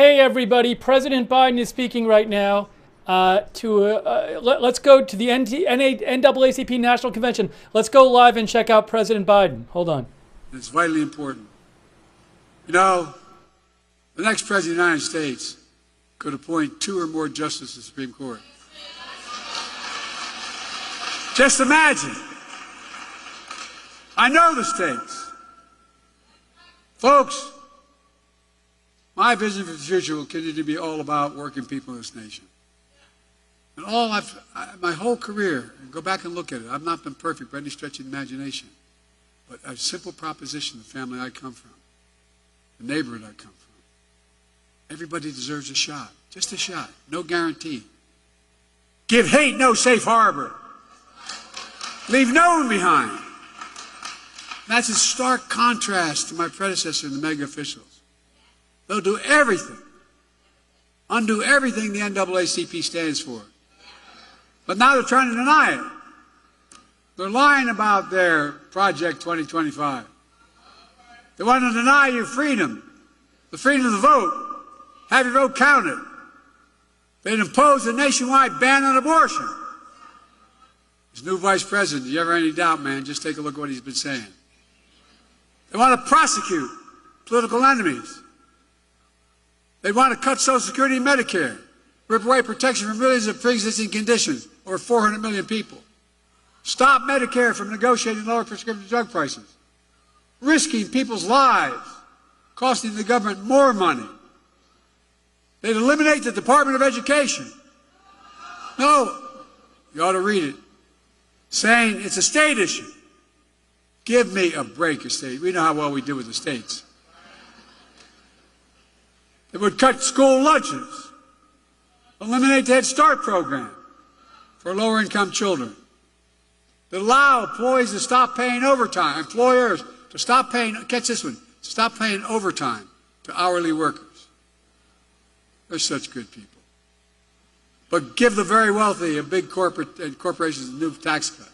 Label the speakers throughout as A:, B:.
A: Hey everybody, President Biden is speaking right now. Let's go to the NAACP National Convention. Let's go live and check out President Biden. Hold on.
B: It's vitally important. You know, the next President of the United States could appoint 2 or more justices to the Supreme Court. Just imagine. I know the stakes. Folks, my vision for the future will continue to be all about working people in this nation. And my whole career, and go back and look at it, I've not been perfect by any stretch of the imagination, but a simple proposition, the family I come from, the neighborhood I come from. Everybody deserves a shot, just a shot, no guarantee. Give hate no safe harbor. Leave no one behind. That's in stark contrast to my predecessor and the mega officials. They'll do everything, undo everything the NAACP stands for. But now they're trying to deny it. They're lying about their Project 2025. They want to deny you freedom, the freedom of the vote, have your vote counted. They'd impose a nationwide ban on abortion. His new vice president, if you ever have any doubt, man, just take a look at what he's been saying. They want to prosecute political enemies. They want to cut Social Security and Medicare, rip away protection from millions of pre-existing conditions, over 400 million people. Stop Medicare from negotiating lower prescription drug prices, risking people's lives, costing the government more money. They'd eliminate the Department of Education. No, you ought to read it, saying it's a state issue. Give me a break, a state. We know how well we do with the states. They would cut school lunches, eliminate the Head Start program for lower-income children. They'd allow employees to stop paying overtime, employers to stop paying, catch this one, to stop paying overtime to hourly workers. They're such good people. But give the very wealthy and big corporations a new tax cut.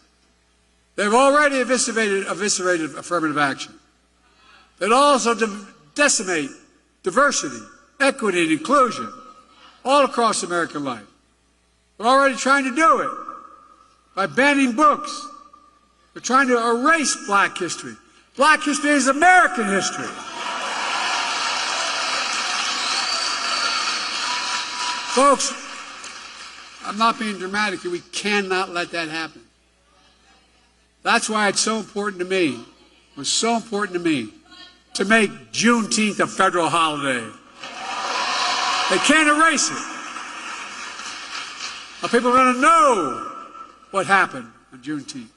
B: They've already eviscerated affirmative action. They'd also decimate diversity, equity, and inclusion all across American life. They're already trying to do it by banning books. They're trying to erase black history. Black history is American history. Folks, I'm not being dramatic here. We cannot let that happen. That's why it's so important to me, it was so important to me, to make Juneteenth a federal holiday. They can't erase it. Now, people are going to know what happened on Juneteenth.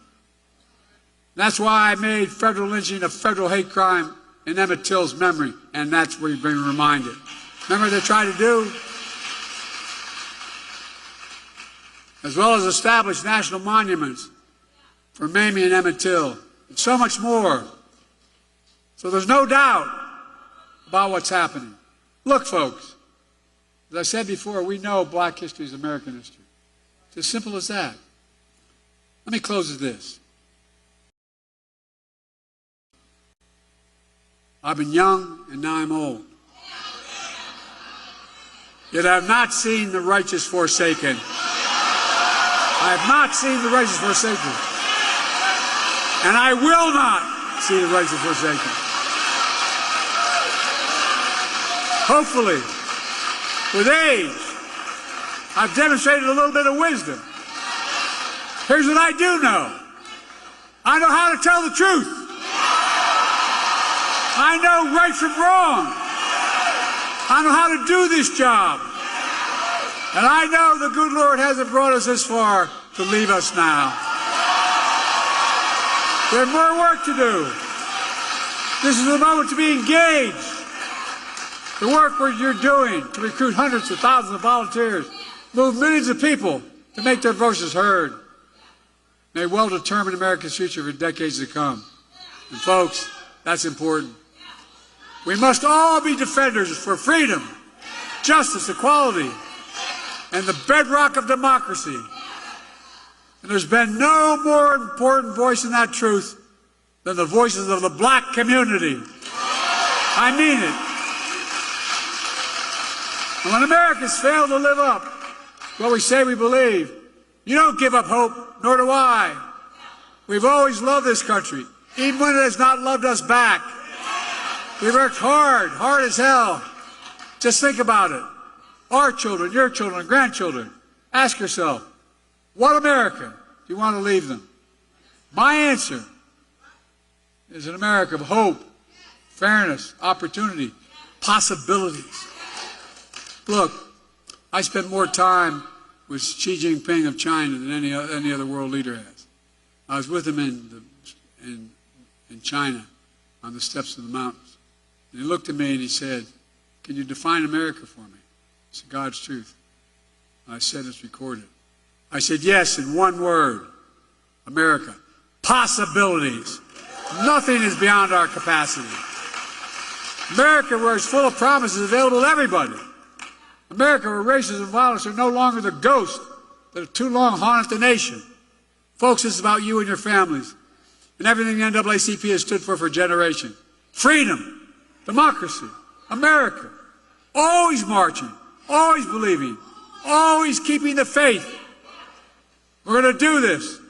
B: That's why I made federal lynching a federal hate crime in Emmett Till's memory, and that's where you've been reminded. Remember what they tried to do? As well as establish national monuments for Mamie and Emmett Till, and so much more. So there's no doubt about what's happening. Look, folks, as I said before, we know black history is American history. It's as simple as that. Let me close with this. I've been young, and now I'm old. Yet I have not seen the righteous forsaken. I have not seen the righteous forsaken. And I will not see the righteous forsaken. Hopefully, with age, I've demonstrated a little bit of wisdom. Here's what I do know. I know how to tell the truth. I know right from wrong. I know how to do this job. And I know the good Lord hasn't brought us this far to leave us now. There's more work to do. This is the moment to be engaged. The work you're doing to recruit hundreds of thousands of volunteers, move millions of people to make their voices heard, may well determine America's future for decades to come. And folks, that's important. We must all be defenders for freedom, justice, equality, and the bedrock of democracy. And there's been no more important voice in that truth than the voices of the black community. I mean it. And when Americans fail to live up to what we say we believe, you don't give up hope, nor do I. We've always loved this country, even when it has not loved us back. We worked hard as hell. Just think about it. Our children, your children, and grandchildren. Ask yourself, what America do you want to leave them? My answer is an America of hope, fairness, opportunity, possibilities. Look, I spent more time with Xi Jinping of China than any other world leader has. I was with him in China on the steps of the mountains. And he looked at me and he said, "Can you define America for me?" I said, "God's truth." I said, "It's recorded." I said, "Yes, in one word, America. Possibilities. Nothing is beyond our capacity. America, where it's full of promises available to everybody. America, where racism and violence are no longer the ghosts that have too long haunted the nation. Folks, this is about you and your families and everything the NAACP has stood for generations. Freedom, democracy, America. Always marching, always believing, always keeping the faith. We're going to do this.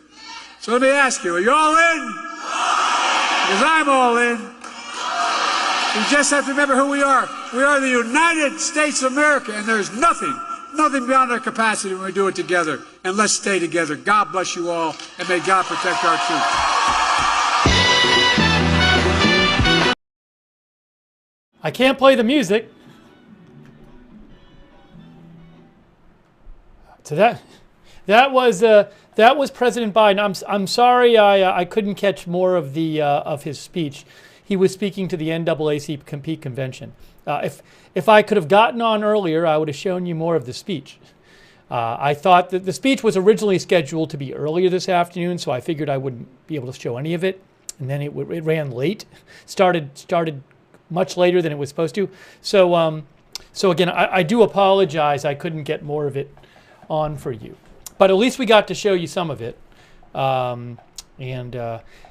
B: So let me ask you, are you all in? Because I'm all in. We just have to remember who we are. We are the United States of America, and there's nothing beyond our capacity when we do it together. And let's stay together. God bless you all, and may God protect our troops.
A: I can't play the music. So that was President Biden. I'm sorry I couldn't catch more of his speech. He was speaking to the NAACP convention. If I could have gotten on earlier, I would have shown you more of the speech. I thought that the speech was originally scheduled to be earlier this afternoon, so I figured I wouldn't be able to show any of it. And then it ran late, started much later than it was supposed to. So again, I do apologize. I couldn't get more of it on for you, but at least we got to show you some of it.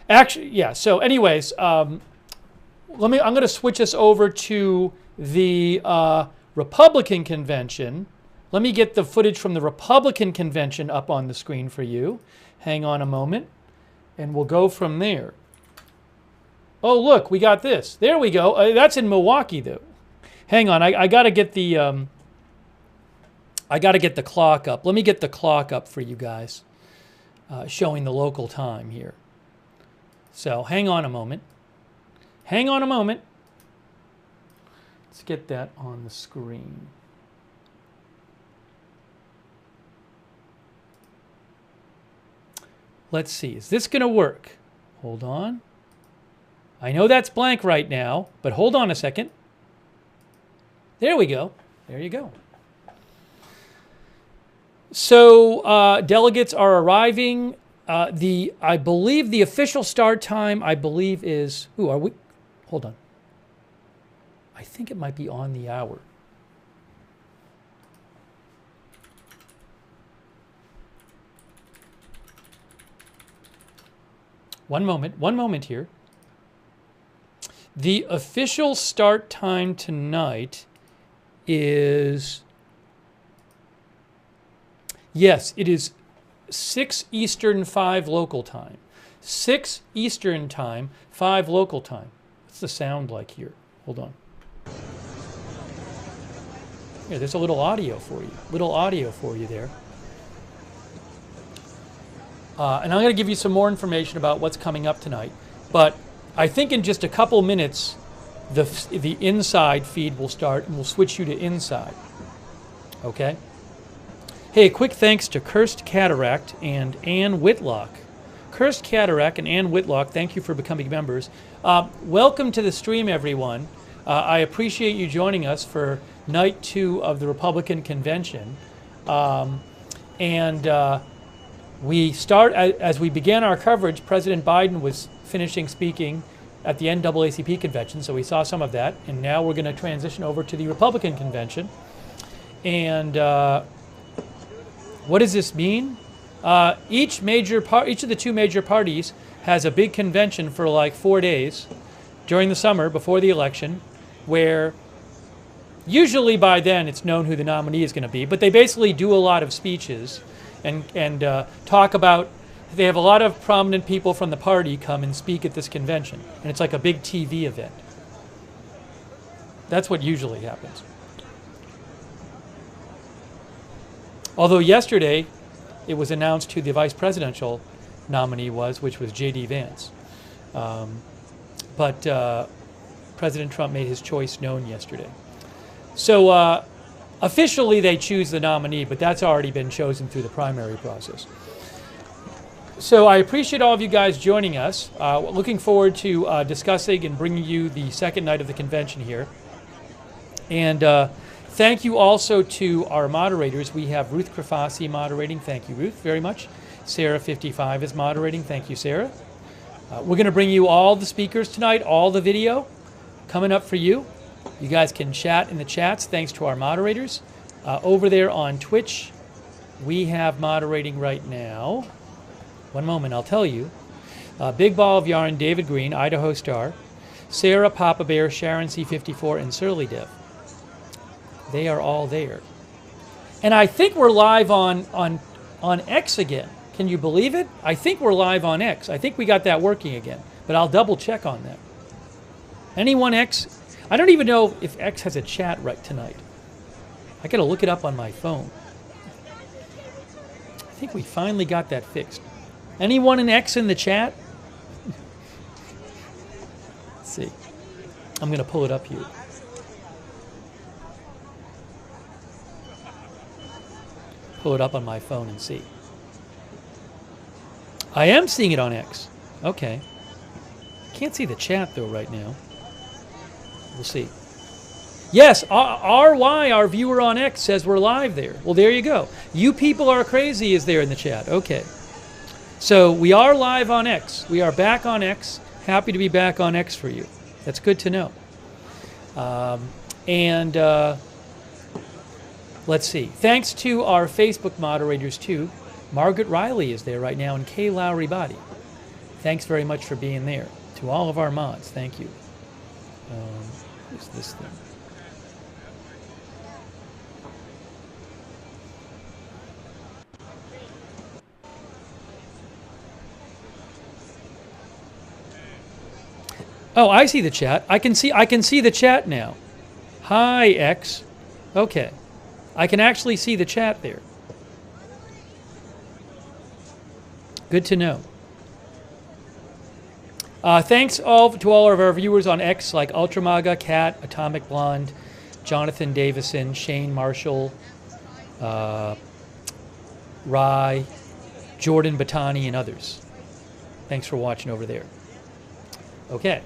A: Actually, yeah. So, anyways, I'm going to switch us over to the Republican convention. Let me get the footage from the Republican convention up on the screen for you. Hang on a moment, and we'll go from there. Oh, look, we got this. There we go. That's in Milwaukee, though. Hang on, I got to get the clock up. Let me get the clock up for you guys, showing the local time here. So hang on a moment. Hang on a moment. Let's get that on the screen. Let's see. Is this going to work? Hold on. I know that's blank right now, but hold on a second. There we go. There you go. So delegates are arriving. I believe the official start time, is, hold on. I think it might be on the hour. One moment here. The official start time tonight is, yes, it is 6 Eastern, 5 local time. 6 Eastern time, 5 local time. What's the sound like here? Hold on. Here, there's a little audio for you. There. And I'm going to give you some more information about what's coming up tonight. But I think in just a couple minutes, the inside feed will start, and we'll switch you to inside. Okay? Hey, a quick thanks to Cursed Cataract and Ann Whitlock. Cursed Cataract and Ann Whitlock, thank you for becoming members. Welcome to the stream, everyone. I appreciate you joining us for night 2 of the Republican Convention. We start, as we began our coverage, President Biden was finishing speaking at the NAACP convention, so we saw some of that, and now we're going to transition over to the Republican convention. And what does this mean? Each of the 2 major parties has a big convention for like 4 days during the summer before the election, where Usually by then it's known who the nominee is going to be, but they basically do a lot of speeches and talk about, they have a lot of prominent people from the party come and speak at this convention, and it's like a big TV event. That's what usually happens. Although yesterday it was announced who the vice presidential nominee was, which was J.D. Vance. But President Trump made his choice known yesterday. So officially they choose the nominee, but that's already been chosen through the primary process. So I appreciate all of you guys joining us. Looking forward to discussing and bringing you the second night of the convention here. And thank you also to our moderators. We have Ruth Krafasi moderating. Thank you, Ruth, very much. Sarah 55 is moderating. Thank you, Sarah. We're going to bring you all the speakers tonight, all the video coming up for you. You guys can chat in the chats thanks to our moderators. Over there on Twitch, we have moderating right now. One moment, I'll tell you. Big Ball of Yarn, David Green, Idaho Star, Sarah, Papa Bear, Sharon C54, and Surly Dev. They are all there. And I think we're live on X again. Can you believe it? I think we're live on X. I think we got that working again, but I'll double check on that. Anyone X? I don't even know if X has a chat right tonight. I gotta look it up on my phone. I think we finally got that fixed. Anyone in X in the chat? Let's see. I'm gonna pull it up here. Pull it up on my phone and see. I am seeing it on X. Okay. Can't see the chat though right now. We'll see. Yes, RY, our viewer on X, says we're live there. Well, there you go. You people are crazy is there in the chat. Okay. So we are live on X. We are back on X. Happy to be back on X for you. That's good to know. Let's see. Thanks to our Facebook moderators too. Margaret Riley is there right now, and Kay Lowry Body. Thanks very much for being there. To all of our mods, thank you. What's this thing? Oh, I see the chat. I can see the chat now. Hi, X. Okay. I can actually see the chat there. Good to know. Thanks to all of our viewers on X, like Ultramaga, Cat, Atomic Blonde, Jonathan Davison, Shane Marshall, Rye, Jordan Batani, and others. Thanks for watching over there. Okay.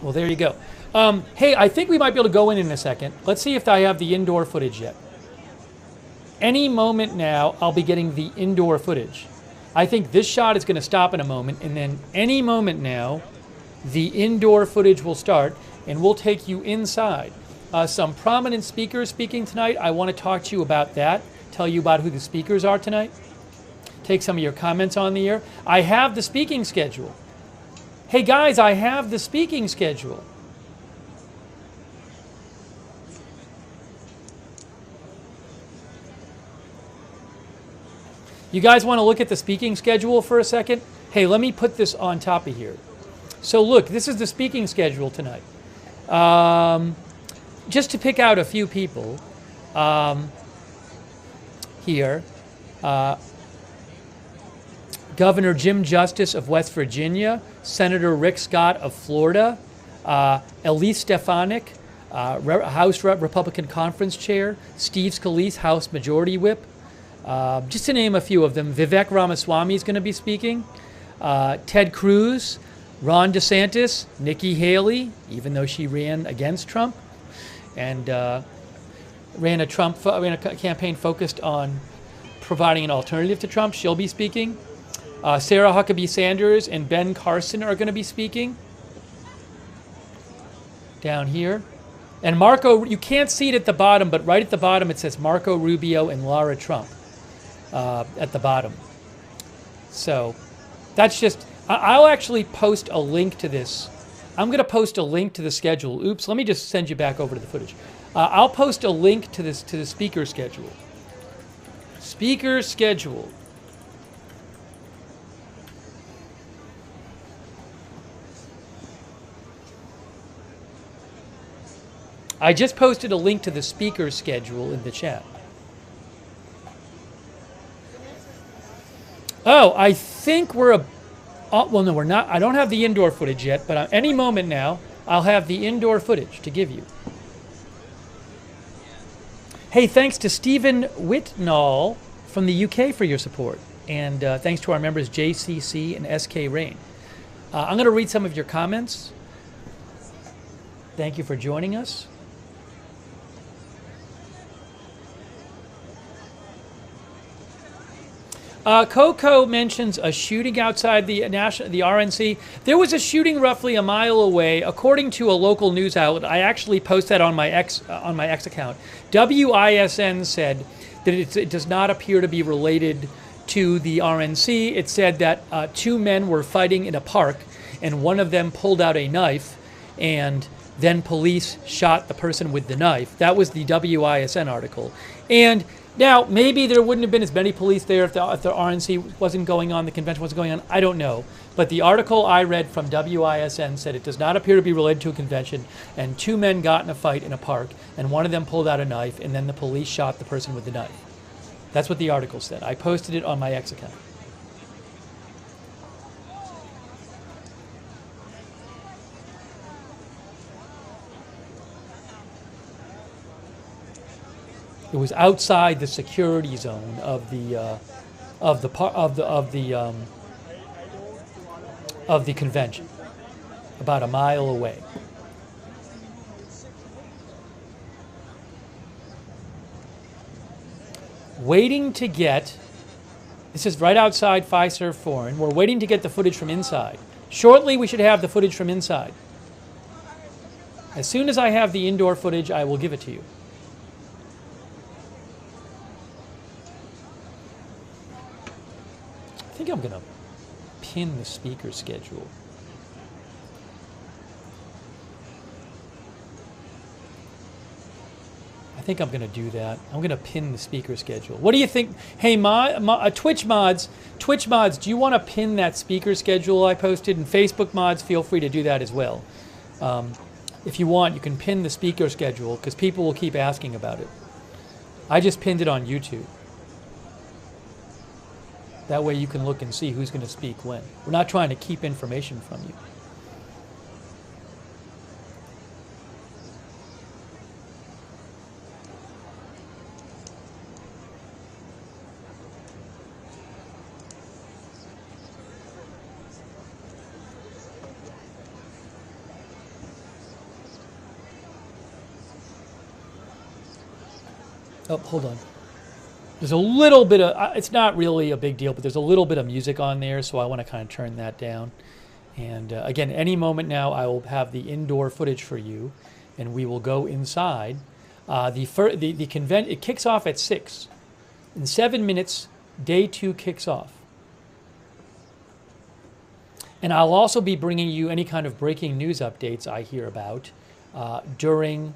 A: Well, there you go. Hey, I think we might be able to go in a second. Let's see if I have the indoor footage yet. Any moment now, I'll be getting the indoor footage. I think this shot is going to stop in a moment, and then any moment now, the indoor footage will start, and we'll take you inside. Some prominent speakers speaking tonight. I want to talk to you about that, tell you about who the speakers are tonight, take some of your comments on the air. I have the speaking schedule. Hey guys, I have the speaking schedule. You guys want to look at the speaking schedule for a second? Hey, let me put this on top of here. So look, this is the speaking schedule tonight. Just to pick out a few people here. Governor Jim Justice of West Virginia, Senator Rick Scott of Florida, Elise Stefanik, House Republican Conference Chair, Steve Scalise, House Majority Whip, just to name a few of them. Vivek Ramaswamy is going to be speaking, Ted Cruz, Ron DeSantis, Nikki Haley, even though she ran against Trump, and ran a campaign focused on providing an alternative to Trump. She'll be speaking. Sarah Huckabee Sanders and Ben Carson are going to be speaking down here. And Marco, you can't see it at the bottom, but right at the bottom it says Marco Rubio and Lara Trump at the bottom. So that's just, I'll actually post a link to this. I'm going to post a link to the schedule. Oops, let me just send you back over to the footage. I'll post a link to this, to the speaker schedule. Speaker schedule. I just posted a link to the speaker schedule in the chat. Oh, I think we're well, no, we're not. I don't have the indoor footage yet, but any moment now, I'll have the indoor footage to give you. Hey, thanks to Stephen Whitnall from the UK for your support. And thanks to our members JCC and SK Rain. I'm going to read some of your comments. Thank you for joining us. Coco mentions a shooting outside the RNC. There was a shooting roughly a mile away, according to a local news outlet. I actually posted that on my X account. WISN said that it does not appear to be related to the RNC. It said that two men were fighting in a park, and one of them pulled out a knife, and then police shot the person with the knife. That was the WISN article. And now, maybe there wouldn't have been as many police there if the RNC wasn't going on, the convention wasn't going on. I don't know. But the article I read from WISN said it does not appear to be related to a convention, and two men got in a fight in a park, and one of them pulled out a knife, and then the police shot the person with the knife. That's what the article said. I posted it on my X account. It was outside the security zone of the convention, about a mile away. Waiting to get, this is right outside Fiserv Foreign. We're waiting to get the footage from inside. Shortly, we should have the footage from inside. As soon as I have the indoor footage, I will give it to you. I think I'm going to pin the speaker schedule. I think I'm going to do that. I'm going to pin the speaker schedule. What do you think? Hey, Twitch mods, do you want to pin that speaker schedule I posted? And Facebook mods, feel free to do that as well. If you want, you can pin the speaker schedule because people will keep asking about it. I just pinned it on YouTube. That way you can look and see who's going to speak when. We're not trying to keep information from you. Oh, hold on. There's a little bit of, it's not really a big deal, but there's a little bit of music on there, so I want to kind of turn that down. And again, any moment now, I will have the indoor footage for you, and we will go inside. The convention, it kicks off at 6. In 7 minutes, day 2 kicks off. And I'll also be bringing you any kind of breaking news updates I hear about during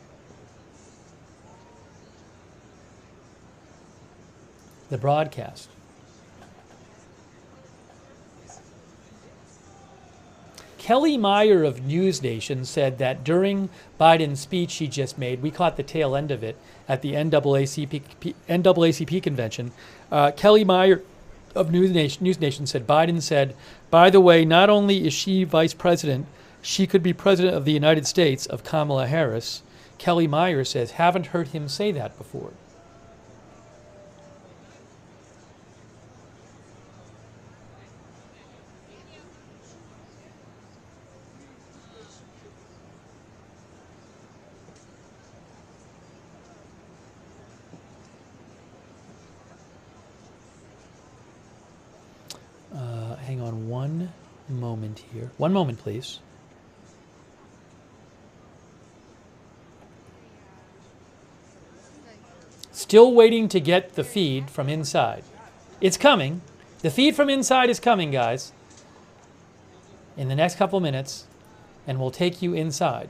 A: the broadcast. Kelly Meyer of News Nation said that during Biden's speech he just made, we caught the tail end of it at the NAACP convention. Kelly Meyer of News Nation said, Biden said, by the way, not only is she vice president, she could be president of the United States of Kamala Harris. Kelly Meyer says, haven't heard him say that before. Hang on one moment here. One moment, please. Still waiting to get the feed from inside. It's coming. The feed from inside is coming, guys. In the next couple minutes. and we'll take you inside.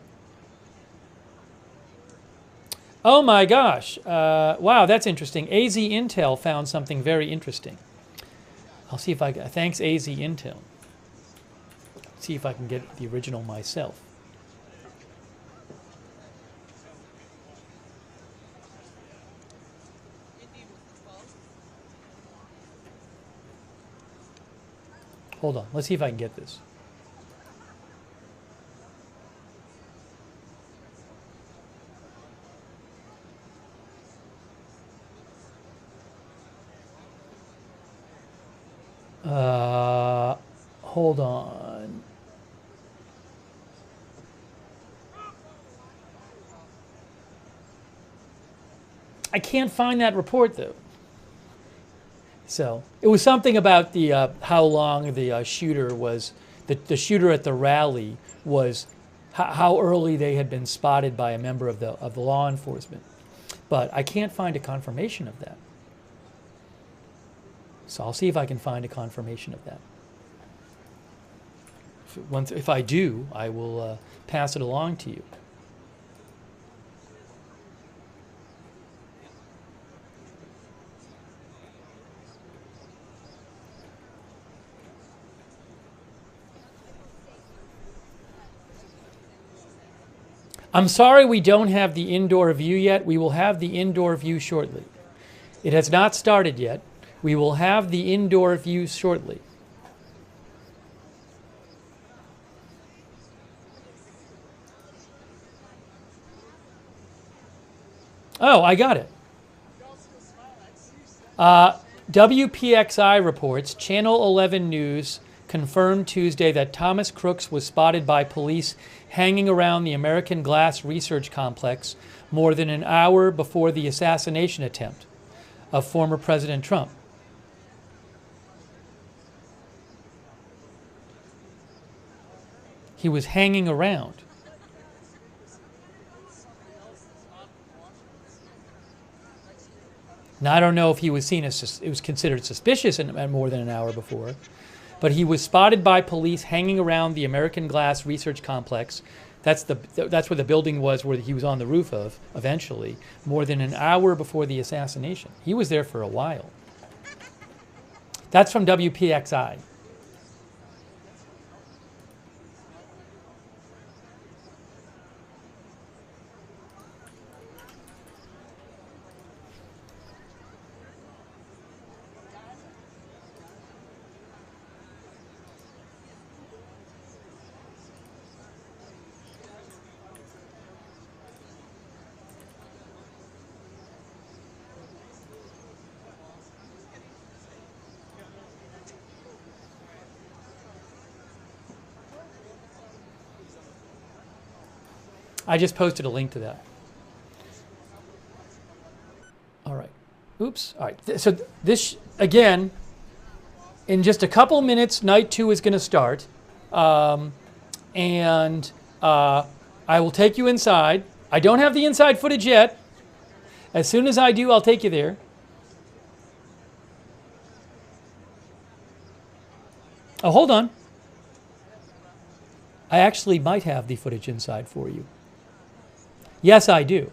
A: Oh my gosh. Wow, that's interesting. AZ Intel found something very interesting. I'll see if I can. Thanks, AZ Intel. See if I can get the original myself. Hold on. Let's see if I can get this. Hold on. I can't find that report though. So it was something about the how long the shooter was, the shooter at the rally was, how early they had been spotted by a member of the law enforcement. But I can't find a confirmation of that. So I'll see if I can find a confirmation of that. If I do, I will pass it along to you. I'm sorry we don't have the indoor view yet. We will have the indoor view shortly. It has not started yet. We will have the indoor view shortly. Oh, I got it. WPXI reports, Channel 11 News confirmed Tuesday that Thomas Crooks was spotted by police hanging around the American Glass Research Complex more than an hour before the assassination attempt of former President Trump. He was hanging around. Now, I don't know if he was seen as, it was considered suspicious at more than an hour before, but he was spotted by police hanging around the American Glass Research Complex. That's where the building was where he was on the roof of, eventually, more than an hour before the assassination. He was there for a while. That's from WPXI. I just posted a link to that. All right. Oops. All right. So this, again, in just a couple minutes, night 2 is going to start. I will take you inside. I don't have the inside footage yet. As soon as I do, I'll take you there. Oh, hold on. I actually might have the footage inside for you. Yes, I do.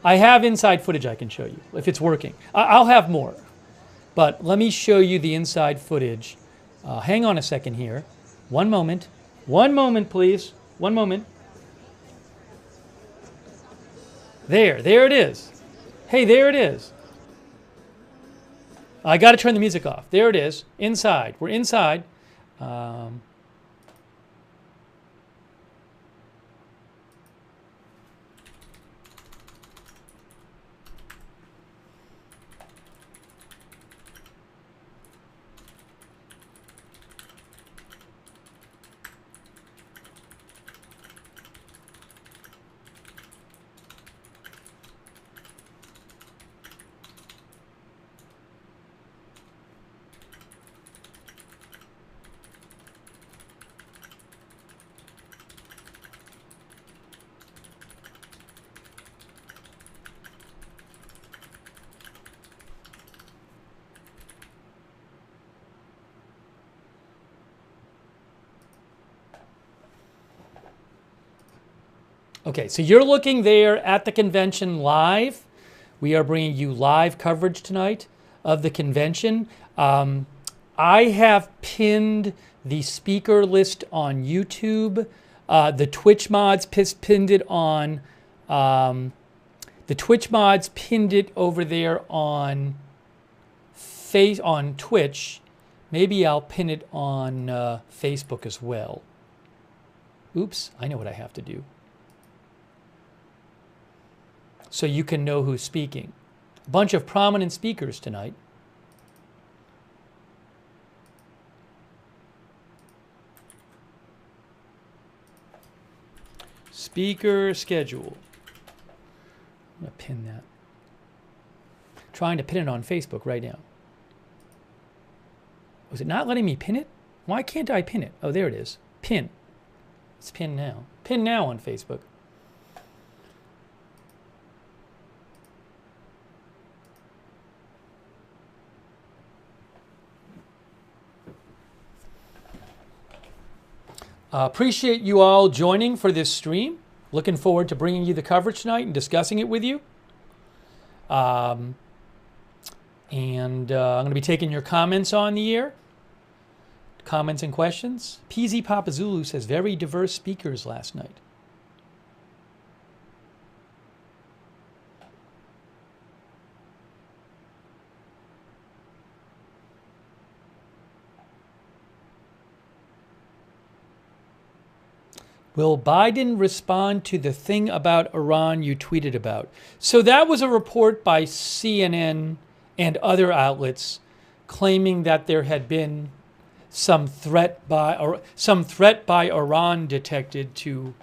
A: I have inside footage I can show you, if it's working. I'll have more. But let me show you the inside footage. Hang on a second here. One moment. One moment, please. One moment. There it is. Hey, there it is. I got to turn the music off. There it is, inside. We're inside. Okay, so you're looking there at the convention live. We are bringing you live coverage tonight of the convention. I have pinned the speaker list on YouTube. The Twitch mods pinned it on. The Twitch mods pinned it over there on Twitch. Maybe I'll pin it on Facebook as well. Oops, I know what I have to do. So you can know who's speaking. A bunch of prominent speakers tonight. Speaker schedule. I'm going to pin that. Trying to pin it on Facebook right now. Was it not letting me pin it? Why can't I pin it? Oh, there it is. Pin. It's pinned now. Pin now on Facebook. Appreciate you all joining for this stream. Looking forward to bringing you the coverage tonight and discussing it with you. I'm going to be taking your comments on the air. Comments and questions. PZ Papazulu says, very diverse speakers last night. Will Biden respond to the thing about Iran you tweeted about? So that was a report by CNN and other outlets claiming that there had been some threat by Iran detected to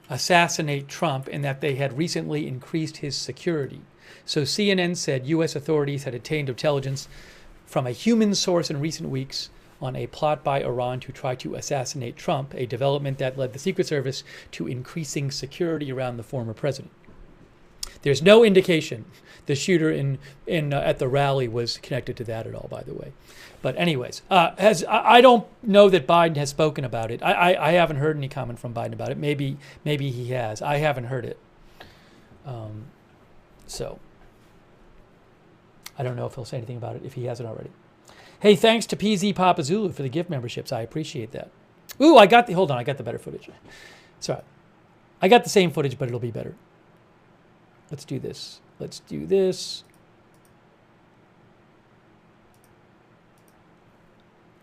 A: assassinate Trump, and that they had recently increased his security. So CNN said U.S. authorities had obtained intelligence from a human source in recent weeks on a plot by Iran to try to assassinate Trump, a development that led the Secret Service to increasing security around the former president. There's no indication the shooter at the rally was connected to that at all, by the way. But anyways, I don't know that Biden has spoken about it. I haven't heard any comment from Biden about it. Maybe he has. I haven't heard it. So I don't know if he'll say anything about it if he hasn't already. Hey, thanks to PZ Papazulu for the gift memberships. I appreciate that. Ooh, hold on, I got the better footage. Sorry. I got the same footage, but it'll be better. Let's do this. Let's do this.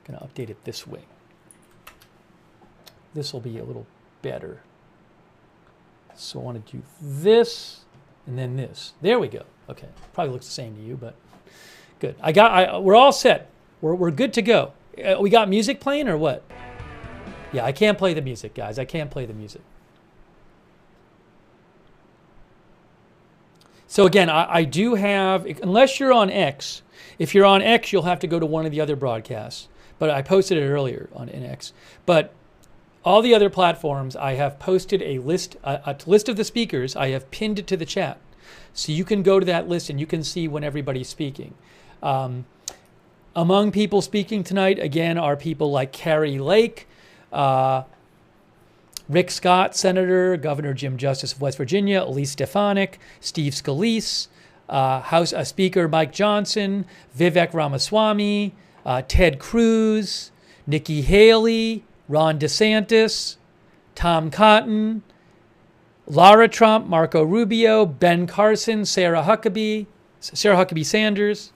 A: I'm going to update it this way. This will be a little better. So I want to do this and then this. There we go. Okay. Probably looks the same to you, but good. We're all set. We're good to go. We got music playing or what? Yeah, I can't play the music, guys. I can't play the music. So again, I do have, unless you're on X, if you're on X, you'll have to go to one of the other broadcasts. But I posted it earlier on X. But all the other platforms, I have posted a list of the speakers. I have pinned it to the chat. So you can go to that list and you can see when everybody's speaking. Among people speaking tonight, again, are people like Kari Lake, Rick Scott, Senator, Governor Jim Justice of West Virginia, Elise Stefanik, Steve Scalise, House Speaker Mike Johnson, Vivek Ramaswamy, Ted Cruz, Nikki Haley, Ron DeSantis, Tom Cotton, Lara Trump, Marco Rubio, Ben Carson, Sarah Huckabee Sanders.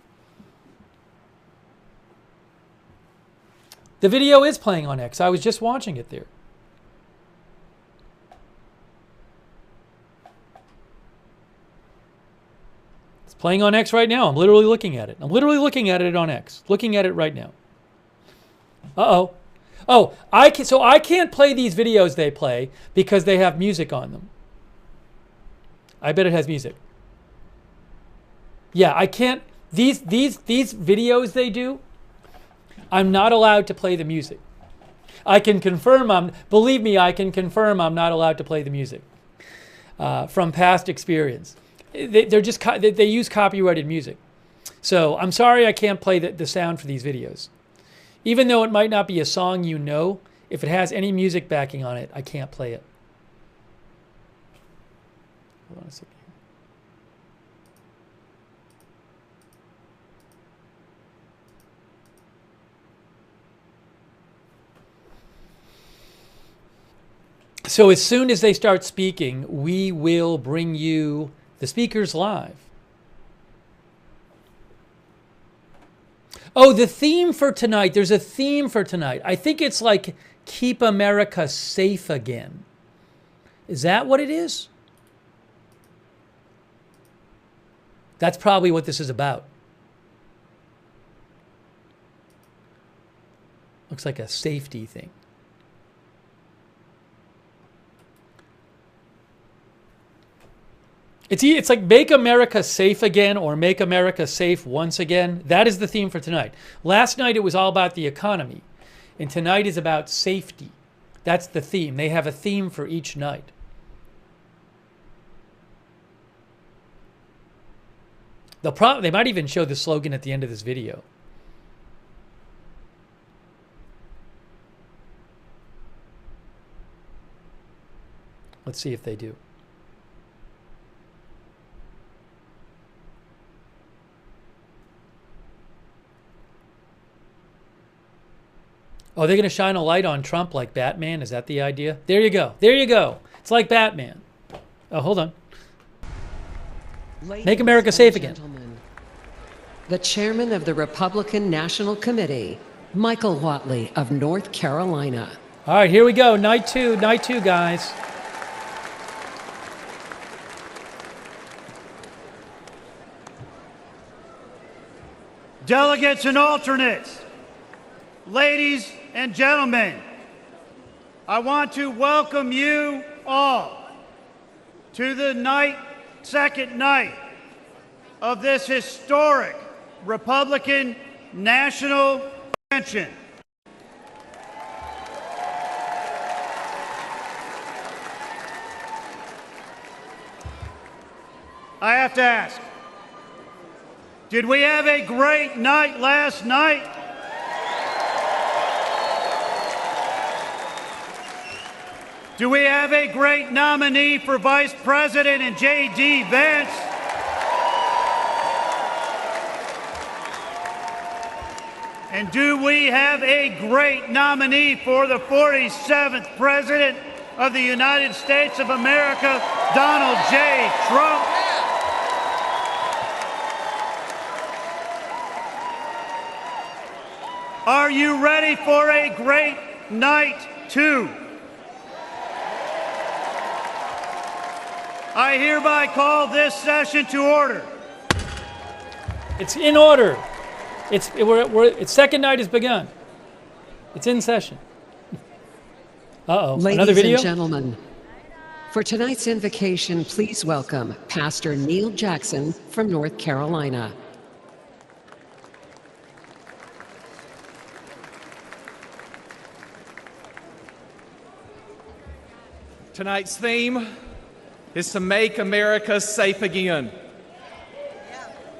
A: The video is playing on X. I was just watching it there. It's playing on X right now. I'm literally looking at it. I'm literally looking at it on X. Looking at it right now. Uh-oh. Oh, I can't play these videos they play because they have music on them. I bet it has music. Yeah, I can't. These videos they do, I'm not allowed to play the music. I can confirm believe me, I can confirm I'm not allowed to play the music from past experience. They use copyrighted music. So I'm sorry I can't play the sound for these videos. Even though it might not be a song you know, If it has any music backing on it, I can't play it. Hold on a second. So as soon as they start speaking, we will bring you the speakers live. Oh, the theme for tonight. There's a theme for tonight. I think it's like Keep America Safe Again. Is that what it is? That's probably what this is about. Looks like a safety thing. It's like Make America Safe Again or Make America Safe Once Again. That is the theme for tonight. Last night it was all about the economy, and tonight is about safety. That's the theme. They have a theme for each night. They might even show the slogan at the end of this video. Let's see if they do. Oh, they're going to shine a light on Trump like Batman? Is that the idea? There you go. There you go. It's like Batman. Oh, hold on. Make America Safe Again.
C: The chairman of the Republican National Committee, Michael Whatley of North Carolina.
A: All right, here we go. Night two, guys.
D: Delegates and alternates, ladies and gentlemen, I want to welcome you all to the second night of this historic Republican National Convention. I have to ask, did we have a great night last night? Do we have a great nominee for Vice President in J.D. Vance? And do we have a great nominee for the 47th President of the United States of America, Donald J. Trump? Are you ready for a great night, too? I hereby call this session to order.
A: It's in order. Its second night has begun. It's in session. Uh-oh, another video?
C: Ladies and gentlemen, for tonight's invocation, please welcome Pastor Neil Jackson from North Carolina.
E: Tonight's theme is to make America safe again.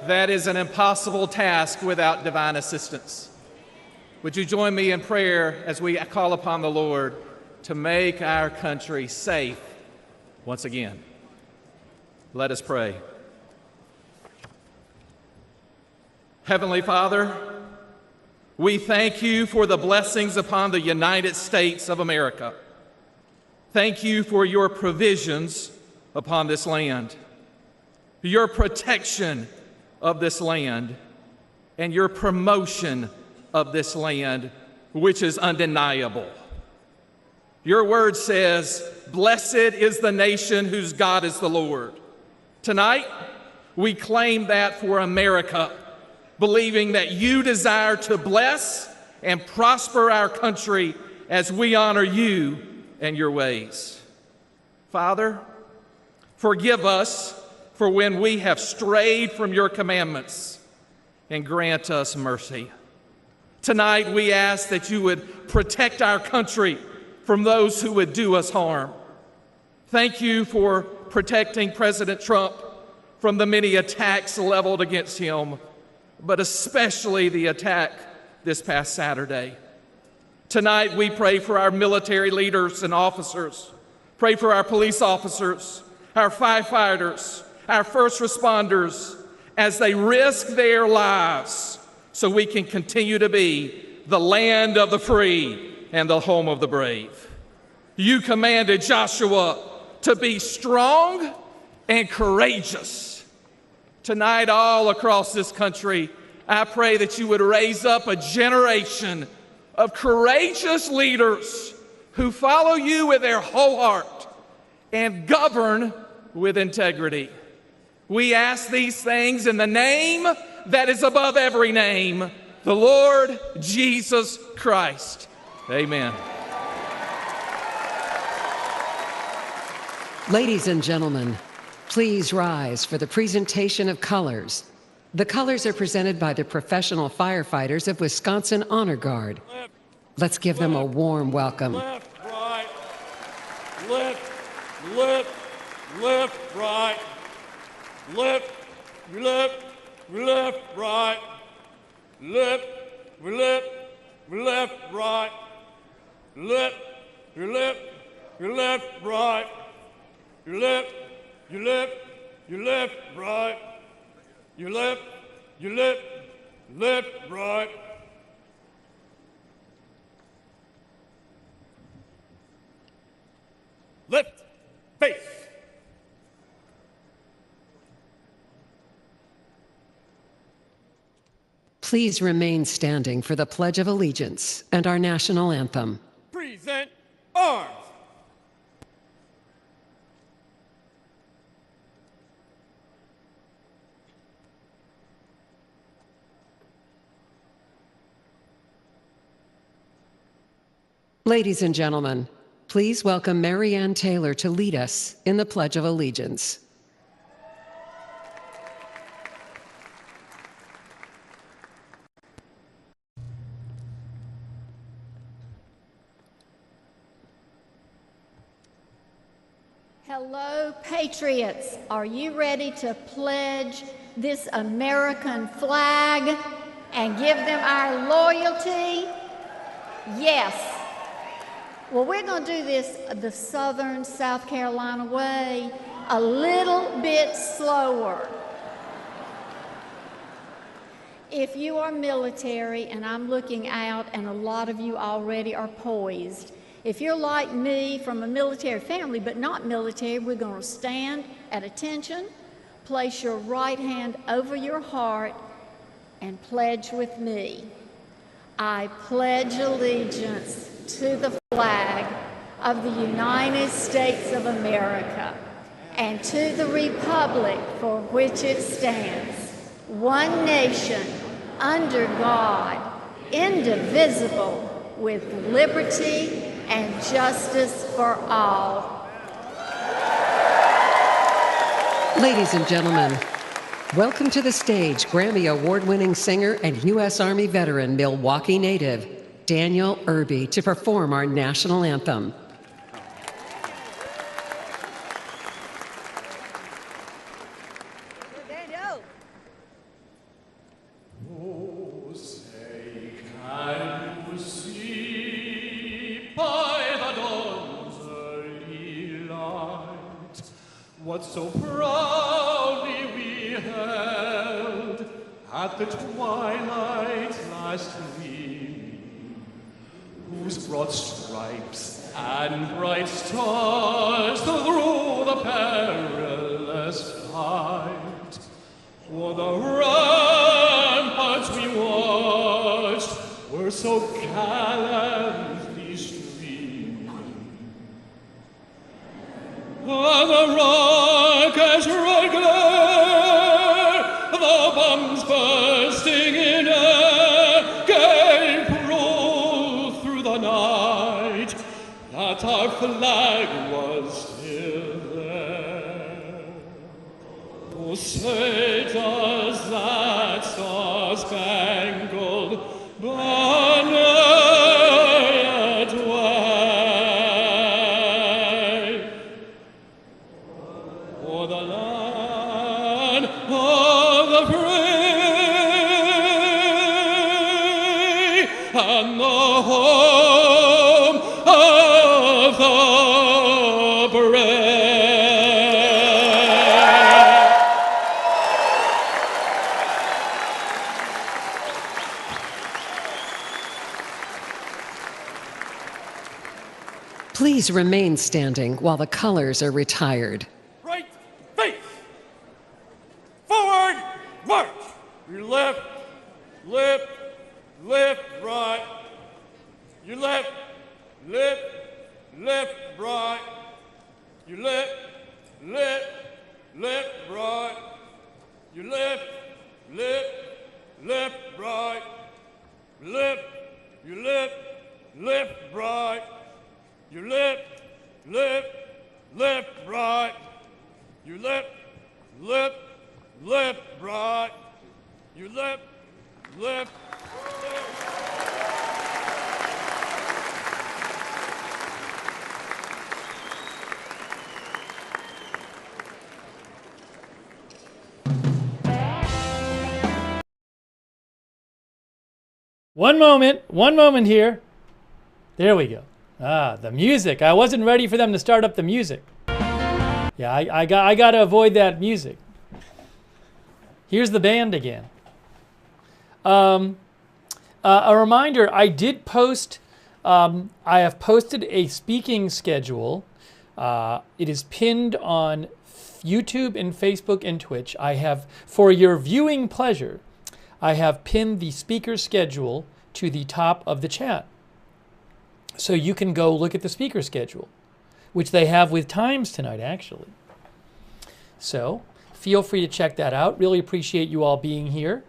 E: That is an impossible task without divine assistance. Would you join me in prayer as we call upon the Lord to make our country safe once again? Let us pray. Heavenly Father, we thank you for the blessings upon the United States of America. Thank you for your provisions upon this land, your protection of this land, and your promotion of this land, which is undeniable. Your word says, "Blessed is the nation whose God is the Lord." Tonight, we claim that for America, believing that you desire to bless and prosper our country as we honor you and your ways. Father, forgive us for when we have strayed from your commandments, and grant us mercy. Tonight we ask that you would protect our country from those who would do us harm. Thank you for protecting President Trump from the many attacks leveled against him, but especially the attack this past Saturday. Tonight, we pray for our military leaders and officers. Pray for our police officers, our firefighters, our first responders, as they risk their lives so we can continue to be the land of the free and the home of the brave. You commanded Joshua to be strong and courageous. Tonight, all across this country, I pray that you would raise up a generation of courageous leaders who follow you with their whole heart and govern with integrity. We ask these things in the name that is above every name, the Lord Jesus Christ. Amen.
C: Ladies and gentlemen, please rise for the presentation of colors. The colors are presented by the professional firefighters of Wisconsin Honor Guard. Let's give them a warm welcome.
F: Left, right, left, left, left, right, left, left, left, right, left, left, left, right, left, left, left, right, left, you left, you left, right, you left, left, right. Left, face.
C: Please remain standing for the Pledge of Allegiance and our national anthem.
F: Present arms.
C: Ladies and gentlemen, please welcome Mary Ann Taylor to lead us in the Pledge of Allegiance.
G: Hello, patriots. Are you ready to pledge this American flag and give them our loyalty? Yes. Well, we're going to do this the Southern South Carolina way, a little bit slower. If you are military, and I'm looking out, and a lot of you already are poised, if you're like me from a military family but not military, we're going to stand at attention, place your right hand over your heart, and pledge with me. I pledge allegiance to the flag of the United States of America and to the republic for which it stands, one nation, under God, indivisible, with liberty and justice for all.
C: Ladies and gentlemen, welcome to the stage Grammy Award-winning singer and U.S. Army veteran, Milwaukee native, Daniel Irby, to perform our national anthem.
F: Oh, say, can you see by the dawn's early light what so proudly we held at the twilight's last gleaming, whose broad stripes and bright stars through the perilous fight o'er the ramparts we watched were so gallantly streaming. On the rocket's red glare, the bombs bursting in air gave proof through the night that our flag was still there. Oh, say does that star-spangled banner yet wave o'er the land of the free and the whole
C: Please remain standing while the colors are retired.
F: Right face. Forward march. Your left, left, left, right. Your left, left, left, right. Your left, left, left, right. Your left, left, left, right. Left, your left, left, right. Your left, left, left, right. Your left, left, left, right. Your left, left, left.
A: One moment here. There we go. Ah, the music. I wasn't ready for them to start up the music. Yeah, I got to avoid that music. Here's the band again. A reminder, I did post, I have posted a speaking schedule. It is pinned on YouTube and Facebook and Twitch. I have, for your viewing pleasure, I have pinned the speaker schedule to the top of the chat. So you can go look at the speaker schedule, which they have with times tonight, actually. So feel free to check that out. Really appreciate you all being here.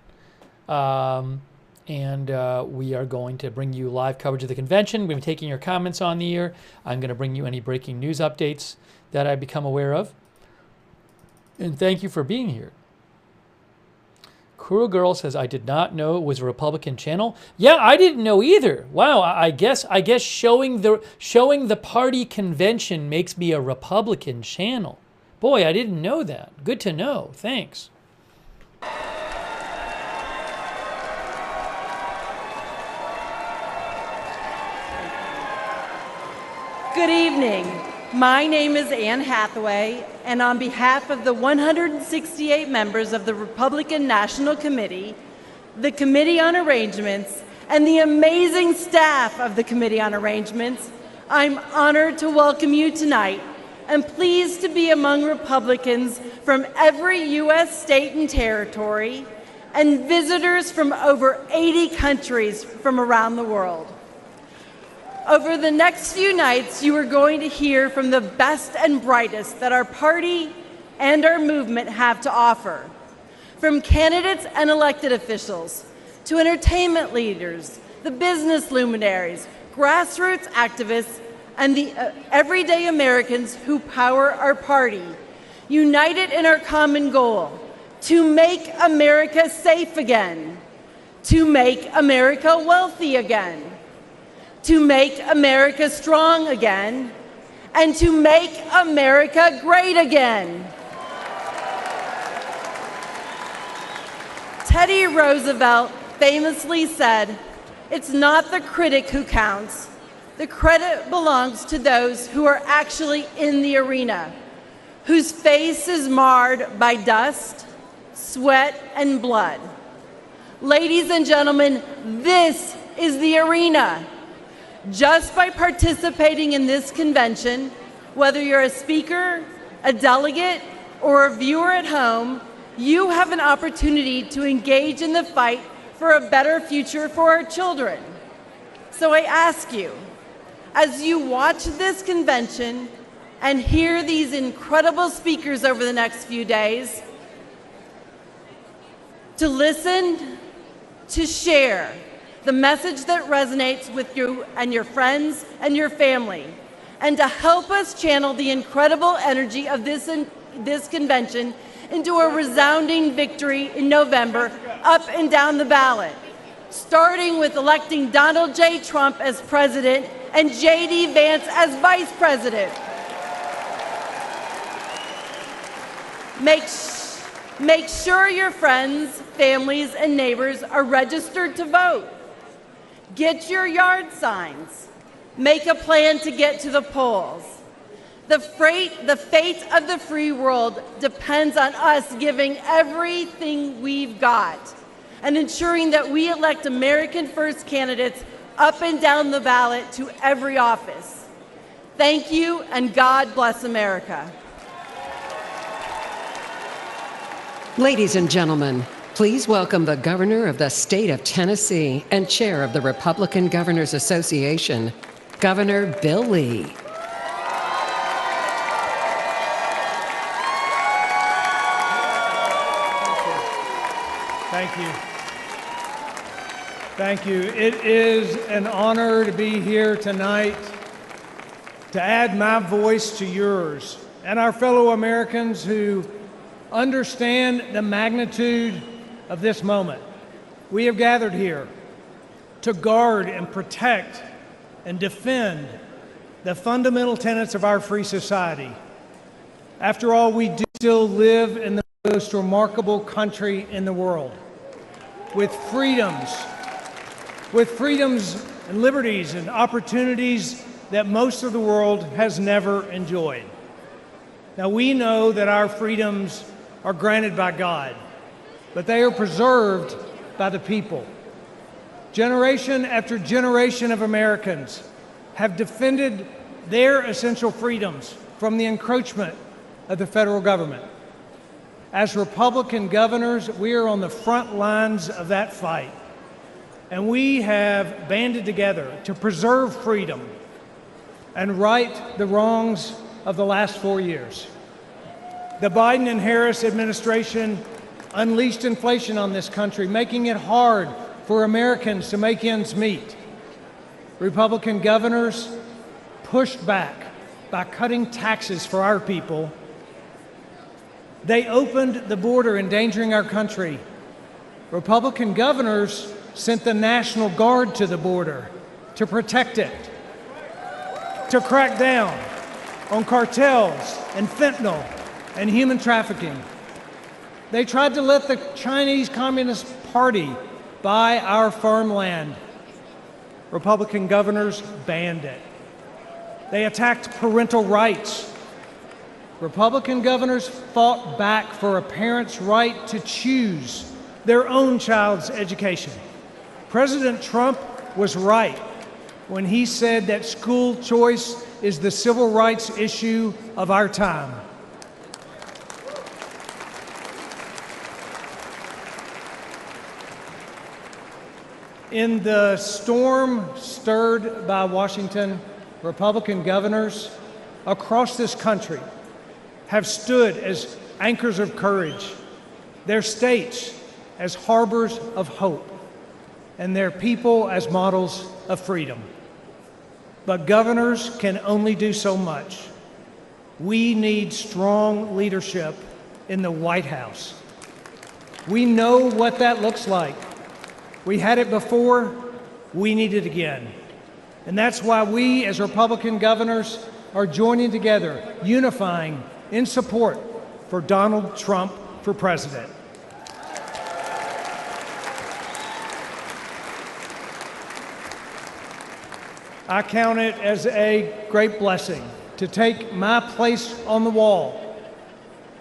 A: And we are going to bring you live coverage of the convention. We've been taking your comments on the air. I'm going to bring you any breaking news updates that I become aware of. And thank you for being here. Cruel Girl says, I did not know it was a Republican channel. Yeah, I didn't know either. Wow, I guess showing the party convention makes me a Republican channel. Boy, I didn't know that. Good to know. Thanks.
H: Good evening. My name is Anne Hathaway, and on behalf of the 168 members of the Republican National Committee, the Committee on Arrangements, and the amazing staff of the Committee on Arrangements, I'm honored to welcome you tonight and pleased to be among Republicans from every U.S. state and territory and visitors from over 80 countries from around the world. Over the next few nights, you are going to hear from the best and brightest that our party and our movement have to offer. From candidates and elected officials, to entertainment leaders, the business luminaries, grassroots activists, and the everyday Americans who power our party, united in our common goal, to make America safe again, to make America wealthy again, to make America strong again, and to make America great again. Teddy Roosevelt famously said, "It's not the critic who counts. The credit belongs to those who are actually in the arena, whose face is marred by dust, sweat, and blood." Ladies and gentlemen, this is the arena. Just by participating in this convention, whether you're a speaker, a delegate, or a viewer at home, you have an opportunity to engage in the fight for a better future for our children. So I ask you, as you watch this convention and hear these incredible speakers over the next few days, to listen, to share the message that resonates with you and your friends and your family, and to help us channel the incredible energy of this convention into a resounding victory in November, up and down the ballot, starting with electing Donald J. Trump as president and J.D. Vance as vice president. Make sure your friends, families, and neighbors are registered to vote. Get your yard signs. Make a plan to get to the polls. The fate of the free world depends on us giving everything we've got and ensuring that we elect American first candidates up and down the ballot to every office. Thank you, and God bless America.
C: Ladies and gentlemen, please welcome the Governor of the State of Tennessee and Chair of the Republican Governors Association, Governor Bill Lee.
I: Thank you. Thank you. It is an honor to be here tonight to add my voice to yours and our fellow Americans who understand the magnitude of this moment. We have gathered here to guard and protect and defend the fundamental tenets of our free society. After all, we do still live in the most remarkable country in the world, with freedoms and liberties and opportunities that most of the world has never enjoyed. Now, we know that our freedoms are granted by God, but they are preserved by the people. Generation after generation of Americans have defended their essential freedoms from the encroachment of the federal government. As Republican governors, we are on the front lines of that fight, and we have banded together to preserve freedom and right the wrongs of the last 4 years. The Biden and Harris administration unleashed inflation on this country, making it hard for Americans to make ends meet. Republican governors pushed back by cutting taxes for our people. They opened the border, endangering our country. Republican governors sent the National Guard to the border to protect it, to crack down on cartels and fentanyl and human trafficking. They tried to let the Chinese Communist Party buy our farmland. Republican governors banned it. They attacked parental rights. Republican governors fought back for a parent's right to choose their own child's education. President Trump was right when he said that school choice is the civil rights issue of our time. In the storm stirred by Washington, Republican governors across this country have stood as anchors of courage, their states as harbors of hope, and their people as models of freedom. But governors can only do so much. We need strong leadership in the White House. We know what that looks like. We had it before, we need it again. And that's why we, as Republican governors, are joining together, unifying in support for Donald Trump for president. I count it as a great blessing to take my place on the wall,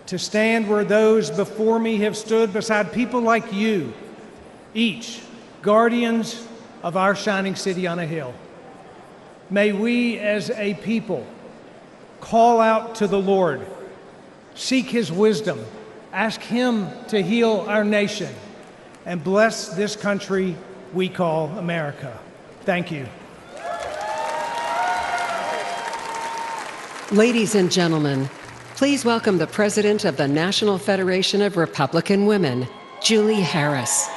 I: to stand where those before me have stood beside people like you, each guardians of our shining city on a hill. May we as a people call out to the Lord, seek his wisdom, ask him to heal our nation, and bless this country we call America. Thank you.
C: Ladies and gentlemen, please welcome the President of the National Federation of Republican Women, Julie Harris.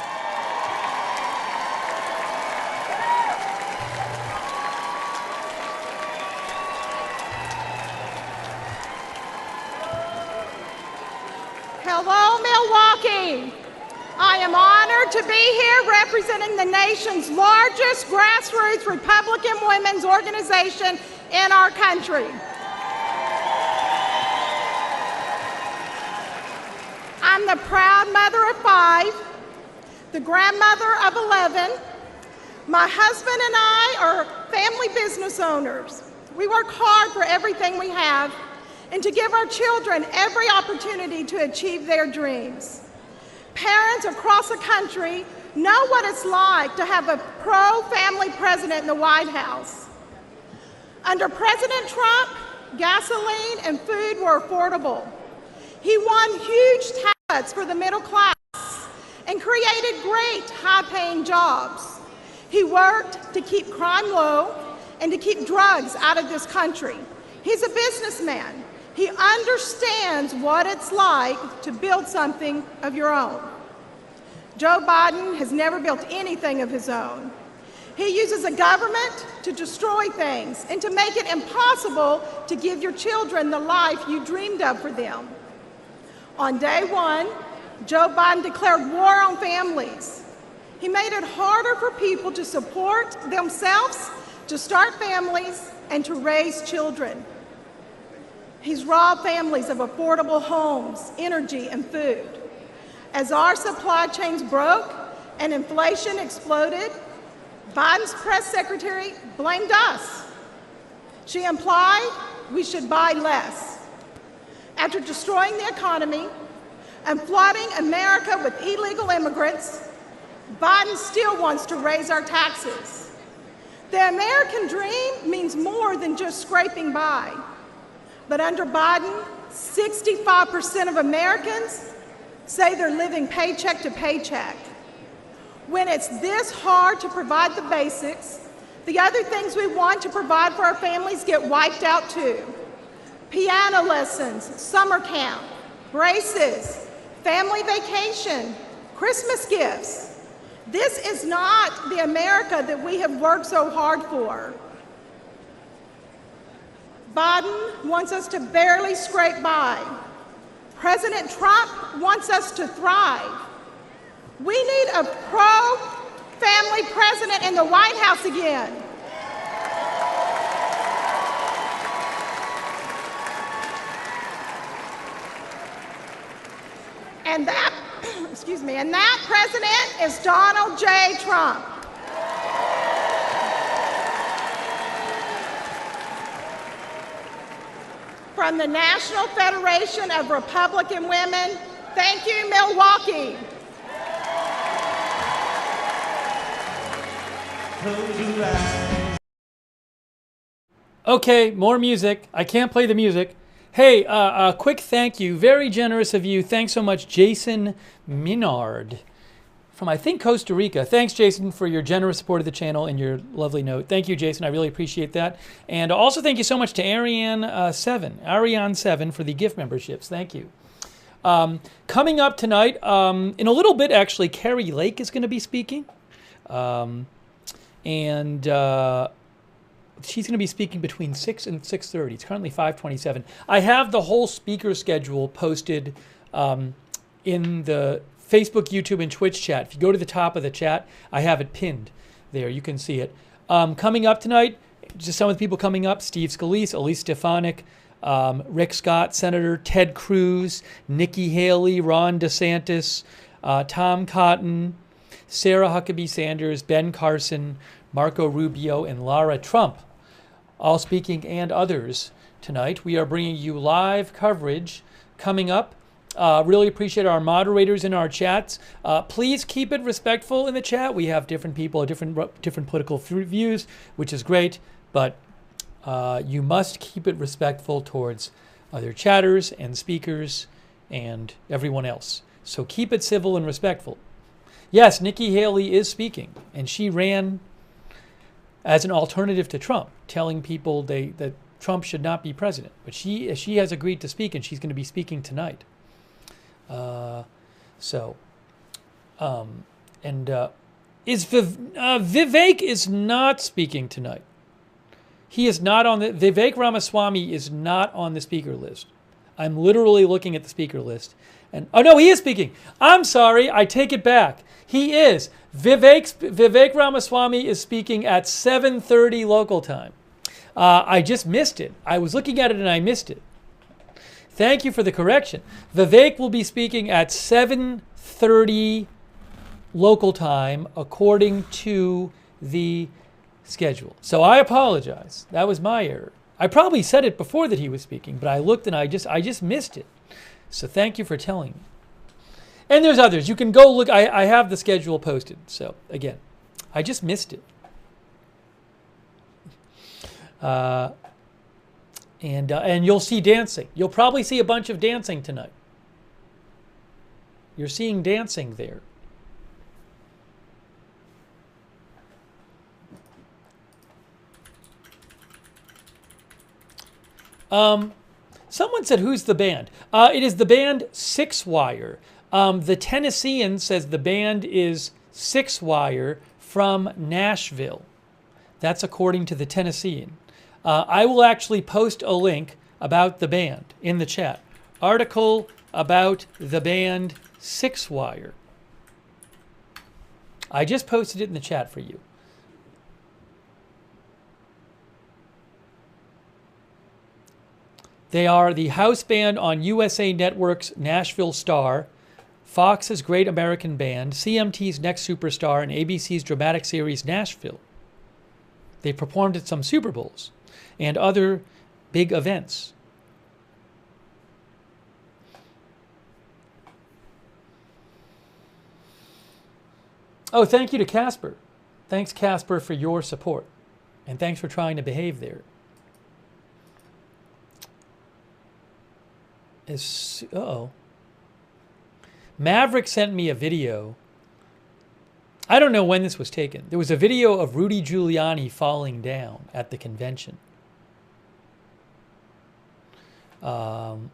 J: Hello, Milwaukee. I am honored to be here representing the nation's largest grassroots Republican women's organization in our country. I'm the proud mother of 5, the grandmother of 11. My husband and I are family business owners. We work hard for everything we have and to give our children every opportunity to achieve their dreams. Parents across the country know what it's like to have a pro-family president in the White House. Under President Trump, gasoline and food were affordable. He won huge tax cuts for the middle class and created great high-paying jobs. He worked to keep crime low and to keep drugs out of this country. He's a businessman. He understands what it's like to build something of your own. Joe Biden has never built anything of his own. He uses a government to destroy things and to make it impossible to give your children the life you dreamed of for them. On day one, Joe Biden declared war on families. He made it harder for people to support themselves, to start families, and to raise children. He's robbed families of affordable homes, energy, and food. As our supply chains broke and inflation exploded, Biden's press secretary blamed us. She implied we should buy less. After destroying the economy and flooding America with illegal immigrants, Biden still wants to raise our taxes. The American dream means more than just scraping by. But under Biden, 65% of Americans say they're living paycheck to paycheck. When it's this hard to provide the basics, the other things we want to provide for our families get wiped out too. Piano lessons, summer camp, braces, family vacation, Christmas gifts. This is not the America that we have worked so hard for. Biden wants us to barely scrape by. President Trump wants us to thrive. We need a pro-family president in the White House again. And that, and that president is Donald J. Trump. From the National Federation of Republican Women, thank you, Milwaukee.
A: Okay, more music. I can't play the music. Hey, a quick thank you. Very generous of you. Thanks so much, Jason Minard from, I think, Costa Rica. Thanks, Jason, for your generous support of the channel and your lovely note. Thank you, Jason. I really appreciate that. And also thank you so much to Ariane7 for the gift memberships. Thank you. Coming up tonight, in a little bit, actually, Kari Lake is going to be speaking. She's going to be speaking between 6 and 6:30. It's currently 5:27. I have the whole speaker schedule posted in the Facebook, YouTube, and Twitch chat. If you go to the top of the chat, I have it pinned there. You can see it. Coming up tonight, just some of the people coming up: Steve Scalise, Elise Stefanik, Rick Scott, Senator Ted Cruz, Nikki Haley, Ron DeSantis, Tom Cotton, Sarah Huckabee Sanders, Ben Carson, Marco Rubio, and Lara Trump, all speaking, and others tonight. We are bringing you live coverage coming up. Really appreciate our moderators in our chats. Please keep it respectful in the chat. We have different people, different political views, which is great, but you must keep it respectful towards other chatters and speakers and everyone else. So keep it civil and respectful. Yes, Nikki Haley is speaking, and she ran as an alternative to Trump, telling people that Trump should not be president. But she has agreed to speak, and she's going to be speaking tonight. Vivek is not speaking tonight. He is not on the, Vivek Ramaswamy is not on the speaker list. I'm literally looking at the speaker list. And, oh no, he is speaking. I'm sorry, I take it back. He is. Vivek Ramaswamy is speaking at 7:30 local time. I just missed it. I was looking at it and I missed it. Thank you for the correction. Vivek will be speaking at 7:30 local time according to the schedule. So I apologize. That was my error. I probably said it before that he was speaking, but I looked and I just missed it. So thank you for telling me. And there's others. You can go look. I have the schedule posted. So again, I just missed it. And you'll see dancing. You'll probably see a bunch of dancing tonight. You're seeing dancing there. Someone said, who's the band? It is the band Six Wire. The Tennessean says the band is Six Wire from Nashville. That's according to the Tennessean. I will actually post a link about the band in the chat. Article about the band Six Wire. I just posted it in the chat for you. They are the house band on USA Network's Nashville Star, Fox's Great American Band, CMT's Next Superstar, and ABC's dramatic series Nashville. They performed at some Super Bowls and other big events. Oh, thank you to Casper. Thanks, Casper, for your support. And thanks for trying to behave there. Uh-oh. Maverick sent me a video. I don't know when this was taken. There was a video of Rudy Giuliani falling down at the convention. But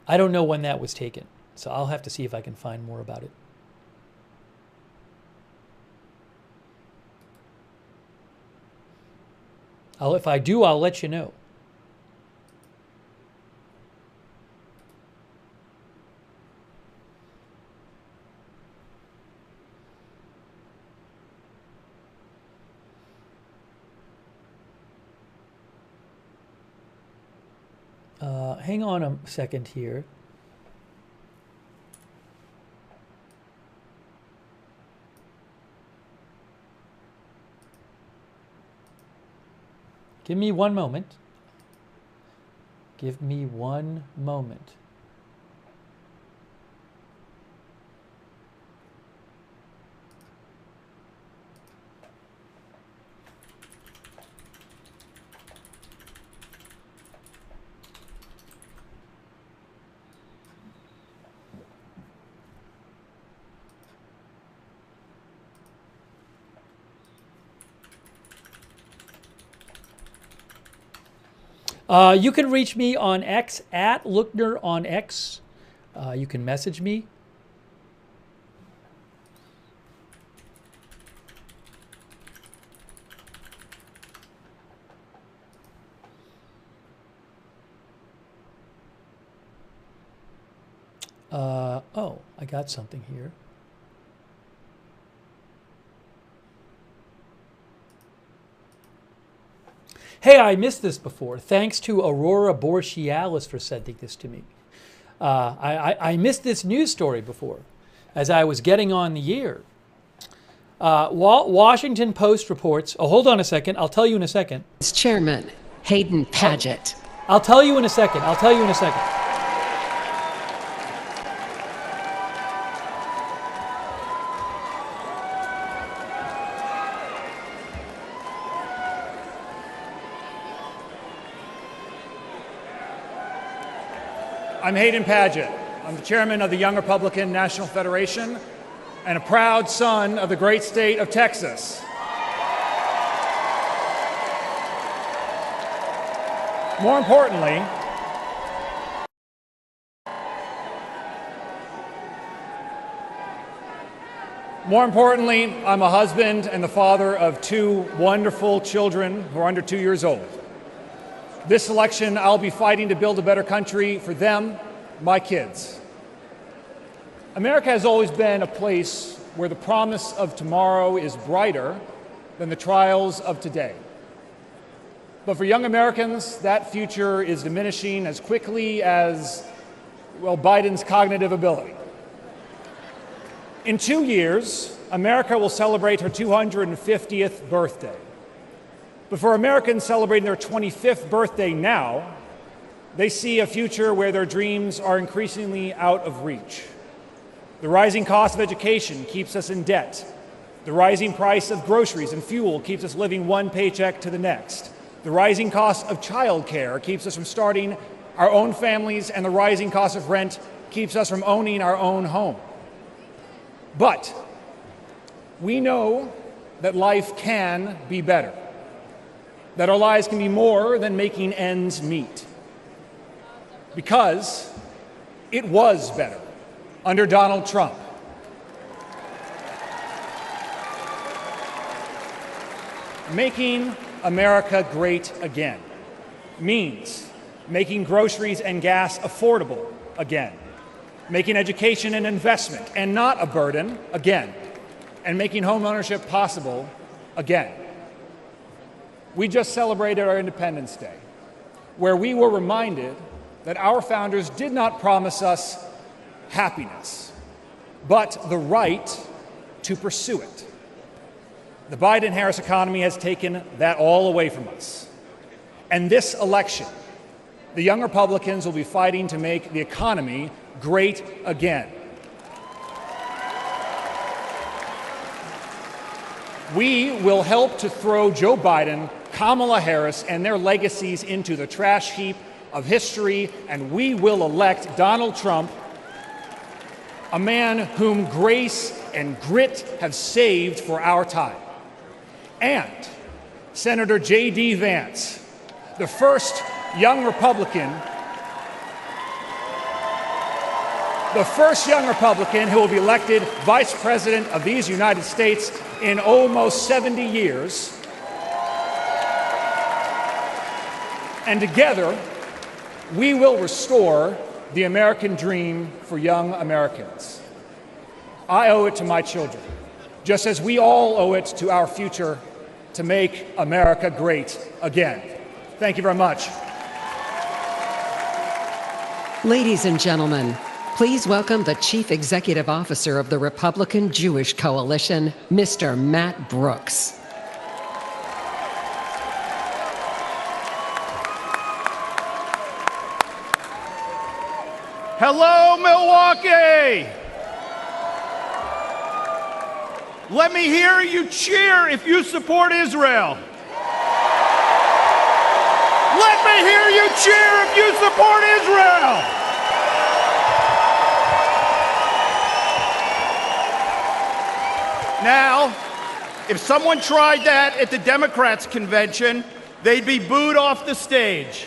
A: I don't know when that was taken. So I'll have to see if I can find more about it. If I do, I'll let you know. Hang on a second here. Give me one moment. Give me one moment. You can reach me on X, at Lookner on X. You can message me. Oh, I got something here. Hey, I missed this before. Thanks to Aurora Borealis for sending this to me. I missed this news story before as I was getting on the air. Washington Post reports, oh, hold on a second. I'll tell you in a second.
C: It's Chairman Hayden Padget.
A: I'll tell you in a second. I'll tell you in a second.
K: I'm Hayden Padget. I'm the chairman of the Young Republican National Federation and a proud son of the great state of Texas. More importantly, I'm a husband and the father of two wonderful children who are under 2 years old. This election, I'll be fighting to build a better country for them, my kids. America has always been a place where the promise of tomorrow is brighter than the trials of today. But for young Americans, that future is diminishing as quickly as, well, Biden's cognitive ability. In 2 years, America will celebrate her 250th birthday. But for Americans celebrating their 25th birthday now, they see a future where their dreams are increasingly out of reach. The rising cost of education keeps us in debt. The rising price of groceries and fuel keeps us living one paycheck to the next. The rising cost of childcare keeps us from starting our own families, and the rising cost of rent keeps us from owning our own home. But we know that life can be better, that our lives can be more than making ends meet. Because it was better under Donald Trump. Making America great again means making groceries and gas affordable again, making education an investment and not a burden again, and making home ownership possible again. We just celebrated our Independence Day, where we were reminded that our founders did not promise us happiness, but the right to pursue it. The Biden-Harris economy has taken that all away from us. And this election, the young Republicans will be fighting to make the economy great again. We will help to throw Joe Biden, Kamala Harris, and their legacies into the trash heap of history, and we will elect Donald Trump, a man whom grace and grit have saved for our time. And Senator J.D. Vance, the first young Republican who will be elected Vice President of these United States in almost 70 years. And together, we will restore the American dream for young Americans. I owe it to my children, just as we all owe it to our future, to make America great again. Thank you very much.
C: Ladies and gentlemen, please welcome the Chief Executive Officer of the Republican Jewish Coalition, Mr. Matt Brooks.
L: Hello, Milwaukee! Let me hear you cheer if you support Israel. Let me hear you cheer if you support Israel. Now, if someone tried that at the Democrats' convention, they'd be booed off the stage.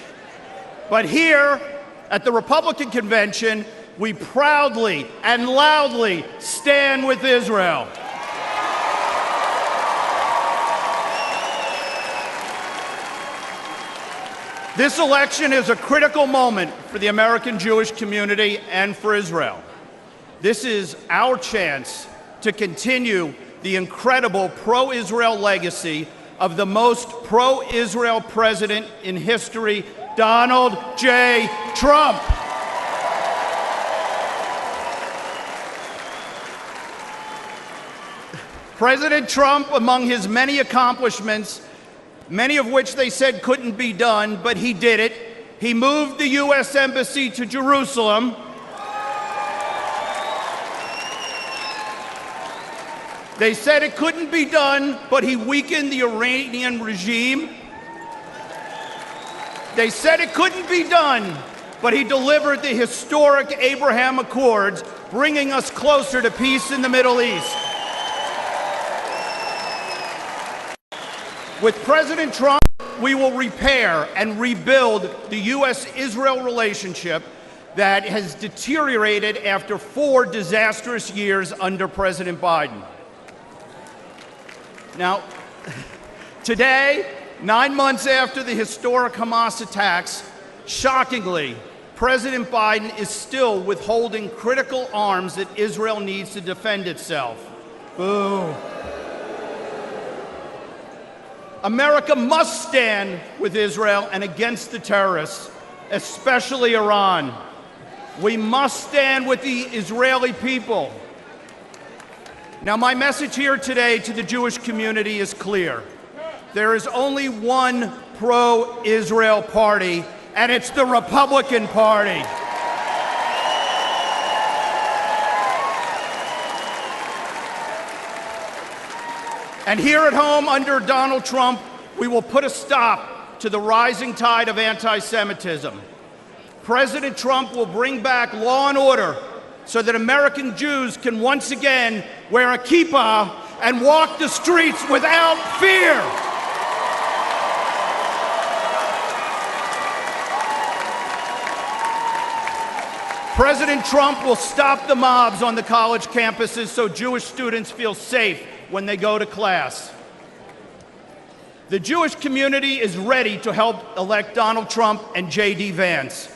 L: But here, at the Republican convention, we proudly and loudly stand with Israel. This election is a critical moment for the American Jewish community and for Israel. This is our chance to continue the incredible pro-Israel legacy of the most pro-Israel president in history, Donald J. Trump. President Trump, among his many accomplishments, many of which they said couldn't be done, but he did it. He moved the U.S. Embassy to Jerusalem. They said it couldn't be done, but he weakened the Iranian regime. They said it couldn't be done, but he delivered the historic Abraham Accords, bringing us closer to peace in the Middle East. With President Trump, we will repair and rebuild the U.S.-Israel relationship that has deteriorated after 4 disastrous years under President Biden. Now, today, 9 months after the historic Hamas attacks, shockingly, President Biden is still withholding critical arms that Israel needs to defend itself. Boo. America must stand with Israel and against the terrorists, especially Iran. We must stand with the Israeli people. Now, my message here today to the Jewish community is clear. There is only one pro-Israel party, and it's the Republican Party. And here at home, under Donald Trump, we will put a stop to the rising tide of anti-Semitism. President Trump will bring back law and order so that American Jews can once again wear a kippah and walk the streets without fear. President Trump will stop the mobs on the college campuses so Jewish students feel safe when they go to class. The Jewish community is ready to help elect Donald Trump and J.D. Vance.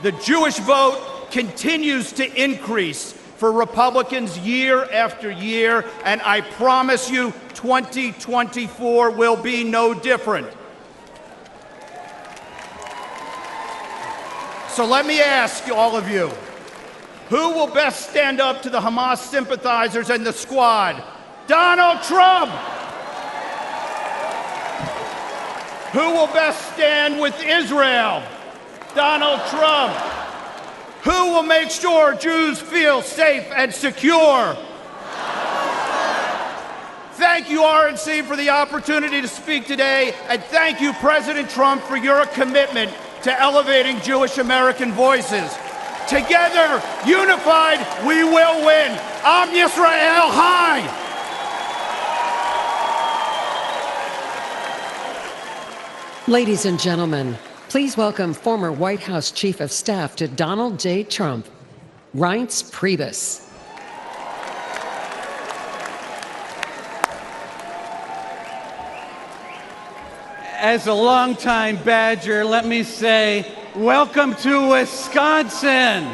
L: The Jewish vote continues to increase for Republicans year after year, and I promise you 2024 will be no different. So let me ask all of you, who will best stand up to the Hamas sympathizers and the squad? Donald Trump! Who will best stand with Israel? Donald Trump. Who will make sure Jews feel safe and secure? Thank you, RNC, for the opportunity to speak today, and thank you, President Trump, for your commitment to elevating Jewish American voices. Together, unified, we will win. Am Yisrael Chai!
C: Ladies and gentlemen, please welcome former White House Chief of Staff to Donald J. Trump, Reince Priebus.
M: As a longtime Badger, let me say, welcome to Wisconsin.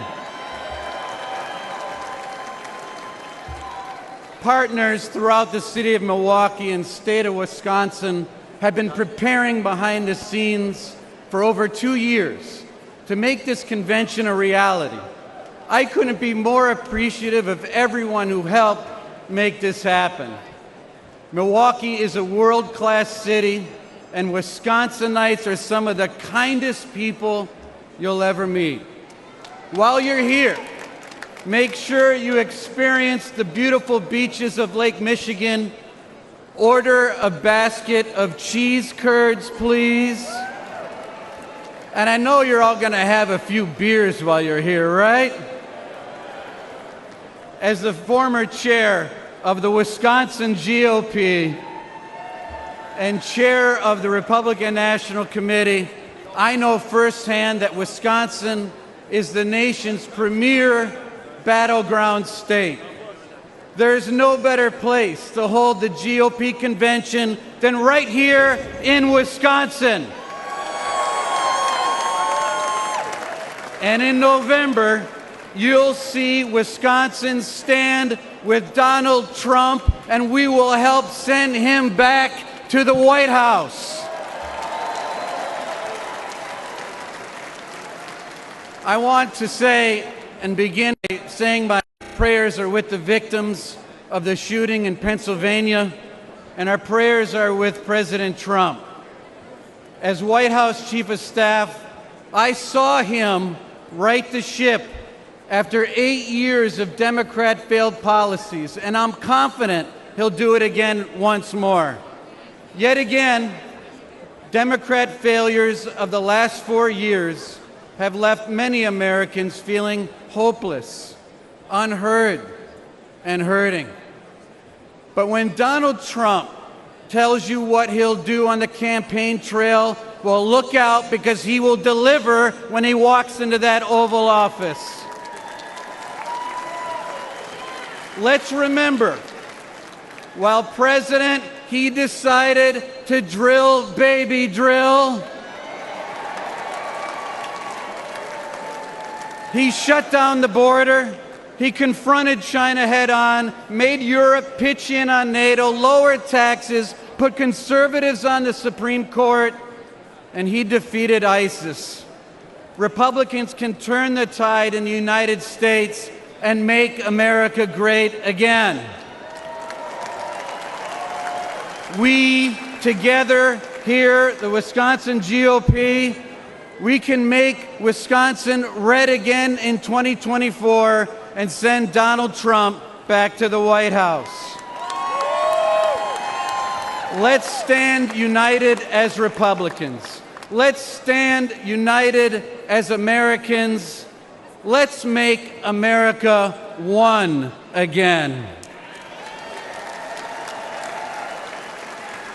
M: Partners throughout the city of Milwaukee and state of Wisconsin have been preparing behind the scenes for over 2 years to make this convention a reality. I couldn't be more appreciative of everyone who helped make this happen. Milwaukee is a world-class city, and Wisconsinites are some of the kindest people you'll ever meet. While you're here, make sure you experience the beautiful beaches of Lake Michigan. Order a basket of cheese curds, please. And I know you're all going to have a few beers while you're here, right? As the former chair of the Wisconsin GOP and chair of the Republican National Committee, I know firsthand that Wisconsin is the nation's premier battleground state. There's no better place to hold the GOP convention than right here in Wisconsin. And in November, you'll see Wisconsin stand with Donald Trump, and we will help send him back to the White House. I want to say and begin by saying my prayers are with the victims of the shooting in Pennsylvania, and our prayers are with President Trump. As White House Chief of Staff, I saw him right the ship after 8 years of Democrat failed policies, and I'm confident he'll do it again once more. Yet again, Democrat failures of the last 4 years have left many Americans feeling hopeless, unheard, and hurting. But when Donald Trump tells you what he'll do on the campaign trail, well, look out, because he will deliver when he walks into that Oval Office. Let's remember, while president, he decided to drill, baby, drill. He shut down the border. He confronted China head-on, made Europe pitch in on NATO, lowered taxes, put conservatives on the Supreme Court, and he defeated ISIS. Republicans can turn the tide in the United States and make America great again. We, together here, the Wisconsin GOP, we can make Wisconsin red again in 2024 and send Donald Trump back to the White House. Let's stand united as Republicans. Let's stand united as Americans. Let's make America one again.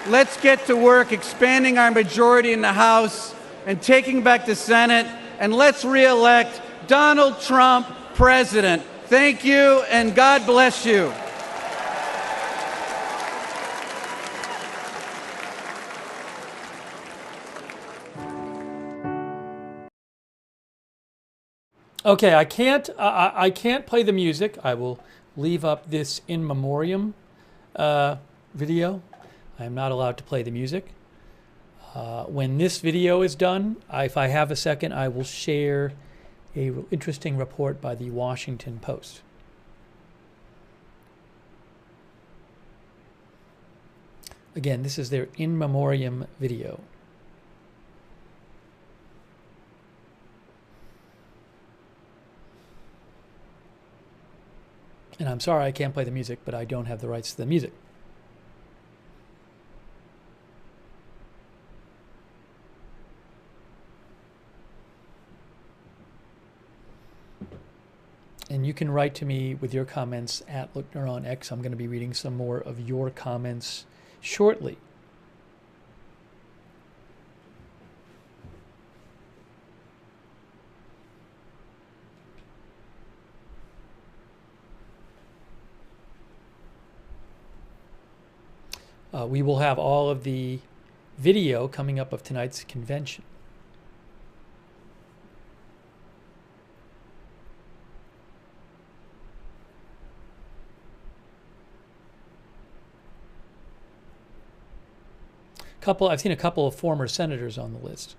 M: Let's get to work expanding our majority in the House and taking back the Senate, and let's re-elect Donald Trump president. Thank you, and God bless you.
A: Okay, I can't play the music. I will leave up this in memoriam video. I am not allowed to play the music. When this video is done, if I have a second, I will share an interesting report by the Washington Post. Again, this is their in memoriam video. And I'm sorry I can't play the music, but I don't have the rights to the music. And you can write to me with your comments at Lookner on X. I'm going to be reading some more of your comments shortly. We will have all of the video coming up of tonight's convention. I've seen a couple of former senators on the list.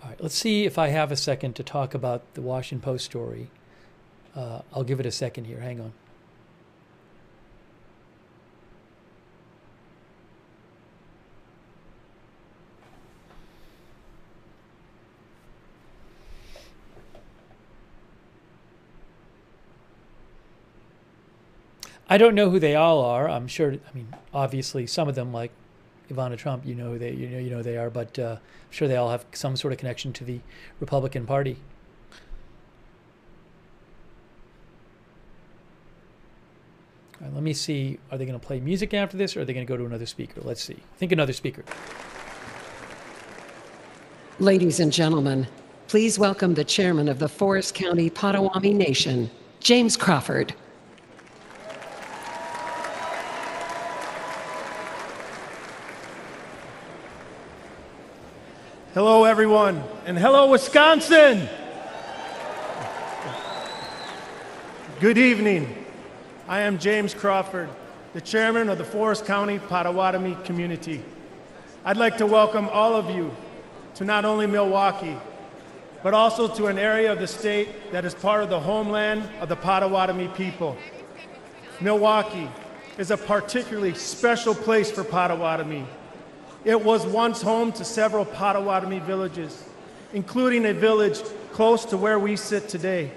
A: All right, let's see if I have a second to talk about the Washington Post story. I'll give it a second here. Hang on. I don't know who they all are. I'm sure. I mean, obviously, some of them, like Ivana Trump, you know who they are. But I'm sure they all have some sort of connection to the Republican Party. All right, let me see. Are they going to play music after this, or are they going to go to another speaker? Let's see. I think another speaker.
C: Ladies and gentlemen, please welcome the chairman of the Forest County Potawatomi Nation, James Crawford.
N: Hello, everyone, and hello, Wisconsin. Good evening. I am James Crawford, the chairman of the Forest County Potawatomi community. I'd like to welcome all of you to not only Milwaukee, but also to an area of the state that is part of the homeland of the Potawatomi people. Milwaukee is a particularly special place for Potawatomi. It was once home to several Potawatomi villages, including a village close to where we sit today.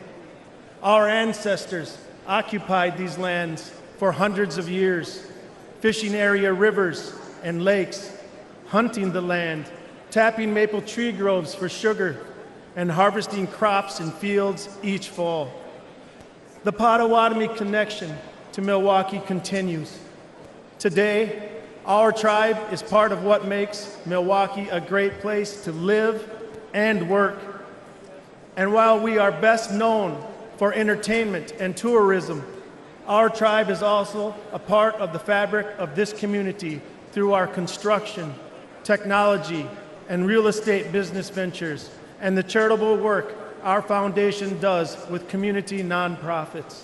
N: Our ancestors occupied these lands for hundreds of years, fishing area rivers and lakes, hunting the land, tapping maple tree groves for sugar, and harvesting crops in fields each fall. The Potawatomi connection to Milwaukee continues. Today, our tribe is part of what makes Milwaukee a great place to live and work. And while we are best known for entertainment and tourism, our tribe is also a part of the fabric of this community through our construction, technology, and real estate business ventures, and the charitable work our foundation does with community nonprofits.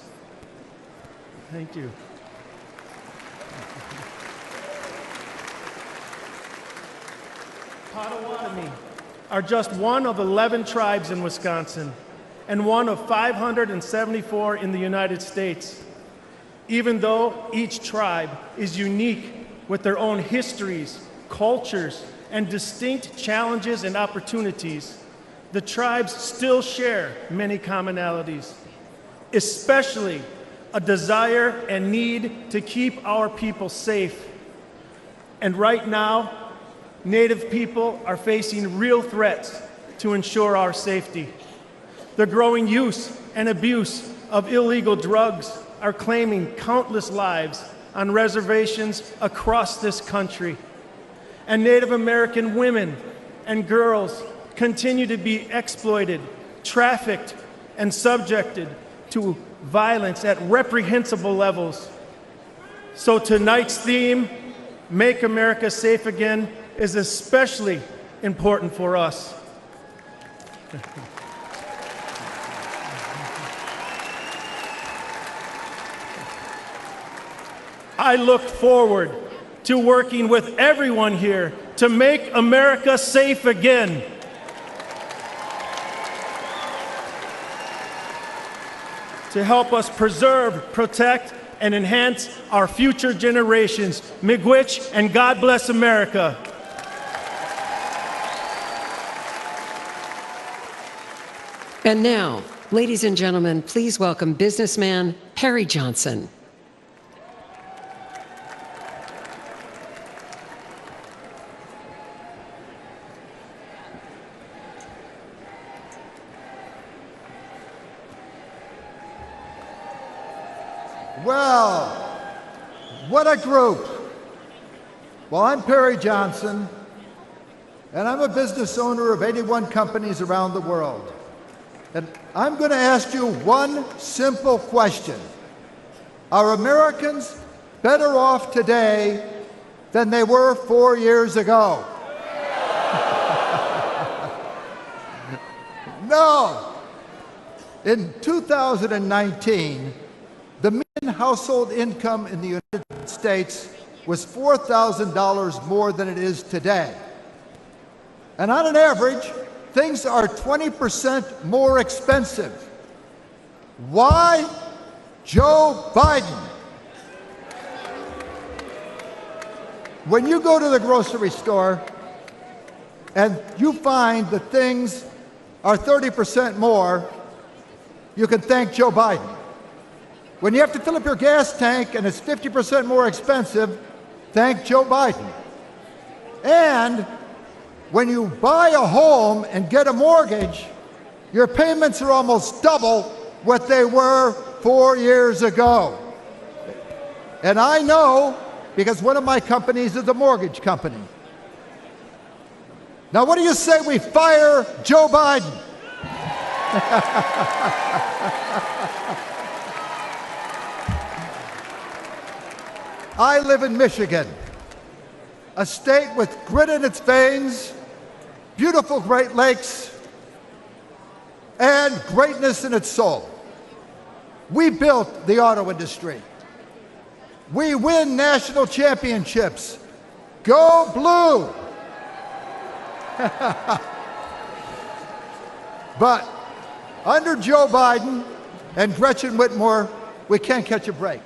N: Thank you. Potawatomi are just one of 11 tribes in Wisconsin and one of 574 in the United States. Even though each tribe is unique with their own histories, cultures, and distinct challenges and opportunities, the tribes still share many commonalities, especially a desire and need to keep our people safe. And right now, Native people are facing real threats to ensure our safety. The growing use and abuse of illegal drugs are claiming countless lives on reservations across this country. And Native American women and girls continue to be exploited, trafficked, and subjected to violence at reprehensible levels. So tonight's theme, Make America Safe Again, is especially important for us. I look forward to working with everyone here to make America safe again. To help us preserve, protect, and enhance our future generations. Miigwech, and God bless America.
C: And now, ladies and gentlemen, please welcome businessman Harry Johnson.
O: Well, what a group. Well, I'm Perry Johnson, and I'm a business owner of 81 companies around the world. And I'm going to ask you one simple question. Are Americans better off today than they were 4 years ago? No. In 2019, the median household income in the United States was $4,000 more than it is today. And on an average, things are 20% more expensive. Why? Joe Biden. When you go to the grocery store and you find that things are 30% more, you can thank Joe Biden. When you have to fill up your gas tank and it's 50% more expensive, thank Joe Biden. And when you buy a home and get a mortgage, your payments are almost double what they were 4 years ago. And I know because one of my companies is a mortgage company. Now, what do you say we fire Joe Biden? I live in Michigan, a state with grit in its veins, beautiful Great Lakes, and greatness in its soul. We built the auto industry. We win national championships. Go Blue! But under Joe Biden and Gretchen Whitmer, we can't catch a break.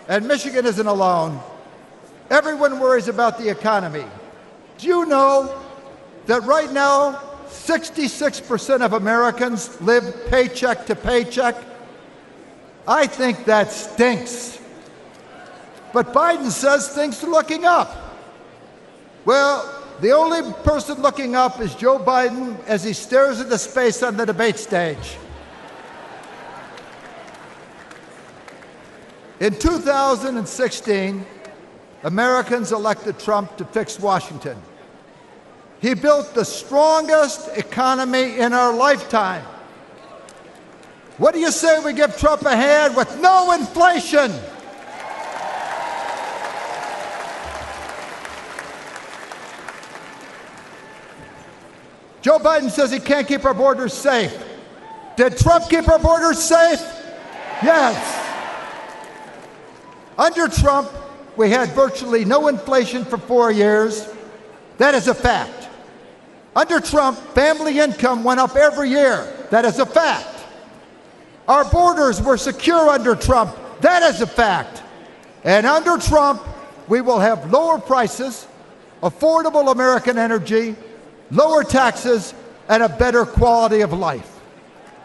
O: And Michigan isn't alone. Everyone worries about the economy. Do you know that right now, 66% of Americans live paycheck to paycheck? I think that stinks. But Biden says things are looking up. Well, the only person looking up is Joe Biden as he stares into space on the debate stage. In 2016, Americans elected Trump to fix Washington. He built the strongest economy in our lifetime. What do you say we give Trump a hand with no inflation? Joe Biden says he can't keep our borders safe. Did Trump keep our borders safe? Yes. Under Trump, we had virtually no inflation for 4 years. That is a fact. Under Trump, family income went up every year. That is a fact. Our borders were secure under Trump. That is a fact. And under Trump, we will have lower prices, affordable American energy, lower taxes, and a better quality of life.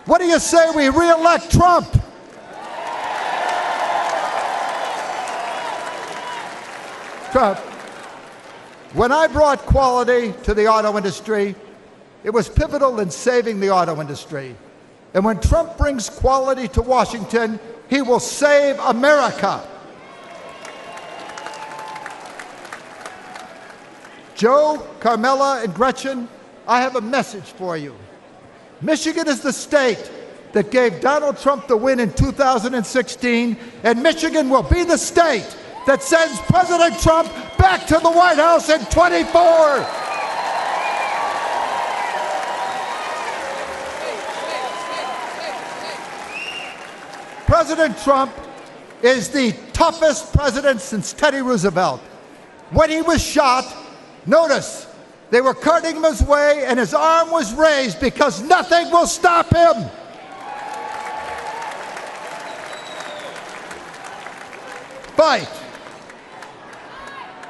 O: What do you say we re-elect Trump? Trump, when I brought quality to the auto industry, it was pivotal in saving the auto industry. And when Trump brings quality to Washington, he will save America. Joe, Carmela, and Gretchen, I have a message for you. Michigan is the state that gave Donald Trump the win in 2016, and Michigan will be the state that sends President Trump back to the White House in 24. President Trump is the toughest president since Teddy Roosevelt. When he was shot, notice, they were carting him his way and his arm was raised because nothing will stop him. Fight.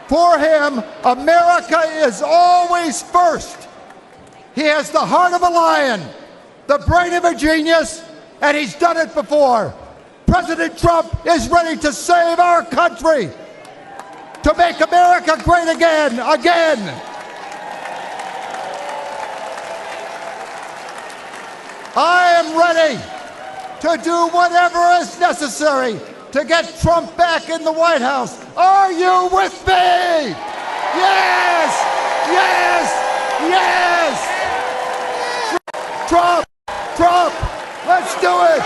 O: For him, America is always first. He has the heart of a lion, the brain of a genius, and he's done it before. President Trump is ready to save our country, to make America great again. I am ready to do whatever is necessary to get Trump back in the White House. Are you with me? Yes! Yes! Yes! Trump! Trump! Let's do it!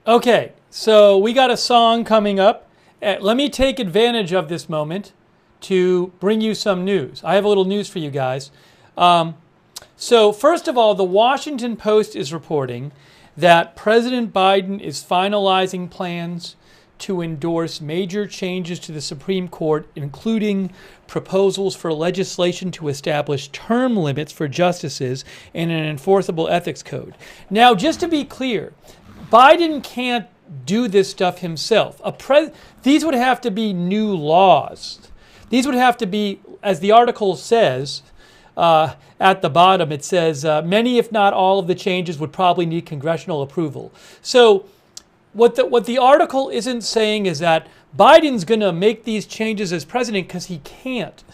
A: Okay, so we got a song coming up. Let me take advantage of this moment to bring you some news. I have a little news for you guys. So first of all, the Washington Post is reporting that President Biden is finalizing plans to endorse major changes to the Supreme Court, including proposals for legislation to establish term limits for justices and an enforceable ethics code. Now, just to be clear, Biden can't do this stuff himself. These would have to be new laws. These would have to be, as the article says, at the bottom, it says, many, if not all, of the changes would probably need congressional approval. So what the article isn't saying is that Biden's going to make these changes as president because he can't.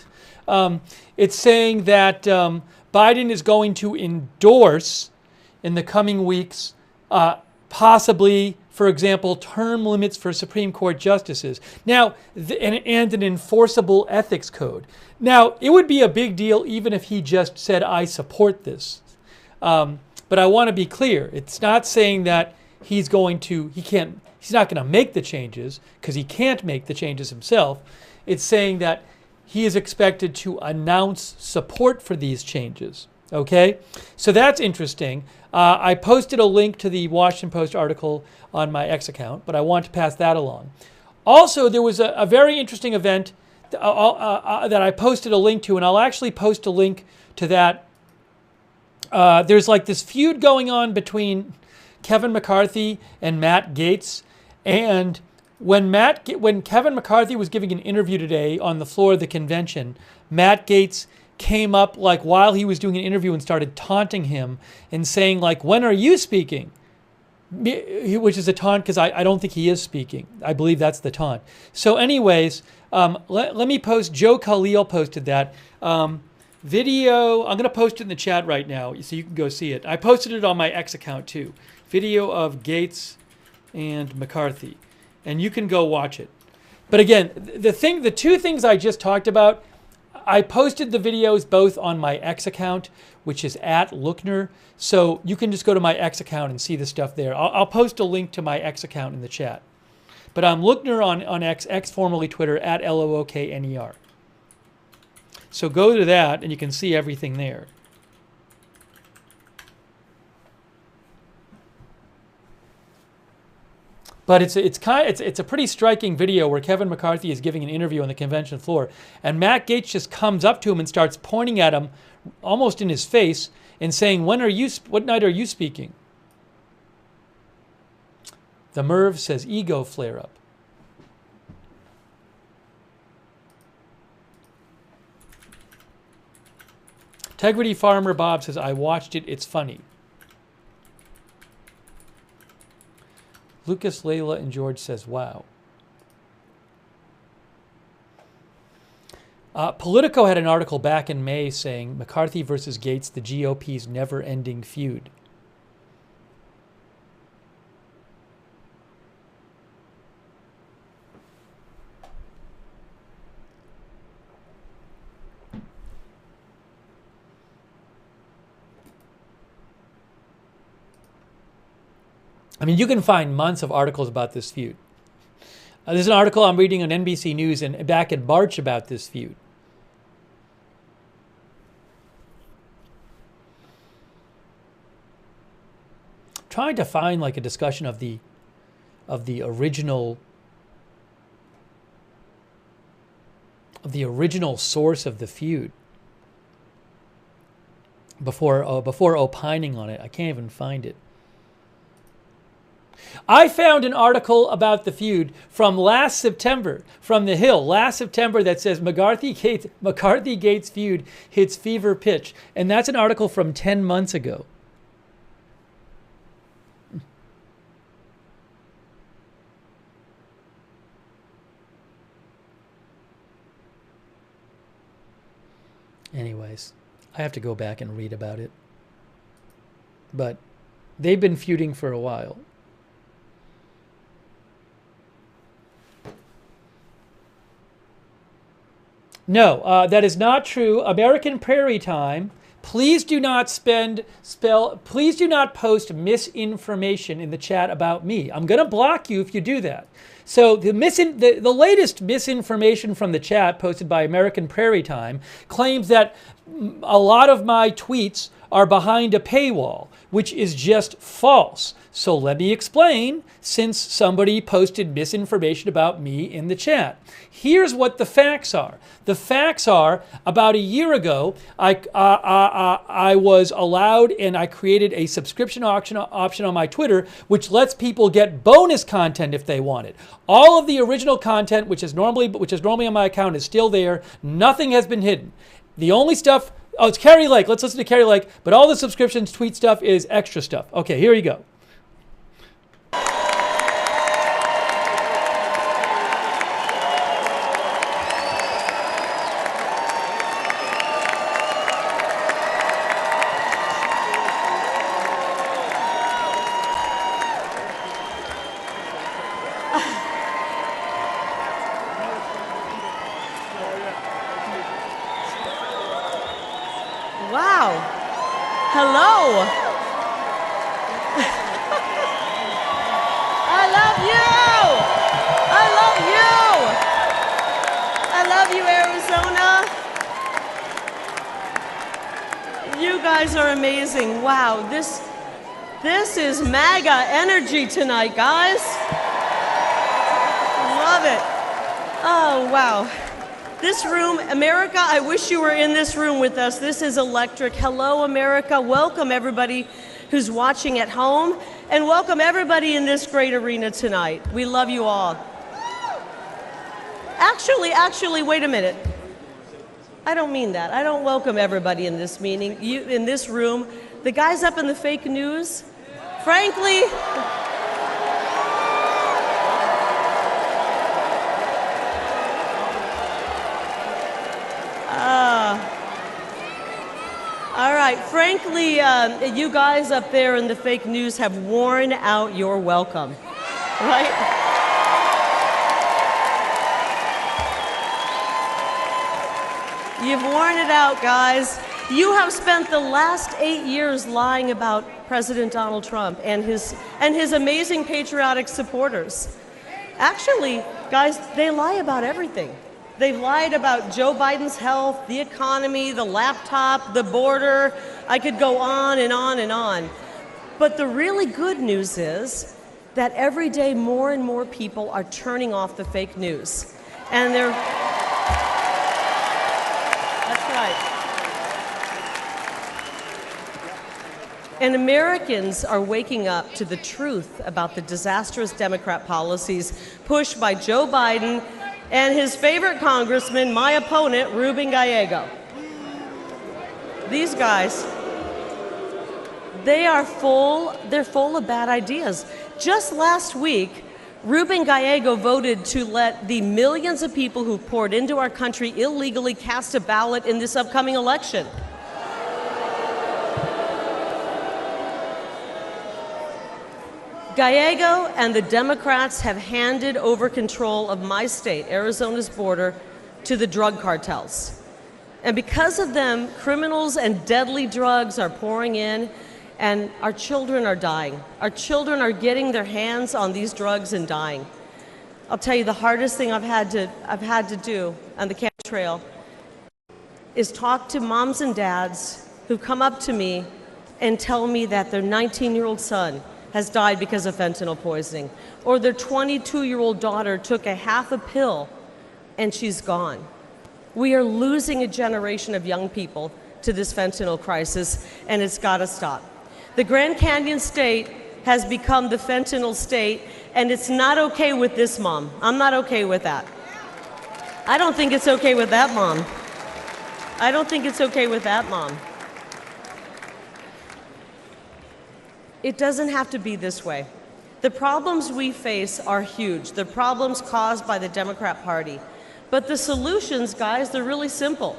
A: It's saying that Biden is going to endorse in the coming weeks possibly, for example, term limits for Supreme Court justices. Now, and an enforceable ethics code. Now, it would be a big deal even if he just said, I support this. But I want to be clear. It's not saying that he's not going to make the changes because he can't make the changes himself. It's saying that he is expected to announce support for these changes. Okay? So that's interesting. I posted a link to the Washington Post article on my X account, but I want to pass that along. Also, there was a very interesting event that I posted a link to, and I'll actually post a link to that. There's like this feud going on between Kevin McCarthy and Matt Gaetz, and when Kevin McCarthy was giving an interview today on the floor of the convention, Matt Gaetz came up like while he was doing an interview and started taunting him and saying like, when are you speaking? Which is a taunt because I don't think he is speaking. I believe that's the taunt. So anyways, let me post, Joe Khalil posted that video. I'm going to post it in the chat right now so you can go see it. I posted it on my X account too. Video of Gaetz and McCarthy. And you can go watch it. But again, the two things I just talked about, I posted the videos both on my X account, which is @Lookner. So you can just go to my X account and see the stuff there. I'll post a link to my X account in the chat. But I'm Lookner on X, formerly Twitter, @LOOKNER. So go to that and you can see everything there. But it's a pretty striking video where Kevin McCarthy is giving an interview on the convention floor, and Matt Gaetz just comes up to him and starts pointing at him, almost in his face, and saying, what night are you speaking? The Merv says, ego flare-up. Integrity Farmer Bob says, I watched it, it's funny. Lucas, Layla, and George says, wow. Politico had an article back in May saying, McCarthy versus Gaetz, the GOP's never-ending feud. I mean, you can find months of articles about this feud. There's an article I'm reading on NBC News and back in March about this feud. Trying to find like a discussion of the original source of the feud before opining on it. I can't even find it. I found an article about the feud from last September, from The Hill, last September, that says McCarthy-Gaetz feud hits fever pitch. And that's an article from 10 months ago. Anyways, I have to go back and read about it. But they've been feuding for a while. No, that is not true. American Prairie Time. Please do not please do not post misinformation in the chat about me. I'm going to block you if you do that. So the latest misinformation from the chat posted by American Prairie Time claims that a lot of my tweets are behind a paywall, which is just false. So let me explain, since somebody posted misinformation about me in the chat. Here's what the facts are. The facts are, about a year ago, I was allowed, and I created a subscription option on my Twitter, which lets people get bonus content if they want it. All of the original content, which is normally on my account, is still there. Nothing has been hidden. The only stuff, oh, it's Kari Lake. Let's listen to Kari Lake. But all the subscriptions, tweet stuff is extra stuff. Okay, here you go.
H: Wow, this is MAGA energy tonight, guys. Love it. Oh, wow. This room, America, I wish you were in this room with us. This is electric. Hello, America. Welcome, everybody who's watching at home, and welcome everybody in this great arena tonight. We love you all. Actually, wait a minute. I don't mean that. I don't welcome everybody in this meeting, in this room. The guys up in the fake news, frankly, all right, frankly, you guys up there in the fake news have worn out your welcome, right? You've worn it out, guys. You have spent the last 8 years lying about President Donald Trump and his amazing patriotic supporters. Actually, guys, they lie about everything. They've lied about Joe Biden's health, the economy, the laptop, the border. I could go on and on and on. But the really good news is
P: that every day more and more people are turning off the fake news. And they're, that's right. And Americans are waking up to the truth about the disastrous Democrat policies pushed by Joe Biden and his favorite congressman, my opponent, Ruben Gallego. These guys, they're full of bad ideas. Just last week, Ruben Gallego voted to let the millions of people who poured into our country illegally cast a ballot in this upcoming election. Gallego and the Democrats have handed over control of my state, Arizona's border, to the drug cartels. And because of them, criminals and deadly drugs are pouring in, and our children are dying. Our children are getting their hands on these drugs and dying. I'll tell you, the hardest thing I've had to do on the campaign trail is talk to moms and dads who come up to me and tell me that their 19-year-old son has died because of fentanyl poisoning, or their 22-year-old daughter took a half a pill and she's gone. We are losing a generation of young people to this fentanyl crisis, and it's got to stop. The Grand Canyon State has become the fentanyl state, and it's not okay with this mom. I'm not okay with that. I don't think it's okay with that mom. I don't think it's okay with that mom. It doesn't have to be this way. The problems we face are huge, the problems caused by the Democrat Party. But the solutions, guys, they're really simple.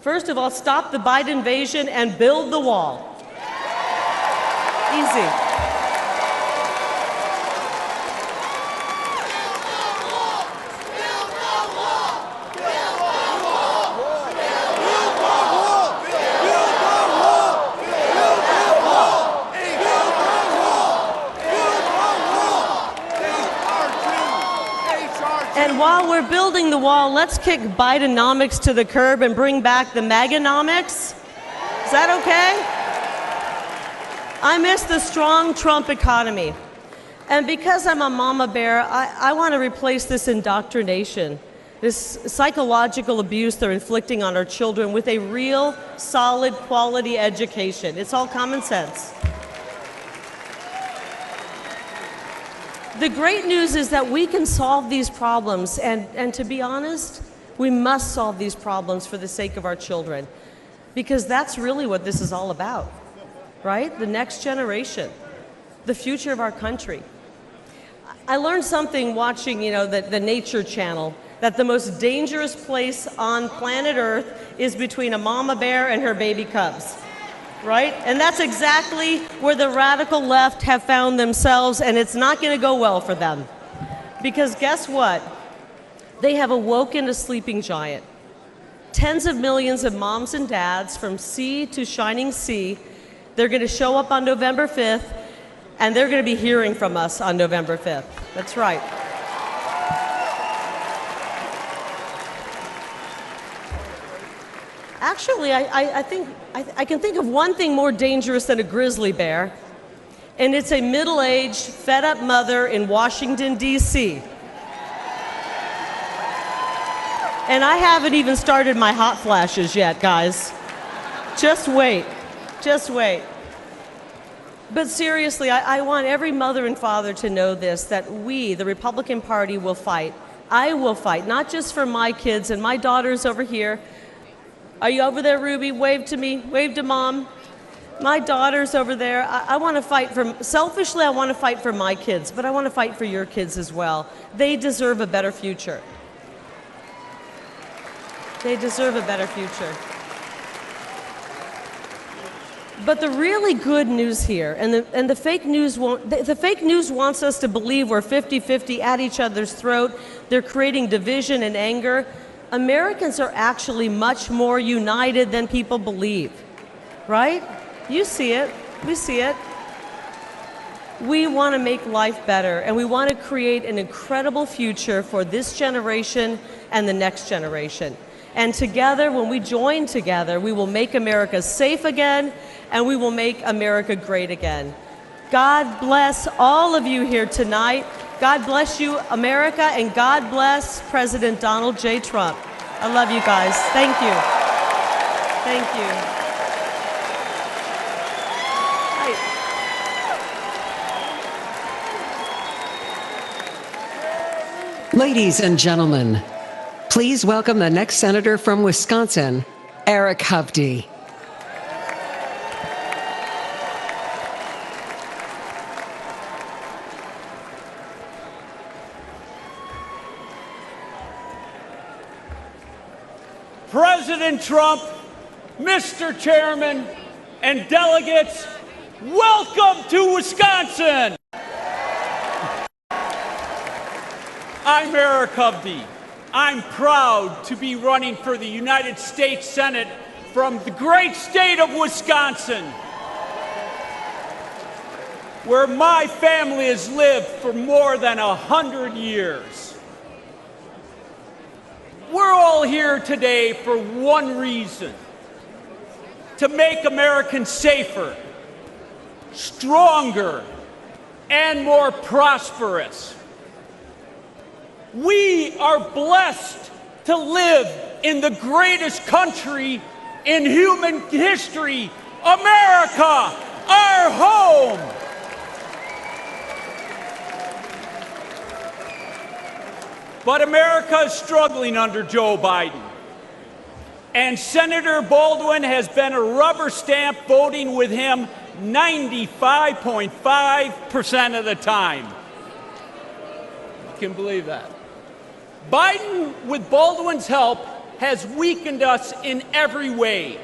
P: First of all, stop the Biden invasion and build the wall. Easy. And while we're building the wall, let's kick Bidenomics to the curb and bring back the Maganomics. Is that okay? I miss the strong Trump economy. And because I'm a mama bear, I want to replace this indoctrination, this psychological abuse they're inflicting on our children with a real, solid, quality education. It's all common sense. The great news is that we can solve these problems, and to be honest, we must solve these problems for the sake of our children, because that's really what this is all about, right? The next generation, the future of our country. I learned something watching, the Nature Channel, that the most dangerous place on planet Earth is between a mama bear and her baby cubs. Right? And that's exactly where the radical left have found themselves, and it's not going to go well for them. Because guess what? They have awoken a sleeping giant. Tens of millions of moms and dads from sea to shining sea, they're going to show up on November 5th, and they're going to be hearing from us on November 5th. That's right. Actually, I can think of one thing more dangerous than a grizzly bear, and it's a middle-aged, fed-up mother in Washington, D.C. And I haven't even started my hot flashes yet, guys. Just wait. Just wait. But seriously, I want every mother and father to know this, that we, the Republican Party, will fight. I will fight, not just for my kids and my daughters over here. Are you over there, Ruby? Wave to me. Wave to Mom. My daughter's over there. I want to fight for, selfishly, I want to fight for my kids, but I want to fight for your kids as well. They deserve a better future. They deserve a better future. But the really good news here, and the fake news the fake news wants us to believe we're 50-50 at each other's throat. They're creating division and anger. Americans are actually much more united than people believe, right? You see it, we see it. We want to make life better, and we want to create an incredible future for this generation and the next generation. And together, when we join together, we will make America safe again, and we will make America great again. God bless all of you here tonight. God bless you, America, and God bless President Donald J. Trump. I love you guys. Thank you. Thank you.
C: Ladies and gentlemen, please welcome the next senator from Wisconsin, Eric Hovde.
L: President Trump, Mr. Chairman, and delegates, welcome to Wisconsin. I'm Eric Hovde. I'm proud to be running for the United States Senate from the great state of Wisconsin, where my family has lived for more than 100 years. We're all here today for one reason: to make Americans safer, stronger, and more prosperous. We are blessed to live in the greatest country in human history, America, our home. But America is struggling under Joe Biden. And Senator Baldwin has been a rubber stamp voting with him 95.5% of the time. You can believe that. Biden, with Baldwin's help, has weakened us in every way,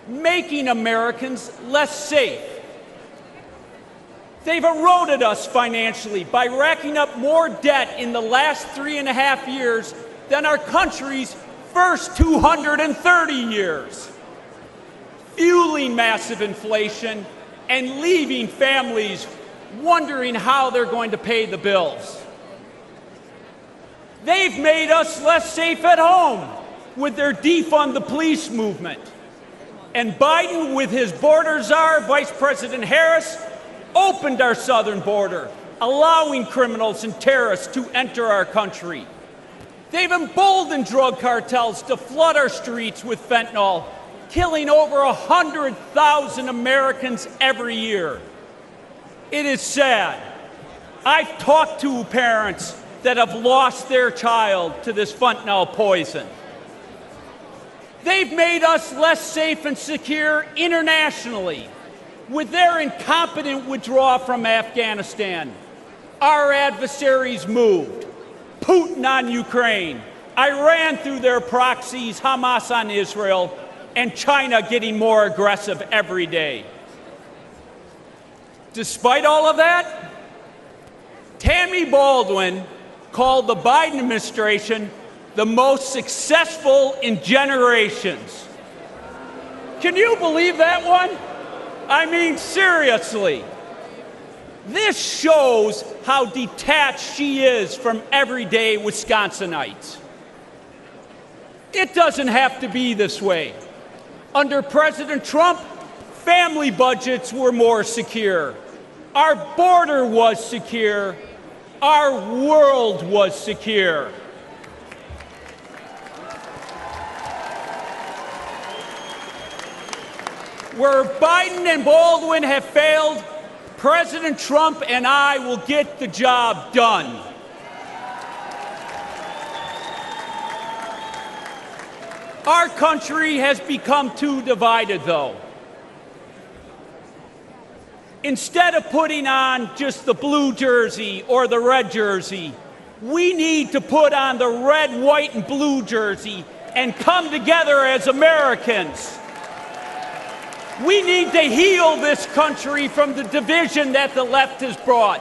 L: making Americans less safe. They've eroded us financially by racking up more debt in the last 3.5 years than our country's first 230 years, fueling massive inflation and leaving families wondering how they're going to pay the bills. They've made us less safe at home with their defund the police movement. And Biden, with his border czar, Vice President Harris, opened our southern border, allowing criminals and terrorists to enter our country. They've emboldened drug cartels to flood our streets with fentanyl, killing over 100,000 Americans every year. It is sad. I've talked to parents that have lost their child to this fentanyl poison. They've made us less safe and secure internationally with their incompetent withdrawal from Afghanistan. Our adversaries moved. Putin on Ukraine, Iran through their proxies, Hamas on Israel, and China getting more aggressive every day. Despite all of that, Tammy Baldwin called the Biden administration the most successful in generations. Can you believe that one? I mean, seriously. This shows how detached she is from everyday Wisconsinites. It doesn't have to be this way. Under President Trump, family budgets were more secure. Our border was secure. Our world was secure. Where Biden and Baldwin have failed, President Trump and I will get the job done. Our country has become too divided, though. Instead of putting on just the blue jersey or the red jersey, we need to put on the red, white, and blue jersey and come together as Americans. We need to heal this country from the division that the left has brought.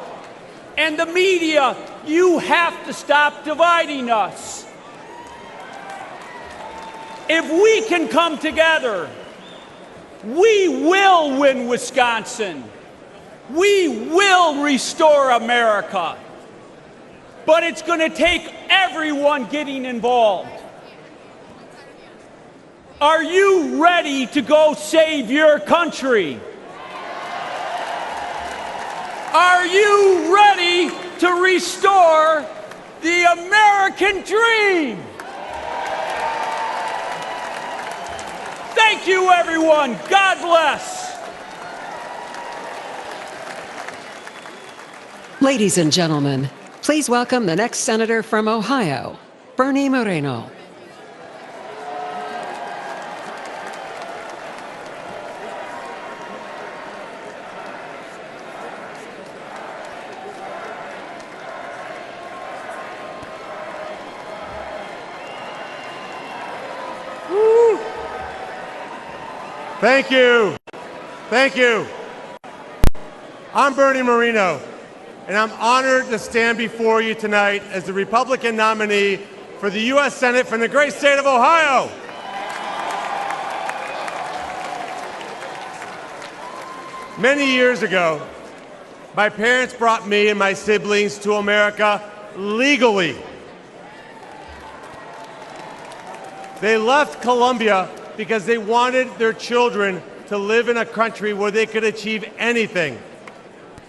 L: And the media, you have to stop dividing us. If we can come together, we will win Wisconsin. We will restore America. But it's going to take everyone getting involved. Are you ready to go save your country?
Q: Are you ready to restore the American dream? Thank you, everyone. God bless.
C: Ladies and gentlemen, please welcome the next senator from Ohio, Bernie Moreno.
R: Thank you. Thank you. I'm Bernie Moreno, and I'm honored to stand before you tonight as the Republican nominee for the U.S. Senate from the great state of Ohio. Many years ago, my parents brought me and my siblings to America legally. They left Colombia because they wanted their children to live in a country where they could achieve anything.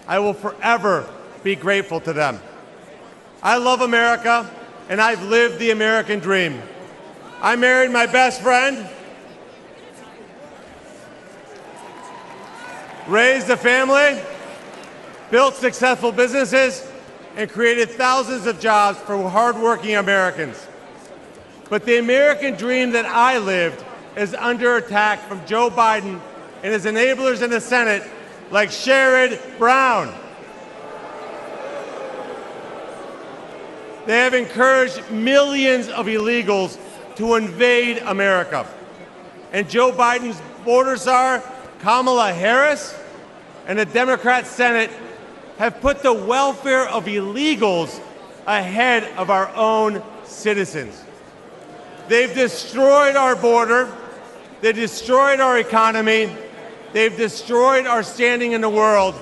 R: I will forever be grateful to them. I love America, and I've lived the American dream. I married my best friend, raised a family, built successful businesses, and created thousands of jobs for hardworking Americans. But the American dream that I lived is under attack from Joe Biden and his enablers in the Senate like Sherrod Brown. They have encouraged millions of illegals to invade America. And Joe Biden's border czar, Kamala Harris, and the Democrat Senate have put the welfare of illegals ahead of our own citizens. They've destroyed our border. They've destroyed our economy. They've destroyed our standing in the world.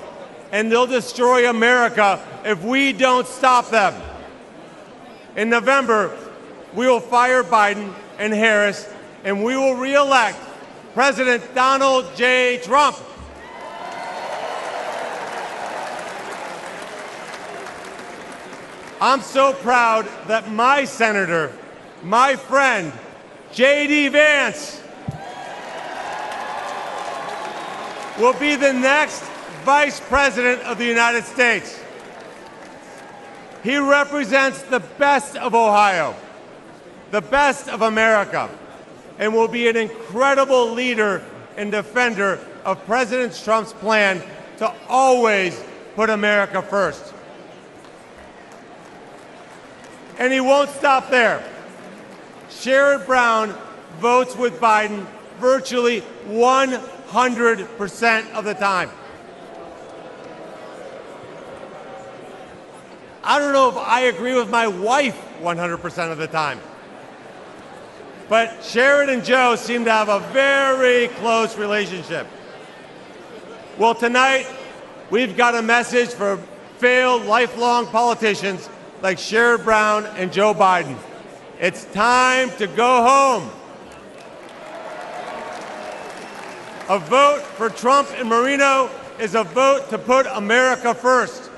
R: And they'll destroy America if we don't stop them. In November, we will fire Biden and Harris, and we will re-elect President Donald J. Trump. I'm so proud that my senator, my friend, J.D. Vance, will be the next Vice President of the United States. He represents the best of Ohio, the best of America, and will be an incredible leader and defender of President Trump's plan to always put America first. And he won't stop there. Sherrod Brown votes with Biden virtually 100% of the time. I don't know if I agree with my wife 100% of the time. But Sherrod and Joe seem to have a very close relationship. Well, tonight, we've got a message for failed lifelong politicians like Sherrod Brown and Joe Biden. It's time to go home. A vote for Trump and Moreno is a vote to put America first.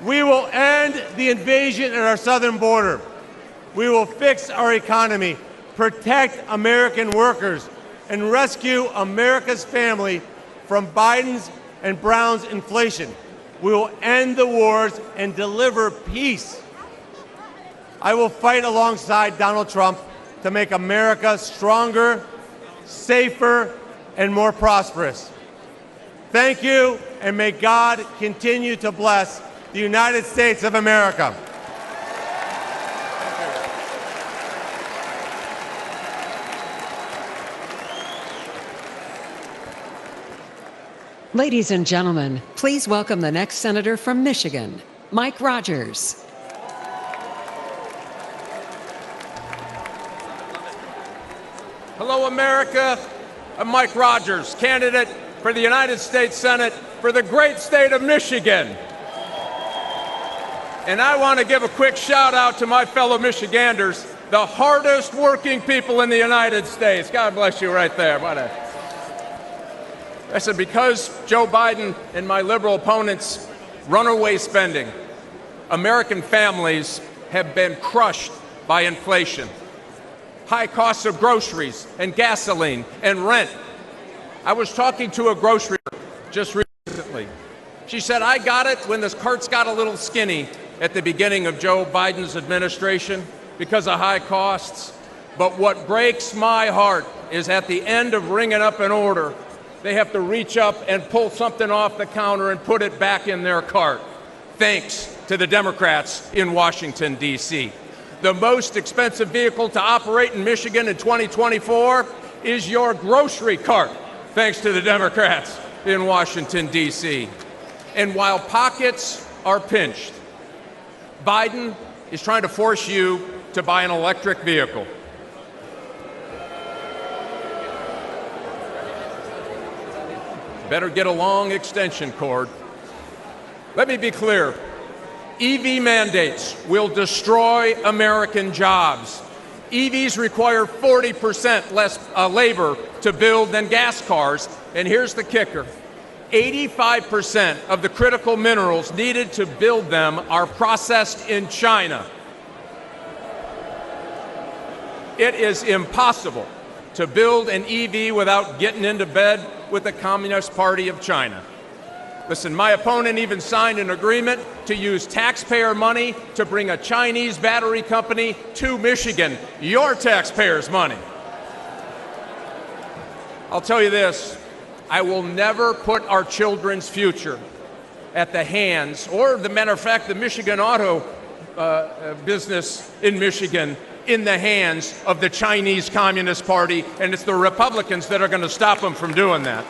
R: We will end the invasion at our southern border. We will fix our economy, protect American workers, and rescue America's family from Biden's and Brown's inflation. We will end the wars and deliver peace. I will fight alongside Donald Trump to make America stronger, safer, and more prosperous. Thank you, and may God continue to bless the United States of America.
C: Ladies and gentlemen, please welcome the next senator from Michigan, Mike Rogers.
Q: Hello, America. I'm Mike Rogers, candidate for the United States Senate for the great state of Michigan. And I want to give a quick shout out to my fellow Michiganders, the hardest working people in the United States. God bless you right there. I said, because Joe Biden and my liberal opponents runaway spending, American families have been crushed by inflation. High costs of groceries and gasoline and rent. I was talking to a grocery just recently. She said, I got it when this carts got a little skinny at the beginning of Joe Biden's administration because of high costs. But what breaks my heart is at the end of ringing up an order, they have to reach up and pull something off the counter and put it back in their cart. Thanks to the Democrats in Washington, D.C. The most expensive vehicle to operate in Michigan in 2024 is your grocery cart, thanks to the Democrats in Washington, D.C. And while pockets are pinched, Biden is trying to force you to buy an electric vehicle. Better get a long extension cord. Let me be clear. EV mandates will destroy American jobs. EVs require 40% less labor to build than gas cars. And here's the kicker. 85% of the critical minerals needed to build them are processed in China. It is impossible to build an EV without getting into bed with the Communist Party of China. Listen, my opponent even signed an agreement to use taxpayer money to bring a Chinese battery company to Michigan, your taxpayers' money. I'll tell you this, I will never put our children's future at the hands, or the matter of fact, the Michigan auto business in Michigan, in the hands of the Chinese Communist Party, and it's the Republicans that are going to stop them from doing that.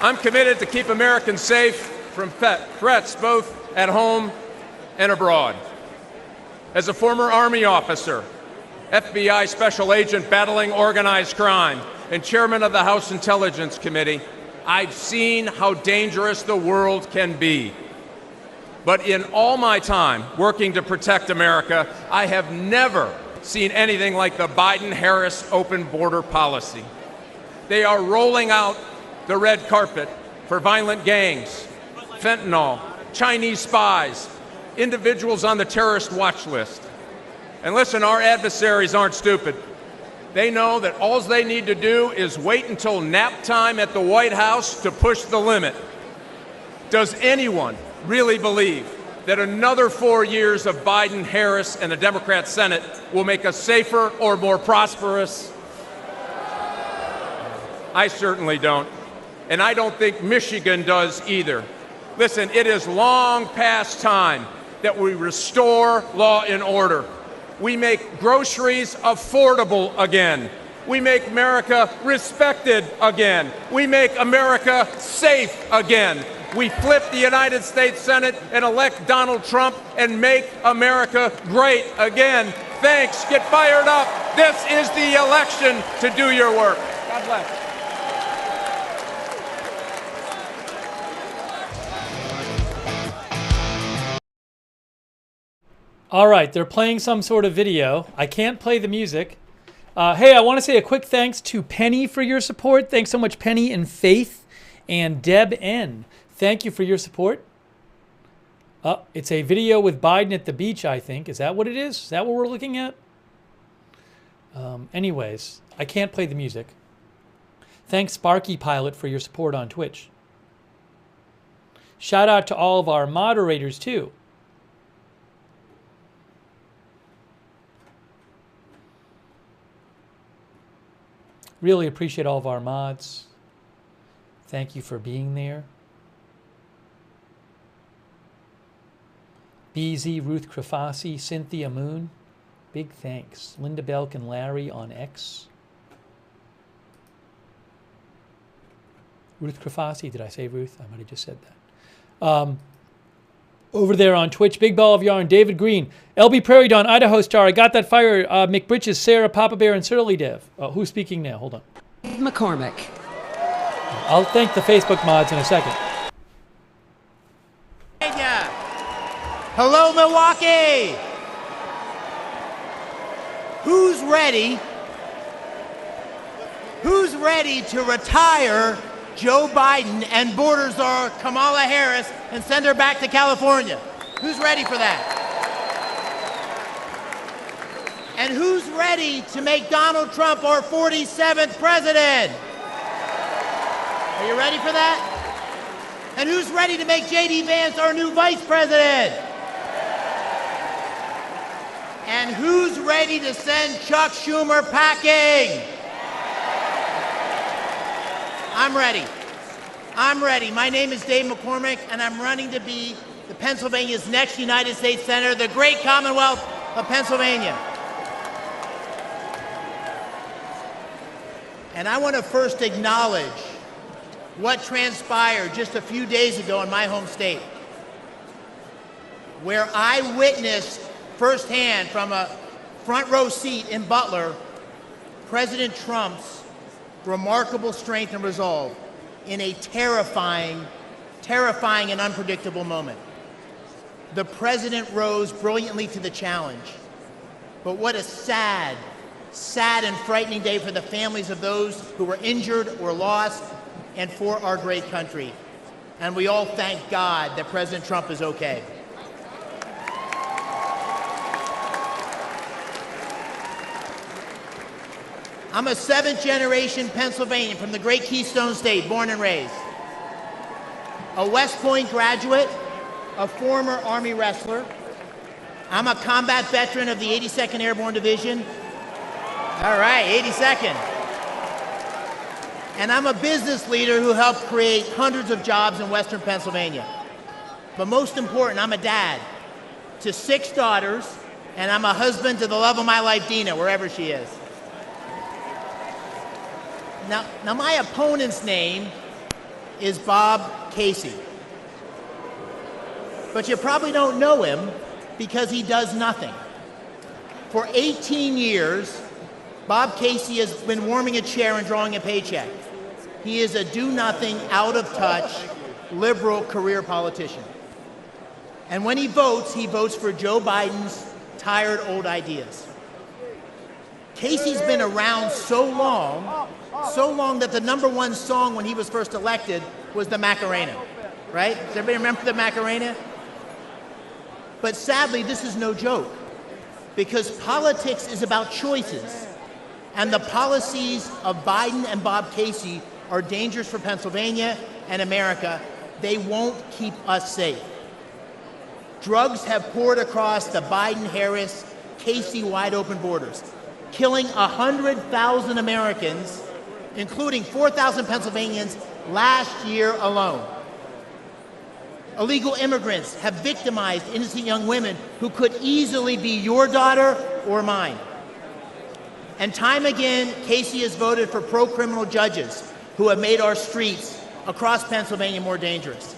Q: I'm committed to keep Americans safe from threats both at home and abroad. As a former Army officer, FBI special agent battling organized crime, and chairman of the House Intelligence Committee, I've seen how dangerous the world can be. But in all my time working to protect America, I have never seen anything like the Biden-Harris open border policy. They are rolling out the red carpet for violent gangs, fentanyl, Chinese spies, individuals on the terrorist watch list. And listen, our adversaries aren't stupid. They know that all they need to do is wait until nap time at the White House to push the limit. Does anyone really believe that another 4 years of Biden, Harris, and the Democrat Senate will make us safer or more prosperous? I certainly don't. And I don't think Michigan does either. Listen, it is long past time that we restore law and order. We make groceries affordable again. We make America respected again. We make America safe again. We flip the United States Senate and elect Donald Trump and make America great again. Thanks. Get fired up. This is the election to do your work. God bless.
A: All right, they're playing some sort of video. I can't play the music. Hey, I want to say a quick thanks to Penny for your support. Thanks so much, Penny and Faith and Deb N. Thank you for your support. It's a video with Biden at the beach, I think. Is that what it is? Is that what we're looking at? Anyways, I can't play the music. Thanks, Sparky Pilot, for your support on Twitch. Shout out to all of our moderators, too. Really appreciate all of our mods. Thank you for being there. BZ, Ruth Krafasi, Cynthia Moon. Big thanks. Linda Belk and Larry on X. Ruth Krafasi, did I say Ruth? I might have just said that. Over there on Twitch, Big Ball of Yarn, David Green, LB Prairie Dawn, Idaho Star, I Got That Fire, McBritches, Sarah, Papa Bear, and Surly Dev. Who's speaking now? Hold on.
C: McCormick.
A: I'll thank the Facebook mods in a second.
S: Hello, Milwaukee! Who's ready Who's ready to retire Joe Biden and border czar Kamala Harris and send her back to California? Who's ready for that? And who's ready to make Donald Trump our 47th president? Are you ready for that? And who's ready to make J.D. Vance our new vice president? And who's ready to send Chuck Schumer packing? I'm ready. I'm ready. My name is Dave McCormick, and I'm running to be the Pennsylvania's next United States Senator, the great Commonwealth of Pennsylvania. And I want to first acknowledge what transpired just a few days ago in my home state, where I witnessed firsthand from a front row seat in Butler President Trump's remarkable strength and resolve in a terrifying and unpredictable moment. The president rose brilliantly to the challenge. But what a sad and frightening day for the families of those who were injured or lost, and for our great country. And we all thank God that President Trump is okay. I'm a seventh-generation Pennsylvanian from the great Keystone State, born and raised. A West Point graduate, a former Army wrestler. I'm a combat veteran of the 82nd Airborne Division. All right, 82nd. And I'm a business leader who helped create hundreds of jobs in Western Pennsylvania. But most important, I'm a dad to 6 daughters, and I'm a husband to the love of my life, Dina, wherever she is. Now my opponent's name is Bob Casey. But you probably don't know him because he does nothing. For 18 years, Bob Casey has been warming a chair and drawing a paycheck. He is a do-nothing, out-of-touch, liberal career politician. And when he votes for Joe Biden's tired old ideas. Casey's been around so long that the #1 song when he was first elected was the Macarena, right? Does everybody remember the Macarena? But sadly, this is no joke, because politics is about choices. And the policies of Biden and Bob Casey are dangerous for Pennsylvania and America. They won't keep us safe. Drugs have poured across the Biden-Harris, Casey wide-open borders, killing 100,000 Americans, including 4,000 Pennsylvanians last year alone. Illegal immigrants have victimized innocent young women who could easily be your daughter or mine. And time again, Casey has voted for pro-criminal judges who have made our streets across Pennsylvania more dangerous.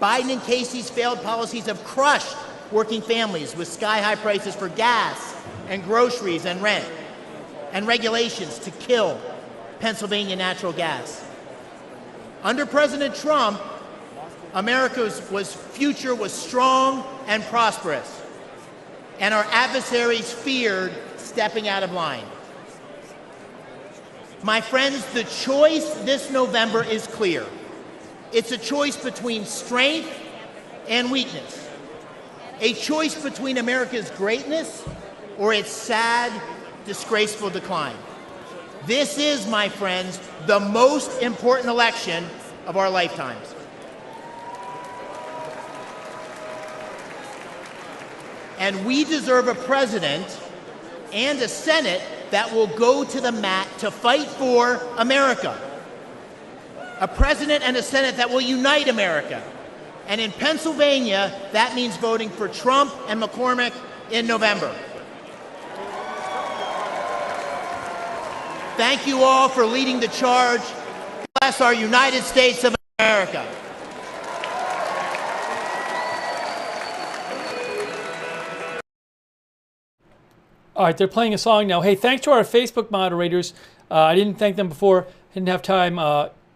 S: Biden and Casey's failed policies have crushed working families with sky-high prices for gas and groceries and rent, and regulations to kill Pennsylvania natural gas. Under President Trump, America's future was strong and prosperous, and our adversaries feared stepping out of line. My friends, the choice this November is clear. It's a choice between strength and weakness. A choice between America's greatness or its sad, disgraceful decline. This is, my friends, the most important election of our lifetimes. And we deserve a president and a Senate that will go to the mat to fight for America. A president and a Senate that will unite America. And in Pennsylvania, that means voting for Trump and McCormick in November. Thank you all for leading the charge. Bless our United States of America.
A: All right, they're playing a song now. Hey, thanks to our Facebook moderators. I didn't thank them before. Didn't have time.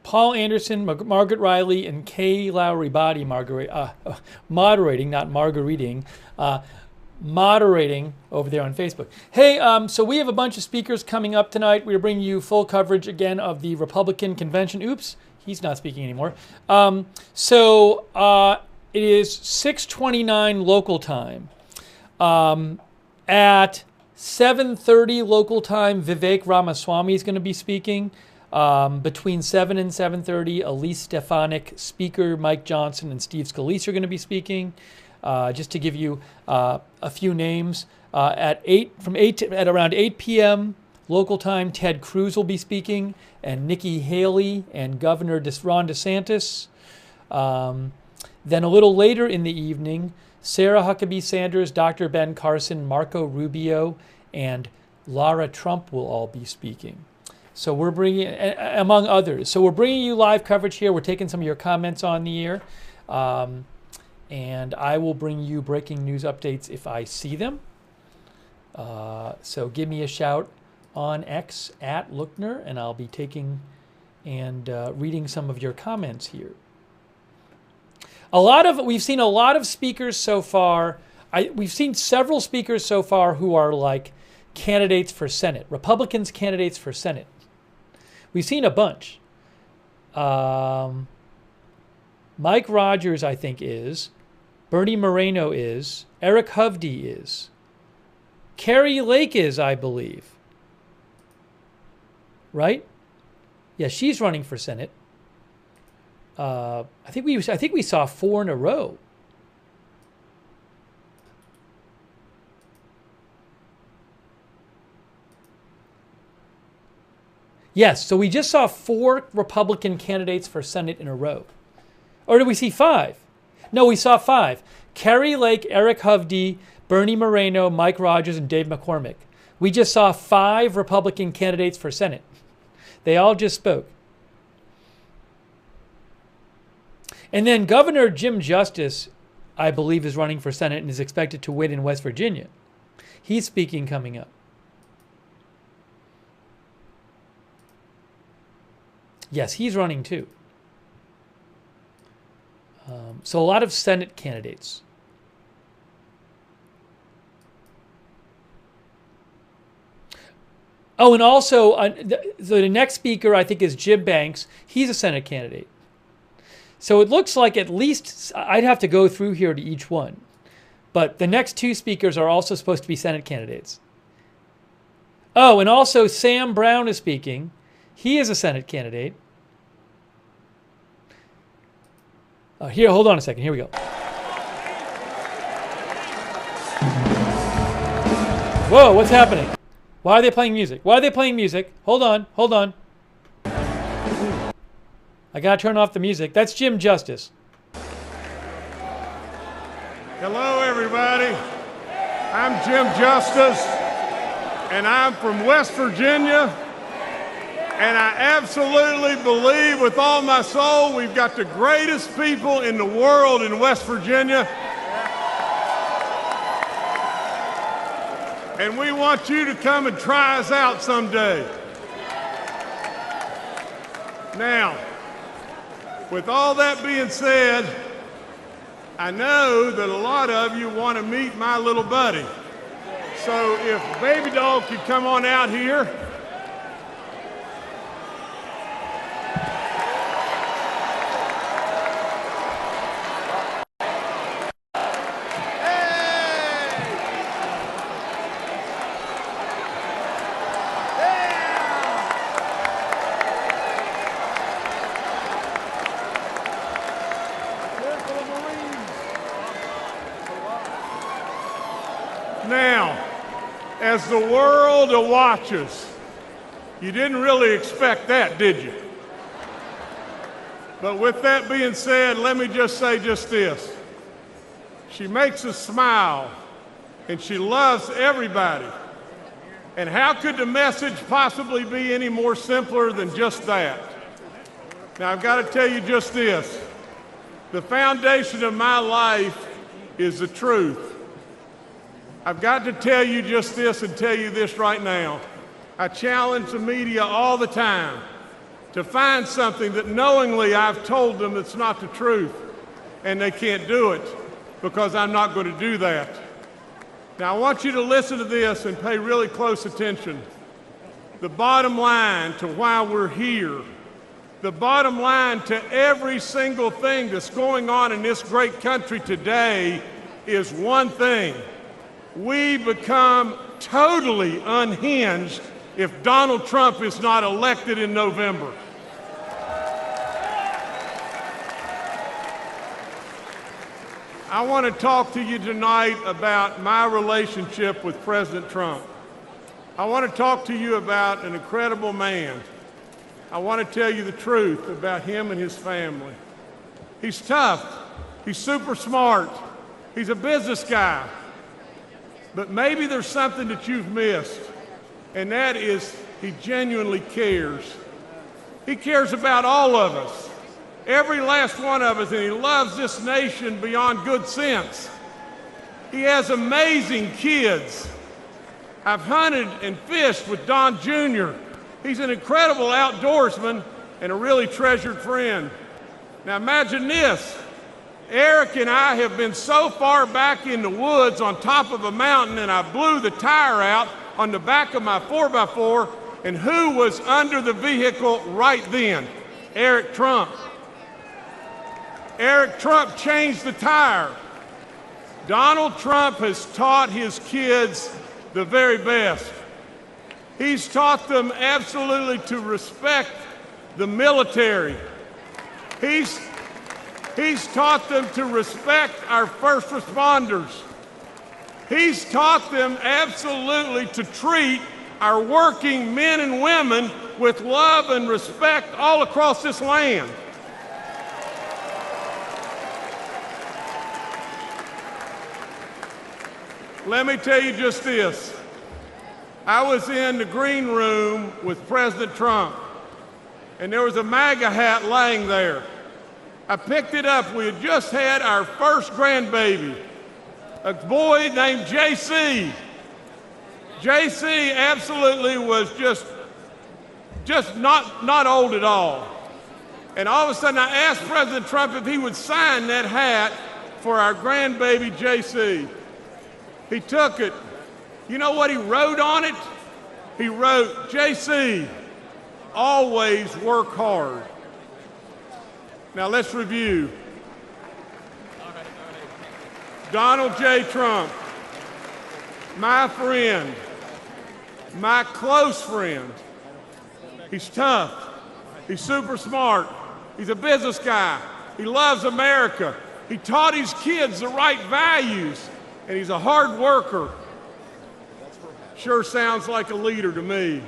A: Paul Anderson, Margaret Riley, and Kay Lowry Body moderating, not margareting. moderating over there on Facebook. Hey, so we have a bunch of speakers coming up tonight. We're bringing you full coverage again of the Republican convention. Oops, he's not speaking anymore. It is 6:29 local time. At 7:30 local time, Vivek Ramaswamy is going to be speaking. Between 7 and 7:30, Elise Stefanik, Speaker Mike Johnson, and Steve Scalise are going to be speaking. Just to give you a few names, at around 8 p.m. local time, Ted Cruz will be speaking, and Nikki Haley and Governor Ron DeSantis. Then a little later in the evening, Sarah Huckabee Sanders, Dr. Ben Carson, Marco Rubio, and Lara Trump will all be speaking. So we're bringing, among others, so we're bringing you live coverage here. We're taking some of your comments on the air. And I will bring you breaking news updates if I see them. So give me a shout on X at Lookner, and I'll be taking and reading some of your comments here. We've seen a lot of speakers so far. We've seen several speakers so far who are like candidates for Senate, Republicans candidates for Senate. We've seen a bunch. Mike Rogers, I think, is. Bernie Moreno is. Eric Hovde is. Kari Lake is, I believe. Right? Yeah, she's running for Senate. I think we saw 4 in a row. Yes, so we just saw 4 Republican candidates for Senate in a row. Or did we see 5? No, we saw 5. Kari Lake, Eric Hovde, Bernie Moreno, Mike Rogers, and Dave McCormick. We just saw 5 Republican candidates for Senate. They all just spoke. And then Governor Jim Justice, I believe, is running for Senate and is expected to win in West Virginia. He's speaking coming up. Yes, he's running too. So a lot of Senate candidates. Oh, and also the next speaker, I think, is Jim Banks. He's a Senate candidate. So it looks like at least, I'd have to go through here to each one. But the next 2 speakers are also supposed to be Senate candidates. Oh, and also Sam Brown is speaking. He is a Senate candidate. Here, hold on a second. Here we go. Whoa, what's happening? Why are they playing music? Why are they playing music? Hold on, hold on. I gotta turn off the music. That's Jim Justice.
R: Hello, everybody. I'm Jim Justice, and I'm from West Virginia. And I absolutely believe with all my soul we've got the greatest people in the world in West Virginia. And we want you to come and try us out someday. Now, with all that being said, I know that a lot of you want to meet my little buddy. So if Baby Doll could come on out here. Now, as the world watches, you didn't really expect that, did you? But with that being said, let me just say just this. She makes us smile, and she loves everybody. And how could the message possibly be any more simpler than just that? Now, I've got to tell you just this. The foundation of my life is the truth. I've got to tell you just this and tell you this right now. I challenge the media all the time to find something that knowingly I've told them that's not the truth, and they can't do it because I'm not going to do that. Now, I want you to listen to this and pay really close attention. The bottom line to why we're here, the bottom line to every single thing that's going on in this great country today is one thing. We become totally unhinged if Donald Trump is not elected in November. I want to talk to you tonight about my relationship with President Trump. I want to talk to you about an incredible man. I want to tell you the truth about him and his family. He's tough. He's super smart. He's a business guy. But maybe there's something that you've missed, and that is he genuinely cares. He cares about all of us, every last one of us, and he loves this nation beyond good sense. He has amazing kids. I've hunted and fished with Don Jr. He's an incredible outdoorsman and a really treasured friend. Now imagine this. Eric and I have been so far back in the woods on top of a mountain, and I blew the tire out on the back of my 4x4, and who was under the vehicle right then? Eric Trump. Eric Trump changed the tire. Donald Trump has taught his kids the very best. He's taught them absolutely to respect the military. He's taught them to respect our first responders. He's taught them absolutely to treat our working men and women with love and respect all across this land. Let me tell you just this. I was in the green room with President Trump, and there was a MAGA hat laying there. I picked it up. We had just had our first grandbaby, a boy named JC. JC absolutely was just not old at all. And all of a sudden I asked President Trump if he would sign that hat for our grandbaby JC. He took it. You know what he wrote on it? He wrote, JC, always work hard. Now let's review. Donald J. Trump, my friend, my close friend. He's tough. He's super smart. He's a business guy. He loves America. He taught his kids the right values, and he's a hard worker. Sure sounds like a leader to me.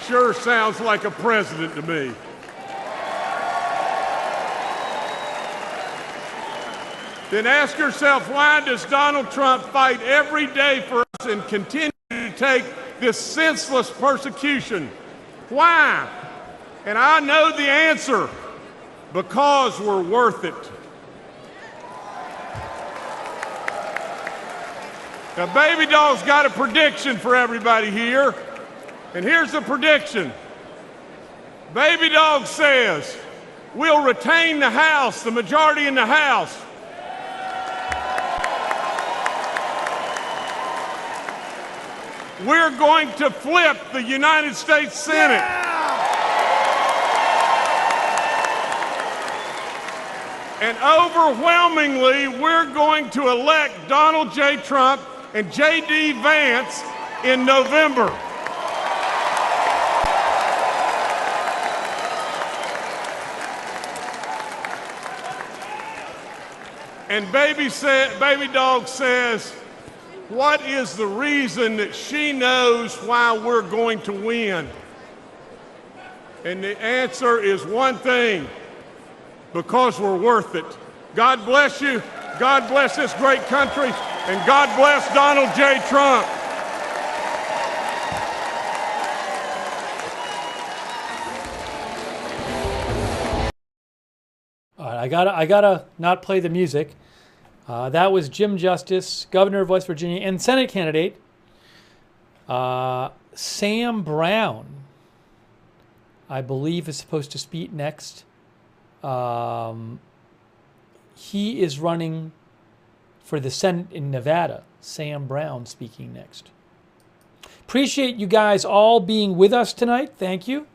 R: Sure sounds like a president to me. Then ask yourself, why does Donald Trump fight every day for us and continue to take this senseless persecution? Why? And I know the answer. Because we're worth it. Now, Baby Doll's got a prediction for everybody here. And here's the prediction. Baby Dog says, we'll retain the House, the majority in the House. We're going to flip the United States Senate. And overwhelmingly, we're going to elect Donald J. Trump and J.D. Vance in November. And Baby Dog says, what is the reason that she knows why we're going to win? And the answer is one thing, because we're worth it. God bless you, God bless this great country, and God bless Donald J. Trump.
A: All right, I gotta not play the music. That was Jim Justice, governor of West Virginia, and Senate candidate Sam Brown, I believe, is supposed to speak next. He is running for the Senate in Nevada. Sam Brown speaking next. Appreciate you guys all being with us tonight. Thank you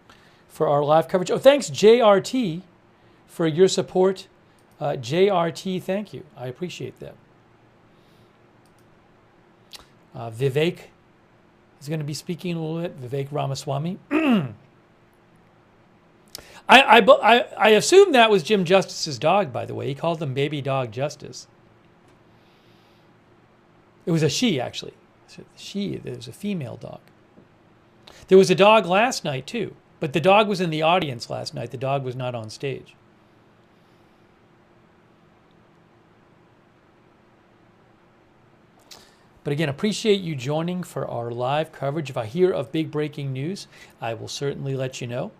A: for our live coverage. Oh, thanks, JRT, for your support. JRT, thank you. I appreciate that. Vivek is going to be speaking a little bit. Vivek Ramaswamy. I assume that was Jim Justice's dog, by the way. He called him Baby Dog Justice. It was a she, actually. There was a female dog. There was a dog last night, too. But the dog was in the audience last night. The dog was not on stage. But again, appreciate you joining for our live coverage. If I hear of big breaking news, I will certainly let you know.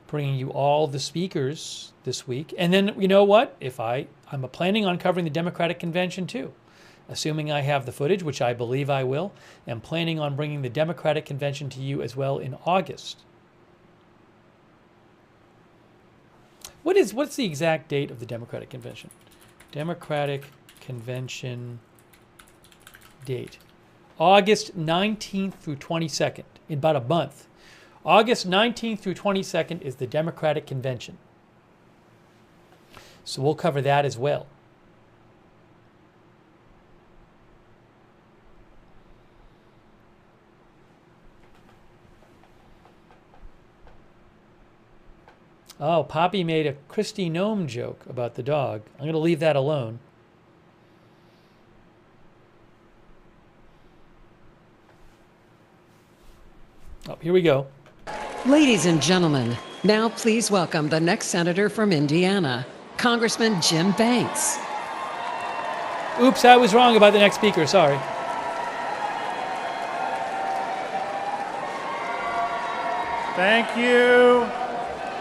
A: Bringing you all the speakers this week. And then, you know what? I'm planning on covering the Democratic Convention too. Assuming I have the footage, which I believe I will. I'm planning on bringing the Democratic Convention to you as well in August. What's the exact date of the Democratic Convention? Democratic Convention date. August 19th through 22nd, in about a month. August 19th through 22nd is the Democratic Convention. So we'll cover that as well. Oh, Poppy made a Kristi Noem joke about the dog. I'm going to leave that alone. Oh, here we go.
C: Ladies and gentlemen, now please welcome the next senator from Indiana, Congressman Jim Banks.
A: Oops, I was wrong about the next speaker. Sorry.
I: Thank you.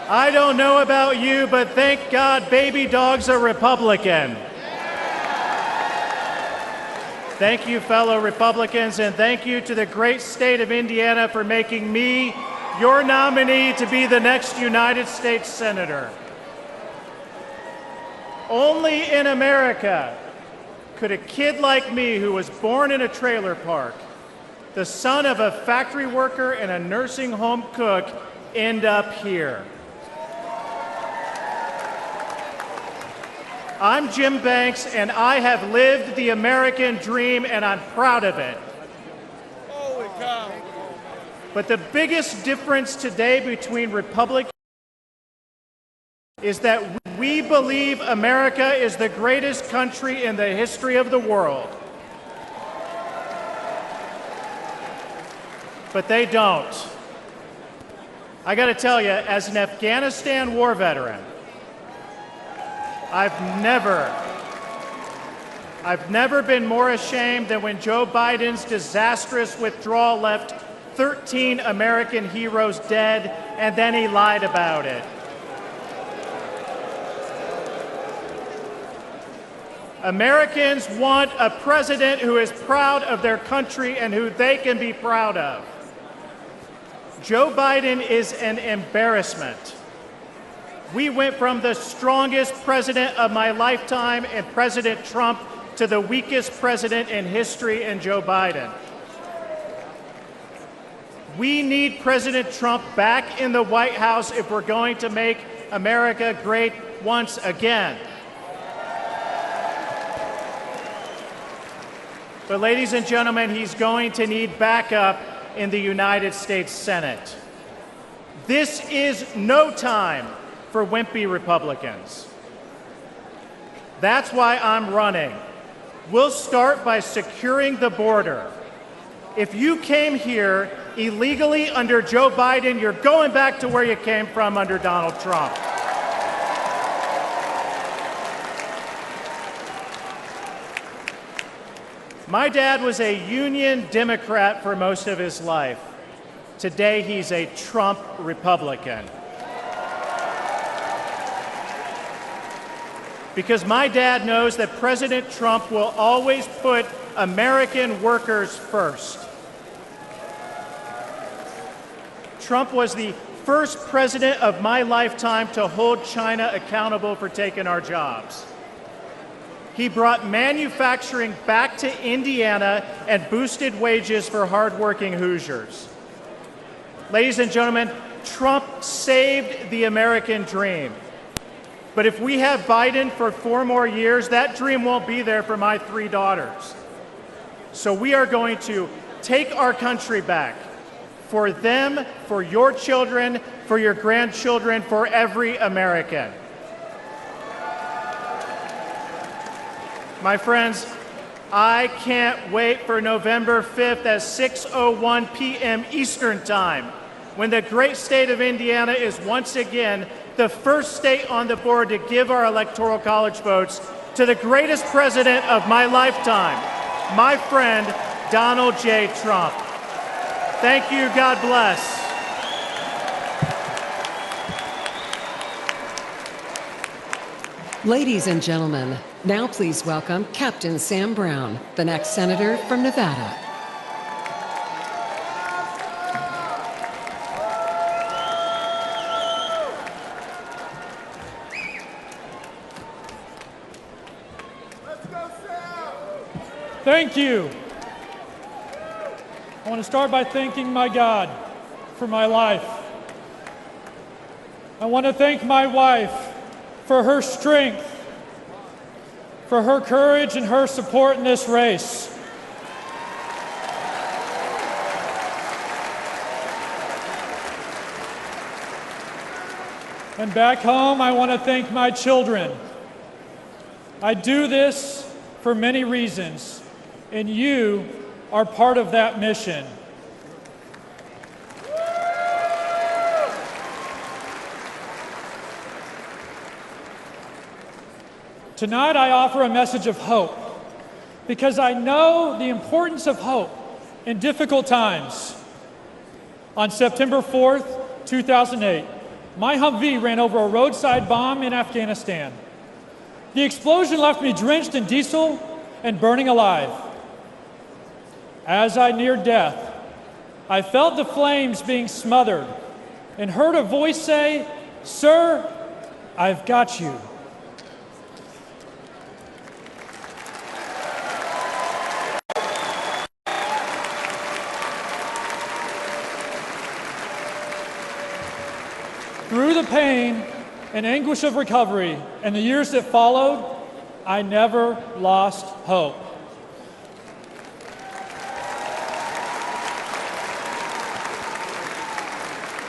I: I don't know about you, but thank God baby dogs are Republican. Thank you, fellow Republicans, and thank you to the great state of Indiana for making me your nominee to be the next United States Senator. Only in America could a kid like me, who was born in a trailer park, the son of a factory worker and a nursing home cook, end up here. I'm Jim Banks, and I have lived the American dream, and I'm proud of it.
F: Holy cow.
I: But the biggest difference today between Republicans is that we believe America is the greatest country in the history of the world. But they don't. I got to tell you, as an Afghanistan war veteran, I've never been more ashamed than when Joe Biden's disastrous withdrawal left 13 American heroes dead, and then he lied about it. Americans want a president who is proud of their country and who they can be proud of. Joe Biden is an embarrassment. We went from the strongest president of my lifetime in President Trump to the weakest president in history in Joe Biden. We need President Trump back in the White House if we're going to make America great once again. But ladies and gentlemen, he's going to need backup in the United States Senate. This is no time for wimpy Republicans. That's why I'm running. We'll start by securing the border. If you came here illegally under Joe Biden, you're going back to where you came from under Donald Trump. My dad was a Union Democrat for most of his life. Today, he's a Trump Republican. Because my dad knows that President Trump will always put American workers first. Trump was the
T: first president of my lifetime to hold China accountable for taking our jobs. He brought manufacturing back to Indiana and boosted wages for hardworking Hoosiers. Ladies and gentlemen, Trump saved the American dream. But if we have Biden for 4 more years, that dream won't be there for my 3 daughters. So we are going to take our country back for them, for your children, for your grandchildren, for every American. My friends, I can't wait for November 5th at 6:01 p.m. Eastern Time, when the great state of Indiana is once again the first state on the board to give our Electoral College votes to the greatest president of my lifetime, my friend, Donald J. Trump. Thank you. God bless.
C: Ladies and gentlemen, now please welcome Captain Sam Brown, the next senator from Nevada.
A: Thank you. I want to start by thanking my God for my life. I want to thank my wife for her strength, for her courage and her support in this race. And back home, I want to thank my children. I do this for many reasons, and you are part of that mission. Tonight, I offer a message of hope, because I know the importance of hope in difficult times. On September 4th, 2008, my Humvee ran over a roadside bomb in Afghanistan. The explosion left me drenched in diesel and burning alive. As I neared death, I felt the flames being smothered and heard a voice say, "Sir, I've got you." Through the pain and anguish of recovery and the years that followed, I never lost hope.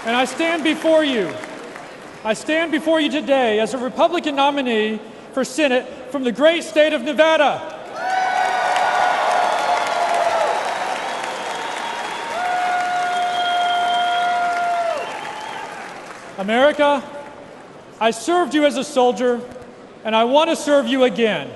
A: And I stand before you. I stand before you today as a Republican nominee for Senate from the great state of Nevada. America, I served you as a soldier, and I want to serve you again.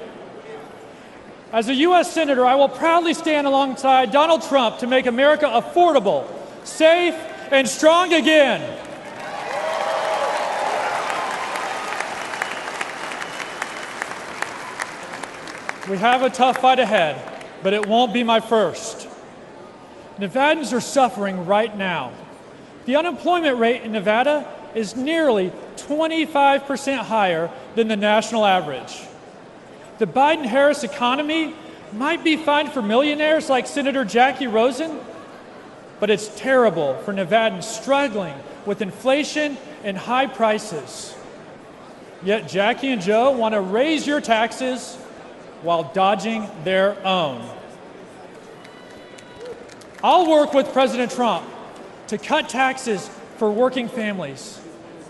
A: As a U.S. Senator, I will proudly stand alongside Donald Trump to make America affordable, safe, and strong again. We have a tough fight ahead, but it won't be my first. Nevadans are suffering right now. The unemployment rate in Nevada is nearly 25% higher than the national average. The Biden-Harris economy might be fine for millionaires like Senator Jackie Rosen, but it's terrible for Nevadans struggling with inflation and high prices. Yet Jackie and Joe want to raise your taxes while dodging their own. I'll work with President Trump to cut taxes for working families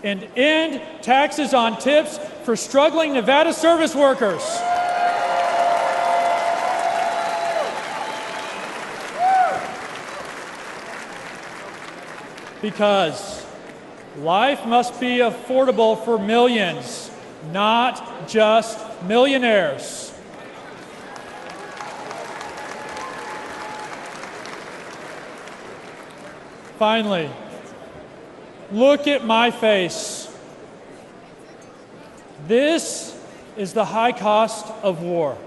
A: and end taxes on tips for struggling Nevada service workers. Because life must be affordable for millions, not just millionaires. Finally, look at my face. This is the high cost of war.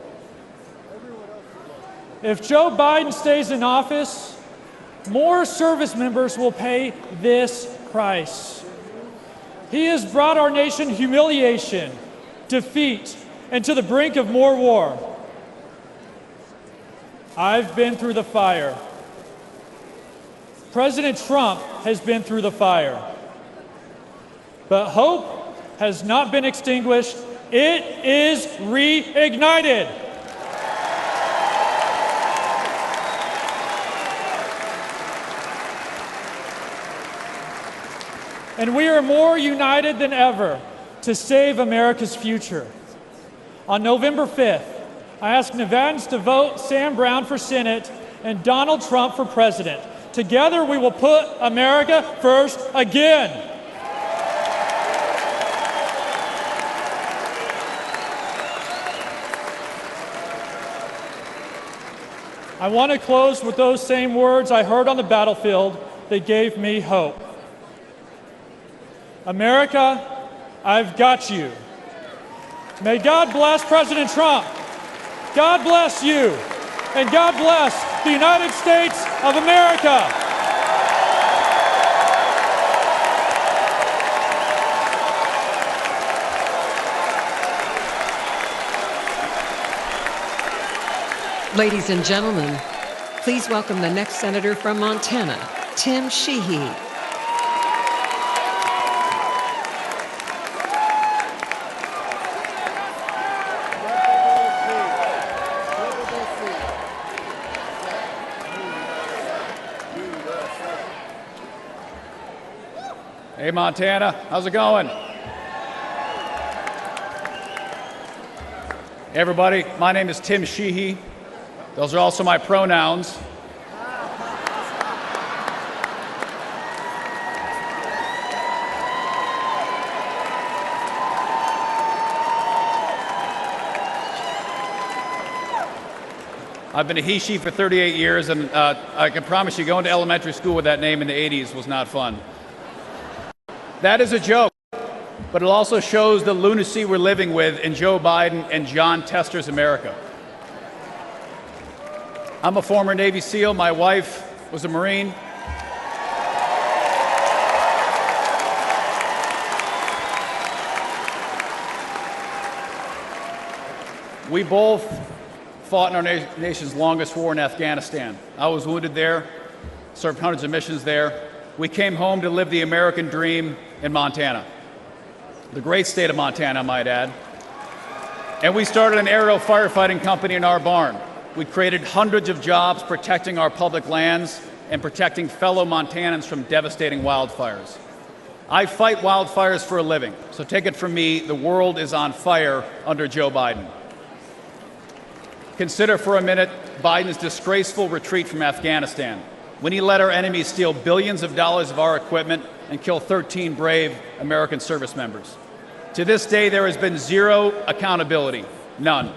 A: If Joe Biden stays in office, more service members will pay this
U: price. He has brought our nation humiliation, defeat, and to the brink of more war. I've been through the fire. President Trump has been through the fire. But hope has not been extinguished. It is reignited. And we are more united than ever to save America's future. On November 5th, I asked Nevadans to vote Sam Brown for Senate and Donald Trump for President. Together, we will put America first again. I want to close with those same words I heard on the battlefield that gave me hope. America, I've got you. May God bless President Trump. God bless you. And God bless the United States of America.
C: Ladies and gentlemen, please welcome the next senator from Montana, Tim Sheehy.
V: Hey, Montana, how's it going? Hey, everybody, my name is Tim Sheehy. Those are also my pronouns. I've been a he-she for 38 years, and I can promise you going to elementary school with that name in the 80s was not fun. That is a joke, but it also shows the lunacy we're living with in Joe Biden and John Tester's America. I'm a former Navy SEAL. My wife was a Marine. We both fought in our nation's longest war in Afghanistan. I was wounded there, served hundreds of missions there. We came home to live the American dream in Montana, the great state of Montana, I might add. And we started an aerial firefighting company in our barn. We created hundreds of jobs protecting our public lands and protecting fellow Montanans from devastating wildfires. I fight wildfires for a living, so take it from me, the world is on fire under Joe Biden. Consider for a minute Biden's disgraceful retreat from Afghanistan, when he let our enemies steal billions of dollars of our equipment and kill 13 brave American service members. To this day, there has been zero accountability, none.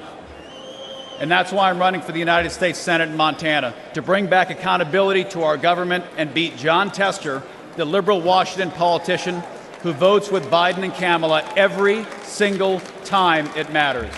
V: And that's why I'm running for the United States Senate in Montana, to bring back accountability to our government and beat John Tester, the liberal Washington politician who votes with Biden and Kamala every single time it matters.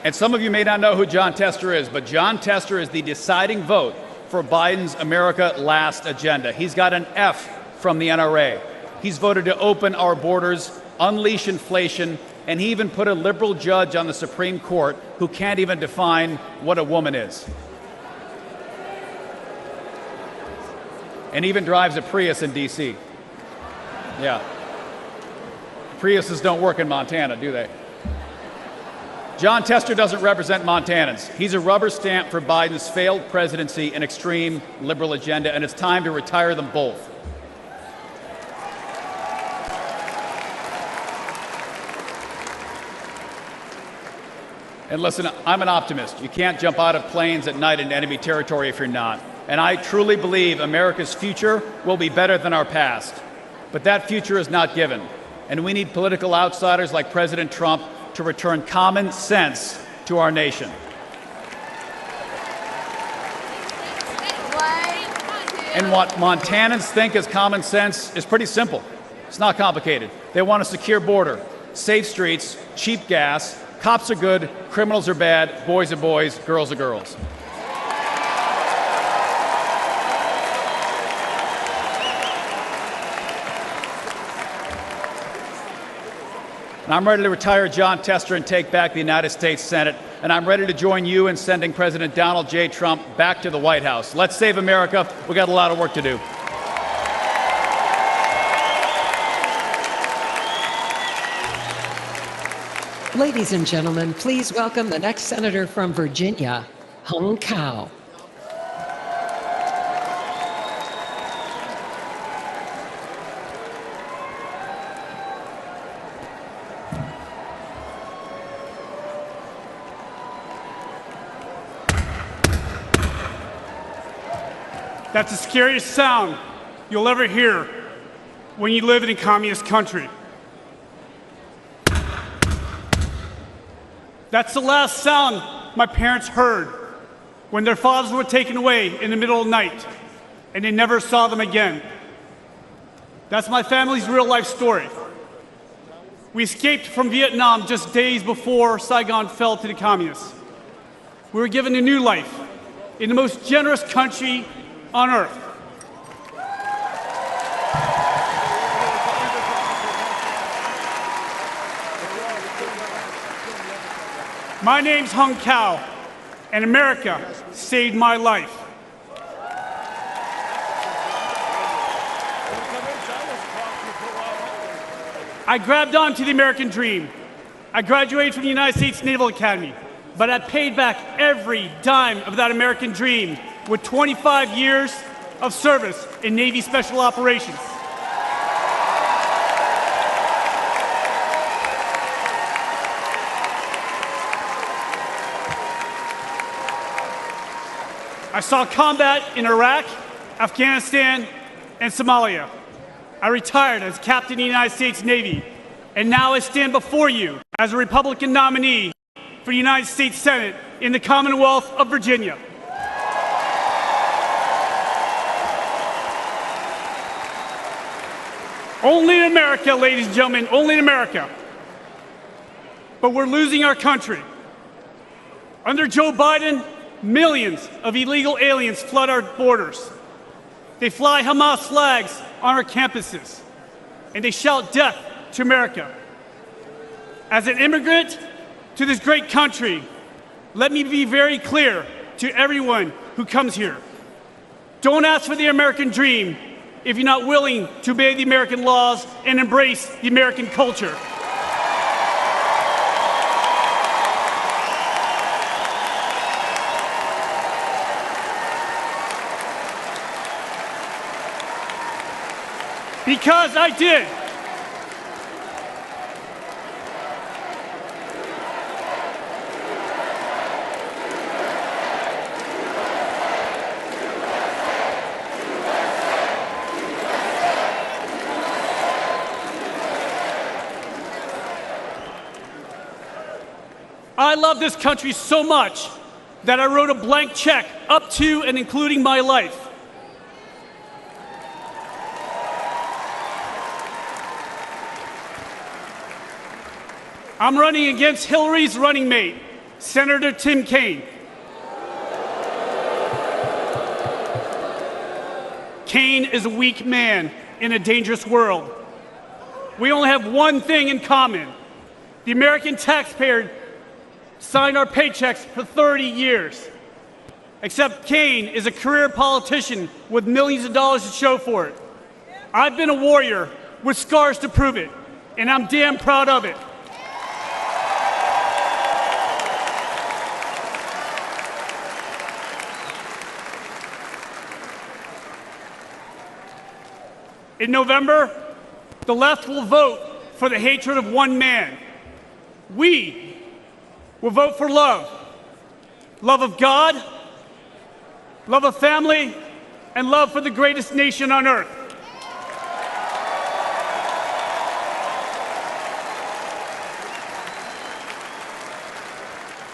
V: And some of you may not know who John Tester is, but John Tester is the deciding vote for Biden's America Last agenda. He's got an F from the NRA. He's voted to open our borders, unleash inflation, and he even put a liberal judge on the Supreme Court who can't even define what a woman is. And even drives a Prius in D.C. Yeah. Priuses don't work in Montana, do they? John Tester doesn't represent Montanans. He's a rubber stamp for Biden's failed presidency and extreme liberal agenda, and it's time to retire them both. And listen, I'm an optimist. You can't jump out of planes at night in enemy territory if you're not. And I truly believe America's future will be better than our past. But that future is not given. And we need political outsiders like President Trump to return common sense to our nation. And what Montanans think is common sense is pretty simple. It's not complicated. They want a secure border, safe streets, cheap gas, cops are good, criminals are bad, boys are boys, girls are girls. And I'm ready to retire John Tester and take back the United States Senate. And I'm ready to join you in sending President Donald J. Trump back to the White House. Let's save America. We got a lot of work to do.
C: Ladies and gentlemen, please welcome the next senator from Virginia, Hung Cao.
B: That's the scariest sound you'll ever hear when you live in a communist country. That's the last sound my parents heard when their fathers were taken away in the middle of the night and they never saw them again. That's my family's real life story. We escaped from Vietnam just days before Saigon fell to the communists. We were given a new life in the most generous country on earth. My name's Hung Cao, and America saved my life. I grabbed onto the American dream. I graduated from the United States Naval Academy, but I paid back every dime of that American dream with 25 years of service in Navy Special Operations. I saw combat in Iraq, Afghanistan, and Somalia. I retired as captain of the United States Navy, and now I stand before you as a Republican nominee for the United States Senate in the Commonwealth of Virginia. Only in America, ladies and gentlemen, only in America. But we're losing our country. Under Joe Biden, millions of illegal aliens flood our borders. They fly Hamas flags on our campuses, and they shout death to America. As an immigrant to this great country, let me be very clear to everyone who comes here. Don't ask for the American dream if you're not willing to obey the American laws and embrace the American culture. Because I did. I love this country so much that I wrote a blank check up to and including my life. I'm running against Hillary's running mate, Senator Tim Kaine. Kaine is a weak man in a dangerous world. We only have one thing in common. The American taxpayer signed our paychecks for 30 years. Except Kaine is a career politician with millions of dollars to show for it. I've been a warrior with scars to prove it, and I'm damn proud of it. In November, the left will vote for the hatred of one man. We will vote for love. Love of God, love of family, and love for the greatest nation on earth.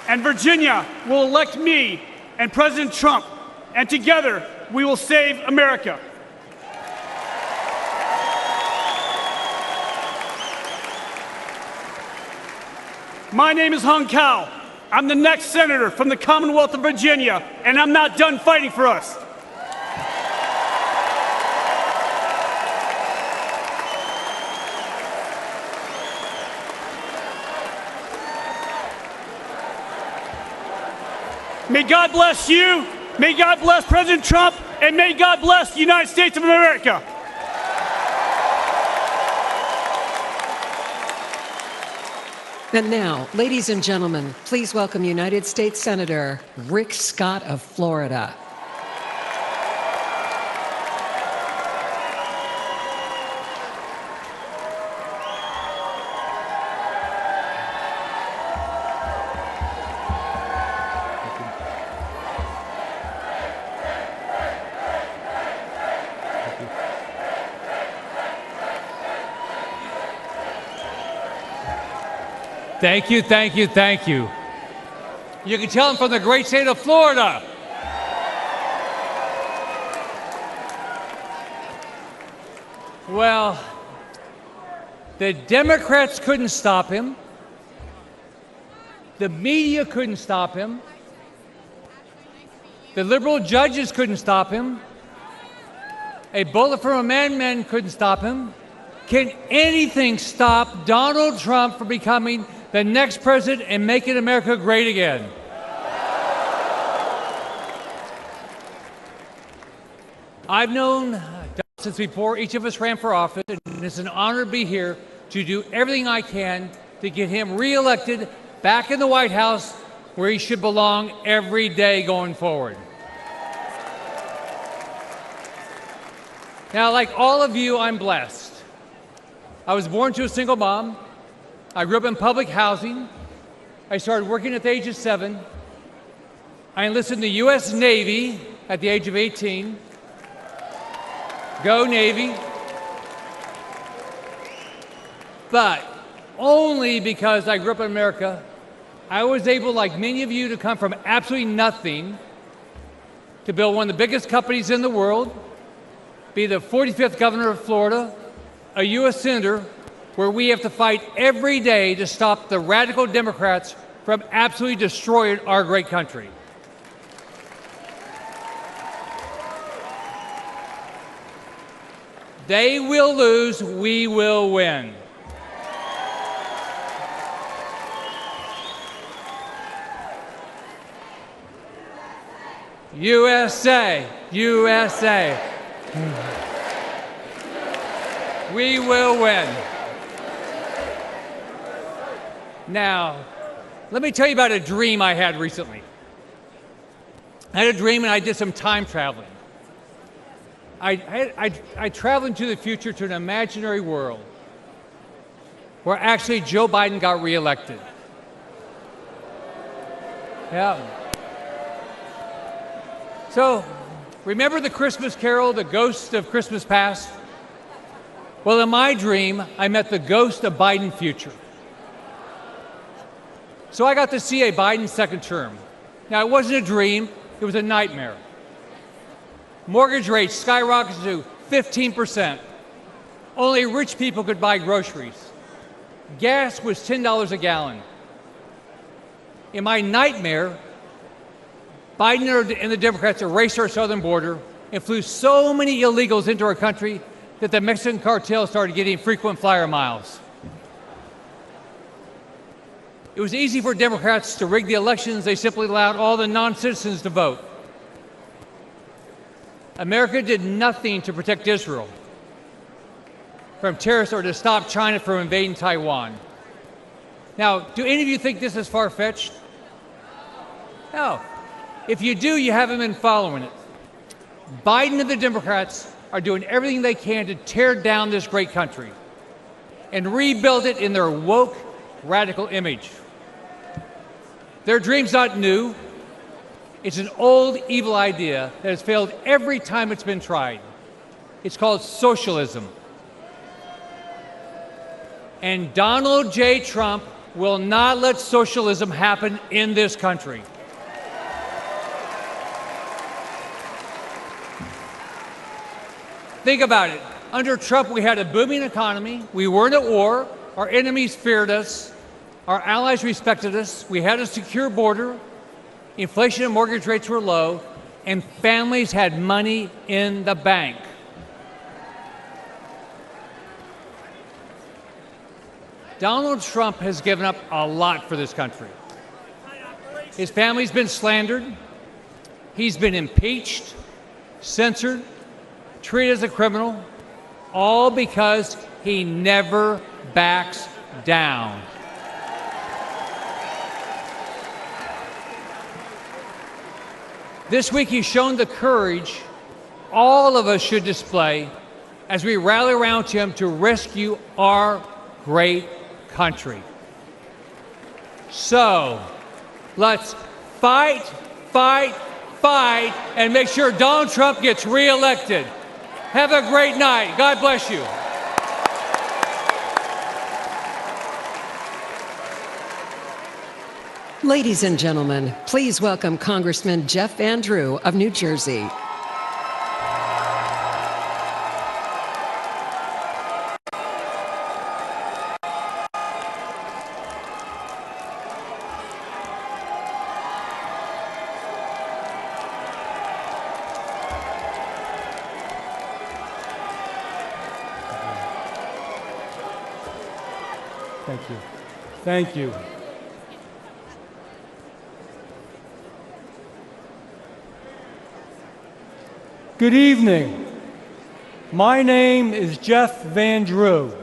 B: And Virginia will elect me and President Trump, and together we will save America. My name is Hung Cao. I'm the next senator from the Commonwealth of Virginia, and I'm not done fighting for us. May God bless you. May God bless President Trump. And may God bless the United States of America.
C: And now, ladies and gentlemen, please welcome United States Senator Rick Scott of Florida.
D: Thank you, thank you, thank you. You can tell I'm from the great state of Florida. Well, the Democrats couldn't stop him. The media couldn't stop him. The liberal judges couldn't stop him. A bullet from a madman couldn't stop him. Can anything stop Donald Trump from becoming the next president and making America great again? I've known Donald since before each of us ran for office, and it's an honor to be here to do everything I can to get him reelected back in the White House where he should belong every day going forward. Now, like all of you, I'm blessed. I was born to a single mom. I grew up in public housing. I started working at the age of 7. I enlisted in the U.S. Navy at the age of 18. Go Navy. But only because I grew up in America, I was able, like many of you, to come from absolutely nothing to build one of the biggest companies in the world, be the 45th governor of Florida, a U.S. senator, where we have to fight every day to stop the radical Democrats from absolutely destroying our great country. They will lose, we will win. USA, USA. We will win. Now, let me tell you about a dream I had recently. I had a dream and I did some time traveling. I traveled into the future to an imaginary world where actually Joe Biden got reelected. Yeah. So, remember the Christmas Carol, The Ghost of Christmas Past? Well, in my dream, I met the ghost of Biden's future. So I got to see a Biden second term. Now, it wasn't a dream, it was a nightmare. Mortgage rates skyrocketed to 15%. Only rich people could buy groceries. Gas was $10 a gallon. In my nightmare, Biden and the Democrats erased our southern border and flew so many illegals into our country that the Mexican cartel started getting frequent flyer miles. It was easy for Democrats to rig the elections. They simply allowed all the non-citizens to vote. America did nothing to protect Israel from terrorists or to stop China from invading Taiwan. Now, do any of you think this is far-fetched? No. If you do, you haven't been following it. Biden and the Democrats are doing everything they can to tear down this great country and rebuild it in their woke, radical image. Their dream's not new. It's an old, evil idea that has failed every time it's been tried. It's called socialism. And Donald J. Trump will not let socialism happen in this country. Think about it. Under Trump, we had a booming economy. We weren't at war. Our enemies feared us. Our allies respected us. We had a secure border. Inflation and mortgage rates were low. And families had money in the bank. Donald Trump has given up a lot for this country. His family's been slandered. He's been impeached, censored, treated as a criminal, all because he never backs down. This week he's shown the courage all of us should display as we rally around him to rescue our great country. So, let's fight, fight, fight, and make sure Donald Trump gets reelected. Have a great night. God bless you.
C: Ladies and gentlemen, please welcome Congressman Jeff Van Drew of New Jersey.
N: Thank you. Thank you. Good evening. My name is Jeff Van Drew.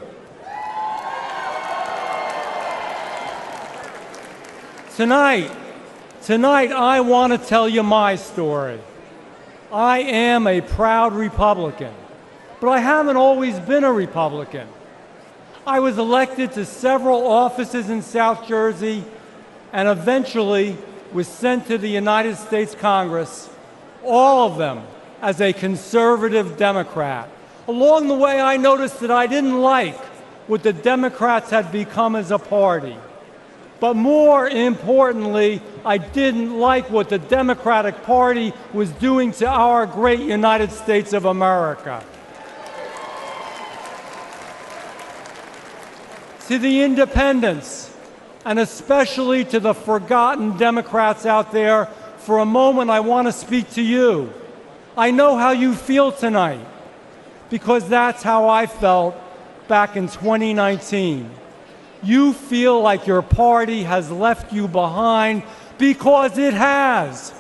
N: Tonight I want to tell you my story. I am a proud Republican, but I haven't always been a Republican. I was elected to several offices in South Jersey and eventually was sent to the United States Congress, all of them as a conservative Democrat. Along the way, I noticed that I didn't like what the Democrats had become as a party. But more importantly, I didn't like what the Democratic Party was doing to our great United States of America. To the independents, and especially to the forgotten Democrats out there, for a moment I want to speak to you. I know how you feel tonight, because that's how I felt back in 2019. You feel like your party has left you behind, because it has.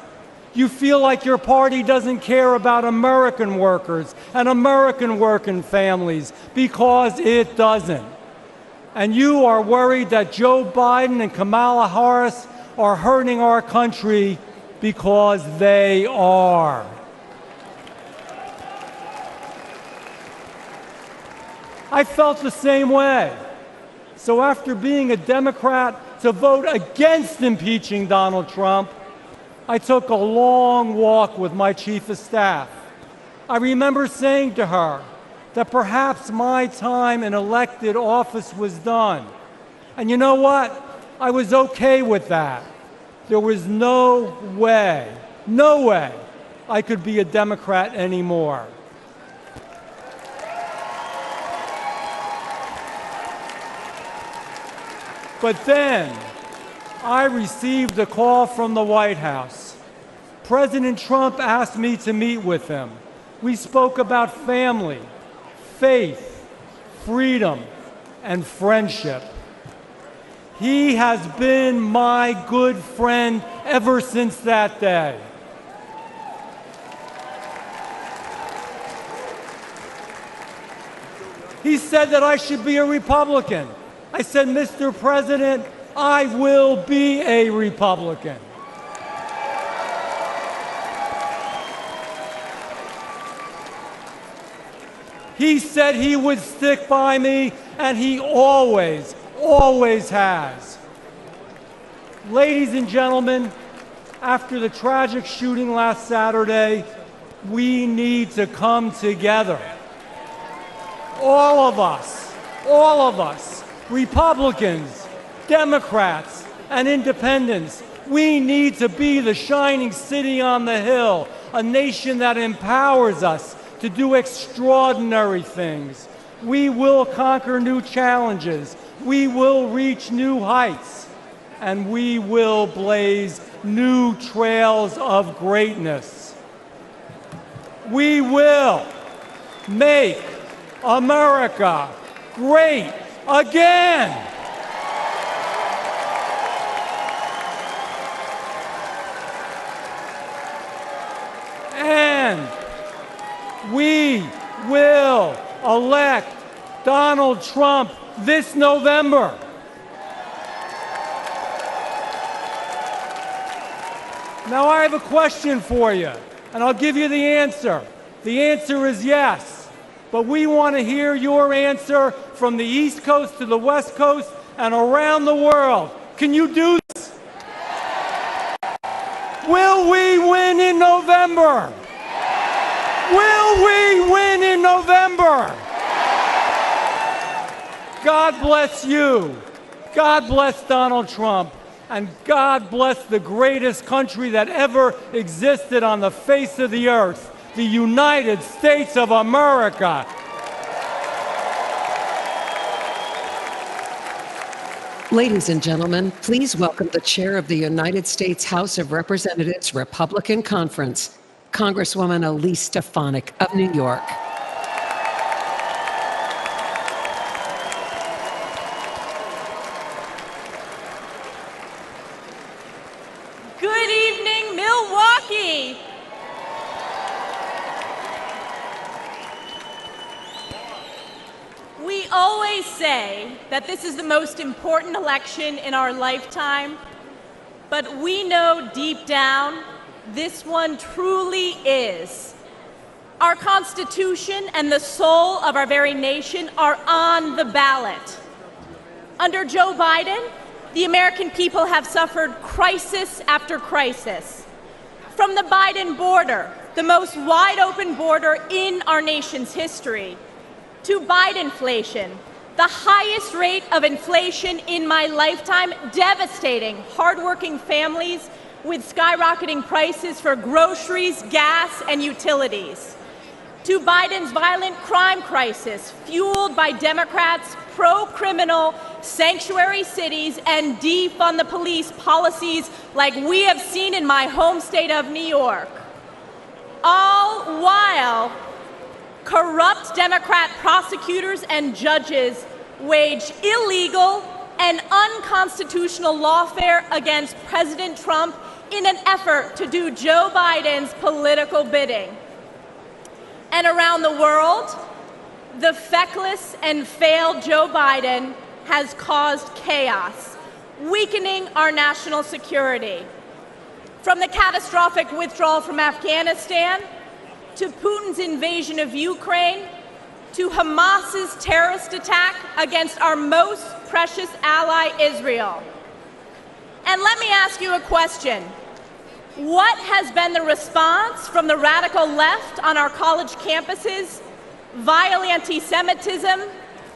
N: You feel like your party doesn't care about American workers and American working families, because it doesn't. And you are worried that Joe Biden and Kamala Harris are hurting our country, because they are. I felt the same way. So after being a Democrat to vote against impeaching Donald Trump, I took a long walk with my chief of staff. I remember saying to her that perhaps my time in elected office was done. And you know what? I was okay with that. There was no way I could be a Democrat anymore. But then I received a call from the White House. President Trump asked me to meet with him. We spoke about family, faith, freedom, and friendship. He has been my good friend ever since that day. He said that I should be a Republican. I said, Mr. President, I will be a Republican. He said he would stick by me, and he always has. Ladies and gentlemen, after the tragic shooting last Saturday, we need to come together. All of us, Republicans, Democrats, and independents, we need to be the shining city on the hill, a nation that empowers us to do extraordinary things. We will conquer new challenges. We will reach new heights. And we will blaze new trails of greatness. We will make America great again.
E: We will elect Donald Trump this November. Now I have a question for you, and I'll give you the answer. The answer is yes, but we want to hear your answer from the East Coast to the West Coast and around the world. Can you do this? Will we win in November? Will we win in November? God bless you. God bless Donald Trump. And God bless the greatest country that ever existed on the face of the earth, the United States of America.
C: Ladies and gentlemen, please welcome the chair of the United States House of Representatives Republican Conference, Congresswoman Elise Stefanik of New York.
H: Good evening, Milwaukee. We always say that this is the most important election in our lifetime, but we know deep down this one truly is. Our Constitution and the soul of our very nation are on the ballot. Under Joe Biden, the American people have suffered crisis after crisis. From the Biden border, the most wide-open border in our nation's history, to Bidenflation, the highest rate of inflation in my lifetime, devastating hardworking families with skyrocketing prices for groceries, gas, and utilities. To Biden's violent crime crisis, fueled by Democrats' pro-criminal sanctuary cities and defund the police policies like we have seen in my home state of New York. All while corrupt Democrat prosecutors and judges wage illegal and unconstitutional lawfare against President Trump in an effort to do Joe Biden's political bidding. And around the world, the feckless and failed Joe Biden has caused chaos, weakening our national security. From the catastrophic withdrawal from Afghanistan, to Putin's invasion of Ukraine, to Hamas's terrorist attack against our most precious ally, Israel. And let me ask you a question. What has been the response from the radical left on our college campuses? Vile anti-Semitism,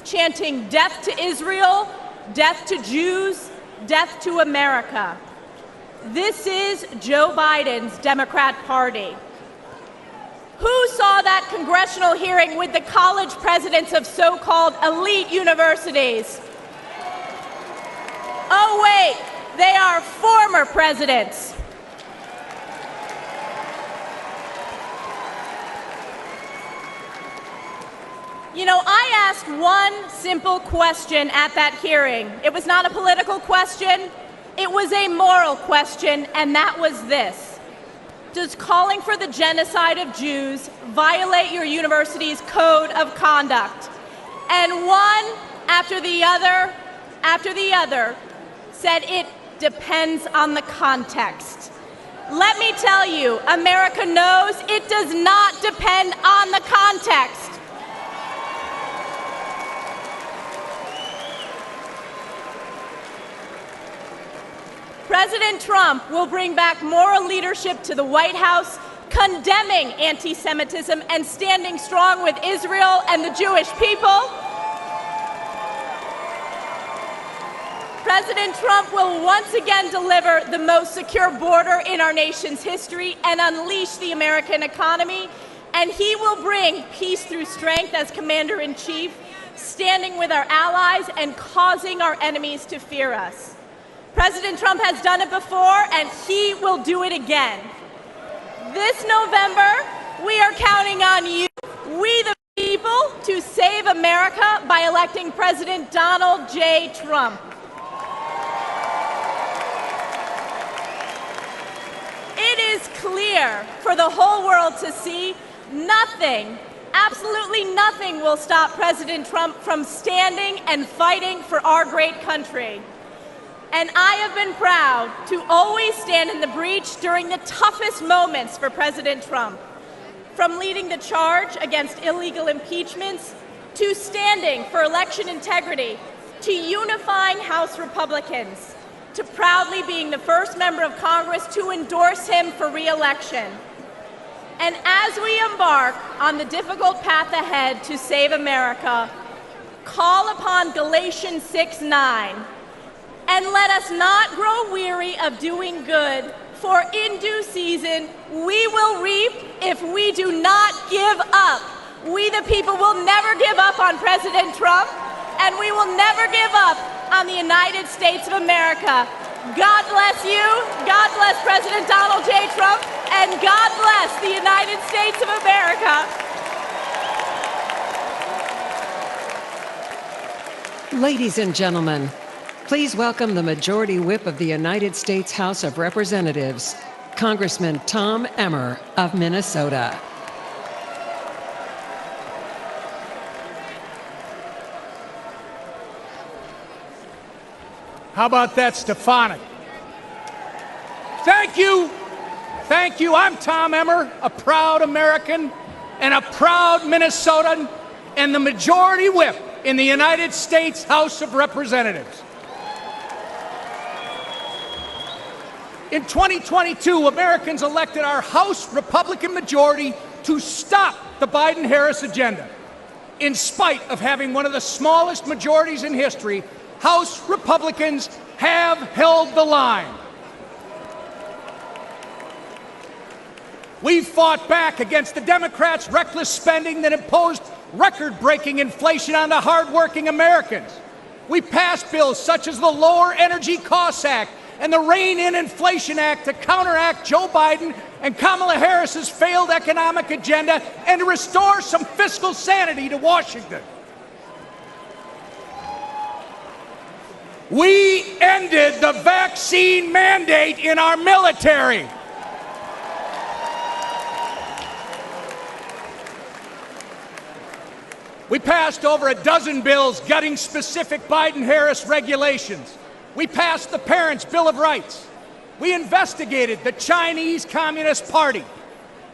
H: chanting death to Israel, death to Jews, death to America. This is Joe Biden's Democrat Party. Who saw that congressional hearing with the college presidents of so-called elite universities? Oh wait, they are former presidents. You know, I asked one simple question at that hearing. It was not a political question, it was a moral question, and that was this. Does calling for the genocide of Jews violate your university's code of conduct? And one after the other, said it depends on the context. Let me tell you, America knows it does not depend on the context. President Trump will bring back moral leadership to the White House, condemning anti-Semitism and standing strong with Israel and the Jewish people. President Trump will once again deliver the most secure border in our nation's history and unleash the American economy. And he will bring peace through strength as Commander-in-Chief, standing with our allies and causing our enemies to fear us. President Trump has done it before, and he will do it again. This November, we are counting on you, we the people, to save America by electing President Donald J. Trump. It is clear for the whole world to see
G: Nothing, absolutely nothing will stop President Trump from standing and fighting for our great country. And I have been proud to always stand in the breach during the toughest moments for President Trump, from leading the charge against illegal impeachments, to standing for election integrity, to unifying House Republicans, to proudly being the first member of Congress to endorse him for re-election. And as we embark on the difficult path ahead to save America, call upon Galatians 6:9, and let us not grow weary of doing good, for in due season we will reap if we do not give up. We the people will never give up on President Trump, and we will never give up on the United States of America. God bless you, God bless President Donald J. Trump, and God bless the United States of America.
C: Ladies and gentlemen, please welcome the Majority Whip of the United States House of Representatives, Congressman Tom Emmer of Minnesota.
J: How about that, Stefanik? Thank you. Thank you. I'm Tom Emmer, a proud American and a proud Minnesotan, and the Majority Whip in the United States House of Representatives. In 2022, Americans elected our House Republican majority to stop the Biden-Harris agenda. In spite of having one of the smallest majorities in history, House Republicans have held the line. We fought back against the Democrats' reckless spending that imposed record-breaking inflation on the hardworking Americans. We passed bills such as the Lower Energy Costs Act and the Rein in Inflation Act to counteract Joe Biden and Kamala Harris's failed economic agenda and to restore some fiscal sanity to Washington. We ended the vaccine mandate in our military. We passed over a dozen bills gutting specific Biden-Harris regulations. We passed the Parents' Bill of Rights. We investigated the Chinese Communist Party.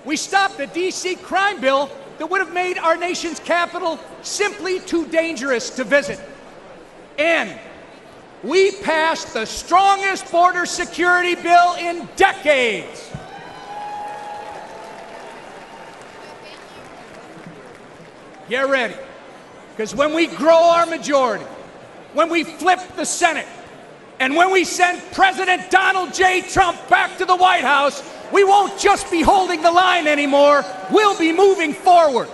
J: We stopped the D.C. crime bill that would have made our nation's capital simply too dangerous to visit. And we passed the strongest border security bill in decades. Get ready, because when we grow our majority, when we flip the Senate, and when we send President Donald J. Trump back to the White House, we won't just be holding the line anymore, we'll be moving forward.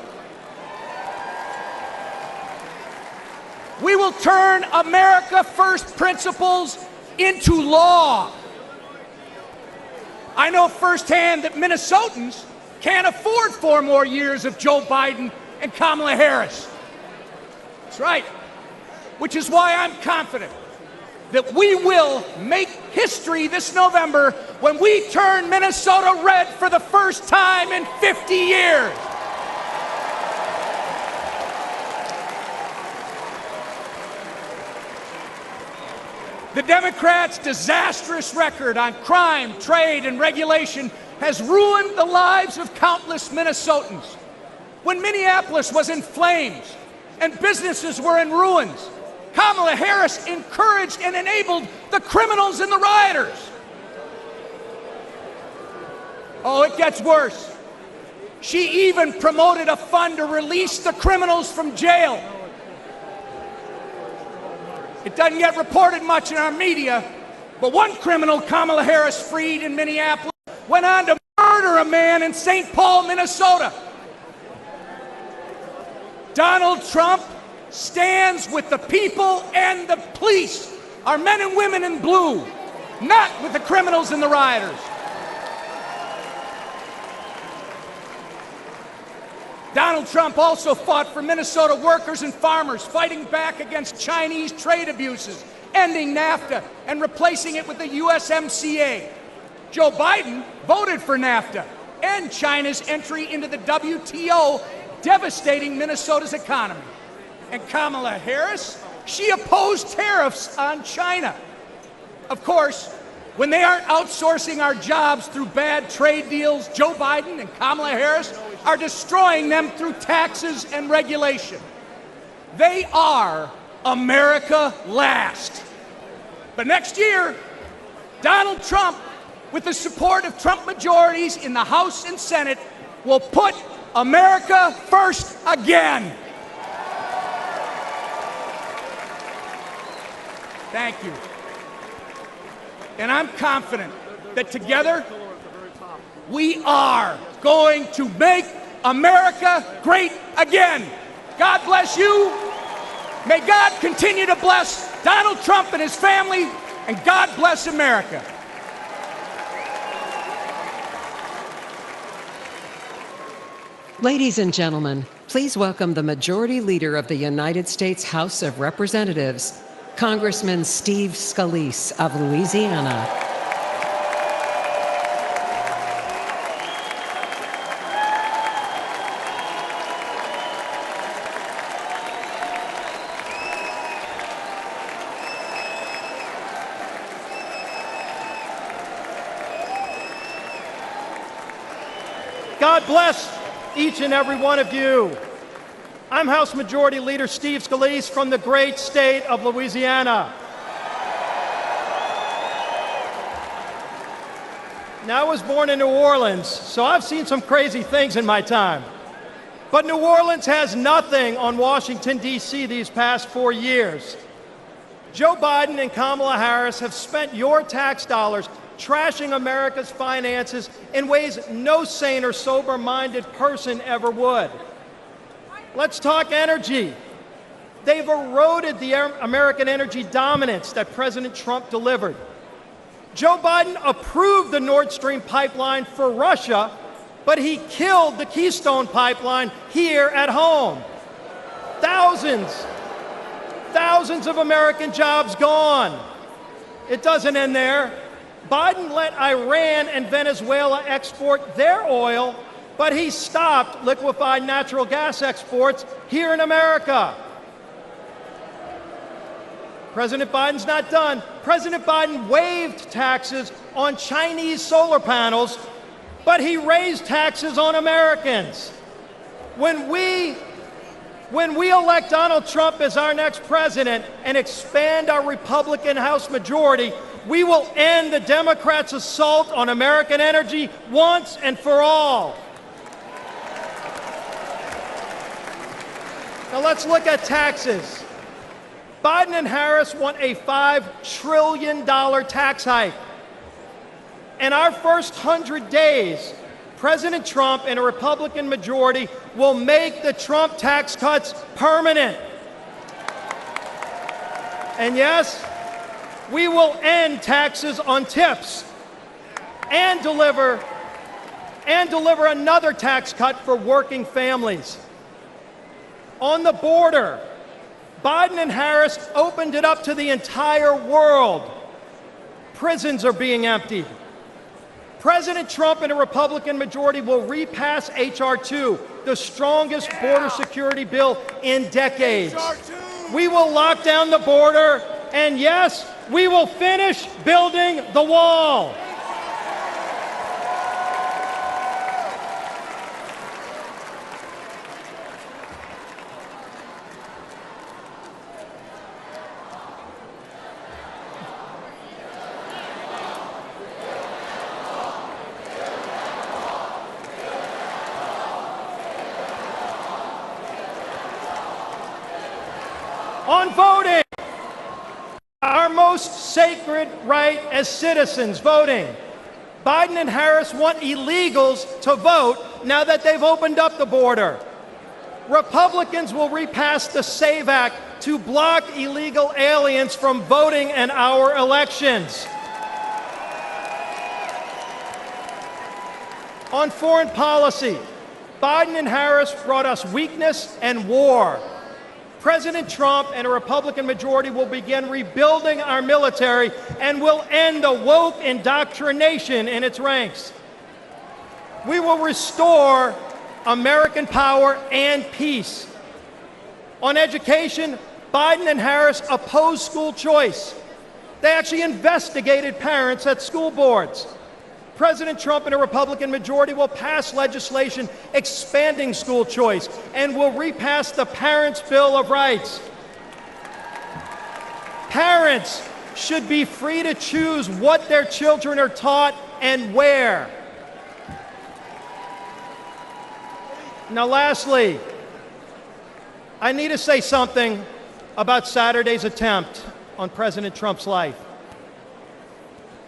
J: We will turn America First principles into law. I know firsthand that Minnesotans can't afford 4 more years of Joe Biden and Kamala Harris. That's right. Which is why I'm confident that we will make history this November when we turn Minnesota red for the first time in 50 years. The Democrats' disastrous record on crime, trade, and regulation has ruined the lives of countless Minnesotans. When Minneapolis was in flames and businesses were in ruins, Kamala Harris encouraged and enabled the criminals and the rioters. Oh, it gets worse. She even promoted a fund to release the criminals from jail. It doesn't get reported much in our media, but one criminal Kamala Harris freed in Minneapolis went on to murder a man in St. Paul, Minnesota. Donald Trump stands with the people and the police, our men and women in blue, not with the criminals and the rioters. Donald Trump also fought for Minnesota workers and farmers, fighting back against Chinese trade abuses, ending NAFTA and replacing it with the USMCA. Joe Biden voted for NAFTA, end China's entry into the WTO, devastating Minnesota's economy. And Kamala Harris, she opposed tariffs on China. Of course, when they aren't outsourcing our jobs through bad trade deals, Joe Biden and Kamala Harris are destroying them through taxes and regulation. They are America last. But next year, Donald Trump, with the support of Trump majorities in the House and Senate, will put America first again. Thank you. And I'm confident that together we are going to make America great again. God bless you. May God continue to bless Donald Trump and his family, and God bless America.
C: Ladies and gentlemen, please welcome the Majority Leader of the United States House of Representatives, Congressman Steve Scalise of Louisiana.
I: God bless each and every one of you. I'm House Majority Leader Steve Scalise from the great state of Louisiana. Now, I was born in New Orleans, so I've seen some crazy things in my time. But New Orleans has nothing on Washington, D.C. these past 4 years. Joe Biden and Kamala Harris have spent your tax dollars trashing America's finances in ways no sane or sober-minded person ever would. Let's talk energy. They've eroded the American energy dominance that President Trump delivered. Joe Biden approved the Nord Stream pipeline for Russia, but he killed the Keystone pipeline here at home. Thousands of American jobs gone. It doesn't end there. Biden let Iran and Venezuela export their oil, but he stopped liquefied natural gas exports here in America. President Biden's not done. President Biden waived taxes on Chinese solar panels, but he raised taxes on Americans. When we elect Donald Trump as our next president and expand our Republican House majority, we will end the Democrats' assault on American energy once and for all. Now let's look at taxes. Biden and Harris want a $5 trillion tax hike. In our first 100 days, President Trump and a Republican majority will make the Trump tax cuts permanent. And yes, we will end taxes on tips and deliver another tax cut for working families. On the border, Biden and Harris opened it up to the entire world. Prisons are being emptied. President Trump and a Republican majority will repass H.R. 2, the strongest border security bill in decades. We will lock down the border, and yes, we will finish building the wall. On voting, our most sacred right as citizens, voting. Biden and Harris want illegals to vote now that they've opened up the border. Republicans will repass the SAVE Act to block illegal aliens from voting in our elections. On foreign policy, Biden and Harris brought us weakness and war. President Trump and a Republican majority will begin rebuilding our military and will end the woke indoctrination in its ranks.
K: We will restore American power and peace. On education, Biden and Harris opposed school choice. They actually investigated parents at school boards. President Trump and a Republican majority will pass legislation expanding school choice and will repass the Parents' Bill of Rights. Parents should be free to choose what their children are taught and where. Now, lastly, I need to say something about Saturday's attempt on President Trump's life.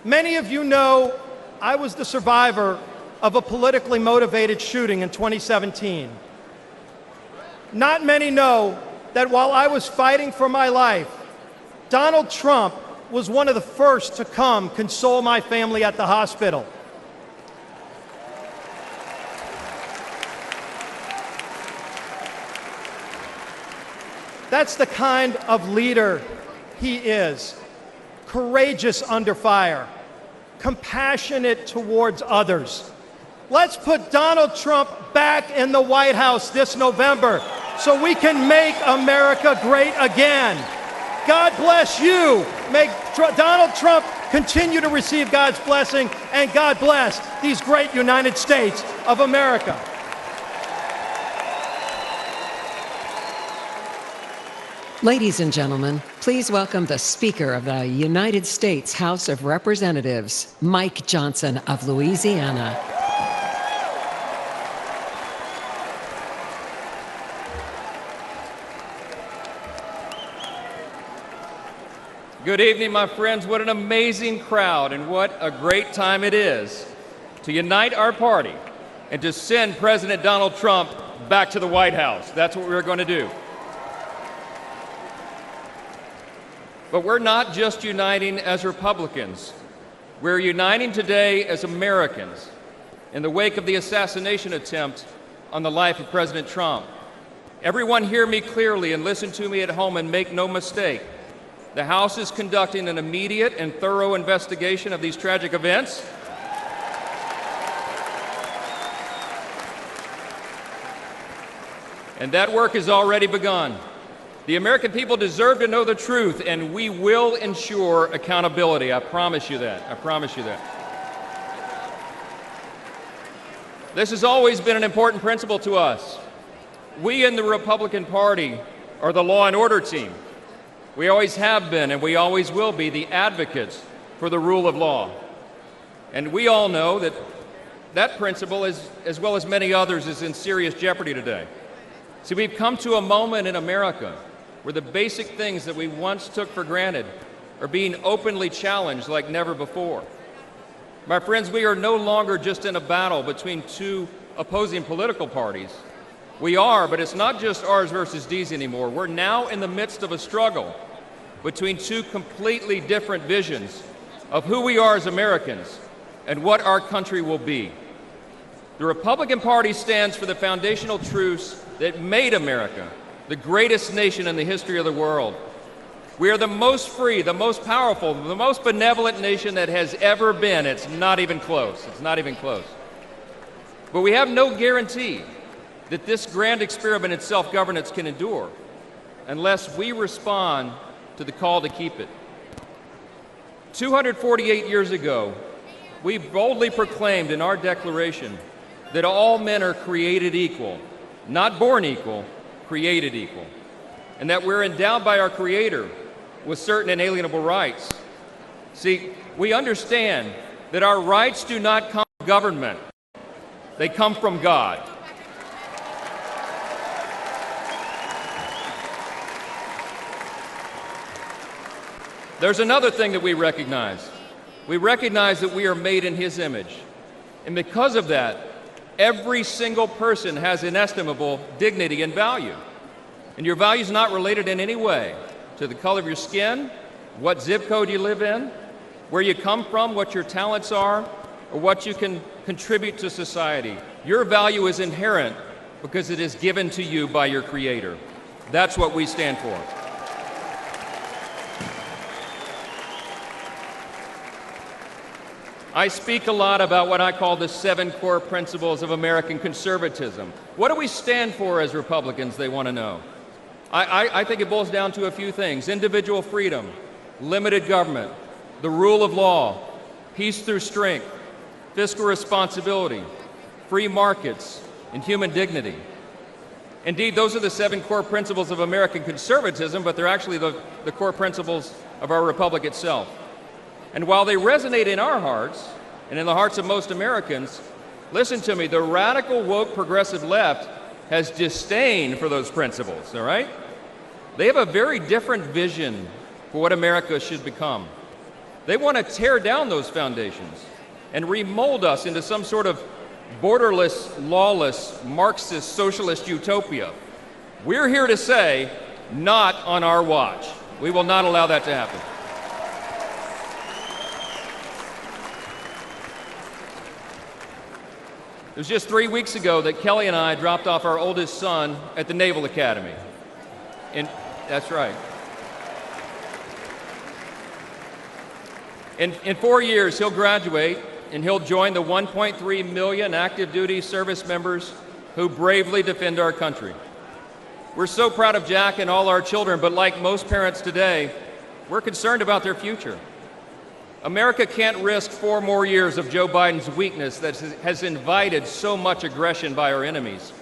K: Many of you know I was the survivor of a politically motivated shooting in 2017. Not many know that while I was fighting for my life, Donald Trump was one of the first to come console my family at the hospital. That's the kind of leader he is. Courageous under fire, compassionate towards others. Let's put Donald Trump back in the White House this November so we can make America great again. God bless you. May Donald Trump continue to receive God's blessing, and God bless these great United States of America.
C: Ladies and gentlemen, please welcome the Speaker of the United States House of Representatives, Mike Johnson of Louisiana.
Q: Good evening, my friends. What an amazing crowd, and what a great time it is to unite our party and to send President Donald Trump back to the White House. That's what we're going to do. But we're not just uniting as Republicans. We're uniting today as Americans in the wake of the assassination attempt on the life of President Trump. Everyone hear me clearly and listen to me at home and make no mistake. The House is conducting an immediate and thorough investigation of these tragic events. And that work has already begun. The American people deserve to know the truth, and we will ensure accountability. I promise you that. I promise you that. This has always been an important principle to us. We in the Republican Party are the law and order team. We always have been, and we always will be, the advocates for the rule of law. And we all know that that principle, as well as many others, is in serious jeopardy today. See, we've come to a moment in America where the basic things that we once took for granted are being openly challenged like never before. My friends, we are no longer just in a battle between two opposing political parties. We are, but it's not just ours versus D's anymore. We're now in the midst of a struggle between two completely different visions of who we are as Americans and what our country will be. The Republican Party stands for the foundational truths that made America the greatest nation in the history of the world. We are the most free, the most powerful, the most benevolent nation that has ever been. It's not even close. It's not even close. But we have no guarantee that this grand experiment in self-governance can endure unless we respond to the call to keep it. 248 years ago, we boldly proclaimed in our Declaration that all men are created equal, not born equal, created equal, and that we're endowed by our Creator with certain inalienable rights. See, we understand that our rights do not come from government, they come from God. There's another thing that we recognize. We recognize that we are made in His image, and because of that, every single person has inestimable dignity and value. And your value is not related in any way to the color of your skin, what zip code you live in, where you come from, what your talents are, or what you can contribute to society. Your value is inherent because it is given to you by your Creator. That's what we stand for. I speak a lot about what I call the 7 core principles of American conservatism. What do we stand for as Republicans, they want to know? I think it boils down to a few things: individual freedom, limited government, the rule of law, peace through strength, fiscal responsibility, free markets, and human dignity. Indeed, those are the 7 core principles of American conservatism, but they're actually the core principles of our republic itself. And while they resonate in our hearts and in the hearts of most Americans, listen to me, the radical woke progressive left has disdain for those principles, all right? They have a very different vision for what America should become. They want to tear down those foundations and remold us into some sort of borderless, lawless, Marxist, socialist utopia. We're here to say, not on our watch. We will not allow that to happen. It was just 3 weeks ago that Kelly and I dropped off our oldest son at the Naval Academy. That's right. In 4 years, he'll graduate and he'll join the 1.3 million active duty service members who bravely defend our country. We're so proud of Jack and all our children, but like most parents today, we're concerned about their future. America can't risk 4 more years of Joe Biden's weakness that has invited so much aggression by our enemies.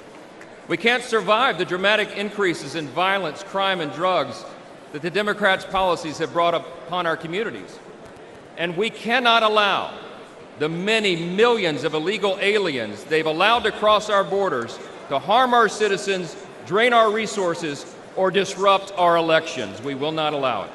Q: We can't survive the dramatic increases in violence, crime, and drugs that the Democrats' policies have brought upon our communities. And we cannot allow the many millions of illegal aliens they've allowed to cross our borders to harm our citizens, drain our resources, or disrupt our elections. We will not allow it.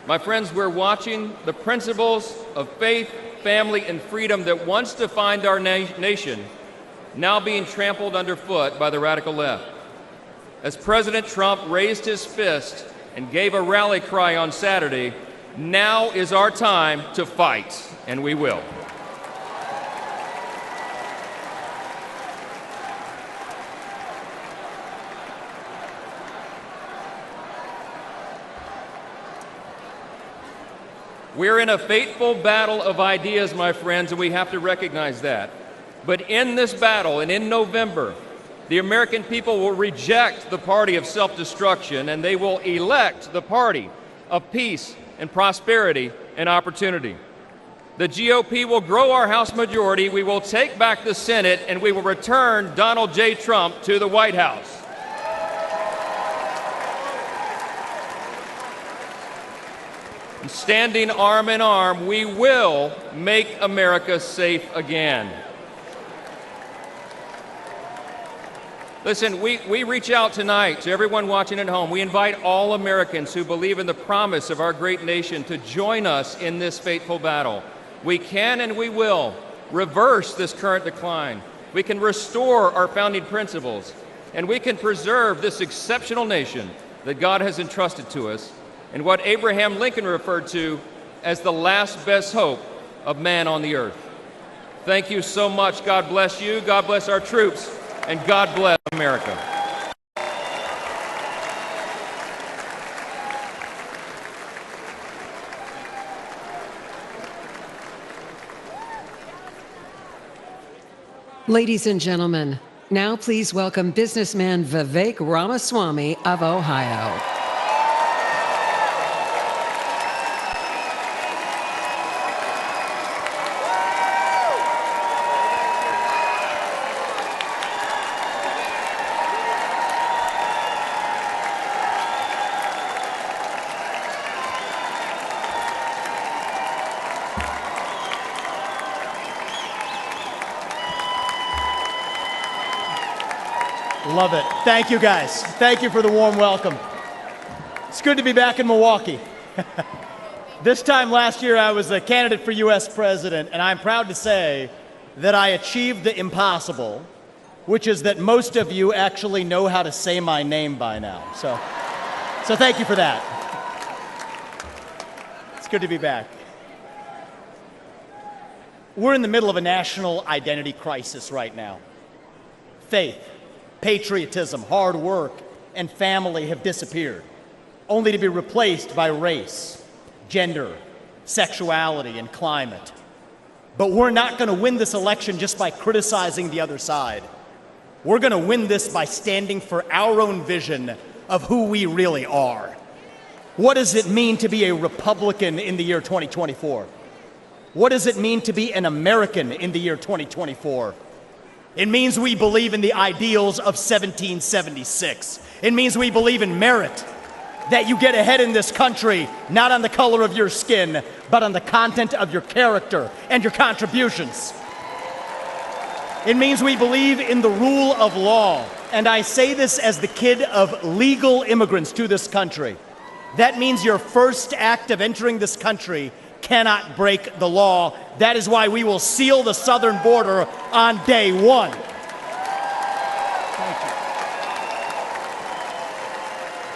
Q: My friends, we're watching the principles of faith, family, and freedom that once defined our nation now being trampled underfoot by the radical left. As President Trump raised his fist and gave a rally cry on Saturday, now is our time to fight, and we will. We're in a fateful battle of ideas, my friends, and we have to recognize that. But in this battle, and in November, the American people will reject the party of self-destruction, and they will elect the party of peace and prosperity and opportunity. The GOP will grow our House majority, we will take back the Senate, and we will return Donald J. Trump to the White House. Standing arm in arm, we will make America safe again. Listen, we reach out tonight to everyone watching at home. We invite all Americans who believe in the promise of our great nation to join us in this fateful battle. We can and we will reverse this current decline. We can restore our founding principles, and we can preserve this exceptional nation that God has entrusted to us, and what Abraham Lincoln referred to as the last best hope of man on the earth. Thank you so much. God bless you, God bless our troops, and God bless America.
C: Ladies and gentlemen, now please welcome businessman Vivek Ramaswamy of Ohio.
M: Love it. Thank you, guys. Thank you for the warm welcome. It's good to be back in Milwaukee. This time last year, I was a candidate for U.S. president, and I'm proud to say that I achieved the impossible, which is that most of you actually know how to say my name by now. So thank you for that. It's good to be back. We're in the middle of a national identity crisis right now. Faith, patriotism, hard work, and family have disappeared. only to be replaced by race, gender, sexuality, and climate. But we're not going to win this election just by criticizing the other side. We're going to win this by standing for our own vision of who we really are. What does it mean to be a Republican in the year 2024? What does it mean to be an American in the year 2024? It means we believe in the ideals of 1776. It means we believe in merit, that you get ahead in this country, not on the color of your skin, but on the content of your character and your contributions. It means we believe in the rule of law. And I say this as the kid of legal immigrants to this country. That means your first act of entering this country cannot break the law. That is why we will seal the southern border on day one. Thank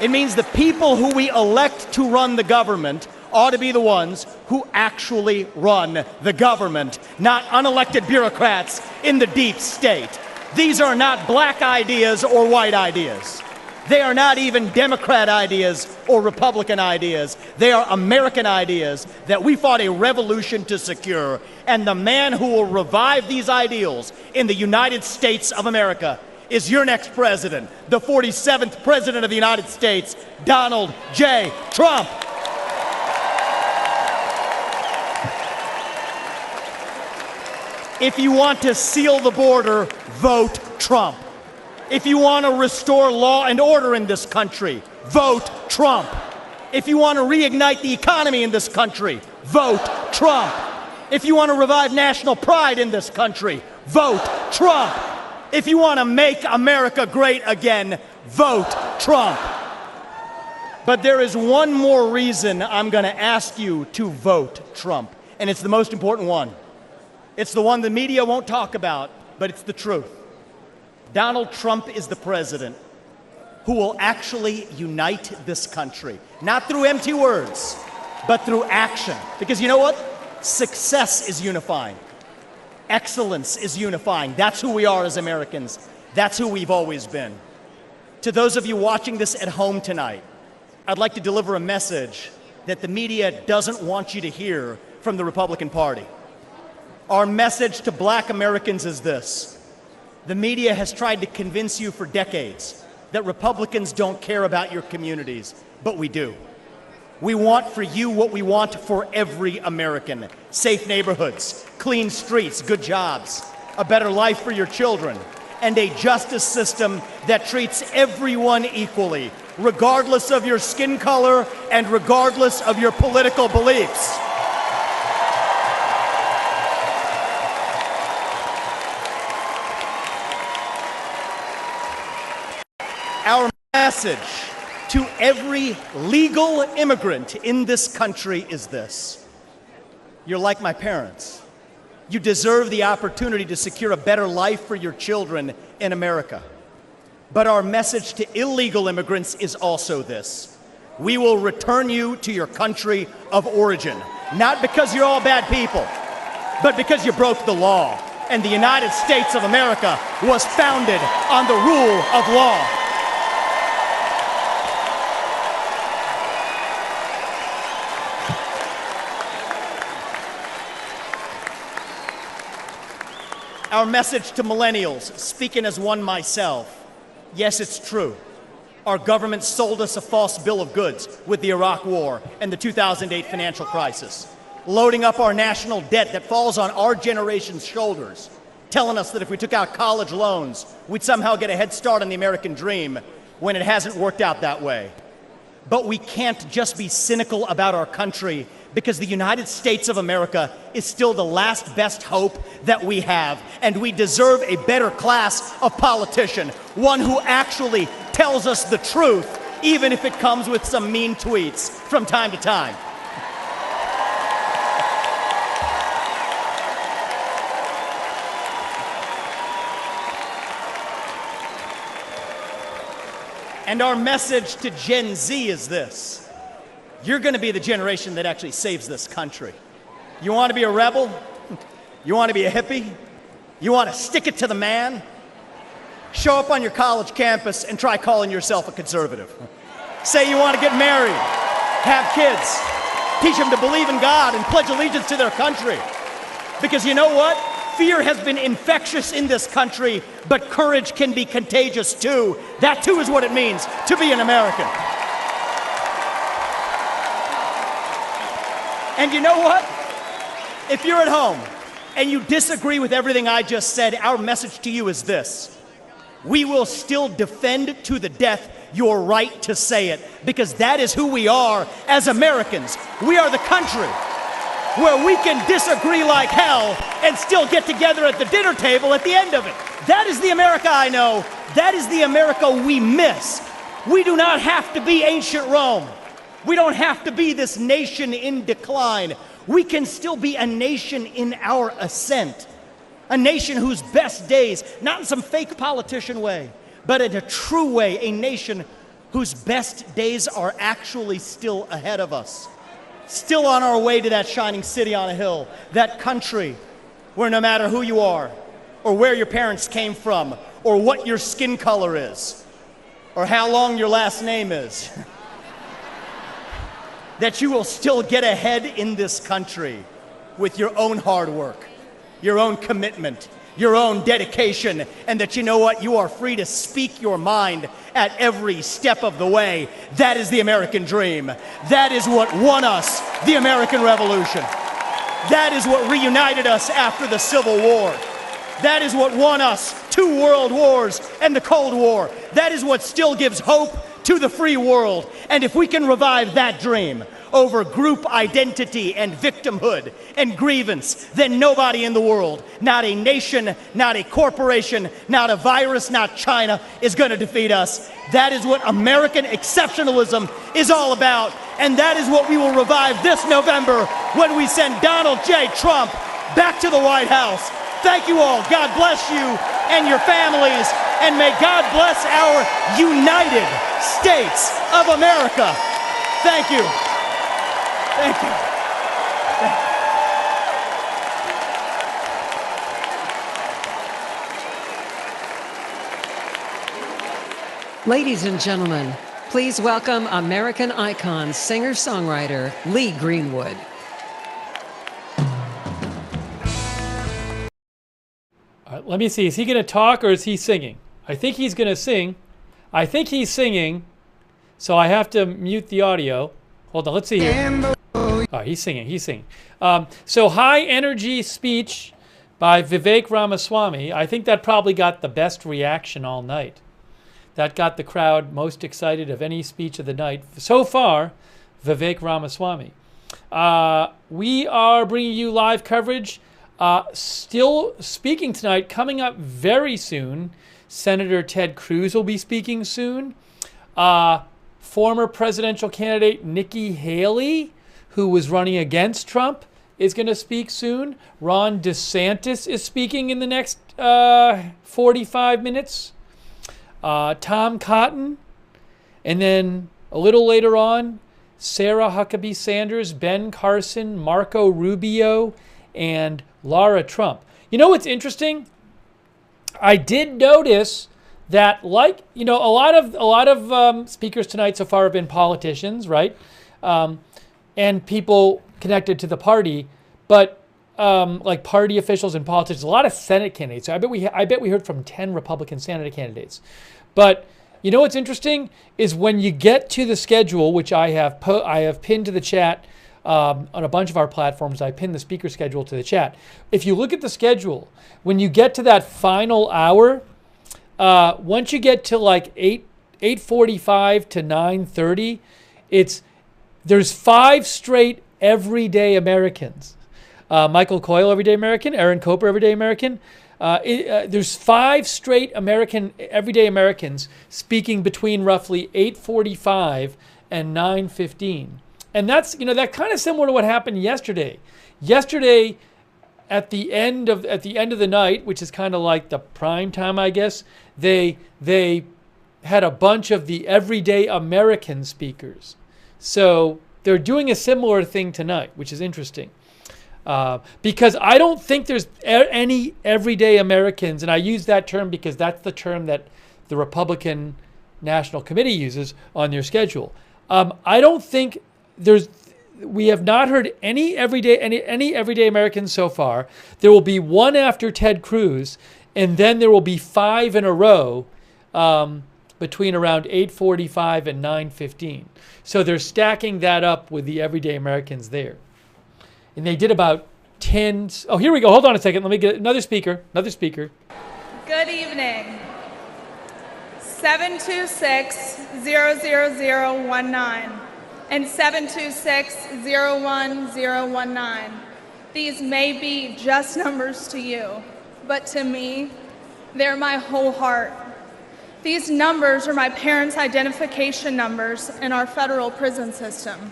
M: you. It means the people who we elect to run the government ought to be the ones who actually run the government, not unelected bureaucrats in the deep state. These are not black ideas or white ideas. They are not even Democrat ideas or Republican ideas. They are American ideas that we fought a revolution to secure. And the man who will revive these ideals in the United States of America is your next president, the 47th president of the United States, Donald J. Trump. If you want to seal the border, vote Trump. If you want to restore law and order in this country, vote Trump. If you want to reignite the economy in this country, vote Trump. If you want to revive national pride in this country, vote Trump. If you want to make America great again, vote Trump. But there is one more reason I'm going to ask you to vote Trump, and it's the most important one. It's the one the media won't talk about, but it's the truth. Donald Trump is the president who will actually unite this country, not through empty words, but through action. Because you know what? Success is unifying. Excellence is unifying. That's who we are as Americans. That's who we've always been. To those of you watching this at home tonight, I'd like to deliver a message that the media doesn't want you to hear from the Republican Party. Our message to black Americans is this. The media has tried to convince you for decades that Republicans don't care about your communities, but we do. We want for you what we want for every American. Safe neighborhoods, clean streets, good jobs, a better life for your children, and a justice system that treats everyone equally, regardless of your skin color and regardless of your political beliefs. Our message to every legal immigrant in this country is this. You're like my parents. You deserve the opportunity to secure a better life for your children in America. But our message to illegal immigrants is also this. We will return you to your country of origin, not because you're all bad people, but because you broke the law. And the United States of America was founded on the rule of law. Our message to millennials, speaking as one myself, yes, it's true. Our government sold us a false bill of goods with the Iraq War and the 2008 financial crisis, loading up our national debt that falls on our generation's shoulders, telling us that if we took out college loans, we'd somehow get a head start on the American dream when it hasn't worked out that way. But we can't just be cynical about our country because the United States of America is still the last best hope that we have, and we deserve a better class of politician, one who actually tells us the truth, even if it comes with some mean tweets from time to time. And our message to Gen Z is this. You're going to be the generation that actually saves this country. You want to be a rebel? You want to be a hippie? You want to stick it to the man? Show up on your college campus and try calling yourself a conservative. say you want to get married, have kids, teach them to believe in God and pledge allegiance to their country. Because you know what? Fear has been infectious in this country, but courage can be contagious too. That too is what it means to be an American. And you know what? If you're at home and you disagree with everything I just said, our message to you is this. We will still defend to the death your right to say it, because that is who we are as Americans. We are the country where we can disagree like hell and still get together at the dinner table at the end of it. That is the America I know. That is the America we miss. We do not have to be ancient Rome. We don't have to be this nation in decline. We can still be a nation in our ascent. A nation whose best days, not in some fake politician way, but in a true way, a nation whose best days are actually still ahead of us. Still on our way to that shining city on a hill, that country where no matter who you are, or where your parents came from, or what your skin color is, or how long your last name is, that you will still get ahead in this country with your own hard work, your own commitment, your own dedication, and that you know what? You are free to speak your mind at every step of the way. That is the American dream. That is what won us the American Revolution. That is what reunited us after the Civil War. That is what won us 2 world wars and the Cold War. That is what still gives hope to the free world. And if we can revive that dream over group identity and victimhood and grievance, then nobody in the world, not a nation, not a corporation, not a virus, not China, is going to defeat us. That is what American exceptionalism is all about. And that is what we will revive this November when we send Donald J. Trump back to the White House. Thank you all. God bless you and your families. And may God bless our United States of America. Thank you. Thank you.
C: Ladies and gentlemen, please welcome American icon, singer-songwriter Lee Greenwood.
A: Let me see. Is he going to talk or is he singing? I think he's going to sing. I think he's singing, so I have to mute the audio. Hold on. Let's see here. Oh, he's singing. He's singing. So high energy speech by Vivek Ramaswamy. I think that probably got the best reaction all night. That got the crowd most excited of any speech of the night. So far, Vivek Ramaswamy. We are bringing you live coverage. Still speaking tonight, coming up very soon, Senator Ted Cruz will be speaking soon. Former presidential candidate Nikki Haley, who was running against Trump, is going to speak soon. Ron DeSantis is speaking in the next 45 minutes. Tom Cotton. And then a little later on, Sarah Huckabee Sanders, Ben Carson, Marco Rubio, and Lara Trump. You know what's interesting? I did notice that, like, you know, a lot of speakers tonight so far have been politicians, right? And people connected to the party, but like party officials and politicians, a lot of Senate candidates. So I bet we heard from 10 Republican Senate candidates. But you know what's interesting is when you get to the schedule, which I have pinned to the chat on a bunch of our platforms. I pinned the speaker schedule to the chat. If you look at the schedule, when you get to that final hour, once you get to like 8:45 to 9:30, there's 5 straight everyday Americans. Michael Coyle, everyday American. Aaron Koper, everyday American. There's 5 straight everyday Americans speaking between roughly 8:45 and 9:15. And that's, you know, that kind of similar to what happened yesterday. Yesterday, at the end of the night, which is kind of like the prime time, I guess, they had a bunch of the everyday American speakers. So they're doing a similar thing tonight, which is interesting. Because I don't think there's any everyday Americans, and I use that term because that's the term that the Republican National Committee uses on their schedule. I don't think we have not heard any everyday Americans so far. There will be one after Ted Cruz, and then there will be 5 in a row between around 8:45 and 9:15. So they're stacking that up with the everyday Americans there. And they did about 10. Oh, here we go. Hold on a second. Let me get another speaker.
O: Good evening. 726-00019 and 726-01019. These may be just numbers to you, but to me, they're my whole heart. These numbers are my parents' identification numbers in our federal prison system.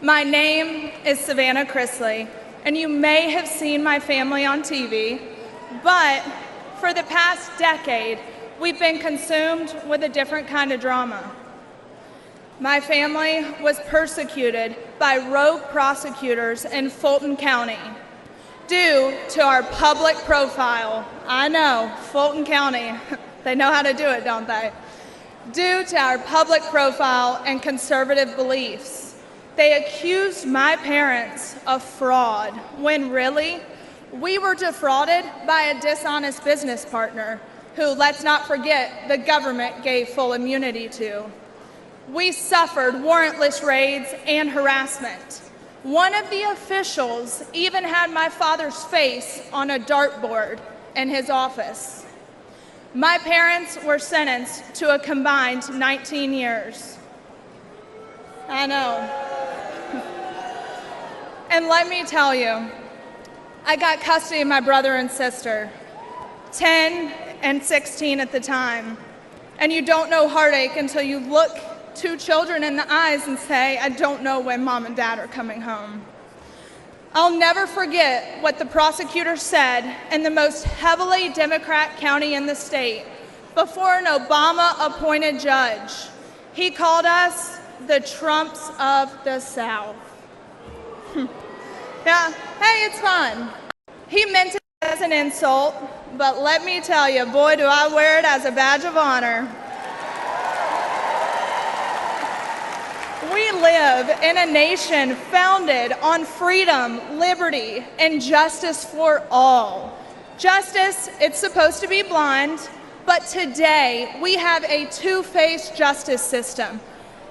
O: My name is Savannah Chrisley, and you may have seen my family on TV, but for the past decade, we've been consumed with a different kind of drama. My family was persecuted by rogue prosecutors in Fulton County due to our public profile. I know, Fulton County, they know how to do it, don't they? Due to our public profile and conservative beliefs. They accused my parents of fraud when really, we were defrauded by a dishonest business partner who, let's not forget, the government gave full immunity to. We suffered warrantless raids and harassment. One of the officials even had my father's face on a dartboard in his office. My parents were sentenced to a combined 19 years. I know. And let me tell you, I got custody of my brother and sister, 10 and 16 at the time. And you don't know heartache until you look 2 children in the eyes and say, I don't know when mom and dad are coming home. I'll never forget what the prosecutor said in the most heavily Democrat county in the state before an Obama-appointed judge. He called us the Trumps of the South. Yeah, hey, it's fun. He meant it as an insult, but let me tell you, boy, do I wear it as a badge of honor. We live in a nation founded on freedom, liberty, and justice for all. Justice, it's supposed to be blind, but today we have a two-faced justice system.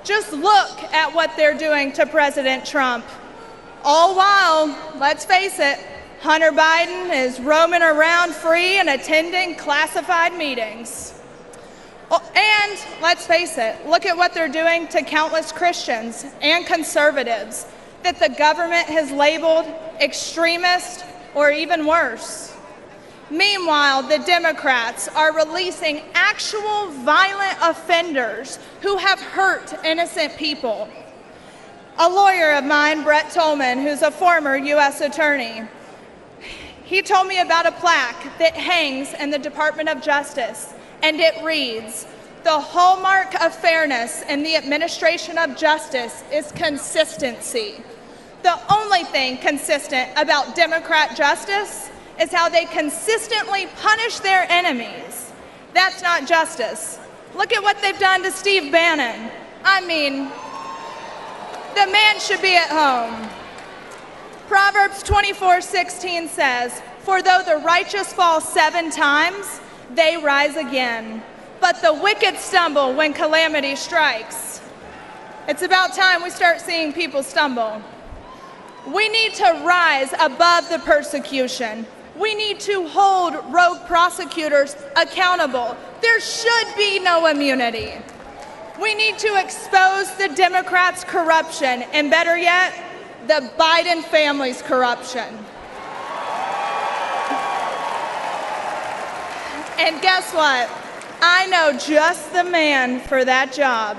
O: Just look at what they're doing to President Trump. All while, let's face it, Hunter Biden is roaming around free and attending classified meetings. Oh, and let's face it, look at what they're doing to countless Christians and conservatives that the government has labeled extremist or even worse. Meanwhile, the Democrats are releasing actual violent offenders who have hurt innocent people. A lawyer of mine, Brett Tolman, who's a former U.S. attorney, he told me about a plaque that hangs in the Department of Justice, and it reads, "The hallmark of fairness in the administration of justice is consistency. The only thing consistent about Democrat justice is how they consistently punish their enemies. That's not justice. Look at what they've done to Steve Bannon. I mean, the man should be at home." Proverbs 24:16 says, "For though the righteous fall 7 times, they rise again. But the wicked stumble when calamity strikes." It's about time we start seeing people stumble. We need to rise above the persecution. We need to hold rogue prosecutors accountable. There should be no immunity. We need to expose the Democrats' corruption, and better yet, the Biden family's corruption. And guess what? I know just the man for that job.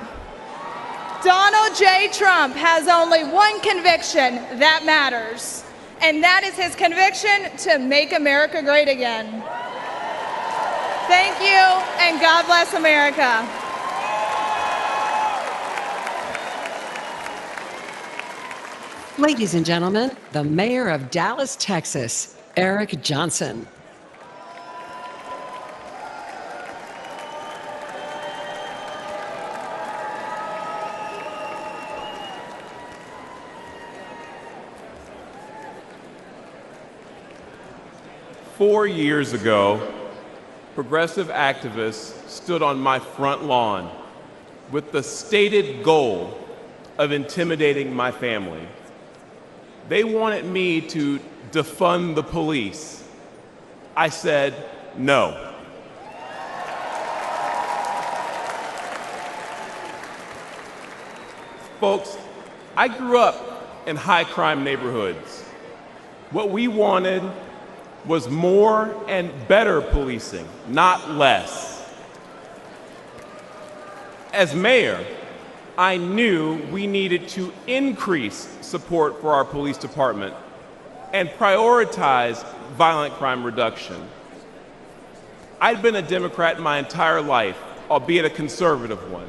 O: Donald J. Trump has only one conviction that matters, and that is his conviction to make America great again. Thank you, and God bless America.
C: Ladies and gentlemen, the mayor of Dallas, Texas, Eric Johnson.
Q: 4 years ago, progressive activists stood on my front lawn with the stated goal of intimidating my family. They wanted me to defund the police. I said no. Folks, I grew up in high crime neighborhoods. What we wanted was more and better policing, not less. As mayor, I knew we needed to increase support for our police department and prioritize violent crime reduction. I'd been a Democrat my entire life, albeit a conservative one.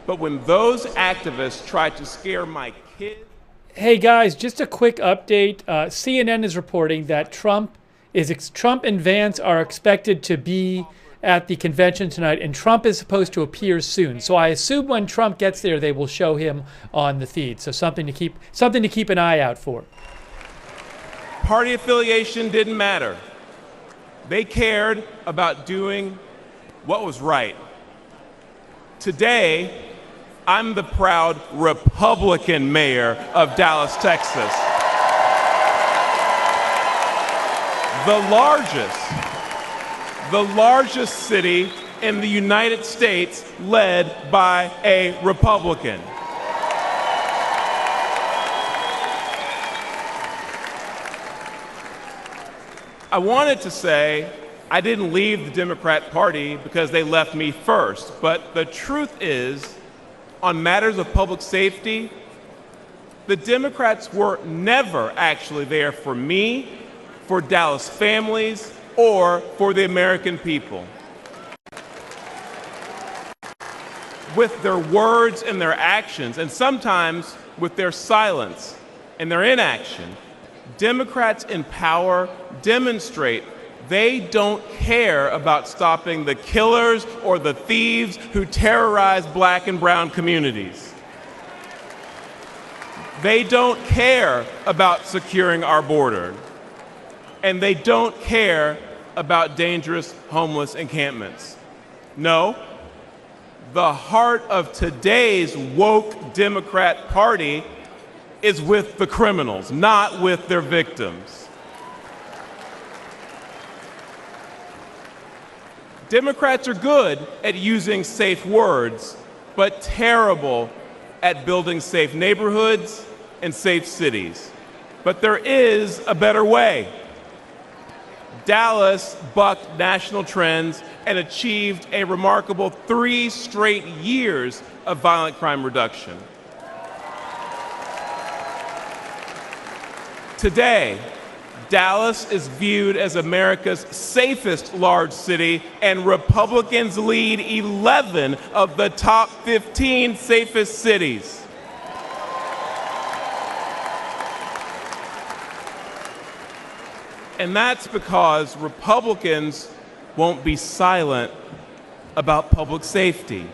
Q: But when those activists tried to scare my kids...
A: Hey guys, just a quick update. CNN is reporting that Trump and Vance are expected to be at the convention tonight, and Trump is supposed to appear soon. So I assume when Trump gets there, they will show him on the feed. So something to keep an eye out for.
Q: Party affiliation didn't matter. They cared about doing what was right. Today, I'm the proud Republican mayor of Dallas, Texas. The largest city in the United States led by a Republican. I wanted to say I didn't leave the Democrat Party because they left me first, but the truth is, on matters of public safety, the Democrats were never actually there for me, for Dallas families, or for the American people. With their words and their actions, and sometimes with their silence and their inaction, Democrats in power demonstrate they don't care about stopping the killers or the thieves who terrorize black and brown communities. They don't care about securing our border. And they don't care about dangerous homeless encampments. No, the heart of today's woke Democrat Party is with the criminals, not with their victims. Democrats are good at using safe words, but terrible at building safe neighborhoods and safe cities. But there is a better way. Dallas bucked national trends and achieved a remarkable 3 straight years of violent crime reduction. Today, Dallas is viewed as America's safest large city, and Republicans lead 11 of the top 15 safest cities. And that's because Republicans won't be silent about public safety.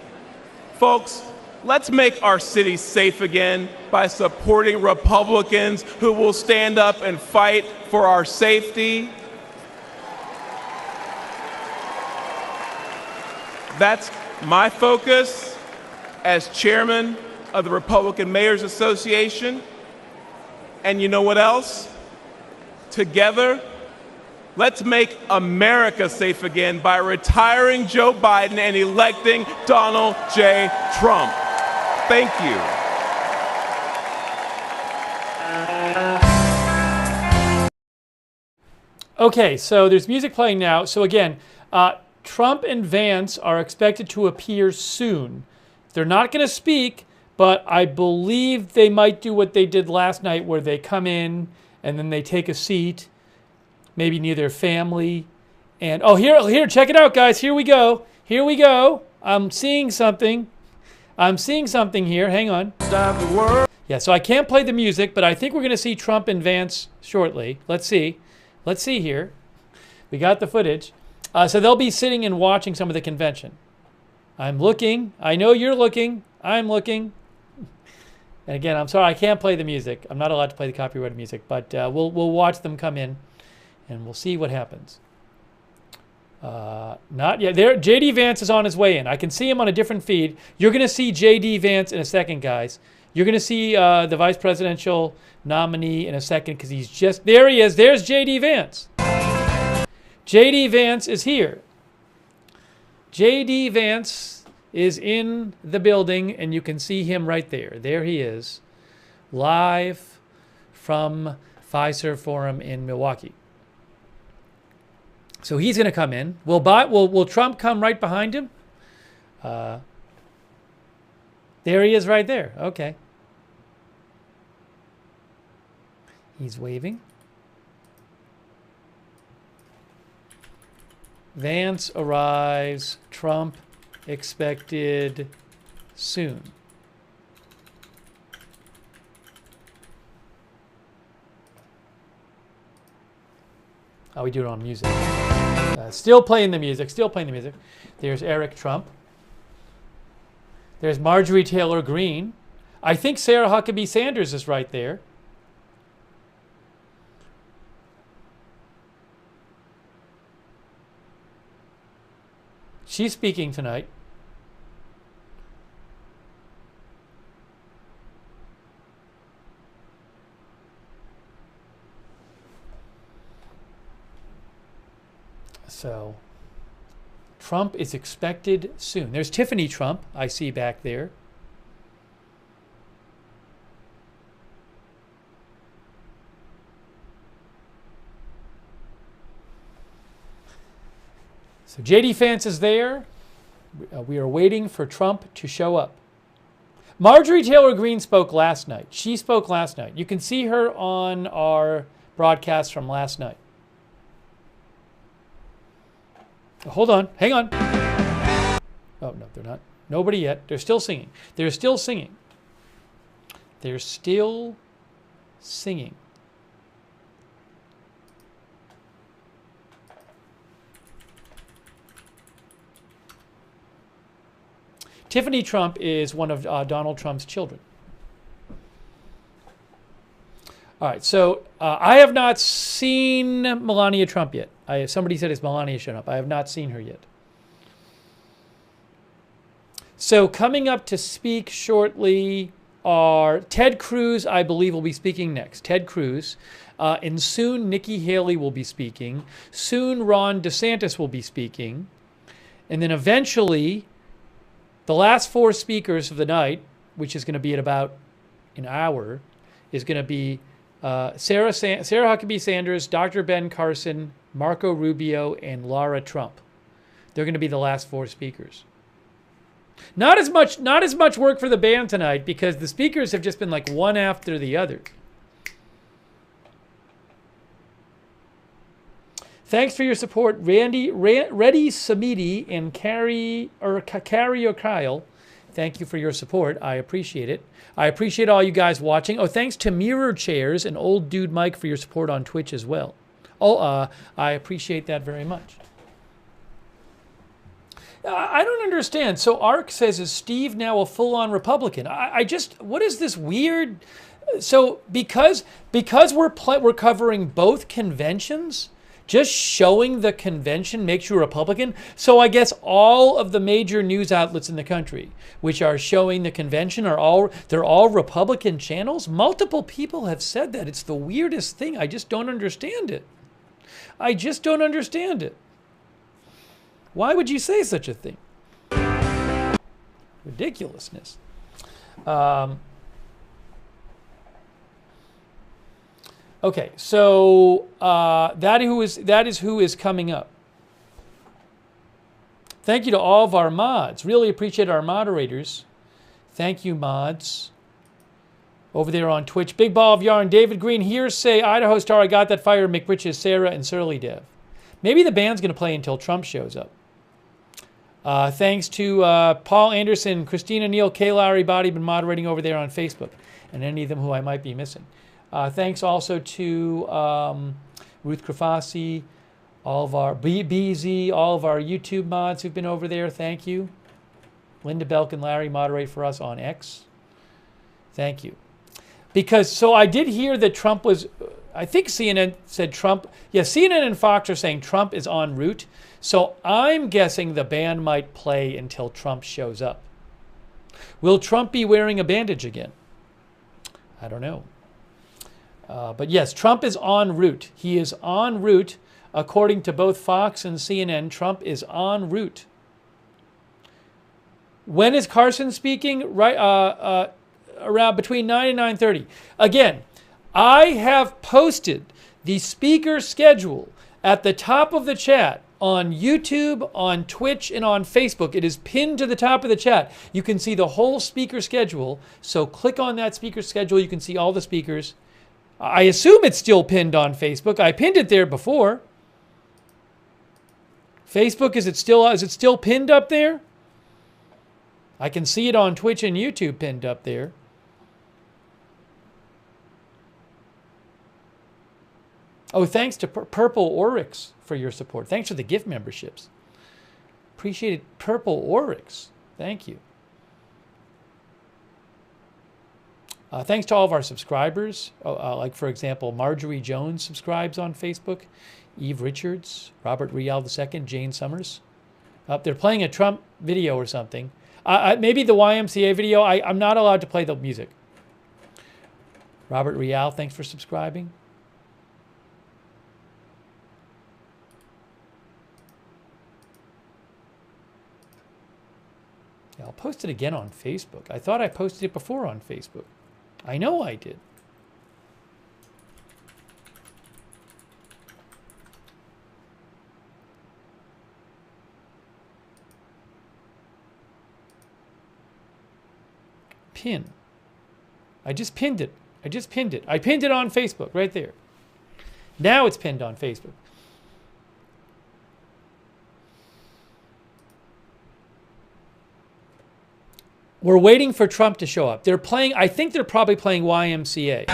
Q: Folks, let's make our city safe again by supporting Republicans who will stand up and fight for our safety. That's my focus as chairman of the Republican Mayors Association. And you know what else? Together, let's make America safe again by retiring Joe Biden and electing Donald J. Trump. Thank you.
A: Okay, so there's music playing now. So again, Trump and Vance are expected to appear soon. They're not going to speak, but I believe they might do what they did last night, where they come in and then they take a seat, maybe near their family. And oh, here, check it out, guys. Here we go. Here we go. I'm seeing something. I'm seeing something here. Hang on. Stop the world. Yeah, so I can't play the music, but I think we're going to see Trump and Vance shortly. Let's see. Let's see here. We got the footage. So they'll be sitting and watching some of the convention. I'm looking. I know you're looking. I'm looking. And again, I'm sorry, I can't play the music. I'm not allowed to play the copyrighted music, but we'll watch them come in and we'll see what happens. Not yet. There, J.D. Vance is on his way in. I can see him on a different feed. You're going to see J.D. Vance in a second, guys. You're going to see the vice presidential nominee in a second because he's just... There he is. There's J.D. Vance. J.D. Vance is here. J.D. Vance is in the building, and you can see him right there. There he is, live from Pfizer Forum in Milwaukee. So he's going to come in. Will Trump come right behind him? There he is right there. Okay. He's waving. Vance arrives. Trump expected soon. Oh, we do it on music. Still playing the music. Still playing the music. There's Eric Trump. There's Marjorie Taylor Greene. I think Sarah Huckabee Sanders is right there. She's speaking tonight. So, Trump is expected soon. There's Tiffany Trump, I see back there. So J.D. Vance is there. We are waiting for Trump to show up. Marjorie Taylor Greene spoke last night. She spoke last night. You can see her on our broadcast from last night. Hold on. Hang on. Oh, no, they're not. Nobody yet. They're still singing. They're still singing. They're still singing. Tiffany Trump is one of Donald Trump's children. All right, so I have not seen Melania Trump yet. Somebody said it's Melania showing up. I have not seen her yet. So coming up to speak shortly are Ted Cruz, I believe, will be speaking next. Ted Cruz. And soon Nikki Haley will be speaking. Soon Ron DeSantis will be speaking. And then eventually, the last four speakers of the night, which is going to be at about an hour, is going to be Sarah Huckabee Sanders, Dr. Ben Carson, Marco Rubio, and Lara Trump. They're going to be the last four speakers. Not as much work for the band tonight because the speakers have just been like one after the other. Thanks for your support, Reddy Samidi and Kari or Kyle. Thank you for your support. I appreciate it. I appreciate all you guys watching. Oh, thanks to Mirror Chairs and Old Dude Mike for your support on Twitch as well. Oh, I appreciate that very much. I don't understand. So Ark says, is Steve now a full-on Republican? What is this weird? So because we're covering both conventions, just showing the convention makes you a Republican. So I guess all of the major news outlets in the country, which are showing the convention, they're all Republican channels. Multiple people have said that. It's the weirdest thing. I just don't understand it. I just don't understand it. Why would you say such a thing? Ridiculousness. Okay, so that is who is coming up. Thank you to all of our mods. Really appreciate our moderators. Thank you, mods. Over there on Twitch. Big Ball of Yarn. David Green. Hearsay. Idaho Star. I got that fire. McRitches. Sarah and Surly Dev. Maybe the band's going to play until Trump shows up. Thanks to Paul Anderson, Christina Neal, Kay Lowry, Body, been moderating over there on Facebook, and any of them who I might be missing. Thanks also to Ruth Krafasi, all of our BZ, all of our YouTube mods who've been over there. Thank you. Linda Belk and Larry moderate for us on X. Thank you. So I did hear that Trump was I think CNN said Trump. Yeah, CNN and Fox are saying Trump is en route. So I'm guessing the band might play until Trump shows up. Will Trump be wearing a bandage again? I don't know. But yes, Trump is en route. He is en route. According to both Fox and CNN, Trump is en route. When is Carson speaking? Right around between 9 and 9:30. Again, I have posted the speaker schedule at the top of the chat on YouTube, on Twitch, and on Facebook. It is pinned to the top of the chat. You can see the whole speaker schedule. So click on that speaker schedule. You can see all the speakers. I assume it's still pinned on Facebook. I pinned it there before. Facebook, is it still pinned up there? I can see it on Twitch and YouTube pinned up there. Oh, thanks to Purple Oryx for your support. Thanks for the gift memberships. Appreciate it, Purple Oryx. Thank you. Thanks to all of our subscribers. Like, for example, Marjorie Jones subscribes on Facebook. Eve Richards, Robert Rial II, Jane Summers. They're playing a Trump video or something. Maybe the YMCA video. I'm not allowed to play the music. Robert Rial, thanks for subscribing. Yeah, I'll post it again on Facebook. I thought I posted it before on Facebook. I know I did. Pin. I just pinned it. I pinned it on Facebook right there. Now it's pinned on Facebook. We're waiting for Trump to show up. They're playing, I think they're probably playing YMCA.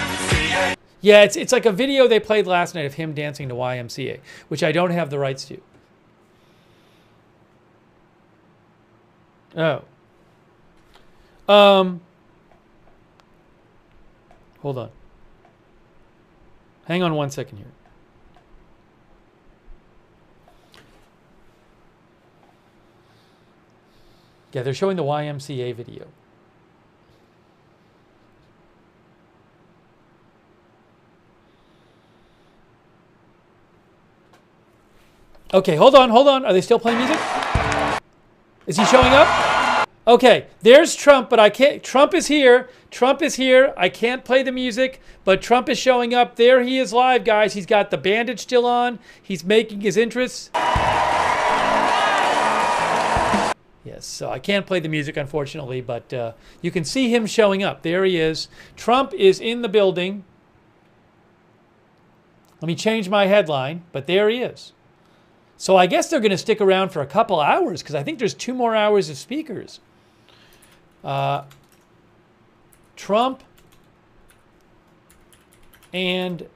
A: Yeah, it's like a video they played last night of him dancing to YMCA, which I don't have the rights to. Oh. Hold on. Hang on 1 second here. Yeah, they're showing the YMCA video. Okay, hold on. Are they still playing music? Is he showing up? Okay, there's Trump, but I can't. Trump is here. I can't play the music, but Trump is showing up. There he is live, guys. He's got the bandage still on. He's making his entrance. Yes, so I can't play the music, unfortunately, but you can see him showing up. There he is. Trump is in the building. Let me change my headline, but there he is. So I guess they're going to stick around for a couple hours because I think there's 2 more hours of speakers. Trump and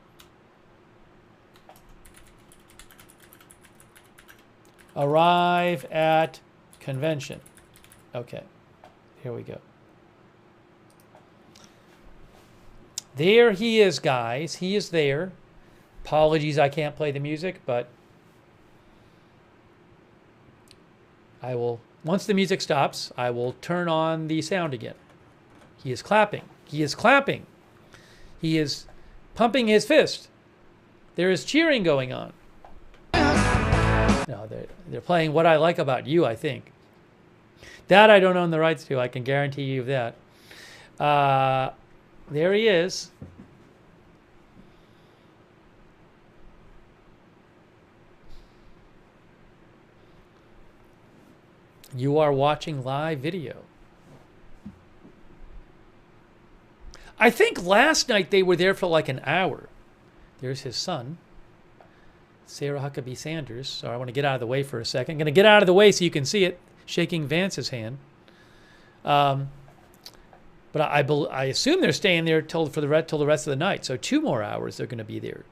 A: arrive at convention. Okay, here we go. There he is, guys. He is there. Apologies, I can't play the music, but I will, once the music stops, I will turn on the sound again. He is clapping. He is clapping. He is pumping his fist. There is cheering going on. No, they're playing What I Like About You, I think. That I don't own the rights to. I can guarantee you that. There he is. You are watching live video. I think last night they were there for like an hour. There's his son, Sarah Huckabee Sanders. So I want to get out of the way for a second. I'm going to get out of the way so you can see it, shaking Vance's hand. But I assume they're staying there till the rest of the night. So 2 more hours they're going to be there.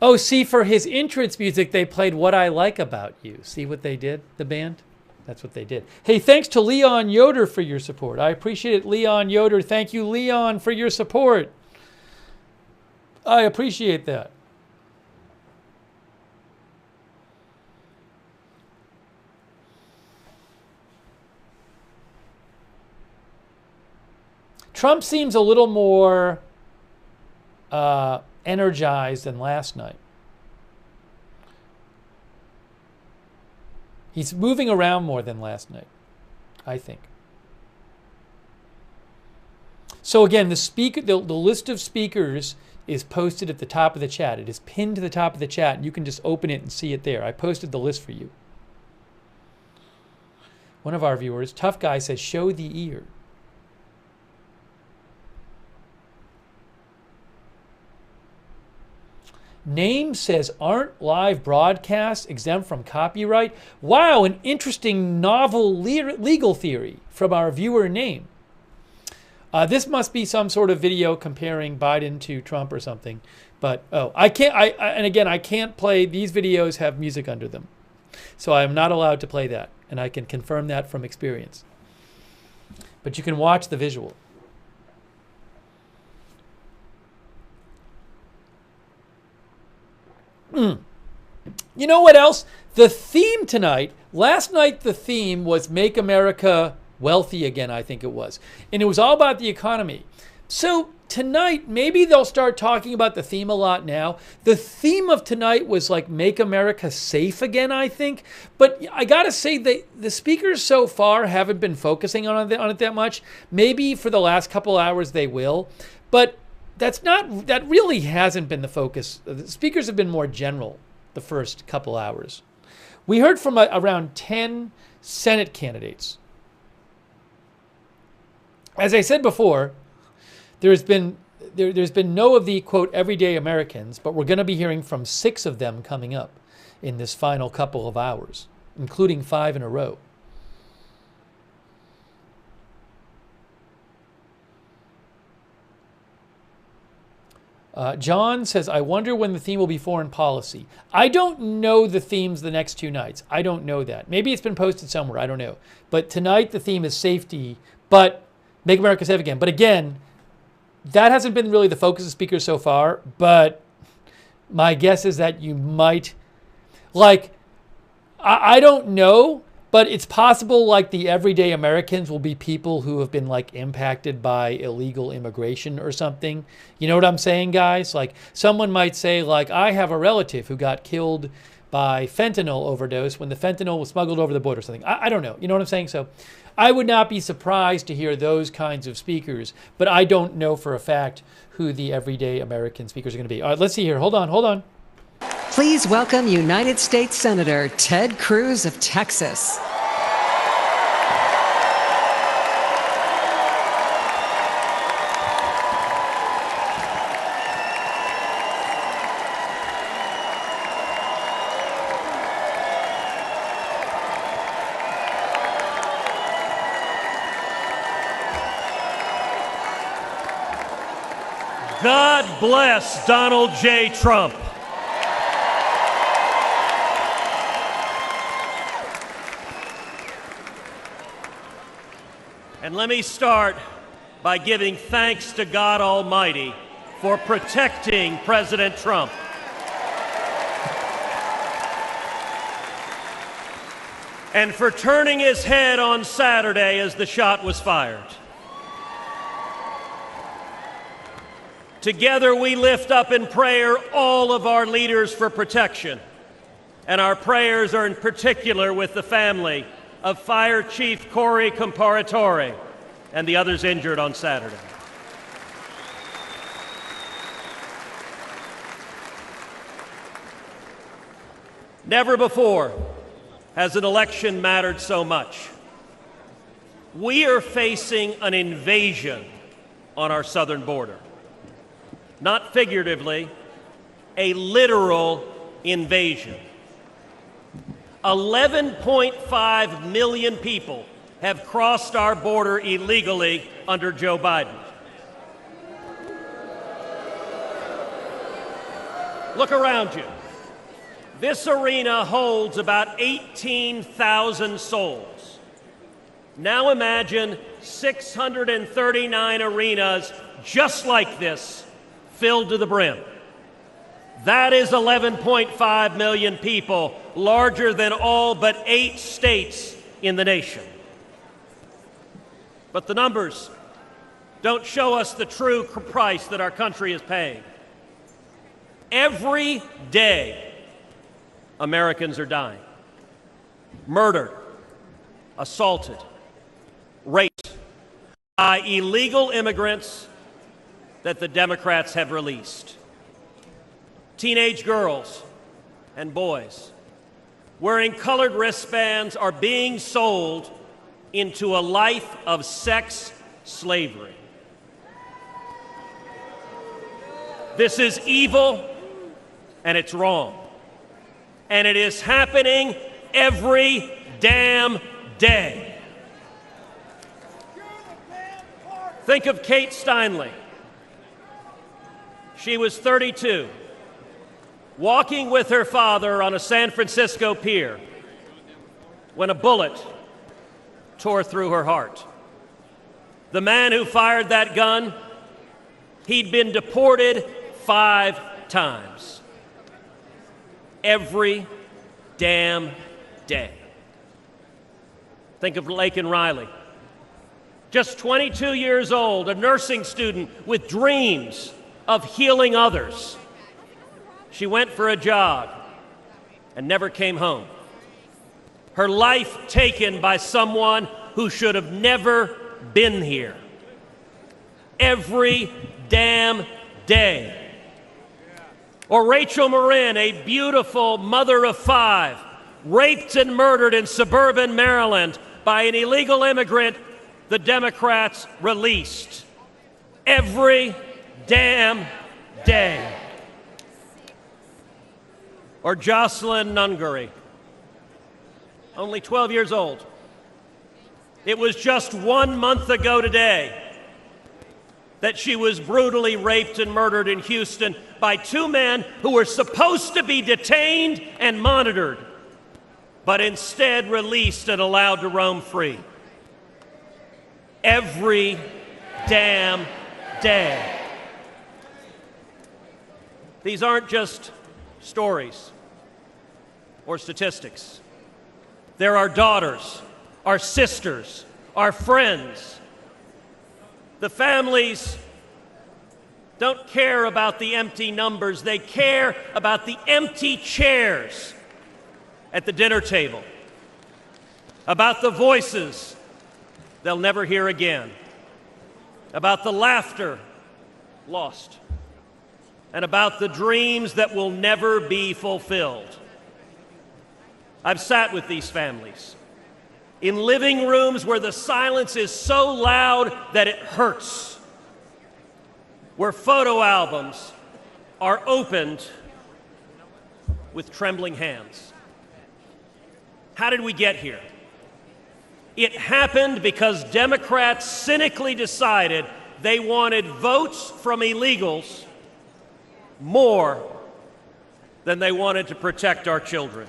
A: Oh, see, for his entrance music, they played What I Like About You. See what they did, the band? That's what they did. Hey, thanks to Leon Yoder for your support. I appreciate it, Leon Yoder. Thank you, Leon, for your support. I appreciate that. Trump seems a little more energized than last night. He's moving around more than last night, I think. So again, the list of speakers is posted at the top of the chat. It is pinned to the top of the chat, and you can just open it and see it there. I posted the list for you. One of our viewers, Tough Guy, says, show the ear. Name says, aren't live broadcasts exempt from copyright? Wow, an interesting novel legal theory from our viewer Name. This must be some sort of video comparing Biden to Trump or something. But, I can't, and again, I can't play, these videos have music under them. So I am not allowed to play that, and I can confirm that from experience. But you can watch the visual. You know what else? The theme tonight, last night the theme was Make America Wealthy Again, I think it was. And it was all about the economy. So tonight, maybe they'll start talking about the theme a lot now. The theme of tonight was like Make America Safe Again, I think. But I got to say, the speakers so far haven't been focusing on it that much. Maybe for the last couple hours they will. But that really hasn't been the focus. The speakers have been more general the first couple hours. We heard from around 10 Senate candidates. As I said before, there's been no of the, quote, everyday Americans, but we're going to be hearing from 6 of them coming up in this final couple of hours, including 5 in a row. John says, I wonder when the theme will be foreign policy. I don't know the themes the next 2 nights. I don't know that. Maybe it's been posted somewhere. I don't know. But tonight the theme is safety, but Make America Safe Again. But again, that hasn't been really the focus of speakers so far. But my guess is that you might, I don't know, but it's possible like the everyday Americans will be people who have been like impacted by illegal immigration or something. You know what I'm saying, guys? Like someone might say like, I have a relative who got killed by fentanyl overdose when the fentanyl was smuggled over the border or something. I don't know. You know what I'm saying? So I would not be surprised to hear those kinds of speakers, but I don't know for a fact who the everyday American speakers are going to be. All right, let's see here. Hold on.
C: Please welcome United States Senator Ted Cruz of Texas.
L: God bless Donald J. Trump. And let me start by giving thanks to God Almighty for protecting President Trump. And for turning his head on Saturday as the shot was fired. Together we lift up in prayer all of our leaders for protection. And our prayers are in particular with the family of Fire Chief Corey Comparatore and the others injured on Saturday. Never before has an election mattered so much. We are facing an invasion on our southern border. Not figuratively, a literal invasion. 11.5 million people have crossed our border illegally under Joe Biden. Look around you. This arena holds about 18,000 souls. Now imagine 639 arenas just like this, filled to the brim. That is 11.5 million people, larger than all but 8 states in the nation. But the numbers don't show us the true price that our country is paying. Every day, Americans are dying. Murdered, assaulted, raped by illegal immigrants that the Democrats have released. Teenage girls and boys wearing colored wristbands are being sold into a life of sex slavery. This is evil and it's wrong. And it is happening every damn day. Think of Kate Steinle. She was 32, walking with her father on a San Francisco pier when a bullet tore through her heart. The man who fired that gun, he'd been deported 5 times. Every damn day. Think of Laken Riley. Just 22 years old, a nursing student with dreams of healing others. She went for a jog and never came home. Her life taken by someone who should have never been here. Every damn day. Or Rachel Marin, a beautiful mother of 5, raped and murdered in suburban Maryland by an illegal immigrant the Democrats released. Every damn day. Or Jocelyn Nungary, only 12 years old. It was just 1 month ago today that she was brutally raped and murdered in Houston by 2 men who were supposed to be detained and monitored, but instead released and allowed to roam free. Every damn day. These aren't just stories or statistics. They're our daughters, our sisters, our friends. The families don't care about the empty numbers. They care about the empty chairs at the dinner table, about the voices they'll never hear again, about the laughter lost, and about the dreams that will never be fulfilled. I've sat with these families in living rooms where the silence is so loud that it hurts, where photo albums are opened with trembling hands. How did we get here? It happened because Democrats cynically decided they wanted votes from illegals more than they wanted to protect our children.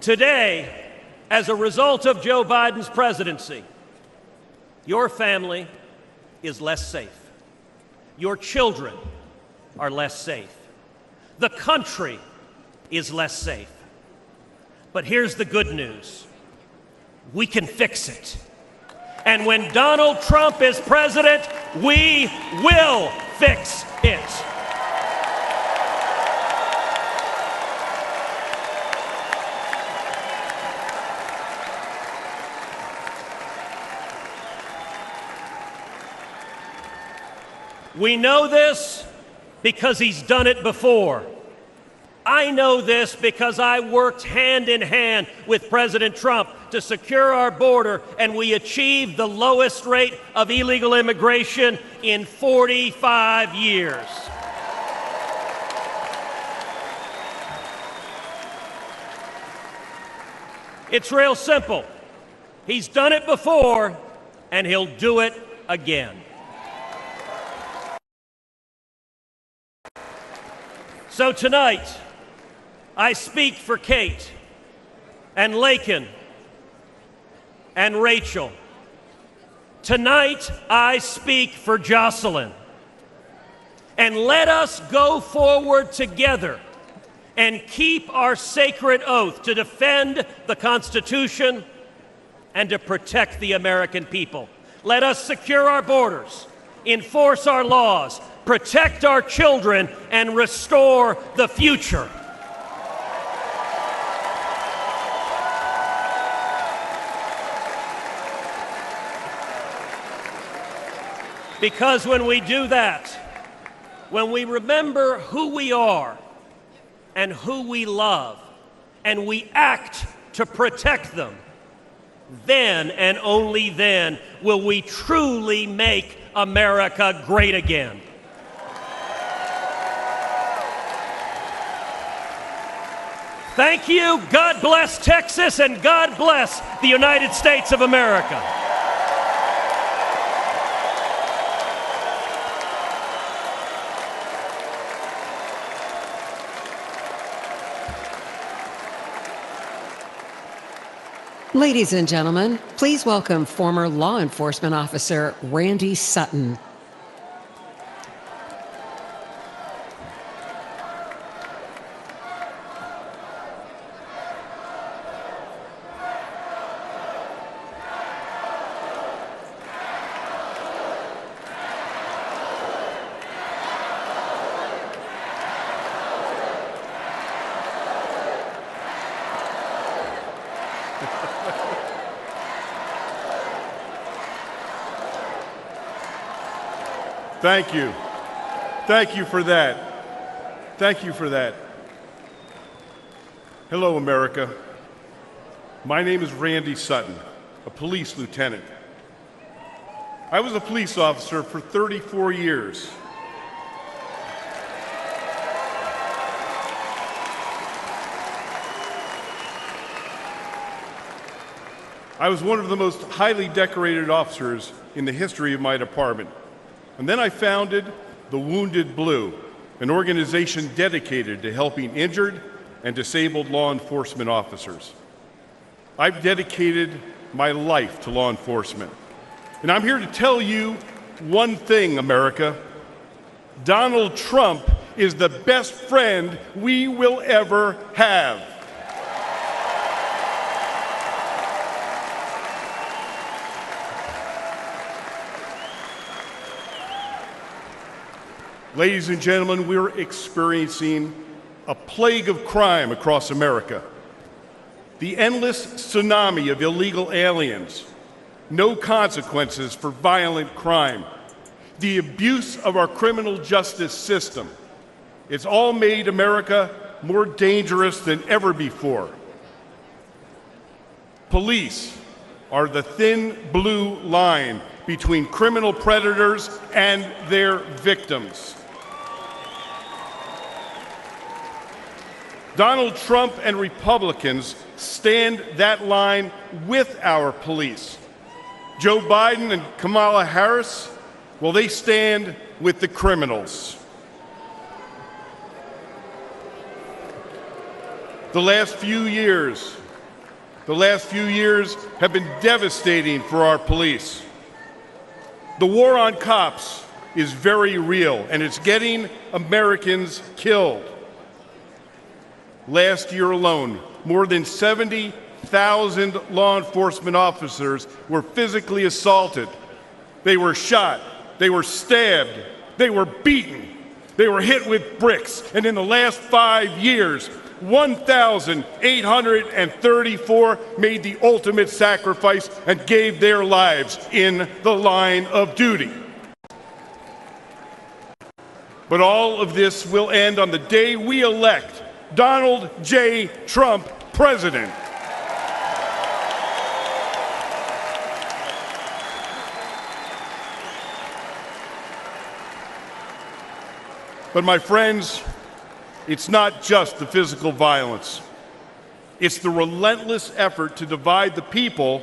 L: Today, as a result of Joe Biden's presidency, your family is less safe. Your children are less safe. The country is less safe. But here's the good news. We can fix it. And when Donald Trump is president, we will fix it. We know this because he's done it before. I know this because I worked hand in hand with President Trump to secure our border, and we achieved the lowest rate of illegal immigration in 45 years. It's real simple. He's done it before, and he'll do it again. So tonight, I speak for Kate and Laken and Rachel. Tonight, I speak for Jocelyn. And let us go forward together and keep our sacred oath to defend the Constitution and to protect the American people. Let us secure our borders, enforce our laws, protect our children, and restore the future. Because when we do that, when we remember who we are and who we love, and we act to protect them, then and only then will we truly make America great again. Thank you. God bless Texas, and God bless the United States of America.
C: Ladies and gentlemen, please welcome former law enforcement officer Randy Sutton.
R: Thank you. Thank you for that. Thank you for that. Hello, America. My name is Randy Sutton, a police lieutenant. I was a police officer for 34 years. I was one of the most highly decorated officers in the history of my department. And then I founded the Wounded Blue, an organization dedicated to helping injured and disabled law enforcement officers. I've dedicated my life to law enforcement. And I'm here to tell you one thing, America. Donald Trump is the best friend we will ever have. Ladies and gentlemen, we're experiencing a plague of crime across America. The endless tsunami of illegal aliens, no consequences for violent crime, the abuse of our criminal justice system. It's all made America more dangerous than ever before. Police are the thin blue line between criminal predators and their victims. Donald Trump and Republicans stand that line with our police. Joe Biden and Kamala Harris, well, they stand with the criminals. The last few years have been devastating for our police. The war on cops is very real, and it's getting Americans killed. Last year alone, more than 70,000 law enforcement officers were physically assaulted. They were shot, they were stabbed, they were beaten, they were hit with bricks, and in the last 5 years, 1,834 made the ultimate sacrifice and gave their lives in the line of duty. But all of this will end on the day we elect Donald J. Trump president. But my friends, it's not just the physical violence. It's the relentless effort to divide the people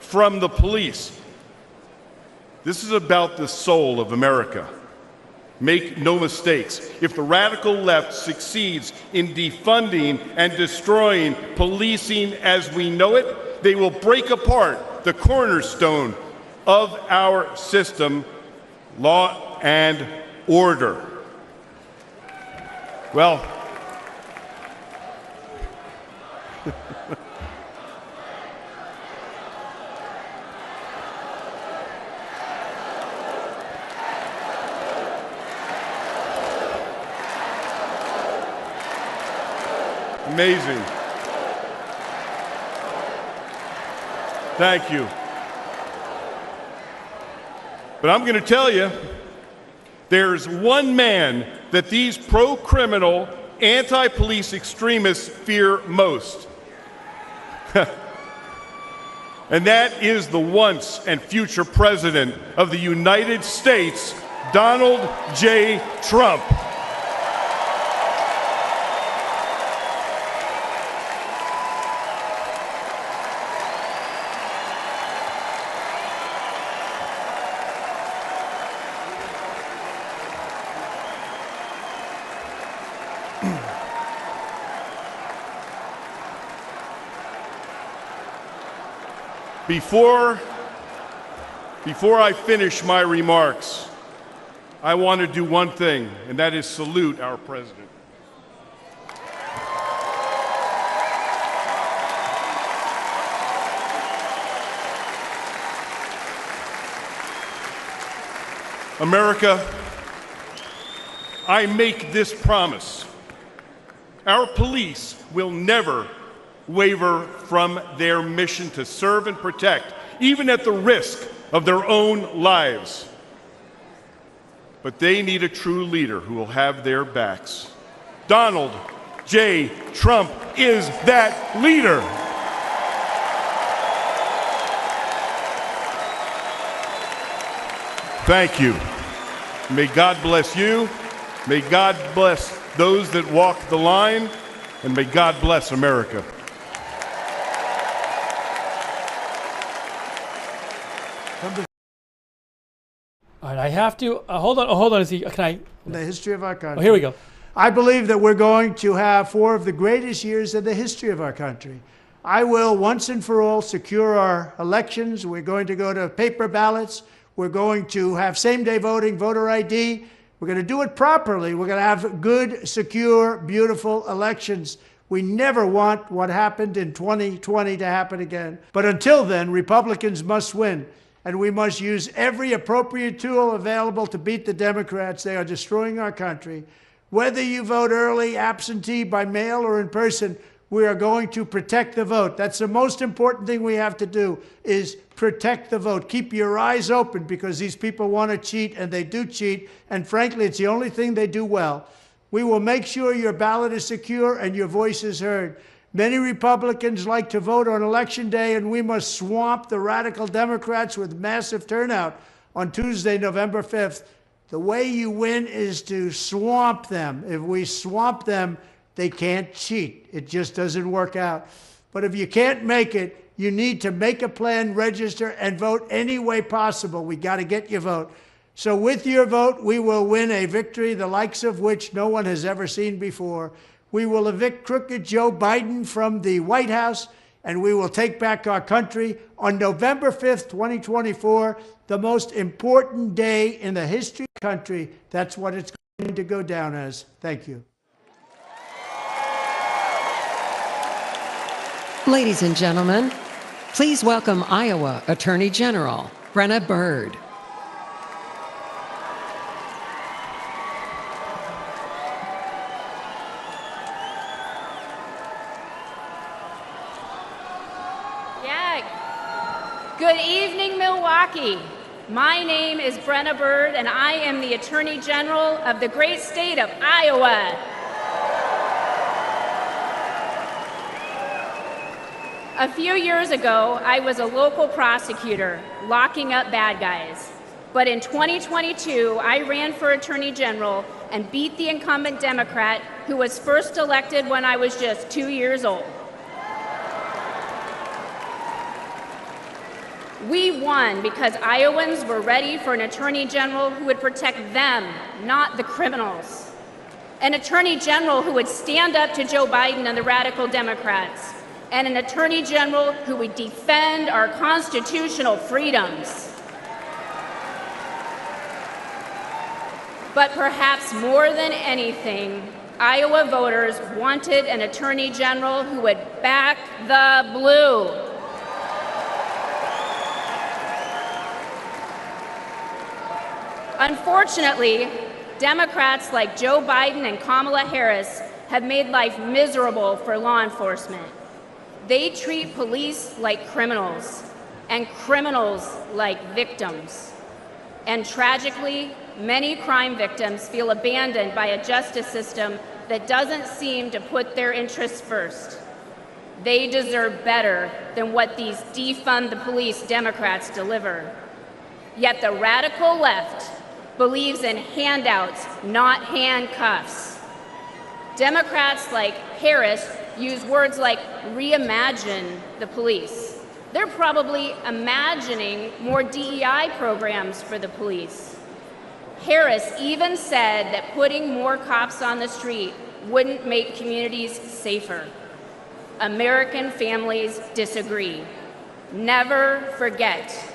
R: from the police. This is about the soul of America.
P: Make no mistakes, if the radical left succeeds in defunding and destroying policing as we know it, they will break apart the cornerstone of our system, law and order. Well, amazing. Thank you. But I'm going to tell you, there's one man that these pro-criminal, anti-police extremists fear most. And that is the once and future president of the United States, Donald J. Trump. Before I finish my remarks, I want to do one thing, and that is salute our president. America, I make this promise. Our police will never waver from their mission to serve and protect, even at the risk of their own lives. But they need a true leader who will have their backs. Donald J. Trump is that leader. Thank you. May God bless you. May God bless those that walk the line. And may God bless America.
A: All right, I have to hold on. Can I?
S: The history of our country.
A: Oh, here we go.
S: I believe that we're going to have 4 of the greatest years in the history of our country. I will once and for all secure our elections. We're going to go to paper ballots. We're going to have same-day voting, voter ID. We're going to do it properly. We're going to have good, secure, beautiful elections. We never want what happened in 2020 to happen again. But until then, Republicans must win. And we must use every appropriate tool available to beat the Democrats. They are destroying our country. Whether you vote early, absentee, by mail, or in person, we are going to protect the vote. That's the most important thing we have to do, is protect the vote. Keep your eyes open, because these people want to cheat, and they do cheat. And frankly, it's the only thing they do well. We will make sure your ballot is secure and your voice is heard. Many Republicans like to vote on Election Day, and we must swamp the radical Democrats with massive turnout on Tuesday, November 5th. The way you win is to swamp them. If we swamp them, they can't cheat. It just doesn't work out. But if you can't make it, you need to make a plan, register, and vote any way possible. We got to get your vote. So with your vote, we will win a victory the likes of which no one has ever seen before. We will evict crooked Joe Biden from the White House, and we will take back our country on November 5th, 2024, the most important day in the history of the country. That's what it's going to go down as. Thank you.
C: Ladies and gentlemen, please welcome Iowa Attorney General Brenna Bird.
W: Good evening, Milwaukee. My name is Brenna Bird, and I am the Attorney General of the great state of Iowa. A few years ago, I was a local prosecutor locking up bad guys. But in 2022, I ran for Attorney General and beat the incumbent Democrat who was first elected when I was just 2 years old. We won because Iowans were ready for an attorney general who would protect them, not the criminals. An attorney general who would stand up to Joe Biden and the radical Democrats, and an attorney general who would defend our constitutional freedoms. But perhaps more than anything, Iowa voters wanted an attorney general who would back the blue. Unfortunately, Democrats like Joe Biden and Kamala Harris have made life miserable for law enforcement. They treat police like criminals, and criminals like victims. And tragically, many crime victims feel abandoned by a justice system that doesn't seem to put their interests first. They deserve better than what these defund the police Democrats deliver. Yet the radical left believes in handouts, not handcuffs. Democrats like Harris use words like reimagine the police. They're probably imagining more DEI programs for the police. Harris even said that putting more cops on the street wouldn't make communities safer. American families disagree. Never forget.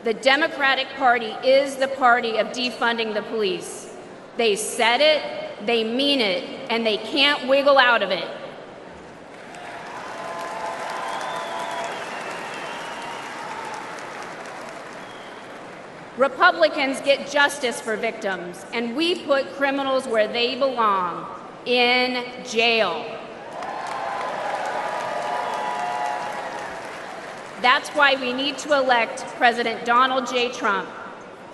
W: The Democratic Party is the party of defunding the police. They said it, they mean it, and they can't wiggle out of it. Republicans get justice for victims, and we put criminals where they belong, in jail. That's why we need to elect President Donald J. Trump.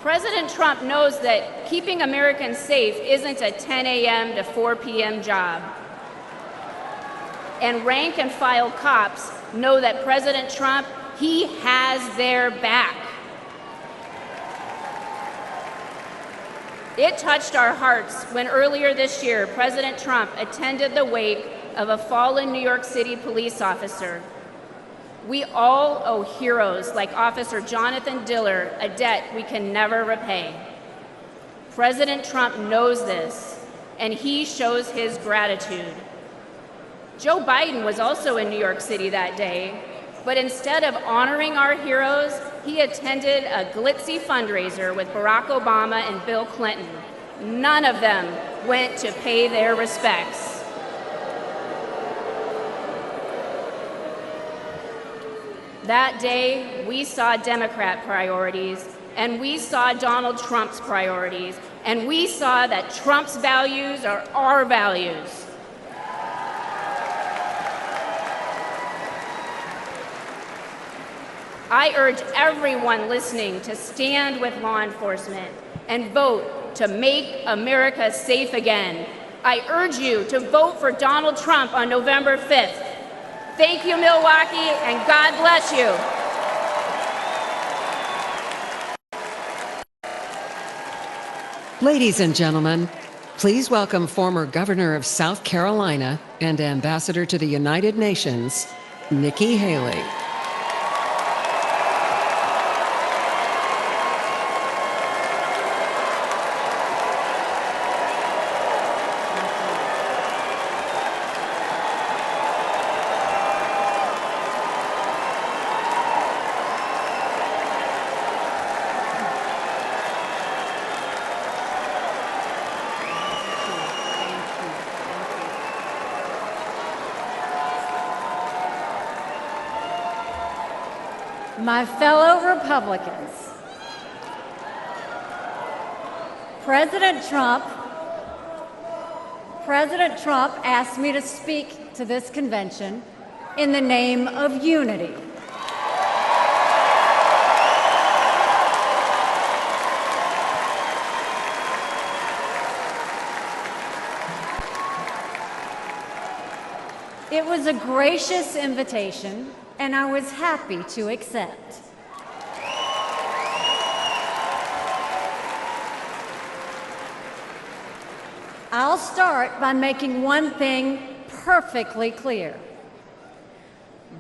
W: President Trump knows that keeping Americans safe isn't a 10 a.m. to 4 p.m. job. And rank and file cops know that President Trump, he has their back. It touched our hearts when earlier this year, President Trump attended the wake of a fallen New York City police officer. We all owe heroes like Officer Jonathan Diller a debt we can never repay. President Trump knows this, and he shows his gratitude. Joe Biden was also in New York City that day, but instead of honoring our heroes, he attended a glitzy fundraiser with Barack Obama and Bill Clinton. None of them went to pay their respects. That day, we saw Democrat priorities, and we saw Donald Trump's priorities, and we saw that Trump's values are our values. I urge everyone listening to stand with law enforcement and vote to make America safe again. I urge you to vote for Donald Trump on November 5th. Thank you, Milwaukee, and God bless you.
C: Ladies and gentlemen, please welcome former Governor of South Carolina and Ambassador to the United Nations, Nikki Haley.
F: My fellow Republicans, President Trump asked me to speak to this convention in the name of unity. It was a gracious invitation, and I was happy to accept. I'll start by making one thing perfectly clear.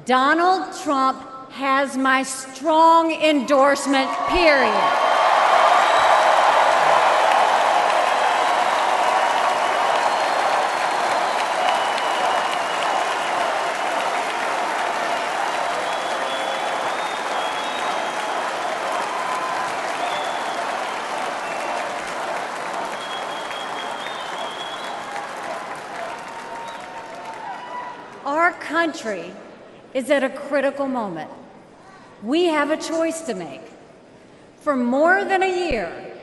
F: Donald Trump has my strong endorsement, period. Our country is at a critical moment. We have a choice to make. For more than a year,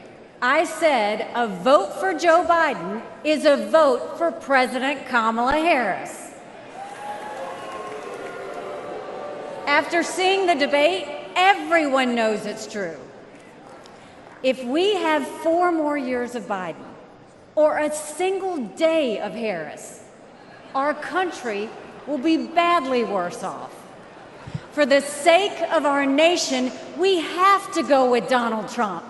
F: I said a vote for Joe Biden is a vote for President Kamala Harris. After seeing the debate, everyone knows it's true. If we have 4 more years of Biden or a single day of Harris, our country will be badly worse off. For the sake of our nation, we have to go with Donald Trump.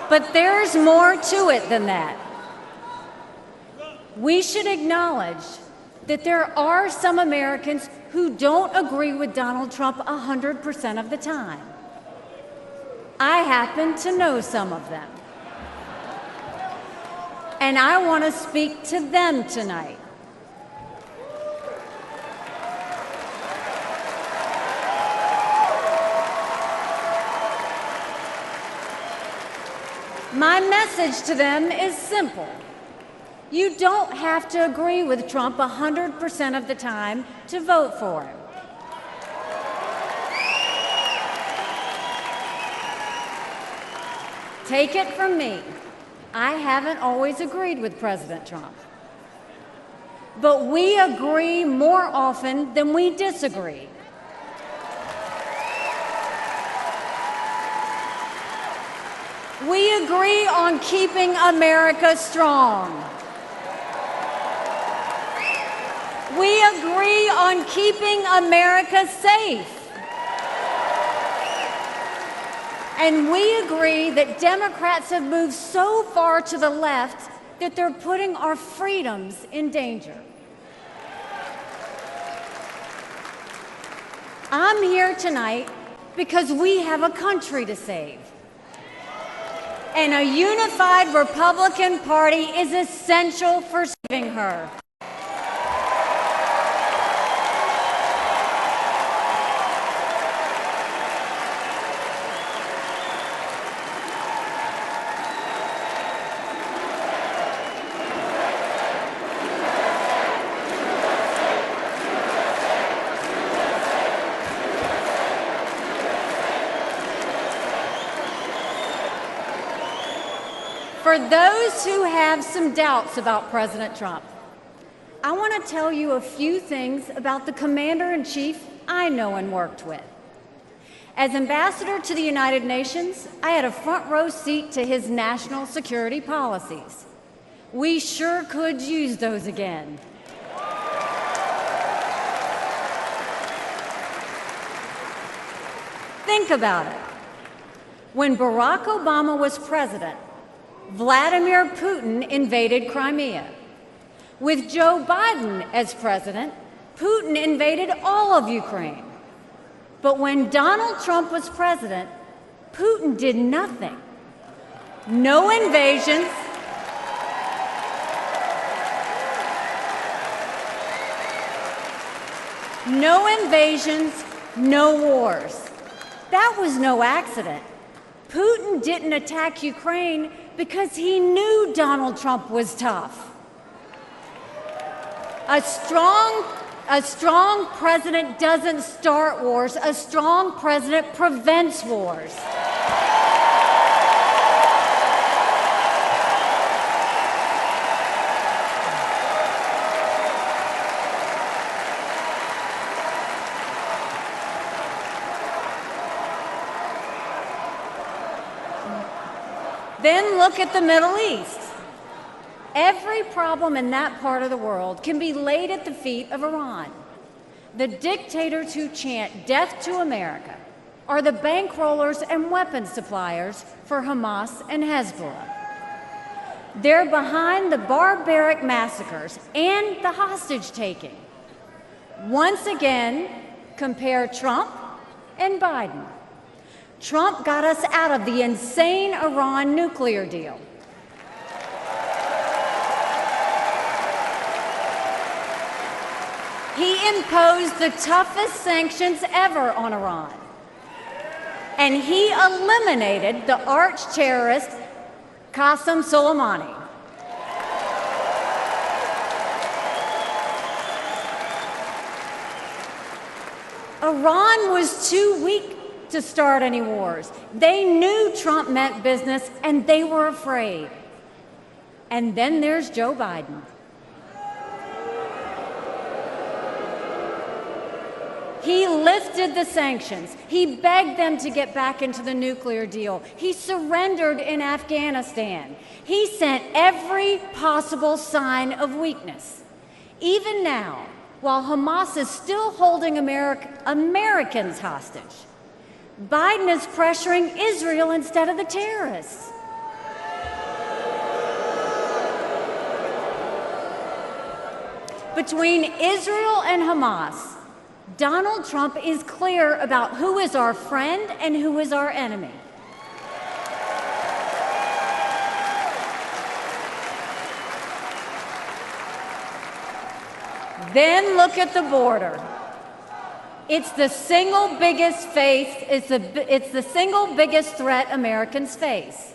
F: But there's more to it than that. We should acknowledge that there are some Americans who don't agree with Donald Trump 100% of the time. I happen to know some of them. And I want to speak to them tonight. My message to them is simple. You don't have to agree with Trump 100% of the time to vote for him. Take it from me, I haven't always agreed with President Trump. But we agree more often than we disagree. We agree on keeping America strong. We agree on keeping America safe. And we agree that Democrats have moved so far to the left that they're putting our freedoms in danger. I'm here tonight because we have a country to save. And a unified Republican Party is essential for saving her. For those who have some doubts about President Trump, I want to tell you a few things about the Commander-in-Chief I know and worked with. As ambassador to the United Nations, I had a front row seat to his national security policies. We sure could use those again. Think about it. When Barack Obama was president, Vladimir Putin invaded Crimea. With Joe Biden as president, Putin invaded all of Ukraine. But when Donald Trump was president, Putin did nothing. No invasions. No invasions, no wars. That was no accident. Putin didn't attack Ukraine because he knew Donald Trump was tough. A strong president doesn't start wars. A strong president prevents wars. Then look at the Middle East. Every problem in that part of the world can be laid at the feet of Iran. The dictators who chant death to America are the bankrollers and weapons suppliers for Hamas and Hezbollah. They're behind the barbaric massacres and the hostage-taking. Once again, compare Trump and Biden. Trump got us out of the insane Iran nuclear deal. He imposed the toughest sanctions ever on Iran. And he eliminated the arch-terrorist Qasem Soleimani. Iran was too weak to start any wars. They knew Trump meant business, and they were afraid. And then there's Joe Biden. He lifted the sanctions. He begged them to get back into the nuclear deal. He surrendered in Afghanistan. He sent every possible sign of weakness. Even now, while Hamas is still holding Americans hostage, Biden is pressuring Israel instead of the terrorists. Between Israel and Hamas, Donald Trump is clear about who is our friend and who is our enemy. Then look at the border. It's the single biggest it's the single biggest threat Americans face.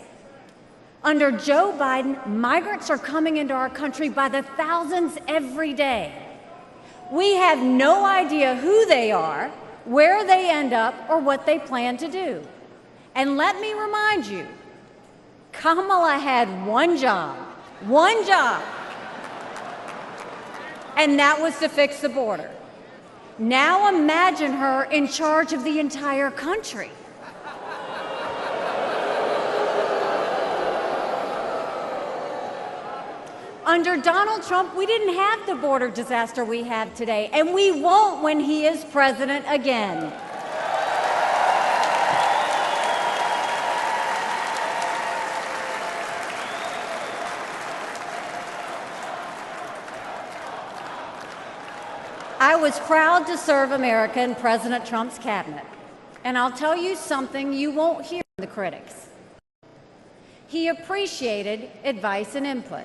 F: Under Joe Biden, migrants are coming into our country by the thousands every day. We have no idea who they are, where they end up, or what they plan to do. And let me remind you, Kamala had one job, and that was to fix the border. Now imagine her in charge of the entire country. Under Donald Trump, we didn't have the border disaster we have today, and we won't when he is president again. I was proud to serve America in President Trump's cabinet, and I'll tell you something you won't hear from the critics. He appreciated advice and input.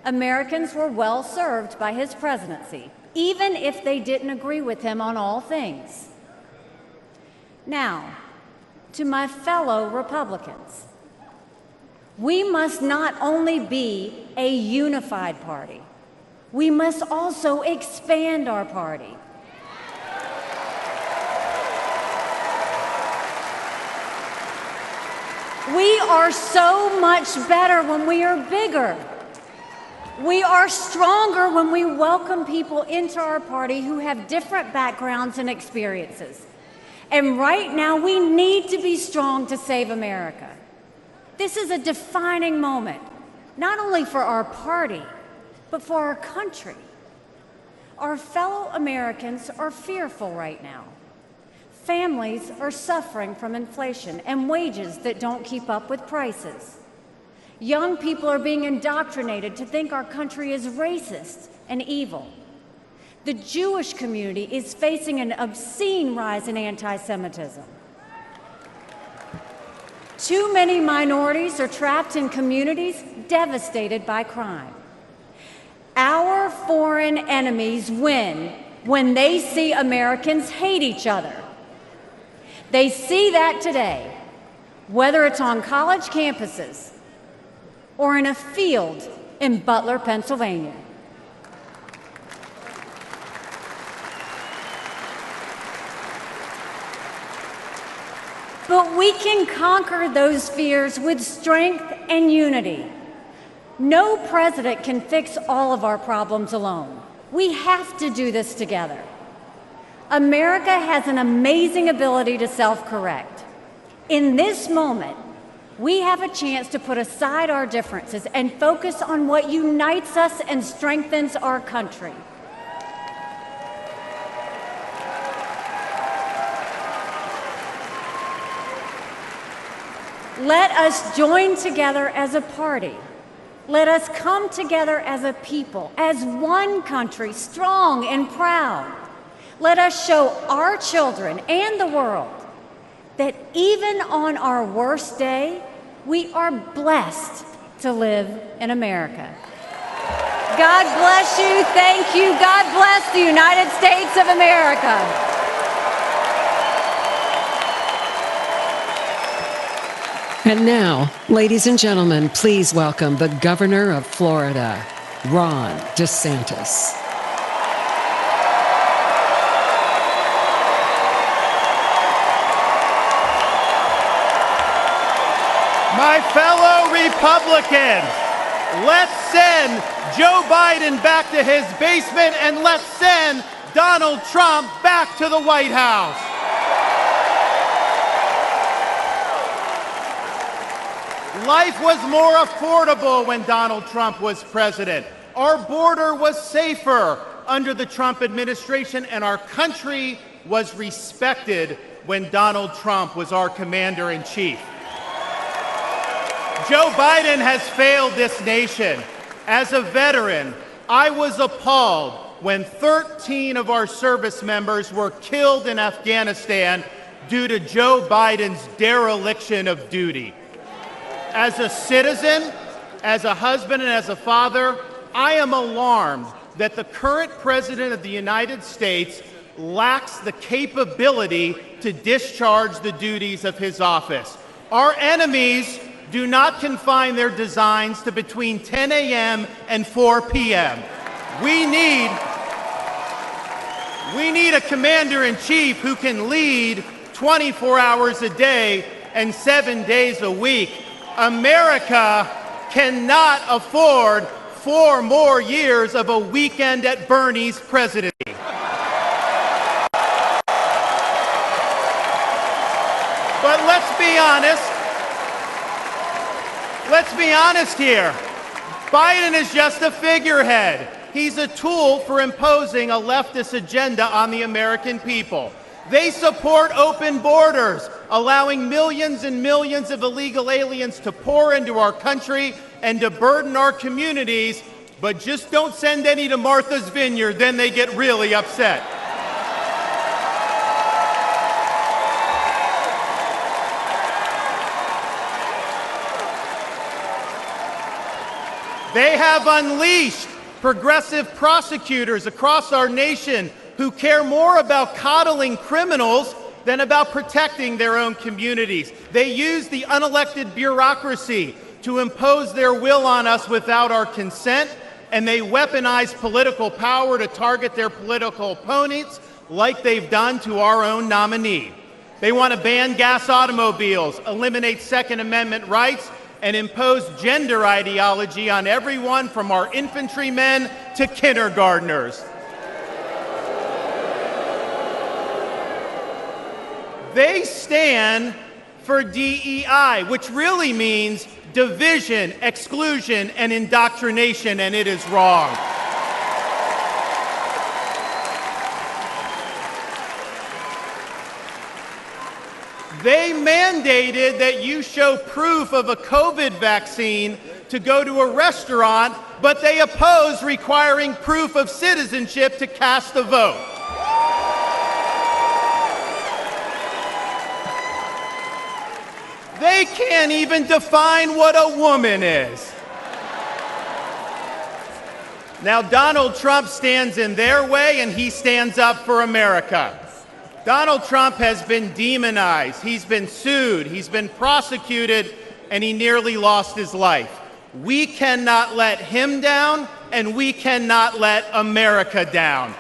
F: Americans were well served by his presidency, even if they didn't agree with him on all things. Now, to my fellow Republicans, we must not only be a unified party, we must also expand our party. We are so much better when we are bigger. We are stronger when we welcome people into our party who have different backgrounds and experiences. And right now, we need to be strong to save America. This is a defining moment, not only for our party, but for our country. Our fellow Americans are fearful right now. Families are suffering from inflation and wages that don't keep up with prices. Young people are being indoctrinated to think our country is racist and evil. The Jewish community is facing an obscene rise in anti-Semitism. Too many minorities are trapped in communities devastated by crime. Our foreign enemies win when they see Americans hate each other. They see that today, whether it's on college campuses or in a field in Butler, Pennsylvania. But we can conquer those fears with strength and unity. No president can fix all of our problems alone. We have to do this together. America has an amazing ability to self-correct. In this moment, we have a chance to put aside our differences and focus on what unites us and strengthens our country. Let us join together as a party. Let us come together as a people, as one country, strong and proud. Let us show our children and the world that even on our worst day, we are blessed to live in America. God bless you. Thank you. God bless the United States of America.
C: And now, ladies and gentlemen, please welcome the Governor of Florida, Ron DeSantis.
K: My fellow Republicans, let's send Joe Biden back to his basement and let's send Donald Trump back to the White House. Life was more affordable when Donald Trump was president. Our border was safer under the Trump administration, and our country was respected when Donald Trump was our commander-in-chief. Joe Biden has failed this nation. As a veteran, I was appalled when 13 of our service members were killed in Afghanistan due to Joe Biden's dereliction of duty. As a citizen, as a husband, and as a father, I am alarmed that the current president of the United States lacks the capability to discharge the duties of his office. Our enemies do not confine their designs to between 10 a.m. and 4 p.m. We need a commander-in-chief who can lead 24 hours a day and 7 days a week. America cannot afford 4 more years of a weekend at Bernie's presidency. But let's be honest. Let's be honest here. Biden is just a figurehead. He's a tool for imposing a leftist agenda on the American people. They support open borders, allowing millions and millions of illegal aliens to pour into our country and to burden our communities, but just don't send any to Martha's Vineyard, then they get really upset. They have unleashed progressive prosecutors across our nation who care more about coddling criminals than about protecting their own communities. They use the unelected bureaucracy to impose their will on us without our consent, and they weaponize political power to target their political opponents like they've done to our own nominee. They want to ban gas automobiles, eliminate Second Amendment rights, and impose gender ideology on everyone from our infantrymen to kindergartners. They stand for DEI, which really means division, exclusion, and indoctrination, and it is wrong. They mandated that you show proof of a COVID vaccine to go to a restaurant, but they oppose requiring proof of citizenship to cast a vote. They can't even define what a woman is. Now, Donald Trump stands in their way, and he stands up for America. Donald Trump has been demonized, he's been sued, he's been prosecuted, and he nearly lost his life. We cannot let him down, and we cannot let America down.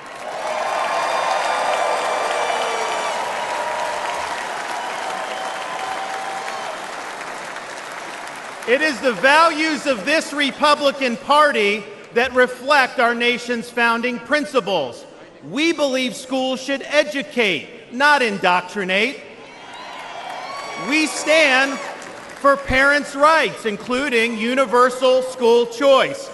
K: It is the values of this Republican Party that reflect our nation's founding principles. We believe schools should educate, not indoctrinate. We stand for parents' rights, including universal school choice.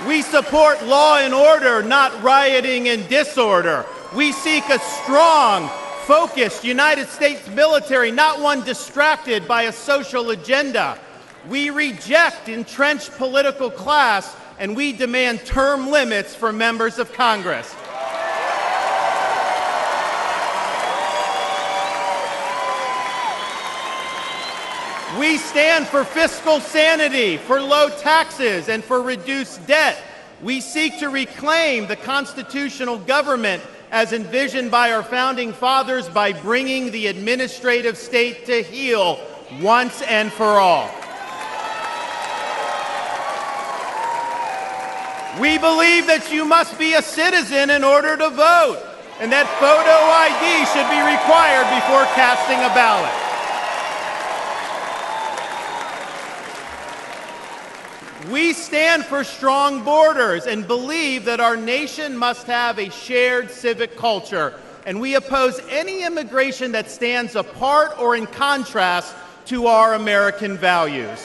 K: We support law and order, not rioting and disorder. We seek a strong, focused United States military, not one distracted by a social agenda. We reject entrenched political class, and we demand term limits for members of Congress. We stand for fiscal sanity, for low taxes, and for reduced debt. We seek to reclaim the constitutional government as envisioned by our founding fathers by bringing the administrative state to heel once and for all. We believe that you must be a citizen in order to vote, and that photo ID should be required before casting a ballot. We stand for strong borders and believe that our nation must have a shared civic culture, and we oppose any immigration that stands apart or in contrast to our American values.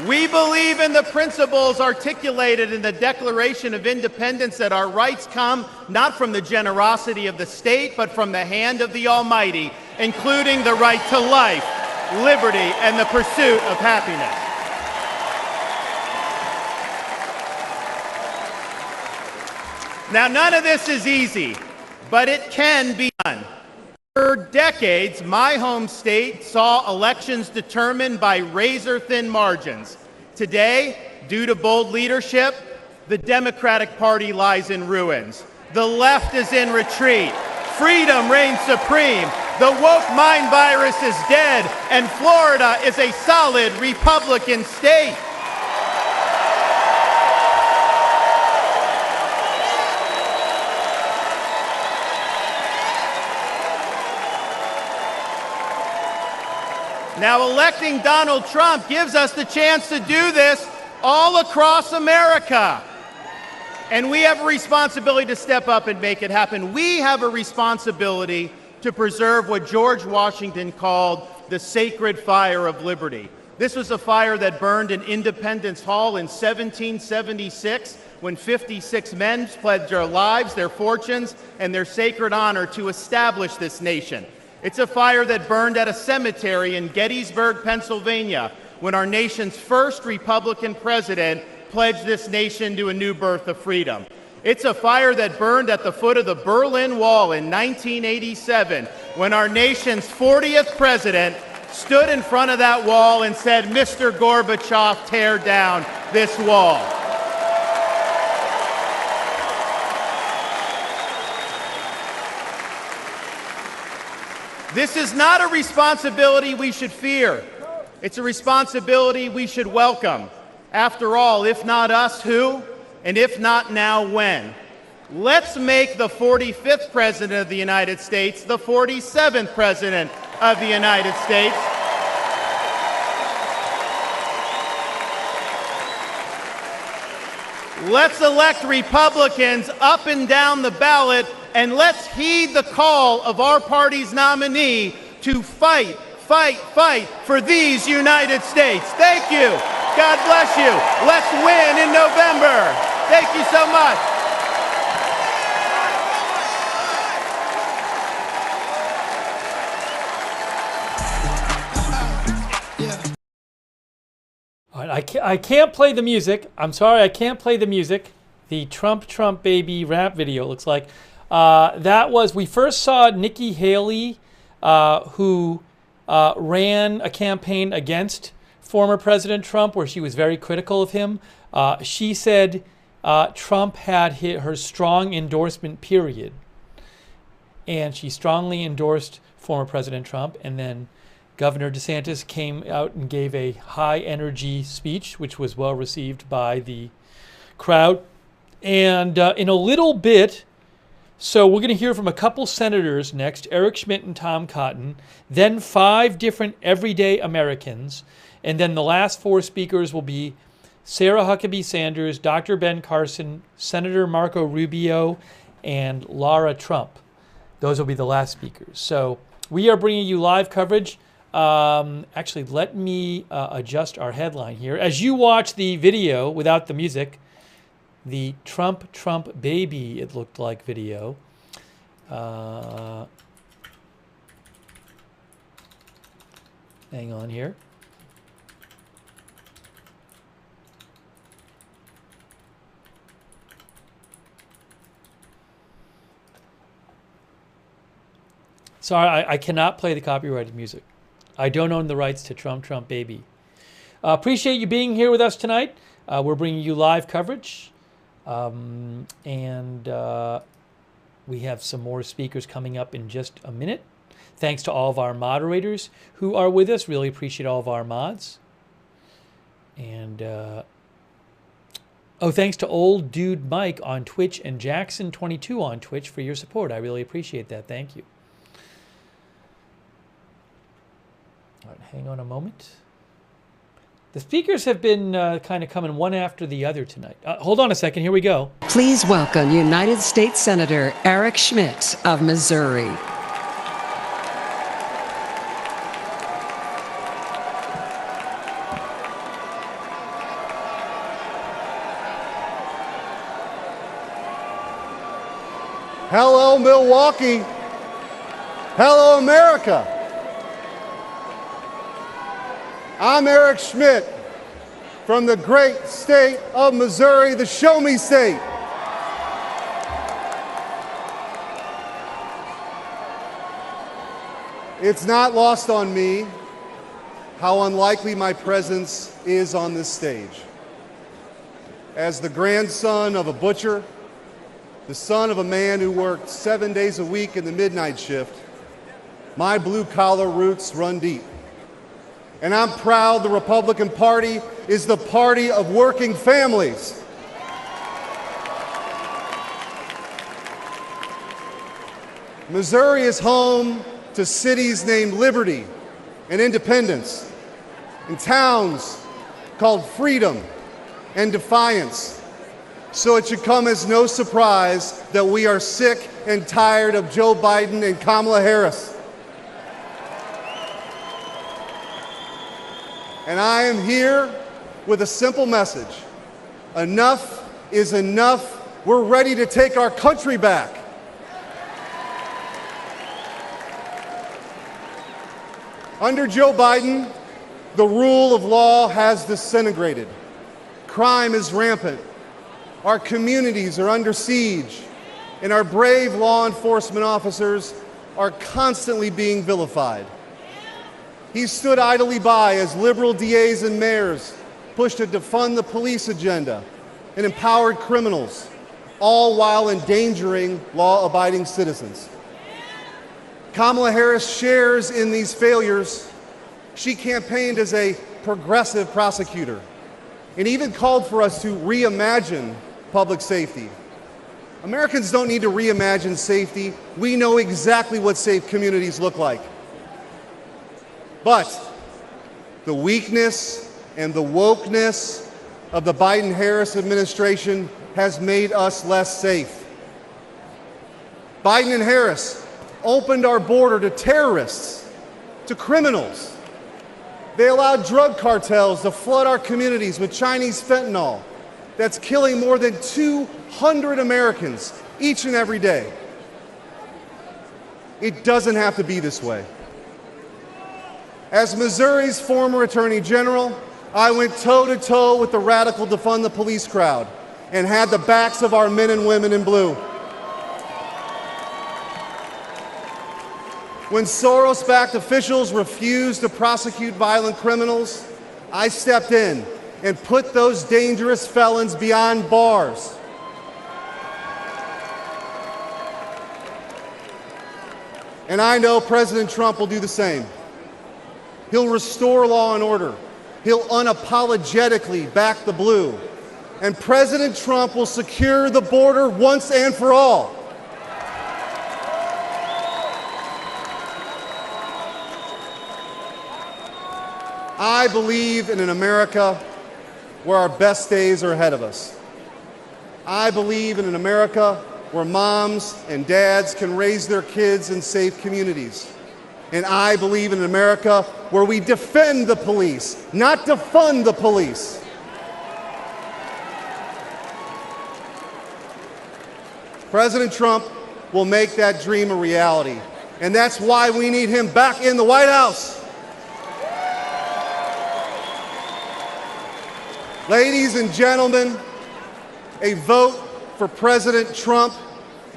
K: We believe in the principles articulated in the Declaration of Independence that our rights come not from the generosity of the state, but from the hand of the Almighty, including the right to life, liberty, and the pursuit of happiness. Now, none of this is easy, but it can be done. For decades, my home state saw elections determined by razor-thin margins. Today, due to bold leadership, the Democratic Party lies in ruins. The left is in retreat. Freedom reigns supreme. The woke mind virus is dead, and Florida is a solid Republican state. Now, electing Donald Trump gives us the chance to do this all across America. And we have a responsibility to step up and make it happen. We have a responsibility to preserve what George Washington called the sacred fire of liberty. This was a fire that burned in Independence Hall in 1776 when 56 men pledged their lives, their fortunes, and their sacred honor to establish this nation. It's a fire that burned at a cemetery in Gettysburg, Pennsylvania, when our nation's first Republican president pledged this nation to a new birth of freedom. It's a fire that burned at the foot of the Berlin Wall in 1987, when our nation's 40th president stood in front of that wall and said, "Mr. Gorbachev, tear down this wall." This is not a responsibility we should fear. It's a responsibility we should welcome. After all, if not us, who? And if not now, when? Let's make the 45th President of the United States the 47th President of the United States. Let's elect Republicans up and down the ballot, and let's heed the call of our party's nominee to fight, fight, fight for these United States. Thank you. God bless you. Let's win in November. Thank you so much.
A: All right, I can't play the music. I'm sorry, I can't play the music. The Trump Baby rap video, it looks like. That was, we first saw Nikki Haley, who ran a campaign against former President Trump, where she was very critical of him. She said Trump had hit her strong endorsement period. And she strongly endorsed former President Trump. And then Governor DeSantis came out and gave a high energy speech, which was well received by the crowd. And in a little bit, so we're going to hear from a couple senators next, Eric Schmitt and Tom Cotton, then 5 different everyday Americans, and then the last 4 speakers will be Sarah Huckabee Sanders, Dr. Ben Carson, Senator Marco Rubio, and Lara Trump. Those will be the last speakers. So we are bringing you live coverage. Actually, let me adjust our headline here. As you watch the video without the music, the Trump baby, it looked like, video. Hang on here. Sorry, I cannot play the copyrighted music. I don't own the rights to Trump baby. Appreciate you being here with us tonight. We're bringing you live coverage. And we have some more speakers coming up in just a minute. Thanks to all of our moderators who are with us. Really appreciate all of our mods. And thanks to Old Dude Mike on Twitch and Jackson22 on Twitch for your support. I really appreciate that. Thank you. All right, hang on a moment. The speakers have been kind of coming one after the other tonight. Hold on a second. Here we go.
C: Please welcome United States Senator Eric Schmitt of Missouri.
T: Hello, Milwaukee. Hello, America. I'm Eric Schmitt from the great state of Missouri, the Show Me State. It's not lost on me how unlikely my presence is on this stage. As the grandson of a butcher, the son of a man who worked 7 days a week in the midnight shift, my blue-collar roots run deep. And I'm proud the Republican Party is the party of working families. Missouri is home to cities named Liberty and Independence, and towns called Freedom and Defiance. So it should come as no surprise that we are sick and tired of Joe Biden and Kamala Harris. And I am here with a simple message. Enough is enough. We're ready to take our country back. Under Joe Biden, the rule of law has disintegrated. Crime is rampant. Our communities are under siege, and our brave law enforcement officers are constantly being vilified. He stood idly by as liberal DAs and mayors pushed to defund the police agenda and empowered criminals, all while endangering law-abiding citizens. Kamala Harris shares in these failures. She campaigned as a progressive prosecutor and even called for us to reimagine public safety. Americans don't need to reimagine safety. We know exactly what safe communities look like. But the weakness and the wokeness of the Biden-Harris administration has made us less safe. Biden and Harris opened our border to terrorists, to criminals. They allowed drug cartels to flood our communities with Chinese fentanyl that's killing more than 200 Americans each and every day. It doesn't have to be this way. As Missouri's former Attorney General, I went toe-to-toe with the radical defund the police crowd and had the backs of our men and women in blue. When Soros-backed officials refused to prosecute violent criminals, I stepped in and put those dangerous felons behind bars. And I know President Trump will do the same. He'll restore law and order. He'll unapologetically back the blue. And President Trump will secure the border once and for all. I believe in an America where our best days are ahead of us. I believe in an America where moms and dads can raise their kids in safe communities. And I believe in an America where we defend the police, not defund the police. President Trump will make that dream a reality. And that's why we need him back in the White House. Ladies and gentlemen, a vote for President Trump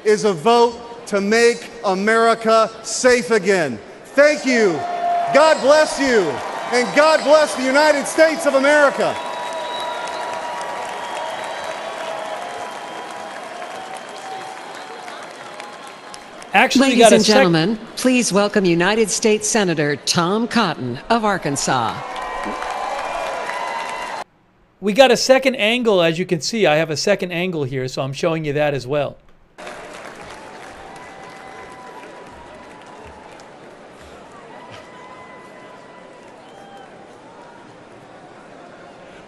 T: is a vote to make America safe again. Thank you. God bless you. And God bless the United States of America.
A: Actually,
C: ladies and gentlemen, please welcome United States Senator Tom Cotton of Arkansas.
A: We got a second angle, as you can see. I have a second angle here, so I'm showing you that as well.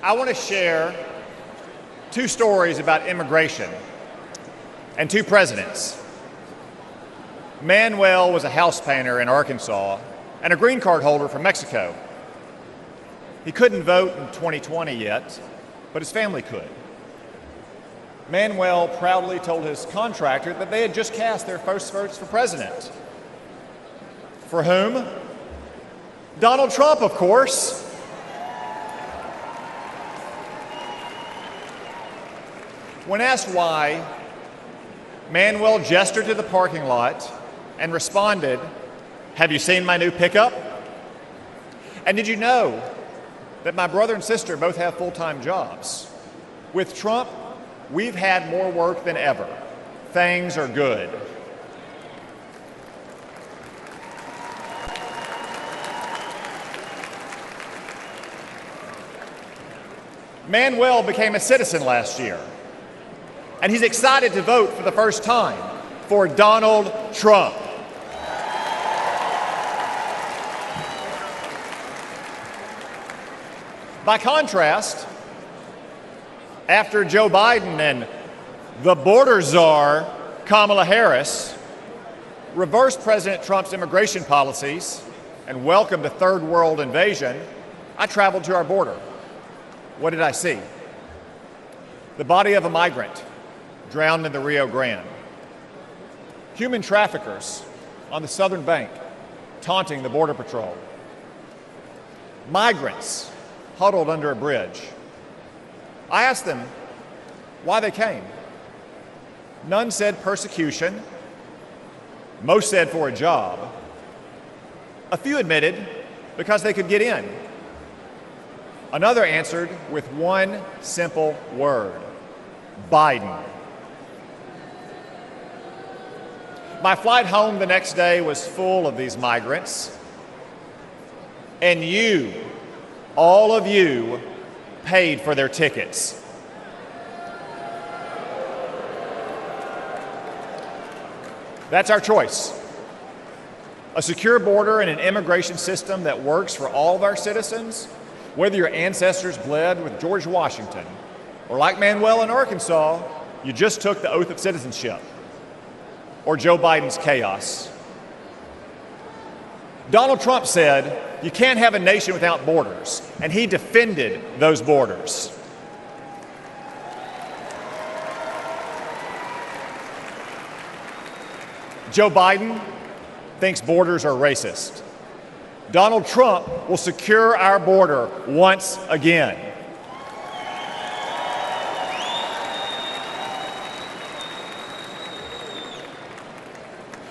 B: I want to share two stories about immigration and two presidents. Manuel was a house painter in Arkansas and a green card holder from Mexico. He couldn't vote in 2020 yet, but his family could. Manuel proudly told his contractor that they had just cast their first votes for president. For whom? Donald Trump, of course. When asked why, Manuel gestured to the parking lot and responded, "Have you seen my new pickup? And did you know that my brother and sister both have full-time jobs? With Trump, we've had more work than ever. Things are good." Manuel became a citizen last year, and he's excited to vote for the first time for Donald Trump. By contrast, after Joe Biden and the border czar, Kamala Harris, reversed President Trump's immigration policies and welcomed a third world invasion, I traveled to our border. What did I see? The body of a migrant drowned in the Rio Grande. Human traffickers on the southern bank taunting the Border Patrol. Migrants huddled under a bridge. I asked them why they came. None said persecution. Most said for a job. A few admitted because they could get in. Another answered with one simple word: Biden. My flight home the next day was full of these migrants, and you, all of you, paid for their tickets. That's our choice. A secure border and an immigration system that works for all of our citizens, whether your ancestors bled with George Washington, or like Manuel in Arkansas, you just took the oath of citizenship, or Joe Biden's chaos. Donald Trump said, "You can't have a nation without borders," and he defended those borders. Joe Biden thinks borders are racist. Donald Trump will secure our border once again.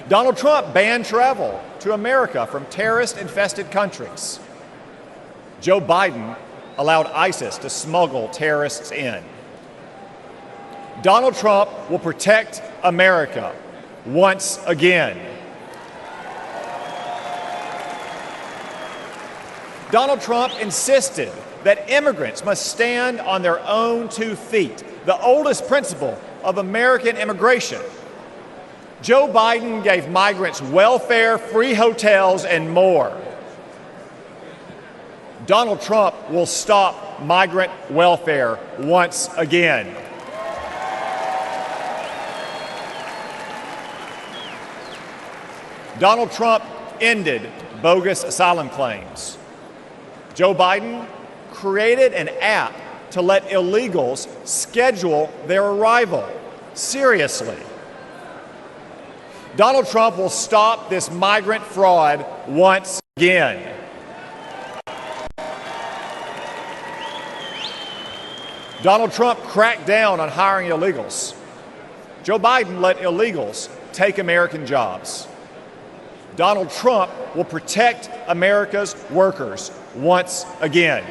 B: Donald Trump banned travel to America from terrorist-infested countries. Joe Biden allowed ISIS to smuggle terrorists in. Donald Trump will protect America once again. Donald Trump insisted that immigrants must stand on their own 2 feet, the oldest principle of American immigration. Joe Biden gave migrants welfare, free hotels, and more. Donald Trump will stop migrant welfare once again. Donald Trump ended bogus asylum claims. Joe Biden created an app to let illegals schedule their arrival. Seriously. Donald Trump will stop this migrant fraud once again. Donald Trump cracked down on hiring illegals. Joe Biden let illegals take American jobs. Donald Trump will protect America's workers once again.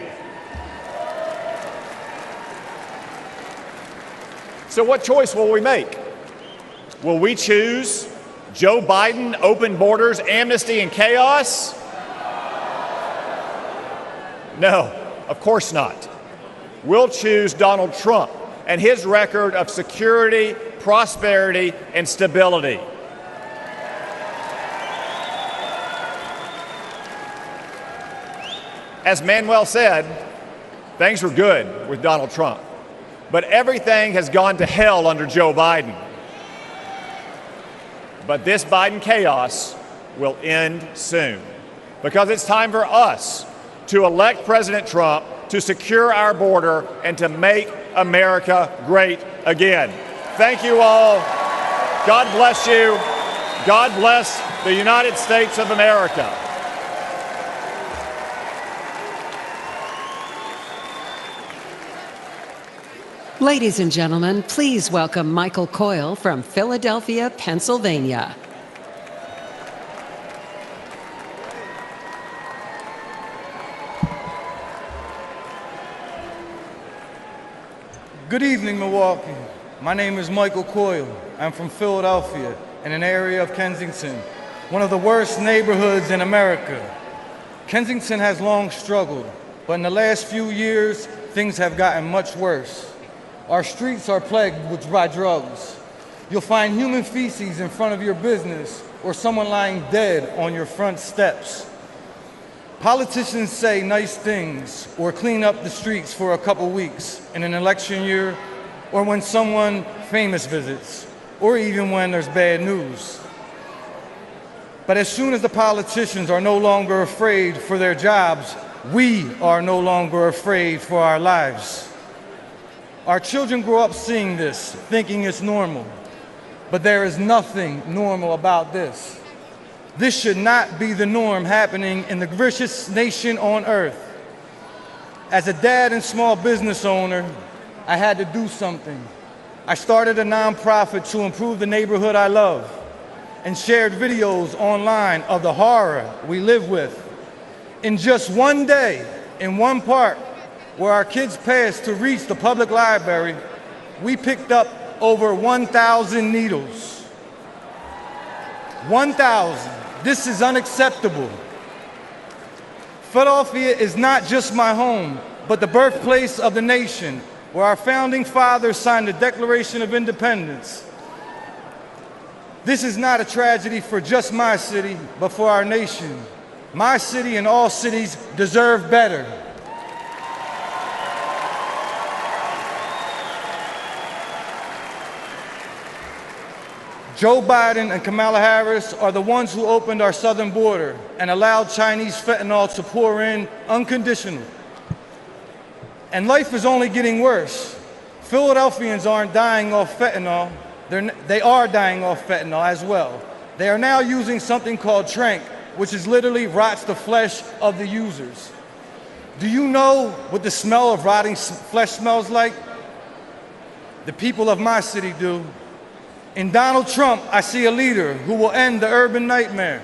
B: So what choice will we make? Will we choose Joe Biden, open borders, amnesty, and chaos? No, of course not. We'll choose Donald Trump and his record of security, prosperity, and stability. As Manuel said, things were good with Donald Trump, but everything has gone to hell under Joe Biden. But this Biden chaos will end soon, because it's time for us to elect President Trump to secure our border and to make America great again. Thank you all. God bless you. God bless the United States of America.
C: Ladies and gentlemen, please welcome Michael Coyle from Philadelphia, Pennsylvania.
D: Good evening, Milwaukee. My name is Michael Coyle. I'm from Philadelphia, in an area of Kensington, one of the worst neighborhoods in America. Kensington has long struggled, but in the last few years, things have gotten much worse. Our streets are plagued by drugs. You'll find human feces in front of your business or someone lying dead on your front steps. Politicians say nice things or clean up the streets for a couple weeks in an election year, or when someone famous visits, or even when there's bad news. But as soon as the politicians are no longer afraid for their jobs, we are no longer afraid for our lives. Our children grow up seeing this, thinking it's normal. But there is nothing normal about this. This should not be the norm happening in the richest nation on earth. As a dad and small business owner, I had to do something. I started a nonprofit to improve the neighborhood I love and shared videos online of the horror we live with. In just one day, in one park, where our kids passed to reach the public library, we picked up over 1,000 needles. 1,000. This is unacceptable. Philadelphia is not just my home, but the birthplace of the nation, where our founding fathers signed the Declaration of Independence. This is not a tragedy for just my city, but for our nation. My city and all cities deserve better. Joe Biden and Kamala Harris are the ones who opened our southern border and allowed Chinese fentanyl to pour in unconditionally. And life is only getting worse. Philadelphians aren't dying off fentanyl. They are dying off fentanyl as well. They are now using something called tranq, which is literally rots the flesh of the users. Do you know what the smell of rotting flesh smells like? The people of my city do. In Donald Trump, I see a leader who will end the urban nightmare.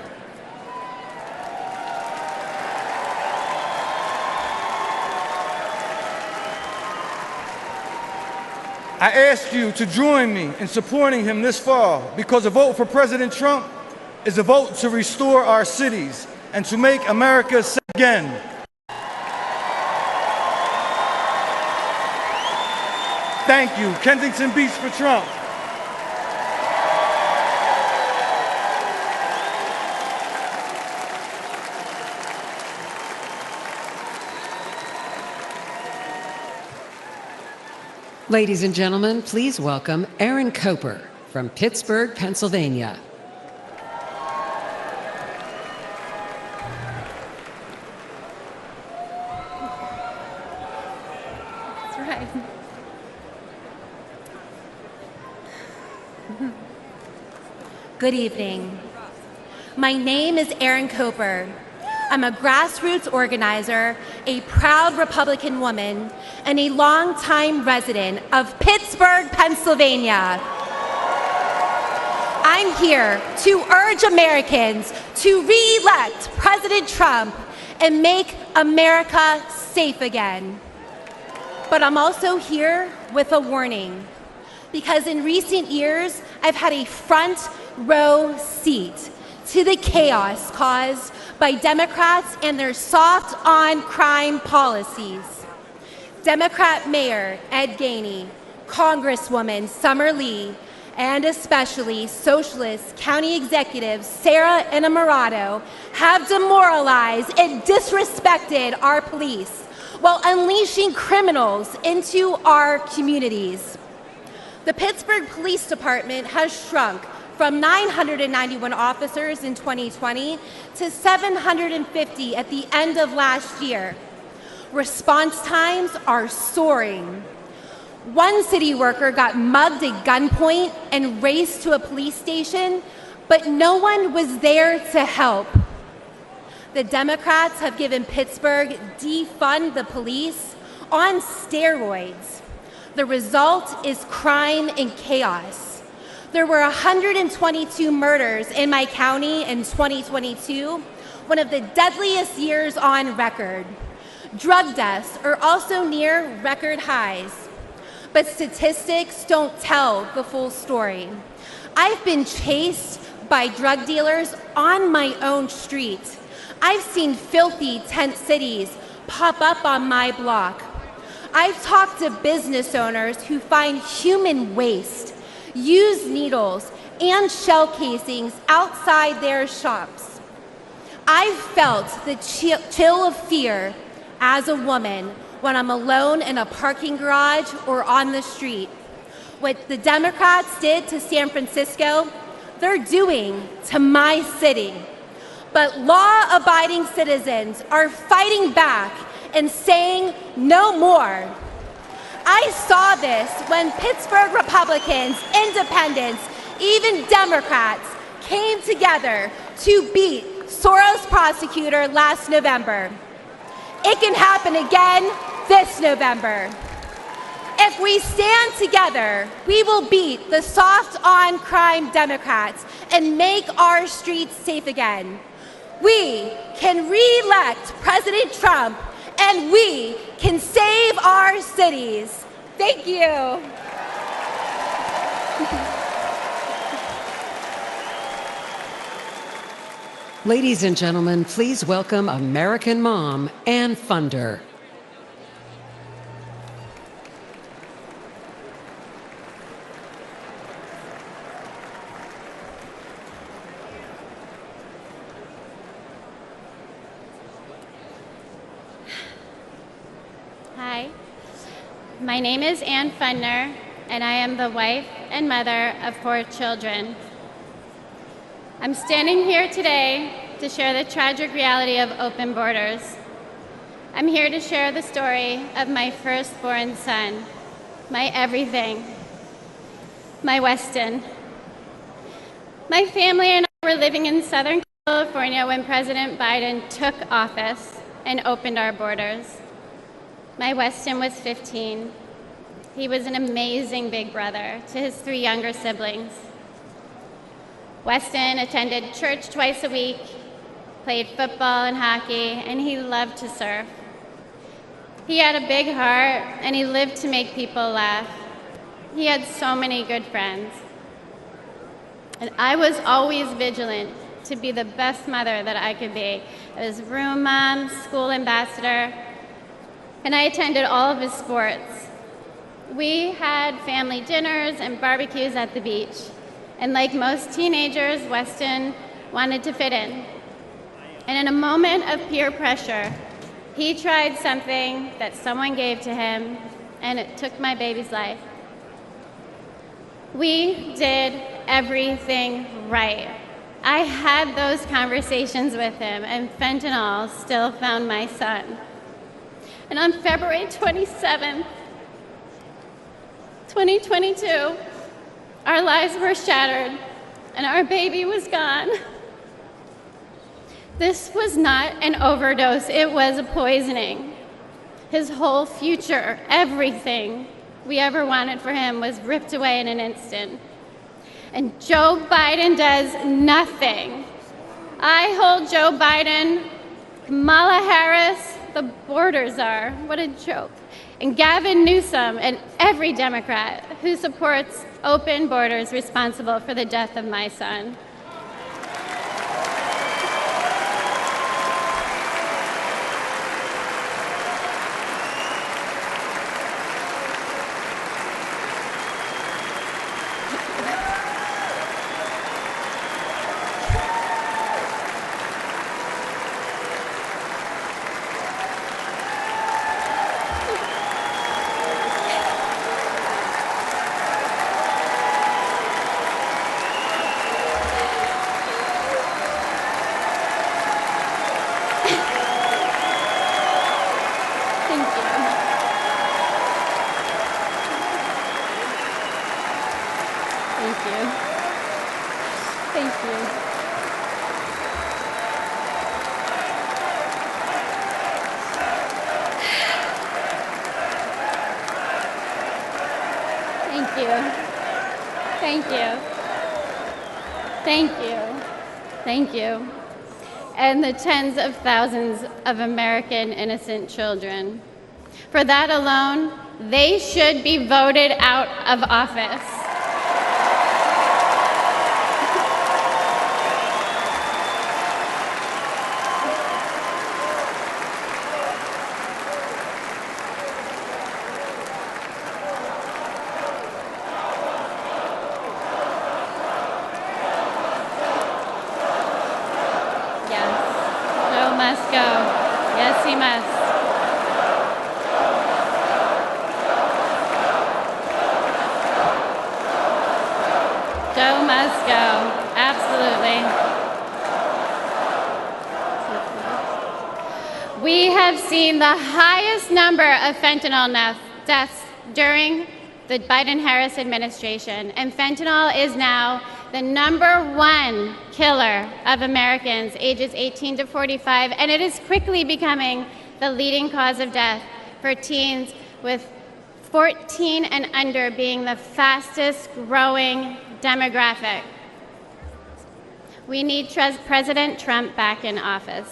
D: I ask you to join me in supporting him this fall, because a vote for President Trump is a vote to restore our cities and to make America safe again. Thank you. Kensington Beach for Trump.
C: Ladies and gentlemen, please welcome Aaron Koper from Pittsburgh, Pennsylvania.
U: That's right.
N: Good evening. My name is Erin Coper. I'm a grassroots organizer, a proud Republican woman, and a longtime resident of Pittsburgh, Pennsylvania. I'm here to urge Americans to re-elect President Trump and make America safe again. But I'm also here with a warning, because in recent years, I've had a front row seat to the chaos caused by Democrats and their soft on crime policies. Democrat Mayor Ed Gainey, Congresswoman Summer Lee, and especially Socialist County Executives Sarah and Moreno have demoralized and disrespected our police while unleashing criminals into our communities. The Pittsburgh Police Department has shrunk from 991 officers in 2020 to 750 at the end of last year. Response times are soaring. One city worker got mugged at gunpoint and raced to a police station, but no one was there to help. The Democrats have given Pittsburgh defund the police on steroids. The result is crime and chaos. There were 122 murders in my county in 2022, one of the deadliest years on record. Drug deaths are also near record highs. But statistics don't tell the full story. I've been chased by drug dealers on my own street. I've seen filthy tent cities pop up on my block. I've talked to business owners who find human waste, used needles, and shell casings outside their shops. I've felt the chill of fear as a woman when I'm alone in a parking garage or on the street. What the Democrats did to San Francisco, they're doing to my city. But law-abiding citizens are fighting back and saying no more. I saw this when Pittsburgh Republicans, independents, even Democrats came together to beat Soros prosecutor last November. It can happen again this November. If we stand together, we will beat the soft on crime Democrats and make our streets safe again. We can re-elect President Trump, and we can save our cities. Thank you.
C: Ladies and gentlemen, please welcome American mom and funder.
W: Hi, my name is Ann Fundner, and I am the wife and mother of 4 children. I'm standing here today to share the tragic reality of open borders. I'm here to share the story of my firstborn son, my everything, my Weston. My family and I were living in Southern California when President Biden took office and opened our borders. My Weston was 15. He was an amazing big brother to his 3 younger siblings. Weston attended church twice a week, played football and hockey, and he loved to surf. He had a big heart, and he lived to make people laugh. He had so many good friends. And I was always vigilant to be the best mother that I could be. I was room mom, school ambassador, and I attended all of his sports. We had family dinners and barbecues at the beach. And like most teenagers, Weston wanted to fit in. And in a moment of peer pressure, he tried something that someone gave to him, and it took my baby's life. We did everything right. I had those conversations with him, and fentanyl still found my son. And on February 27th, 2022, our lives were shattered
E: and our baby was gone. This was not an overdose, it was a poisoning. His whole future, everything we ever wanted for him was ripped away in an instant. And Joe Biden does nothing. I hold Joe Biden, Kamala Harris, the border czar, what a joke, and Gavin Newsom and every Democrat who supports open borders responsible for the death of my son. Thank you. And the tens of thousands of American innocent children. For that alone, they should be voted out of office. The highest number of fentanyl deaths during the Biden-Harris administration, and fentanyl is now the #1 killer of Americans ages 18 to 45, and it is quickly becoming the leading cause of death for teens, with 14 and under being the fastest growing demographic. We need President Trump back in office.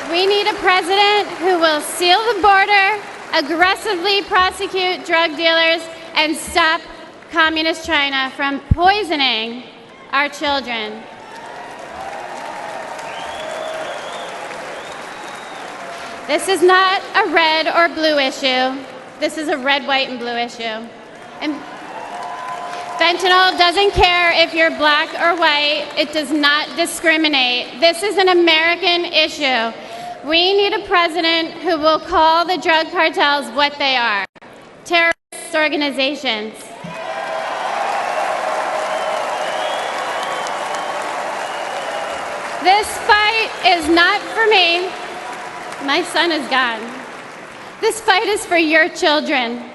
E: We need a president who will seal the border, aggressively prosecute drug dealers, and stop Communist China from poisoning our children. This is not a red or blue issue. This is a red, white, and blue issue. And fentanyl doesn't care if you're black or white. It does not discriminate. This is an American issue. We need a president who will call the drug cartels what they are: terrorist organizations. This fight is not for me. My son is gone. This fight is for your children.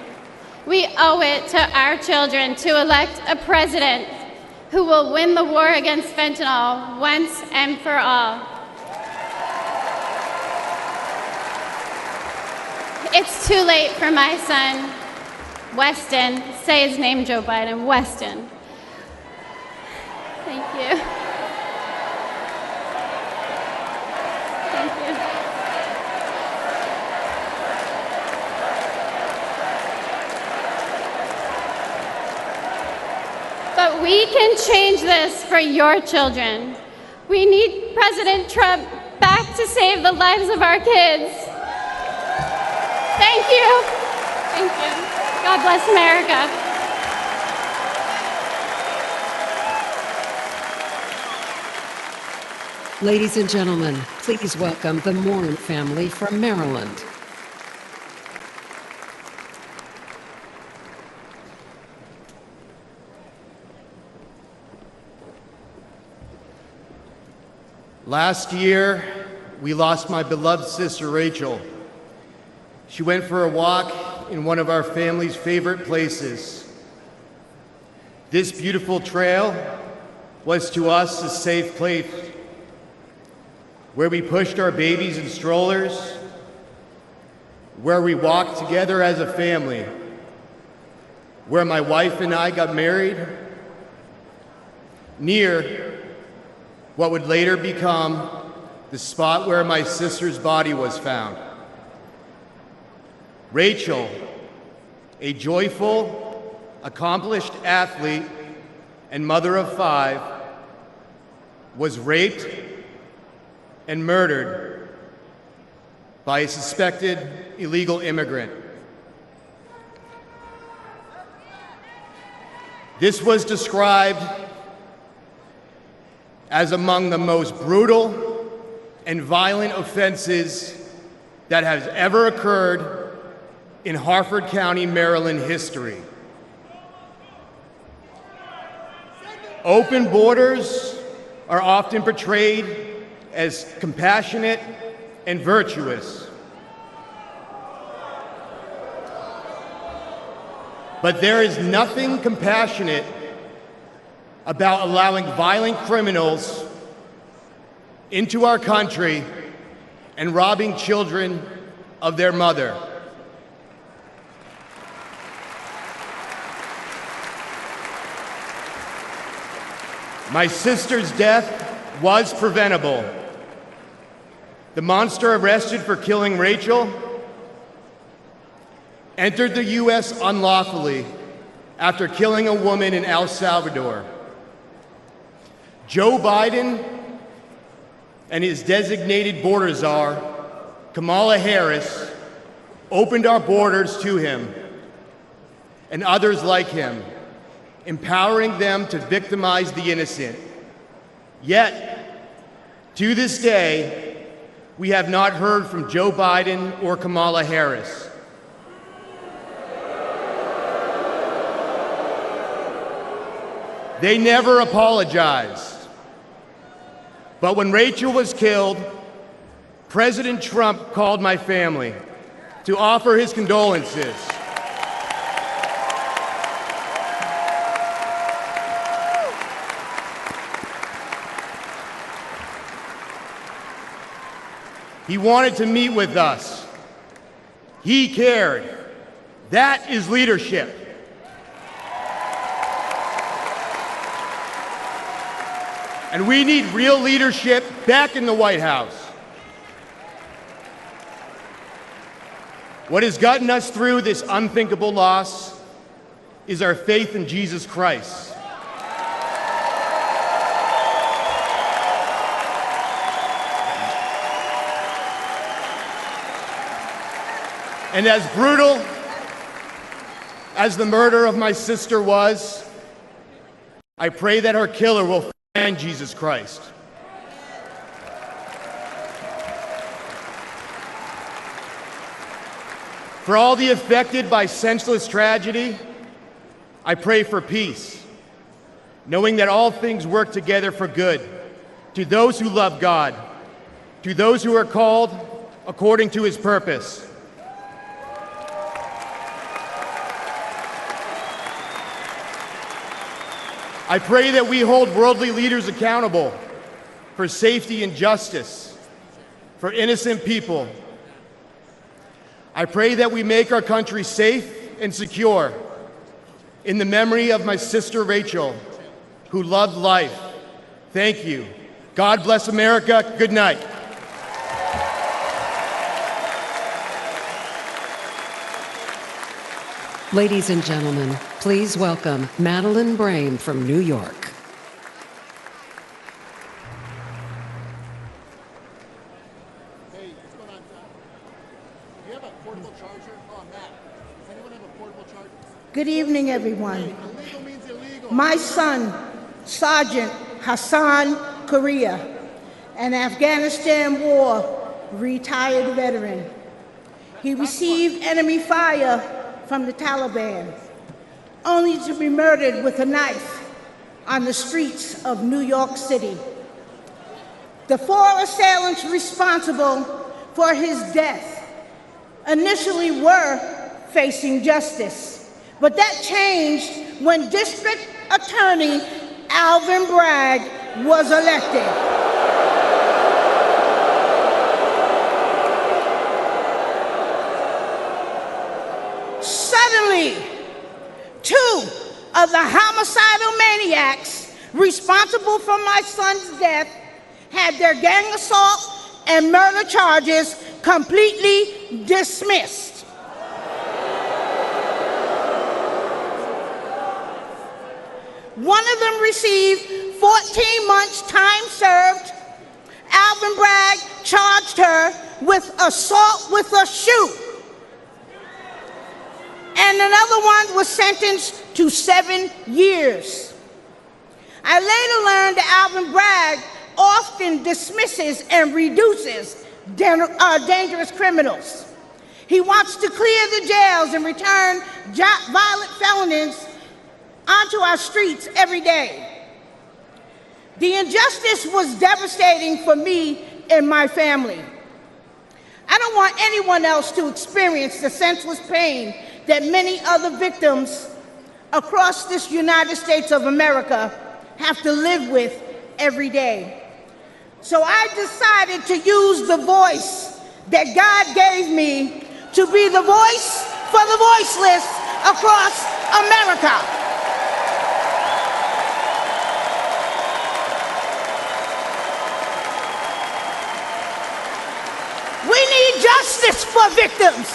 E: We owe it to our children to elect a president who will win the war against fentanyl once and for all. It's too late for my son, Weston. Say his name, Joe Biden. Weston. Thank you. Thank you. But we can change this for your children. We need President Trump back to save the lives of our kids. Thank you. Thank you. God bless America.
C: Ladies and gentlemen, please welcome the Mourn family from Maryland.
U: Last year, we lost my beloved sister, Rachel. She went for a walk in one of our family's favorite places, This beautiful trail was to us a safe place where we pushed our babies in strollers, where we walked together as a family, where my wife and I got married, near what would later become the spot where my sister's body was found. Rachel, a joyful, accomplished athlete and mother of 5, was raped and murdered by a suspected illegal immigrant. This was described as among the most brutal and violent offenses that has ever occurred in Harford County, Maryland history. Open borders are often portrayed as compassionate and virtuous. But there is nothing compassionate about allowing violent criminals into our country and robbing children of their mother. My sister's death was preventable. The monster arrested for killing Rachel entered the U.S. unlawfully after killing a woman in El Salvador. Joe Biden and his designated border czar, Kamala Harris, opened our borders to him and others like him, empowering them to victimize the innocent. Yet, to this day, we have not heard from Joe Biden or Kamala Harris. They never apologized. But when Rachel was killed, President Trump called my family to offer his condolences. He wanted to meet with us. He cared. That is leadership. And we need real leadership back in the White House. What has gotten us through this unthinkable loss is our faith in Jesus Christ. And as brutal as the murder of my sister was, I pray that her killer will find Jesus Christ. For all the affected by senseless tragedy, I pray for peace, knowing that all things work together for good, to those who love God, to those who are called according to his purpose. I pray that we hold worldly leaders accountable for safety and justice, for innocent people. I pray that we make our country safe and secure in the memory of my sister Rachel, who loved life. Thank you. God bless America. Good night.
C: Ladies and gentlemen, please welcome Madeleine Brame from New York.
G: Good evening, everyone. My son, Sergeant Hassan Korea, an Afghanistan War retired veteran. He received enemy fire from the Taliban, only to be murdered with a knife on the streets of New York City. The 4 assailants responsible for his death initially were facing justice, But that changed when District Attorney Alvin Bragg was elected. Suddenly, 2 of the homicidal maniacs responsible for my son's death had their gang assault and murder charges completely dismissed. One of them received 14 months time served. Alvin Bragg charged her with assault with a shoe. And another one was sentenced to 7 years. I later learned that Alvin Bragg often dismisses and reduces dangerous criminals. He wants to clear the jails and return violent felons onto our streets every day. The injustice was devastating for me and my family. I don't want anyone else to experience the senseless pain that many other victims across this United States of America have to live with every day. So I decided to use the voice that God gave me to be the voice for the voiceless across America. We need justice for victims,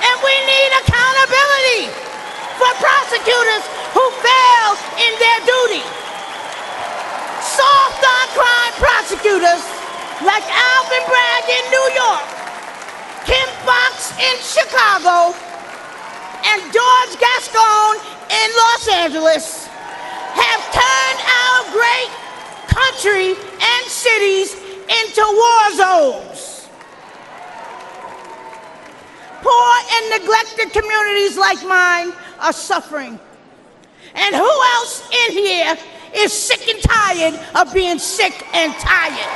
G: and we need accountability for prosecutors who fail in their duty. Soft on crime prosecutors like Alvin Bragg in New York, Kim Foxx in Chicago, and George Gascon in Los Angeles have turned our great country and cities into war zones. Poor and neglected communities like mine are suffering. And who else in here is sick and tired of being sick and tired?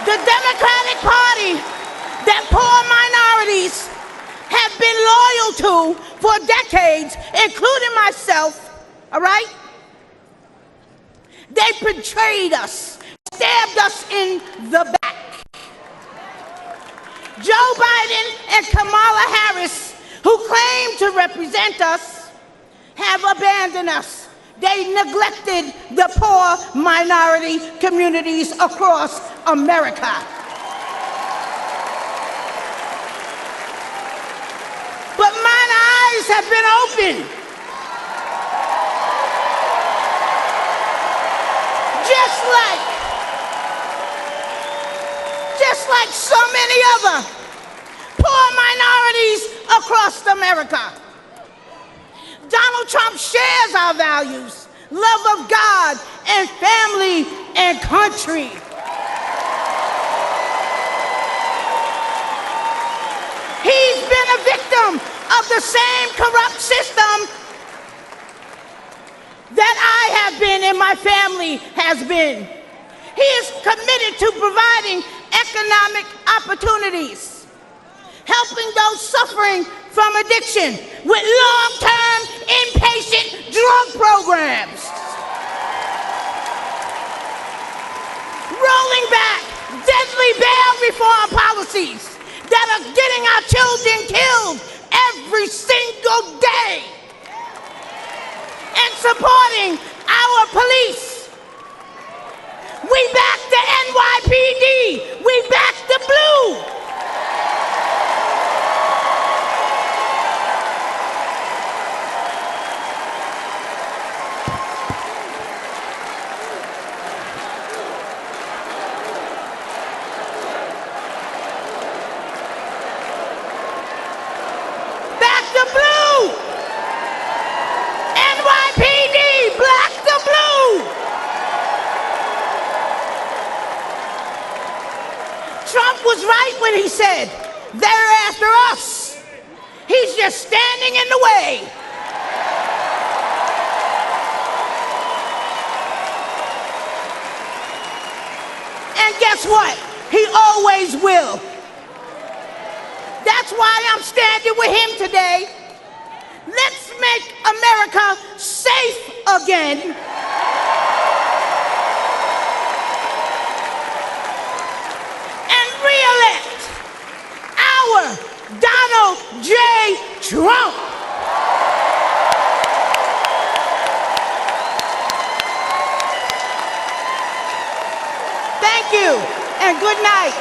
G: The Democratic Party that poor minorities have been loyal to for decades, including myself, all right? They betrayed us, stabbed us in the back. Joe Biden and Kamala Harris, who claim to represent us, have abandoned us. They neglected the poor minority communities across America. But mine eyes have been opened. Just like so many other poor minorities across America. Donald Trump shares our values, love of God and family and country. He's been a victim of the same corrupt system that I have been and my family has been. He is committed to providing economic opportunities, helping those suffering from addiction with long-term inpatient drug programs, rolling back deadly bail reform policies that are getting our children killed every single day, and supporting our police. We back the NYPD. We back the blue. Back the blue. NYPD, black the blue. Trump was right when he said, they're after us. He's just standing in the way. And And guess what? He always will. That's why I'm standing with him today. Let's make America safe again. And re-elect our Donald J. Trump. Thank you, and good night.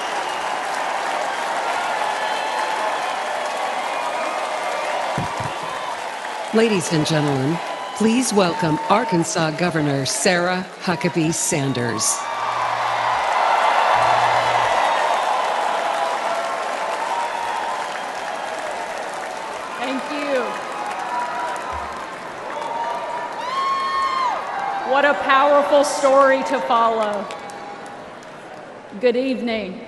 C: Ladies and gentlemen, please welcome Arkansas Governor Sarah Huckabee Sanders.
H: Thank you. What a powerful story to follow. Good evening.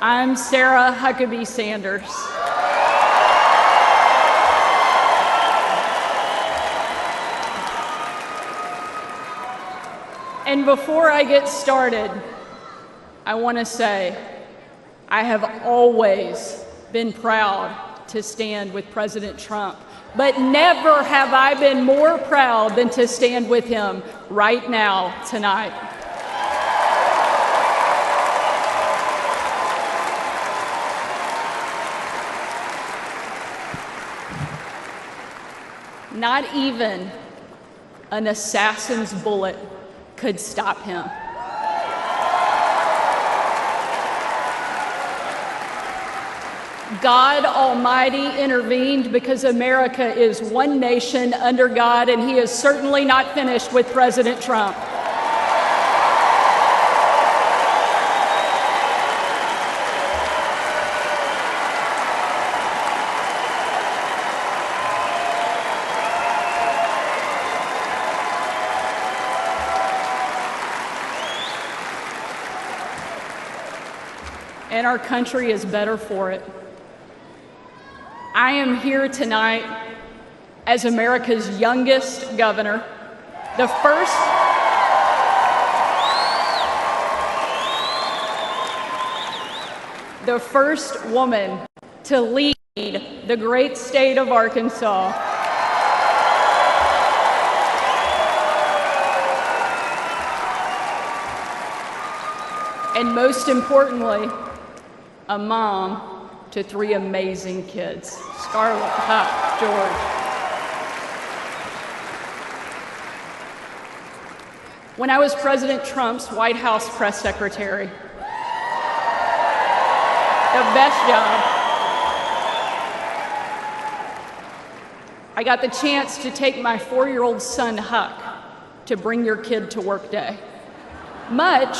H: I'm Sarah Huckabee Sanders. And before I get started, I want to say I have always been proud to stand with President Trump, but never have I been more proud than to stand with him right now, tonight. Not even an assassin's bullet could stop him. God Almighty intervened because America is one nation under God, and he is certainly not finished with President Trump. And our country is better for it. I am here tonight as America's youngest governor, the first woman to lead the great state of Arkansas. And most importantly, a mom to 3 amazing kids, Scarlett, Huck, George. When I was President Trump's White House press secretary, the best job, I got the chance to take my 4-year-old son, Huck, to Bring Your Kid to Work Day. Much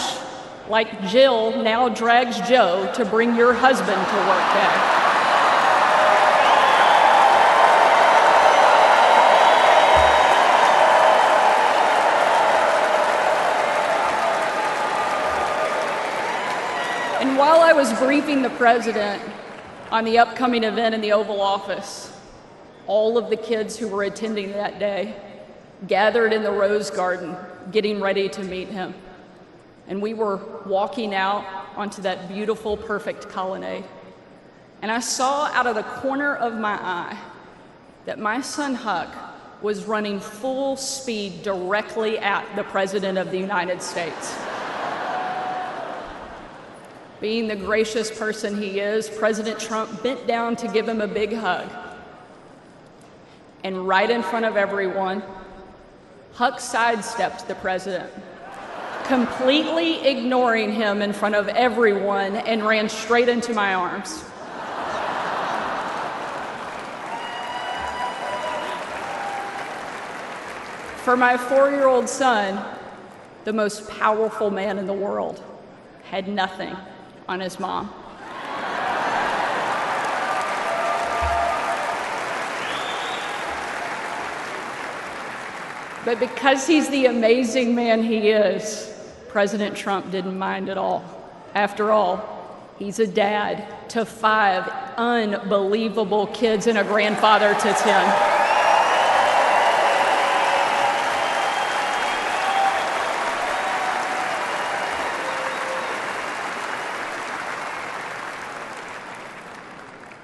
H: like Jill now drags Joe to bring your husband to work day. And while I was briefing the president on the upcoming event in the Oval Office, all of the kids who were attending that day gathered in the Rose Garden, getting ready to meet him. And we were walking out onto that beautiful, perfect colonnade. And I saw out of the corner of my eye that my son Huck was running full speed directly at the President of the United States. Being the gracious person he is, President Trump bent down to give him a big hug. And right in front of everyone, Huck sidestepped the president, completely ignoring him in front of everyone, and ran straight into my arms. For my 4-year-old son, the most powerful man in the world had nothing on his mom. But because he's the amazing man he is, President Trump didn't mind at all. After all, he's a dad to 5 unbelievable kids and a grandfather to 10.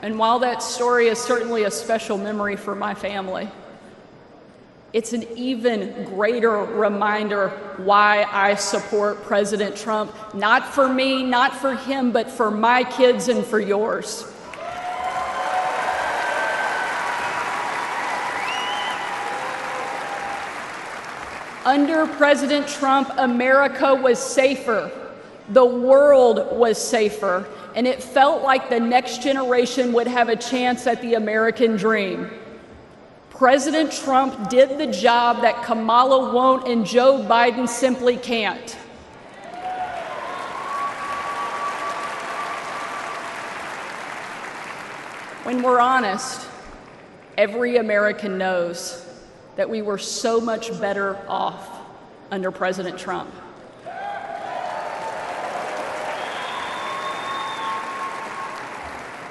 H: And while that story is certainly a special memory for my family, it's an even greater reminder why I support President Trump, not for me, not for him, but for my kids and for yours. Under President Trump, America was safer, the world was safer, and it felt like the next generation would have a chance at the American dream. President Trump did the job that Kamala won't and Joe Biden simply can't. When we're honest, every American knows that we were so much better off under President Trump.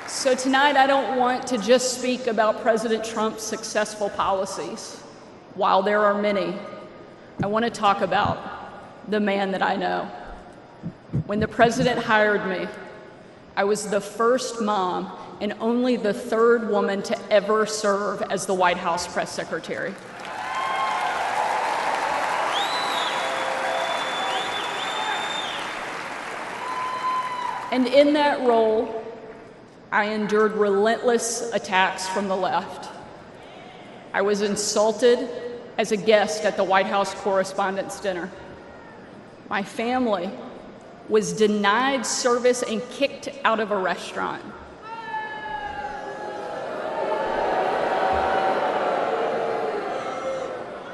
H: So tonight, I don't want to just speak about President Trump's successful policies. While there are many, I want to talk about the man that I know. When the president hired me, I was the first mom and only the third woman to ever serve as the White House press secretary. And in that role, I endured relentless attacks from the left. I was insulted as a guest at the White House Correspondents' Dinner. My family was denied service and kicked out of a restaurant.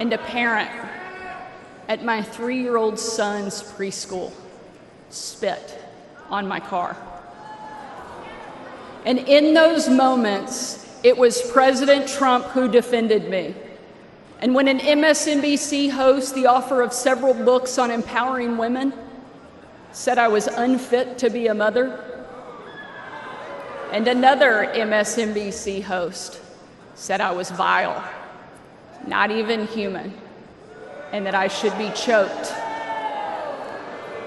H: And a parent at my 3-year-old son's preschool spit on my car. And in those moments, it was President Trump who defended me. And when an MSNBC host, the author of several books on empowering women, said I was unfit to be a mother, and another MSNBC host said I was vile, not even human, and that I should be choked,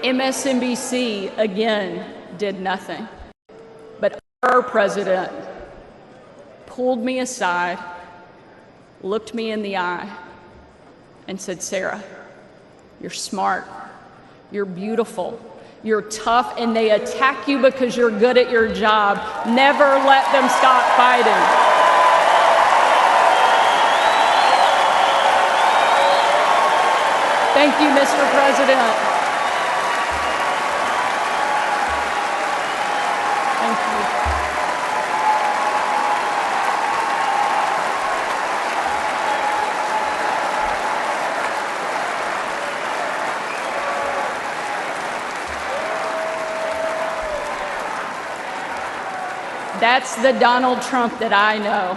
H: MSNBC again did nothing. But our president pulled me aside, looked me in the eye, and said, "Sarah, you're smart, you're beautiful, you're tough, and they attack you because you're good at your job. Never let them stop fighting." Thank you, Mr. President. Thank you. That's the Donald Trump that I know,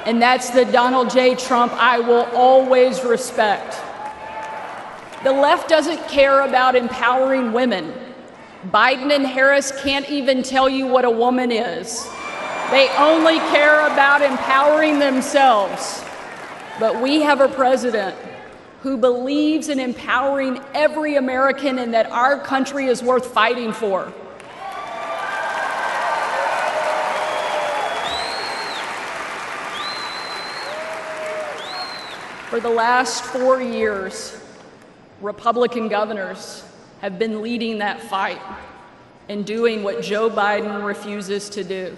H: and that's the Donald J. Trump I will always respect. The left doesn't care about empowering women. Biden and Harris can't even tell you what a woman is. They only care about empowering themselves. But we have a president who believes in empowering every American and that our country is worth fighting for. For the last 4 years, Republican governors have been leading that fight and doing what Joe Biden refuses to do.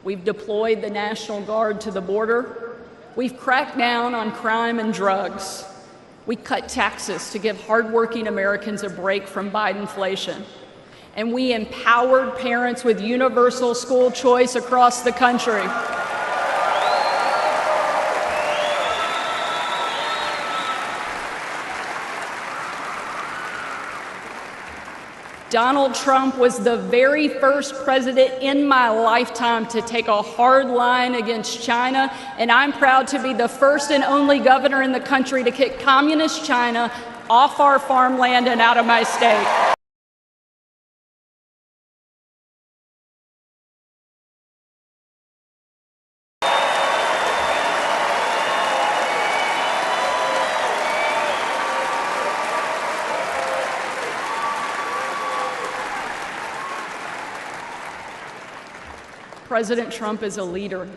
H: We've deployed the National Guard to the border. We've cracked down on crime and drugs. We cut taxes to give hardworking Americans a break from Bidenflation. And we empowered parents with universal school choice across the country. Donald Trump was the very first president in my lifetime to take a hard line against China, and I'm proud to be the first and only governor in the country to kick communist China off our farmland and out of my state. President Trump is a leader,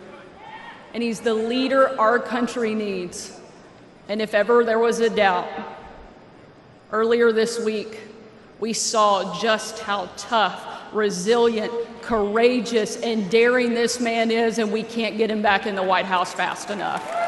H: and he's the leader our country needs. And if ever there was a doubt, earlier this week, we saw just how tough, resilient, courageous, and daring this man is, and we can't get him back in the White House fast enough.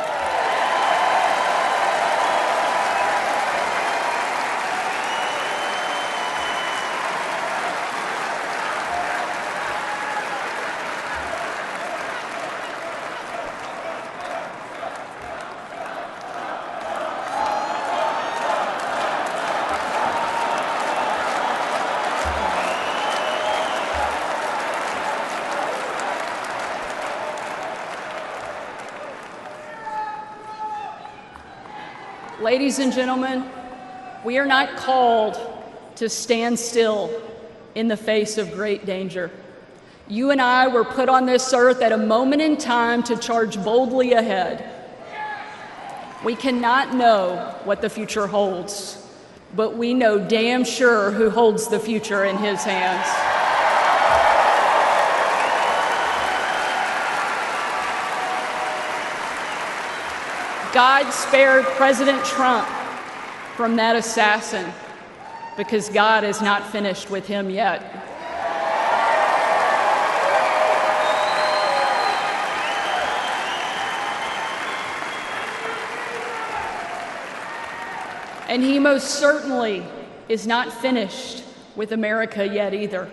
H: Ladies and gentlemen, we are not called to stand still in the face of great danger. You and I were put on this earth at a moment in time to charge boldly ahead. We cannot know what the future holds, but we know damn sure who holds the future in his hands. God spared President Trump from that assassin because God is not finished with him yet. And he most certainly is not finished with America yet either.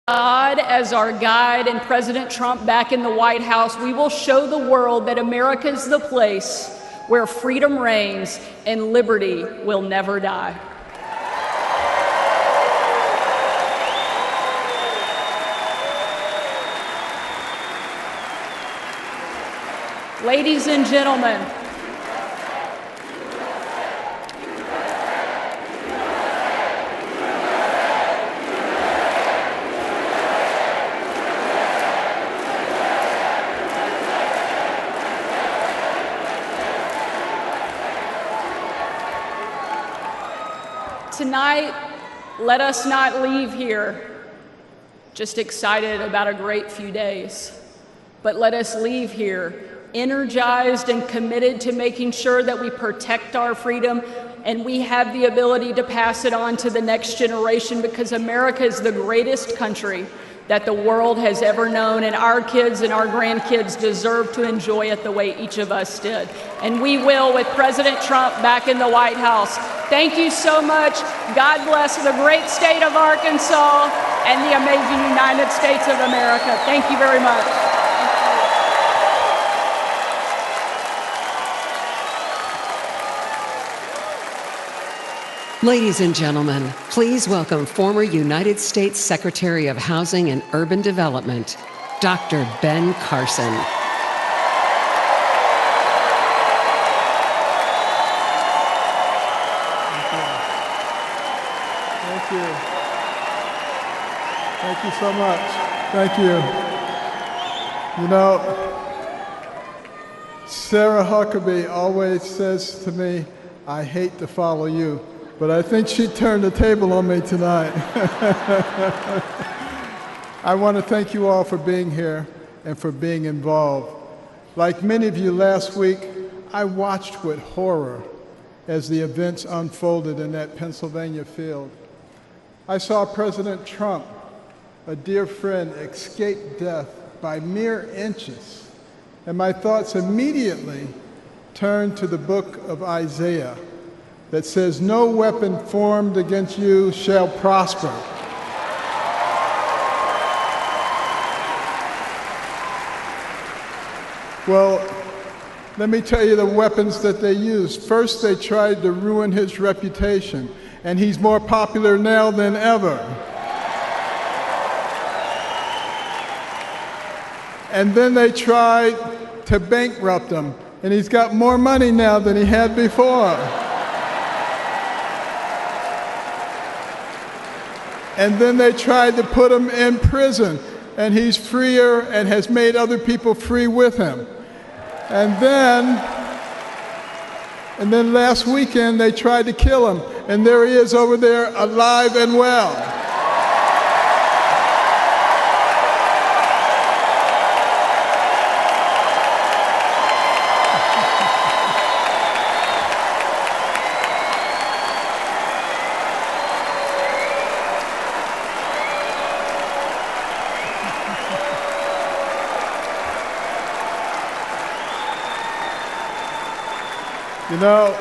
H: God as our guide and President Trump back in the White House, we will show the world that America is the place where freedom reigns and liberty will never die. Ladies and gentlemen, tonight, let us not leave here just excited about a great few days, but let us leave here energized and committed to making sure that we protect our freedom and we have the ability to pass it on to the next generation, because America is the greatest country that the world has ever known, and our kids and our grandkids deserve to enjoy it the way each of us did. And we will with President Trump back in the White House. Thank you so much. God bless the great state of Arkansas and the amazing United States of America. Thank you very much.
C: Ladies and gentlemen, please welcome former United States Secretary of Housing and Urban Development, Dr. Ben Carson.
I: Thank you. Thank you so much. Thank you. You know, Sarah Huckabee always says to me, I hate to follow you. But I think she turned the table on me tonight. I want to thank you all for being here and for being involved. Like many of you last week, I watched with horror as the events unfolded in that Pennsylvania field. I saw President Trump, a dear friend, escape death by mere inches. And my thoughts immediately turned to the book of Isaiah, that says, no weapon formed against you shall prosper. Well, let me tell you the weapons that they used. First, they tried to ruin his reputation, and he's more popular now than ever. And then they tried to bankrupt him, and he's got more money now than he had before. And then they tried to put him in prison, and he's freer and has made other people free with him. And then And then last weekend, they tried to kill him. And there he is over there, alive and well. You know,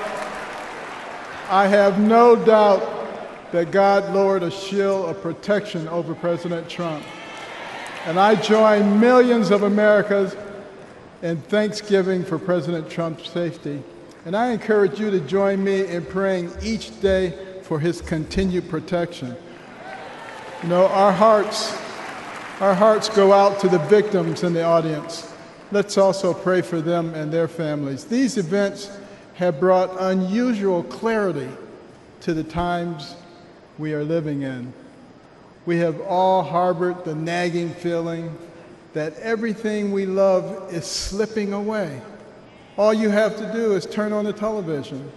I: I have no doubt that God lowered a shield of protection over President Trump. And I join millions of Americans in thanksgiving for President Trump's safety. And I encourage you to join me in praying each day for his continued protection. You know, our hearts go out to the victims in the audience. Let's also pray for them and their families. These events have brought unusual clarity to the times we are living in. We have all harbored the nagging feeling that everything we love is slipping away. All you have to do is turn on the television.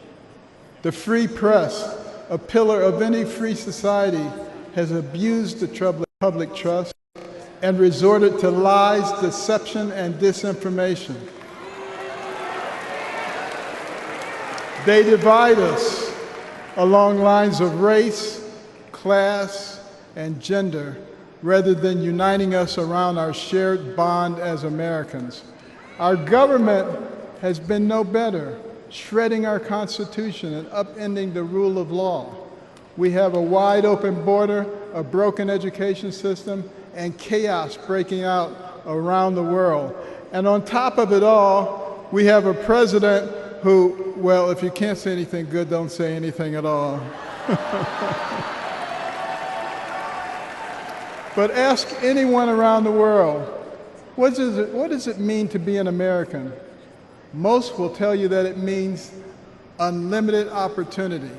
I: The free press, a pillar of any free society, has abused the public trust and resorted to lies, deception, and disinformation. They divide us along lines of race, class, and gender, rather than uniting us around our shared bond as Americans. Our government has been no better, shredding our Constitution and upending the rule of law. We have a wide open border, a broken education system, and chaos breaking out around the world. And on top of it all, we have a president who, well, if you can't say anything good, don't say anything at all. But ask anyone around the world, what does it mean to be an American? Most will tell you that it means unlimited opportunity.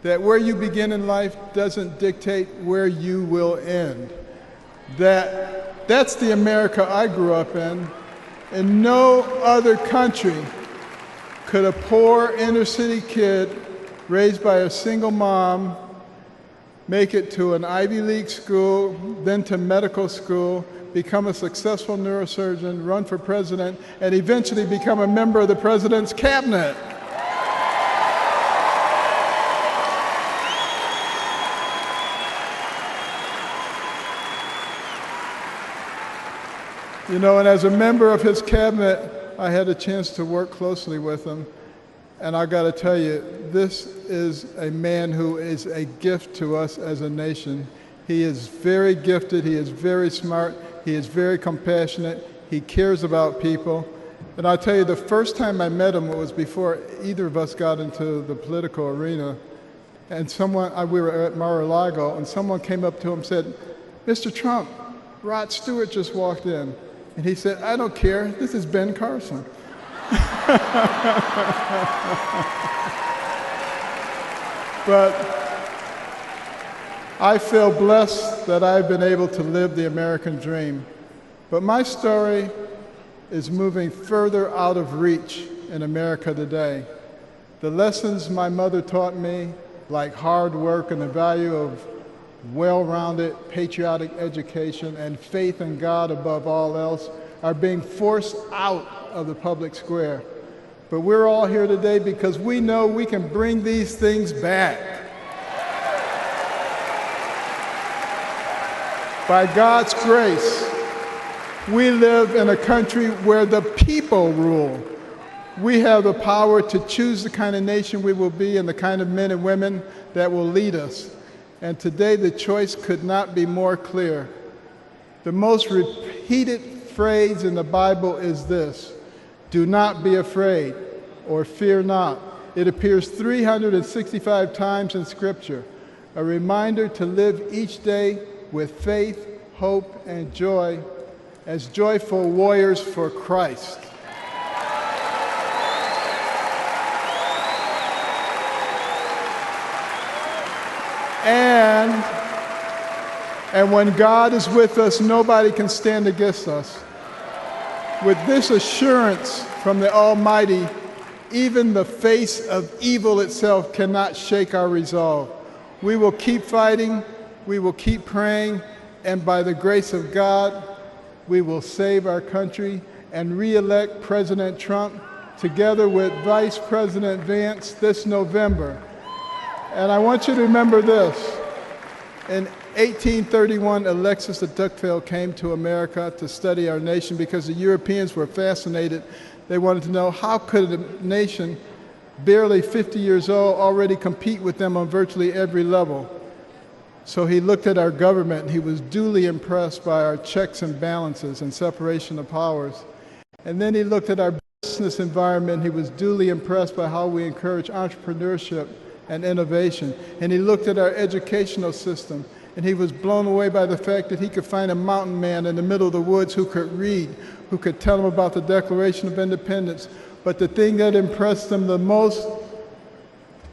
I: That where you begin in life doesn't dictate where you will end. That's the America I grew up in. In no other country could a poor inner city kid raised by a single mom make it to an Ivy League school, then to medical school, become a successful neurosurgeon, run for president, and eventually become a member of the president's cabinet. You know, and as a member of his cabinet, I had a chance to work closely with him. And I got to tell you, this is a man who is a gift to us as a nation. He is very gifted, he is very smart, he is very compassionate, he cares about people. And I'll tell you, the first time I met him was before either of us got into the political arena. And we were at Mar-a-Lago, and someone came up to him and said, "Mr. Trump, Rod Stewart just walked in." And he said, "I don't care, this is Ben Carson." But I feel blessed that I've been able to live the American dream. But my story is moving further out of reach in America today. The lessons my mother taught me, like hard work and the value of well-rounded patriotic education and faith in God above all else, are being forced out of the public square. But we're all here today because we know we can bring these things back. By God's grace, we live in a country where the people rule. We have the power to choose the kind of nation we will be and the kind of men and women that will lead us. And today the choice could not be more clear. The most repeated phrase in the Bible is this: "Do not be afraid," or "fear not." It appears 365 times in Scripture, a reminder to live each day with faith, hope, and joy as joyful warriors for Christ. And when God is with us, nobody can stand against us. With this assurance from the Almighty, Even the face of evil itself cannot shake our resolve. We will keep fighting, we will keep praying, and by the grace of God, we will save our country and re-elect President Trump together with Vice President Vance this November. And I want you to remember this. In 1831, Alexis de Tocqueville came to America to study our nation because the Europeans were fascinated. They wanted to know how could a nation barely 50 years old already compete with them on virtually every level. So he looked at our government and he was duly impressed by our checks and balances and separation of powers. And then he looked at our business environment. He was duly impressed by how we encourage entrepreneurship and innovation. And he looked at our educational system, and he was blown away by the fact that he could find a mountain man in the middle of the woods who could read, who could tell him about the Declaration of Independence. But the thing that impressed him the most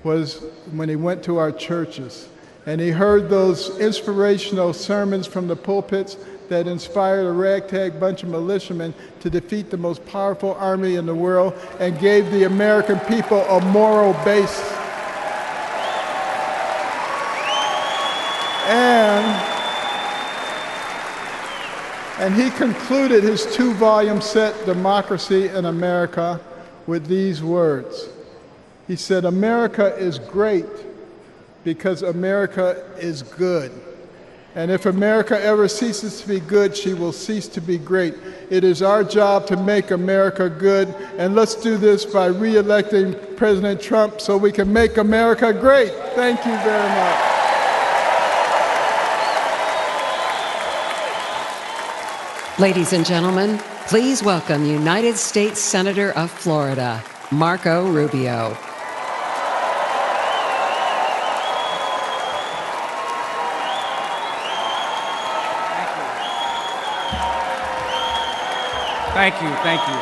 I: was when he went to our churches and he heard those inspirational sermons from the pulpits that inspired a ragtag bunch of militiamen to defeat the most powerful army in the world and gave the American people a moral base. And he concluded his 2-volume set, Democracy in America, with these words. He said, "America is great because America is good. And if America ever ceases to be good, she will cease to be great. It is our job to make America good, and let's do this by re-electing President Trump so we can make America great." Thank you very much.
C: Ladies and gentlemen, please welcome United States Senator of Florida, Marco Rubio.
J: Thank you, thank you.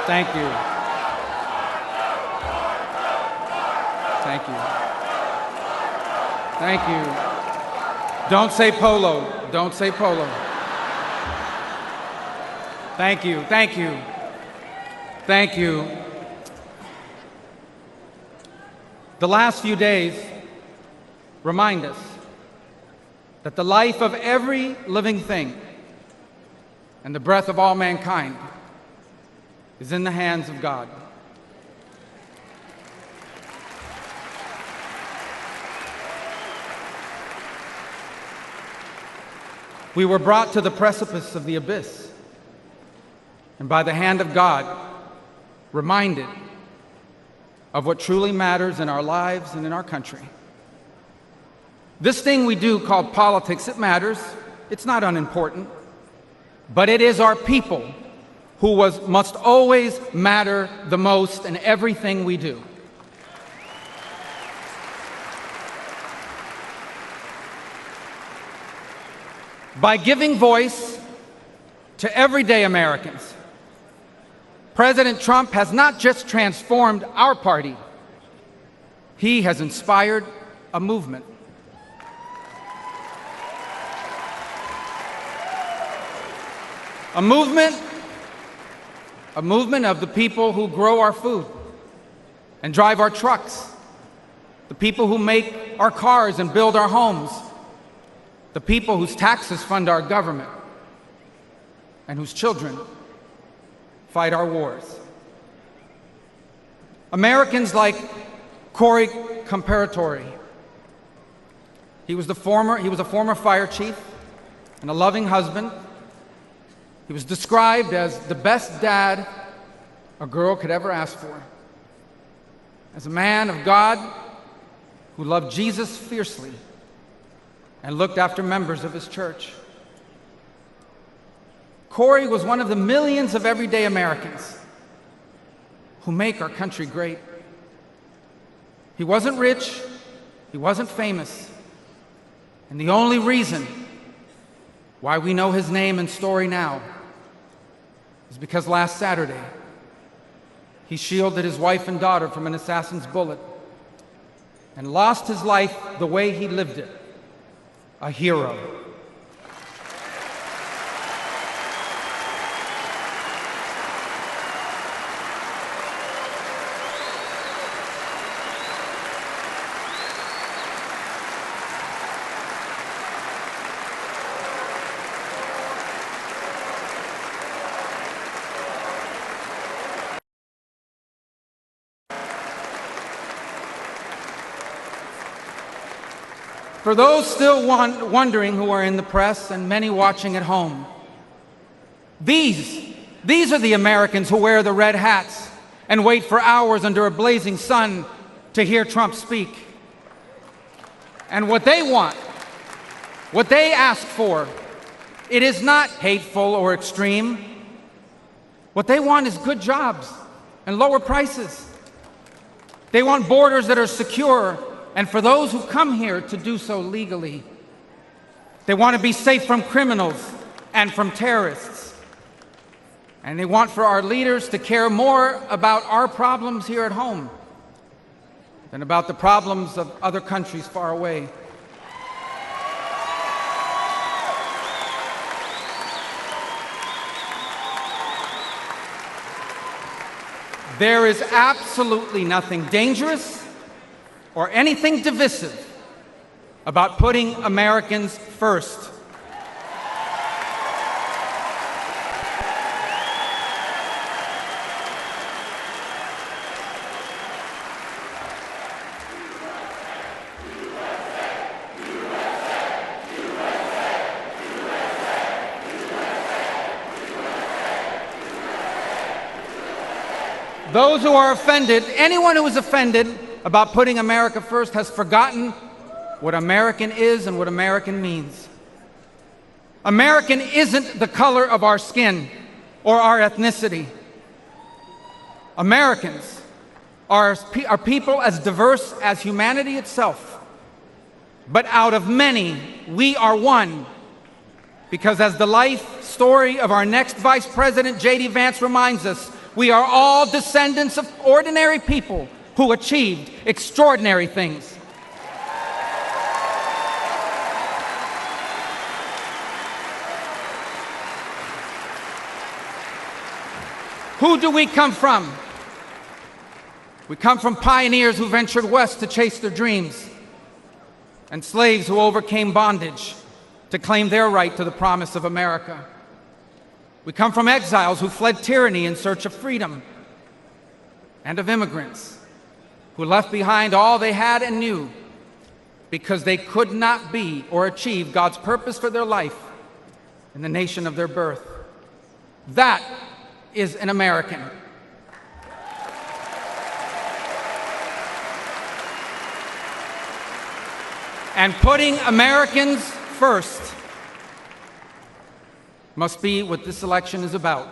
J: Thank you. Thank you. Thank you. Don't say polo. Don't say polo. Thank you, thank you. Thank you. The last few days remind us that the life of every living thing and the breath of all mankind is in the hands of God. We were brought to the precipice of the abyss, and by the hand of God, reminded of what truly matters in our lives and in our country. This thing we do called politics, it matters. It's not unimportant. But it is our people who must always matter the most in everything we do. By giving voice to everyday Americans, President Trump has not just transformed our party, he has inspired a movement. A movement of the people who grow our food and drive our trucks, the people who make our cars and build our homes, the people whose taxes fund our government, and whose children fight our wars. Americans like Kari Lake. He was a former fire chief and a loving husband. He was described as the best dad a girl could ever ask for. As a man of God who loved Jesus fiercely and looked after members of his church. Kari was one of the millions of everyday Americans who make our country great. He wasn't rich, he wasn't famous, and the only reason why we know his name and story now is because last Saturday, he shielded his wife and daughter from an assassin's bullet and lost his life the way he lived it, a hero. For those still wondering who are in the press and many watching at home, these are the Americans who wear the red hats and wait for hours under a blazing sun to hear Trump speak. And what they want, what they ask for, it is not hateful or extreme. What they want is good jobs and lower prices. They want borders that are secure, and for those who come here to do so legally. They want to be safe from criminals and from terrorists. And they want for our leaders to care more about our problems here at home than about the problems of other countries far away. There is absolutely nothing dangerous or anything divisive about putting Americans first. Those who are offended, anyone who is offended about putting America first has forgotten what American is and what American means. American isn't the color of our skin or our ethnicity. Americans are people as diverse as humanity itself. But out of many, we are one. Because as the life story of our next Vice President, J.D. Vance, reminds us, we are all descendants of ordinary people who achieved extraordinary things. Who do we come from? We come from pioneers who ventured west to chase their dreams, and slaves who overcame bondage to claim their right to the promise of America. We come from exiles who fled tyranny in search of freedom, and of immigrants who left behind all they had and knew because they could not be or achieve God's purpose for their life in the nation of their birth. That is an American. And putting Americans first must be what this election is about.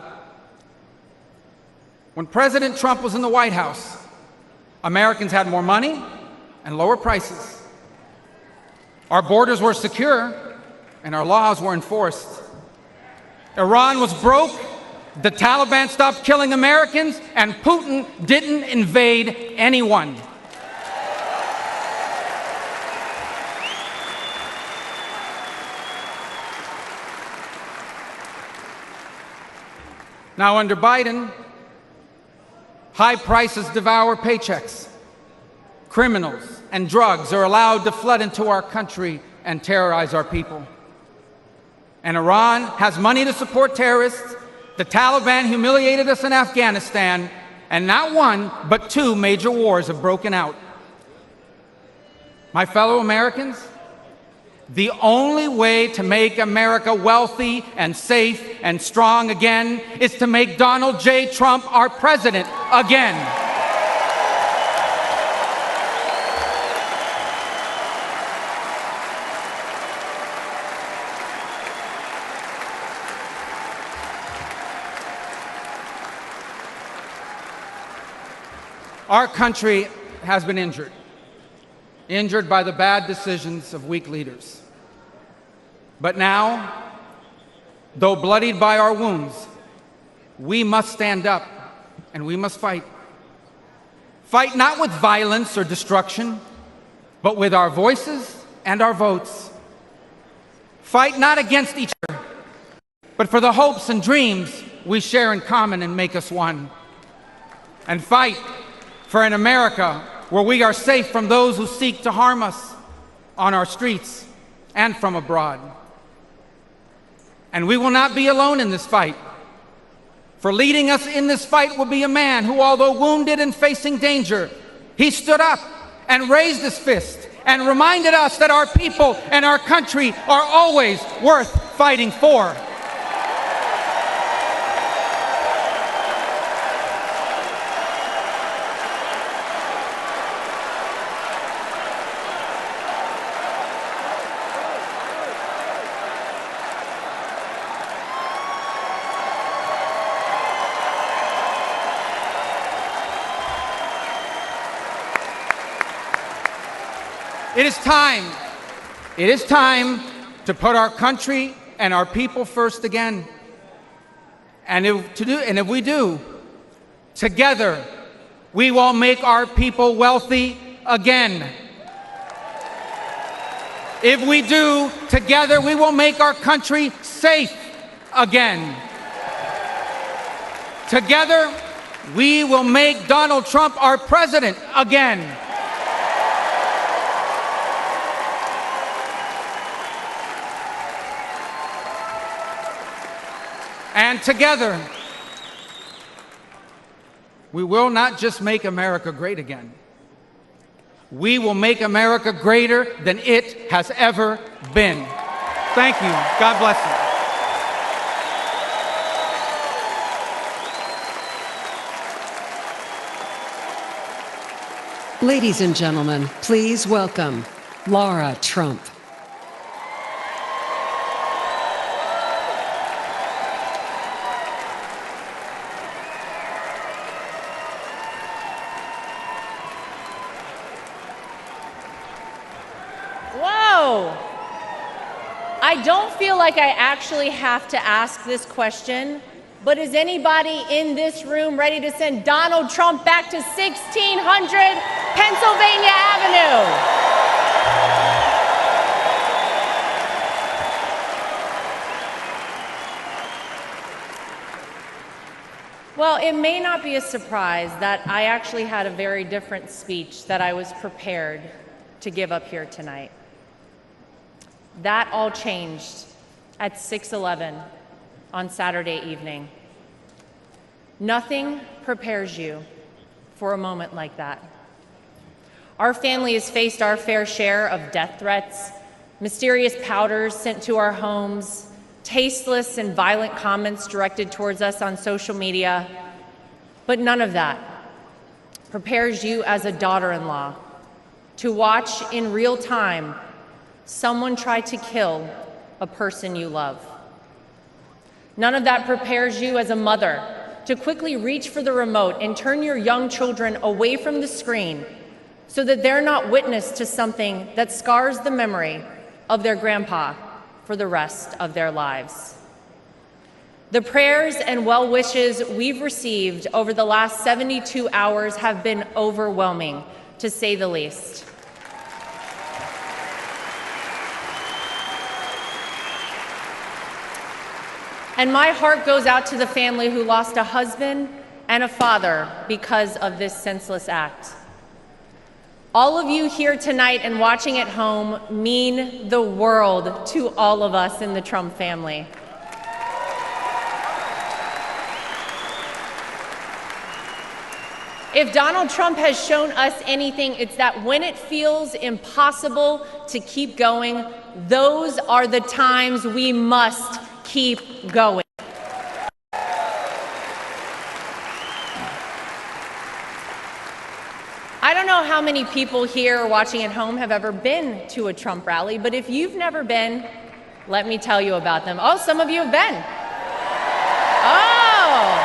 J: When President Trump was in the White House, Americans had more money and lower prices. Our borders were secure and our laws were enforced. Iran was broke, the Taliban stopped killing Americans, and Putin didn't invade anyone. Now, under Biden, high prices devour paychecks. Criminals and drugs are allowed to flood into our country and terrorize our people. And Iran has money to support terrorists. The Taliban humiliated us in Afghanistan, and not one, but two major wars have broken out. My fellow Americans, the only way to make America wealthy and safe and strong again is to make Donald J. Trump our president again. Our country has been injured by the bad decisions of weak leaders. But now, though bloodied by our wounds, we must stand up and we must fight. Fight not with violence or destruction, but with our voices and our votes. Fight not against each other, but for the hopes and dreams we share in common and make us one. And fight for an America where we are safe from those who seek to harm us on our streets and from abroad. And we will not be alone in this fight. For leading us in this fight will be a man who, although wounded and facing danger, he stood up and raised his fist and reminded us that our people and our country are always worth fighting for. It is time to put our country and our people first again. And if we do, together, we will make our people wealthy again. If we do, together, we will make our country safe again. Together, we will make Donald Trump our president again. And together, we will not just make America great again. We will make America greater than it has ever been. Thank you. God bless you.
C: Ladies and gentlemen, please welcome Lara Trump.
M: I don't feel like I actually have to ask this question, but is anybody in this room ready to send Donald Trump back to 1600 Pennsylvania Avenue? Well, it may not be a surprise that I actually had a very different speech that I was prepared to give up here tonight. That all changed at 6:11 on Saturday evening. Nothing prepares you for a moment like that. Our family has faced our fair share of death threats, mysterious powders sent to our homes, tasteless and violent comments directed towards us on social media, but none of that prepares you as a daughter-in-law to watch in real time someone try to kill a person you love. None of that prepares you as a mother to quickly reach for the remote and turn your young children away from the screen so that they're not witness to something that scars the memory of their grandpa for the rest of their lives. The prayers and well wishes we've received over the last 72 hours have been overwhelming, to say the least. And my heart goes out to the family who lost a husband and a father because of this senseless act. All of you here tonight and watching at home mean the world to all of us in the Trump family. If Donald Trump has shown us anything, it's that when it feels impossible to keep going, those are the times we must keep going. I don't know how many people here or watching at home have ever been to a Trump rally, but if you've never been, let me tell you about them. Oh, some of you have been. Oh.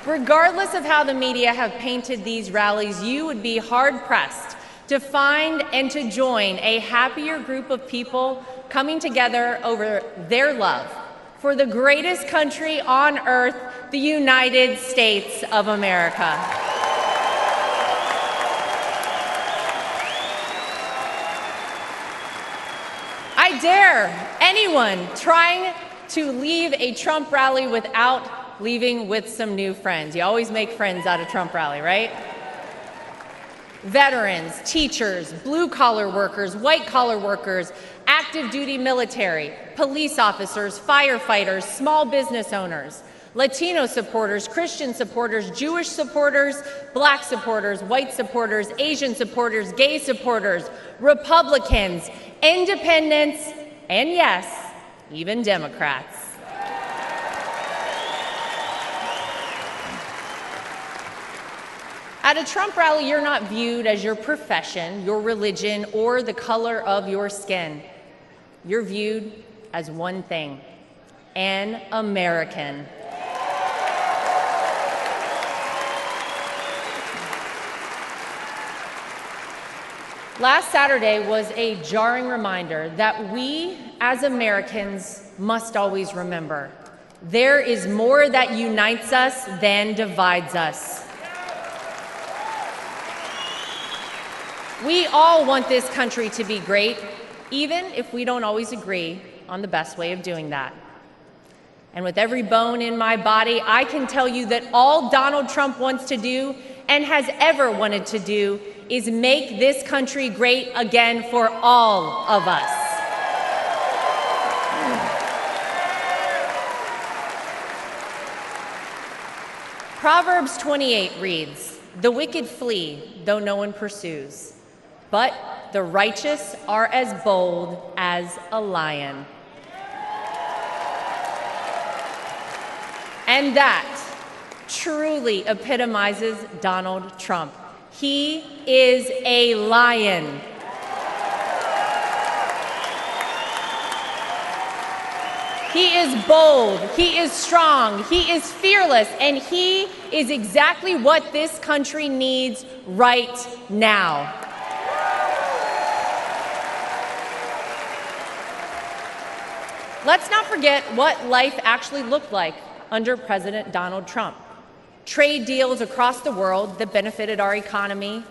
M: Regardless of how the media have painted these rallies, you would be hard-pressed to find and to join a happier group of people coming together over their love for the greatest country on earth, the United States of America. I dare anyone trying to leave a Trump rally without leaving with some new friends. You always make friends at a Trump rally, right? Veterans, teachers, blue-collar workers, white-collar workers, active duty military, police officers, firefighters, small business owners. Latino supporters, Christian supporters, Jewish supporters, black supporters, white supporters, Asian supporters, gay supporters, Republicans, independents, and yes, even Democrats. At a Trump rally, you're not viewed as your profession, your religion, or the color of your skin. You're viewed as one thing: an American. Last Saturday was a jarring reminder that we, as Americans, must always remember: there is more that unites us than divides us. We all want this country to be great, even if we don't always agree on the best way of doing that. And with every bone in my body, I can tell you that all Donald Trump wants to do and has ever wanted to do is make this country great again for all of us. Proverbs 28 reads, "The wicked flee, though no one pursues, but the righteous are as bold as a lion." And that truly epitomizes Donald Trump. He is a lion. He is bold, he is strong, he is fearless, and he is exactly what this country needs right now. Let's not forget what life actually looked like under President Donald Trump. Trade deals across the world that benefited our economy,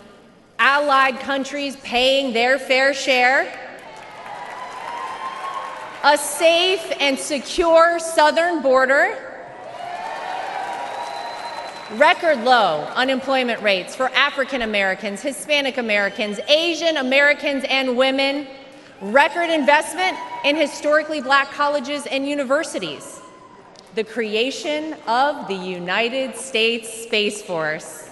M: allied countries paying their fair share, a safe and secure southern border, record low unemployment rates for African Americans, Hispanic Americans, Asian Americans, and women, record investment in historically black colleges and universities, the creation of the United States Space Force,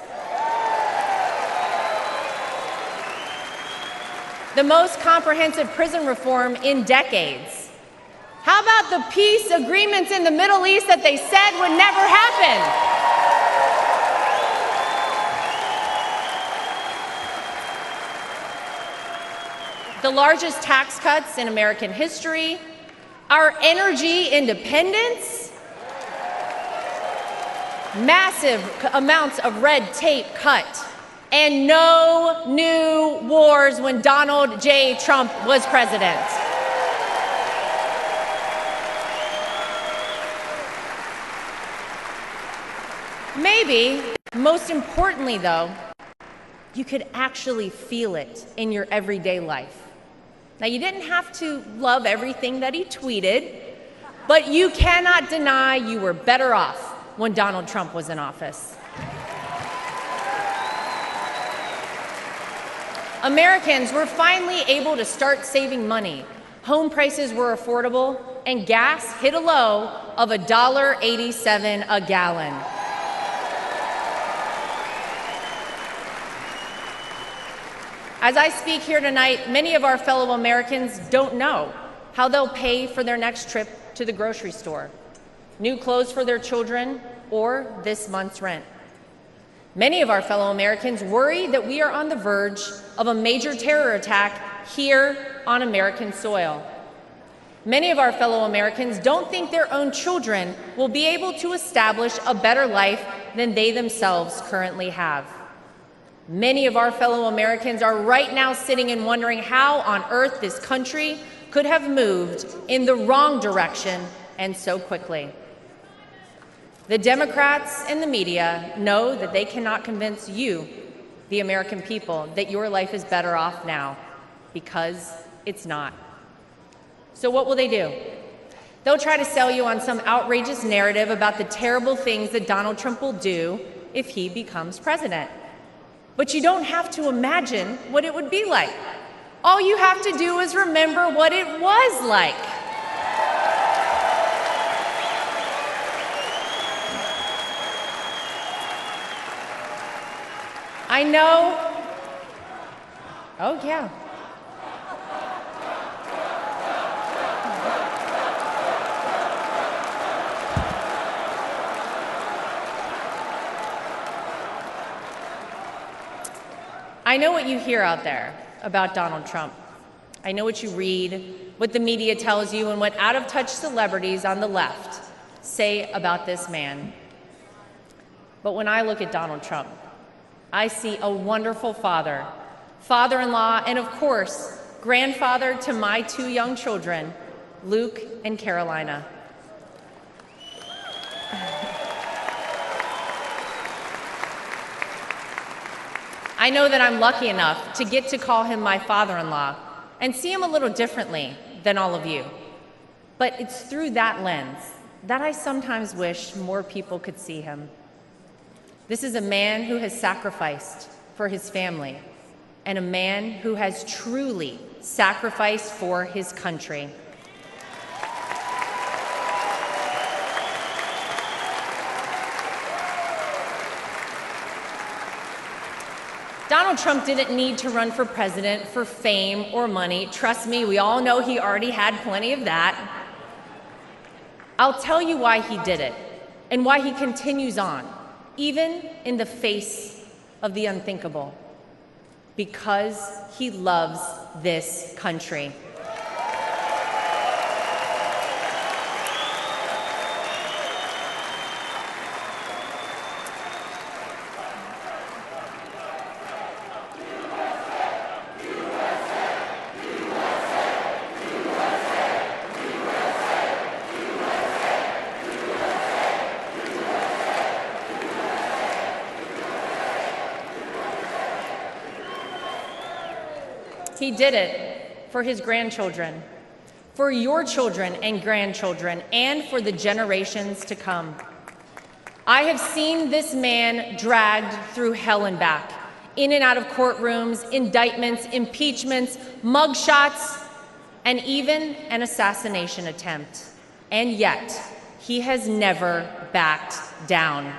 M: the most comprehensive prison reform in decades. How about the peace agreements in the Middle East that they said would never happen? The largest tax cuts in American history, our energy independence, massive amounts of red tape cut, and no new wars when Donald J. Trump was president. Maybe, most importantly though, you could actually feel it in your everyday life. Now, you didn't have to love everything that he tweeted, but you cannot deny you were better off when Donald Trump was in office. Americans were finally able to start saving money. Home prices were affordable, and gas hit a low of $1.87 a gallon. As I speak here tonight, many of our fellow Americans don't know how they'll pay for their next trip to the grocery store, new clothes for their children, or this month's rent. Many of our fellow Americans worry that we are on the verge of a major terror attack here on American soil. Many of our fellow Americans don't think their own children will be able to establish a better life than they themselves currently have. Many of our fellow Americans are right now sitting and wondering how on earth this country could have moved in the wrong direction and so quickly. The Democrats and the media know that they cannot convince you, the American people, that your life is better off now, because it's not. So what will they do? They'll try to sell you on some outrageous narrative about the terrible things that Donald Trump will do if he becomes president. But you don't have to imagine what it would be like. All you have to do is remember what it was like. I know. Oh, yeah. I know what you hear out there about Donald Trump. I know what you read, what the media tells you, and what out-of-touch celebrities on the left say about this man. But when I look at Donald Trump, I see a wonderful father, father-in-law, and of course, grandfather to my 2 young children, Luke and Carolina. I know that I'm lucky enough to get to call him my father-in-law and see him a little differently than all of you. But it's through that lens that I sometimes wish more people could see him. This is a man who has sacrificed for his family and a man who has truly sacrificed for his country. Donald Trump didn't need to run for president for fame or money. Trust me, we all know he already had plenty of that. I'll tell you why he did it and why he continues on, even in the face of the unthinkable. Because he loves this country. He did it for his grandchildren, for your children and grandchildren, and for the generations to come. I have seen this man dragged through hell and back, in and out of courtrooms, indictments, impeachments, mugshots, and even an assassination attempt. And yet, he has never backed down.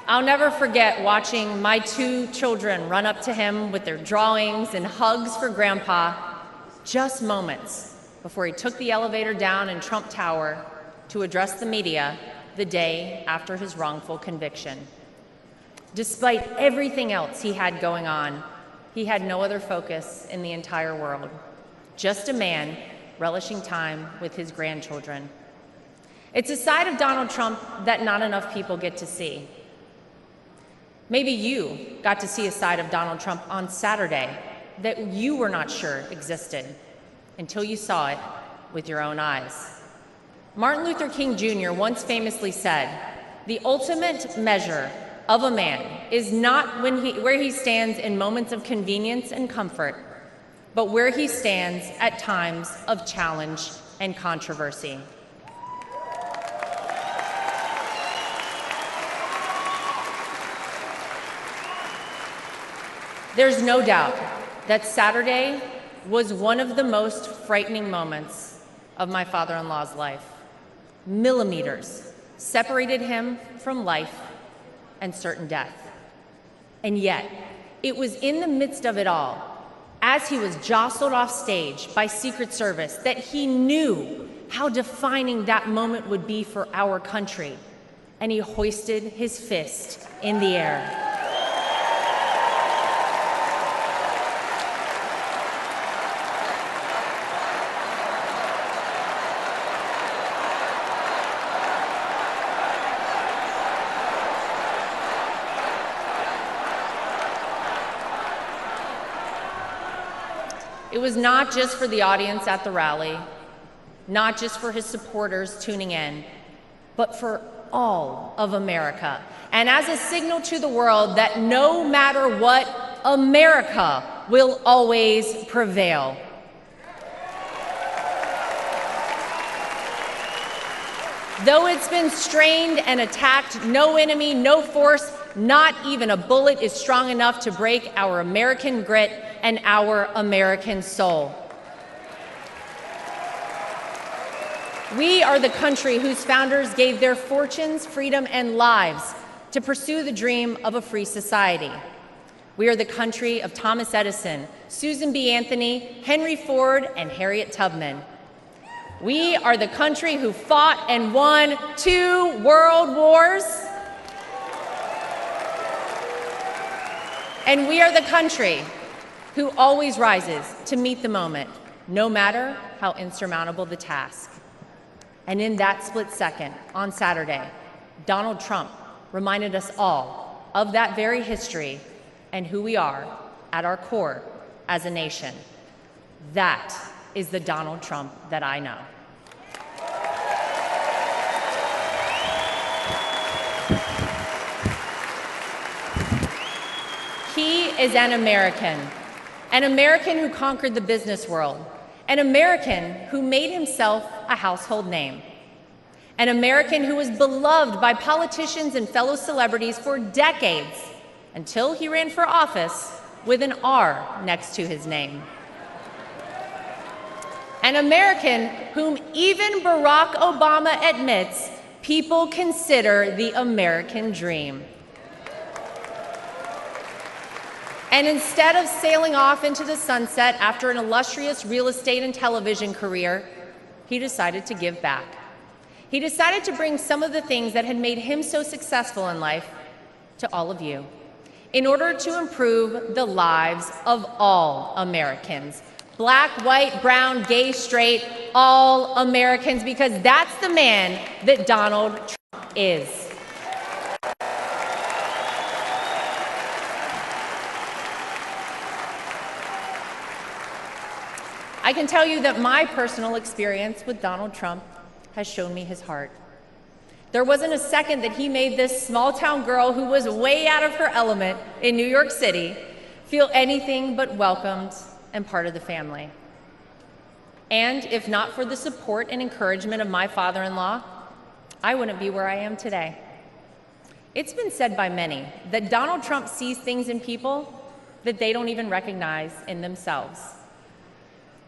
M: I'll never forget watching my 2 children run up to him with their drawings and hugs for Grandpa, just moments before he took the elevator down in Trump Tower to address the media the day after his wrongful conviction. Despite everything else he had going on, he had no other focus in the entire world, just a man relishing time with his grandchildren. It's a side of Donald Trump that not enough people get to see. Maybe you got to see a side of Donald Trump on Saturday that you were not sure existed until you saw it with your own eyes. Martin Luther King Jr. once famously said, "The ultimate measure of a man is not where he stands in moments of convenience and comfort, but where he stands at times of challenge and controversy." There's no doubt that Saturday was one of the most frightening moments of my father-in-law's life. Millimeters separated him from life and certain death. And yet, it was in the midst of it all, as he was jostled off stage by Secret Service, that he knew how defining that moment would be for our country, and he hoisted his fist in the air. it was not just for the audience at the rally, not just for his supporters tuning in, but for all of America. And as a signal to the world that no matter what, America will always prevail. Though it's been strained and attacked, no enemy, no force, not even a bullet is strong enough to break our American grit and our American soul. We are the country whose founders gave their fortunes, freedom, and lives to pursue the dream of a free society. We are the country of Thomas Edison, Susan B. Anthony, Henry Ford, and Harriet Tubman. We are the country who fought and won 2 world wars. And we are the country who always rises to meet the moment, no matter how insurmountable the task. And in that split second, on Saturday, Donald Trump reminded us all of that very history and who we are at our core as a nation. That is the Donald Trump that I know. He is an American who conquered the business world, an American who made himself a household name, an American who was beloved by politicians and fellow celebrities for decades until he ran for office with an R next to his name. An American whom even Barack Obama admits people consider the American dream. And instead of sailing off into the sunset after an illustrious real estate and television career, he decided to give back. He decided to bring some of the things that had made him so successful in life to all of you in order to improve the lives of all Americans. Black, white, brown, gay, straight, all Americans, because that's the man that Donald Trump is. I can tell you that my personal experience with Donald Trump has shown me his heart. There wasn't a second that he made this small-town girl who was way out of her element in New York City feel anything but welcomed and part of the family. And if not for the support and encouragement of my father-in-law, I wouldn't be where I am today. It's been said by many that Donald Trump sees things in people that they don't even recognize in themselves.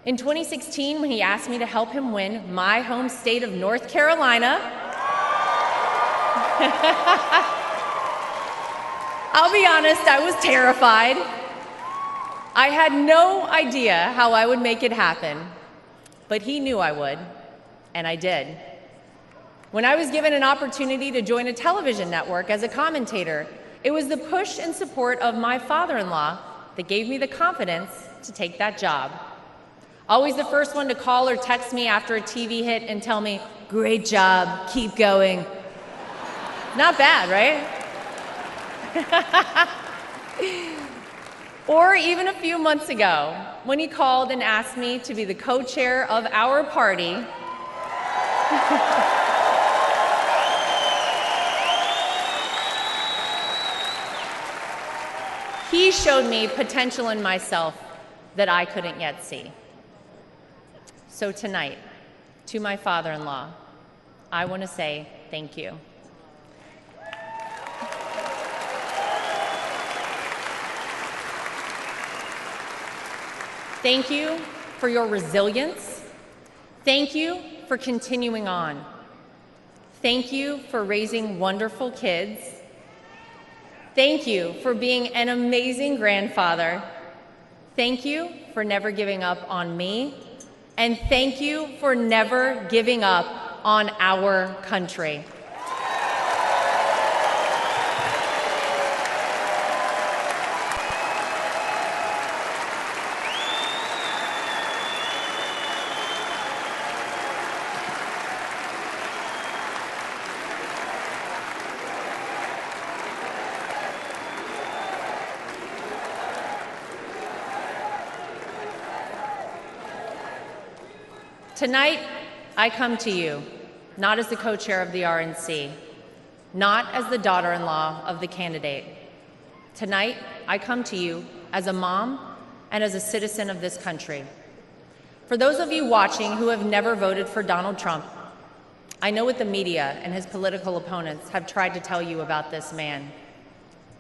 M: In 2016, when he asked me to help him win my home state of North Carolina, I'll be honest, I was terrified. I had no idea how I would make it happen, but he knew I would, and I did. When I was given an opportunity to join a television network as a commentator, it was the push and support of my father-in-law that gave me the confidence to take that job. Always the first one to call or text me after a TV hit and tell me, "Great job, keep going." Not bad, right? Or even a few months ago, when he called and asked me to be the co-chair of our party. He showed me potential in myself that I couldn't yet see. So tonight, to my father-in-law, I want to say thank you. Thank you for your resilience. Thank you for continuing on. Thank you for raising wonderful kids. Thank you for being an amazing grandfather. Thank you for never giving up on me. And thank you for never giving up on our country. Tonight, I come to you, not as the co-chair of the RNC, not as the daughter-in-law of the candidate. Tonight, I come to you as a mom and as a citizen of this country. For those of you watching who have never voted for Donald Trump, I know what the media and his political opponents have tried to tell you about this man.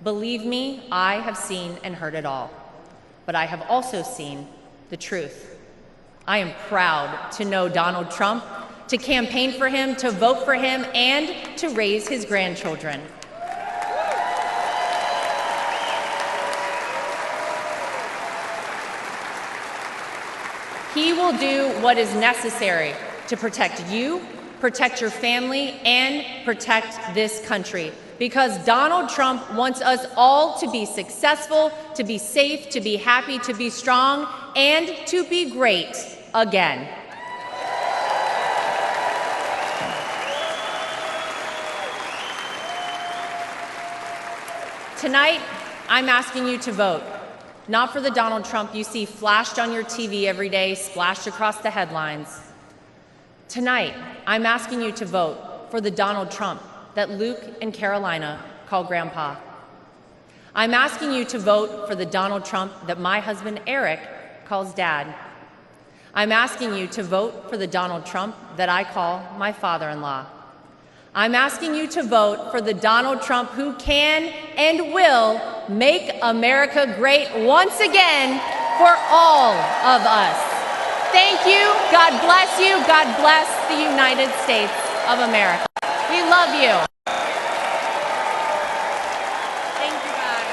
M: Believe me, I have seen and heard it all, but I have also seen the truth. I am proud to know Donald Trump, to campaign for him, to vote for him, and to raise his grandchildren. He will do what is necessary to protect you, protect your family, and protect this country. Because Donald Trump wants us all to be successful, to be safe, to be happy, to be strong, and to be great again. Tonight, I'm asking you to vote, not for the Donald Trump you see flashed on your TV every day, splashed across the headlines. Tonight, I'm asking you to vote for the Donald Trump that Luke and Carolina call Grandpa. I'm asking you to vote for the Donald Trump that my husband Eric calls Dad. I'm asking you to vote for the Donald Trump that I call my father-in-law. I'm asking you to vote for the Donald Trump who can and will make America great once again for all of us. Thank you. God bless you. God bless the United States of America. We love you. Thank you, guys.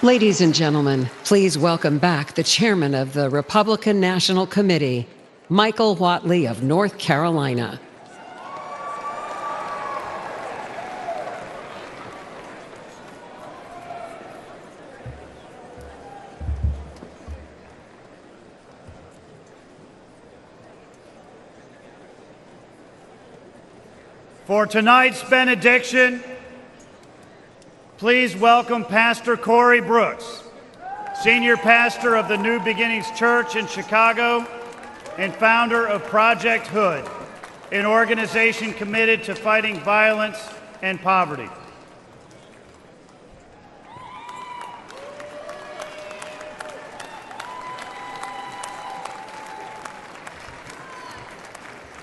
C: Ladies and gentlemen, please welcome back the chairman of the Republican National Committee, Michael Whatley of North Carolina.
O: For tonight's benediction, please welcome Pastor Corey Brooks, senior pastor of the New Beginnings Church in Chicago and founder of Project Hood, an organization committed to fighting violence and poverty.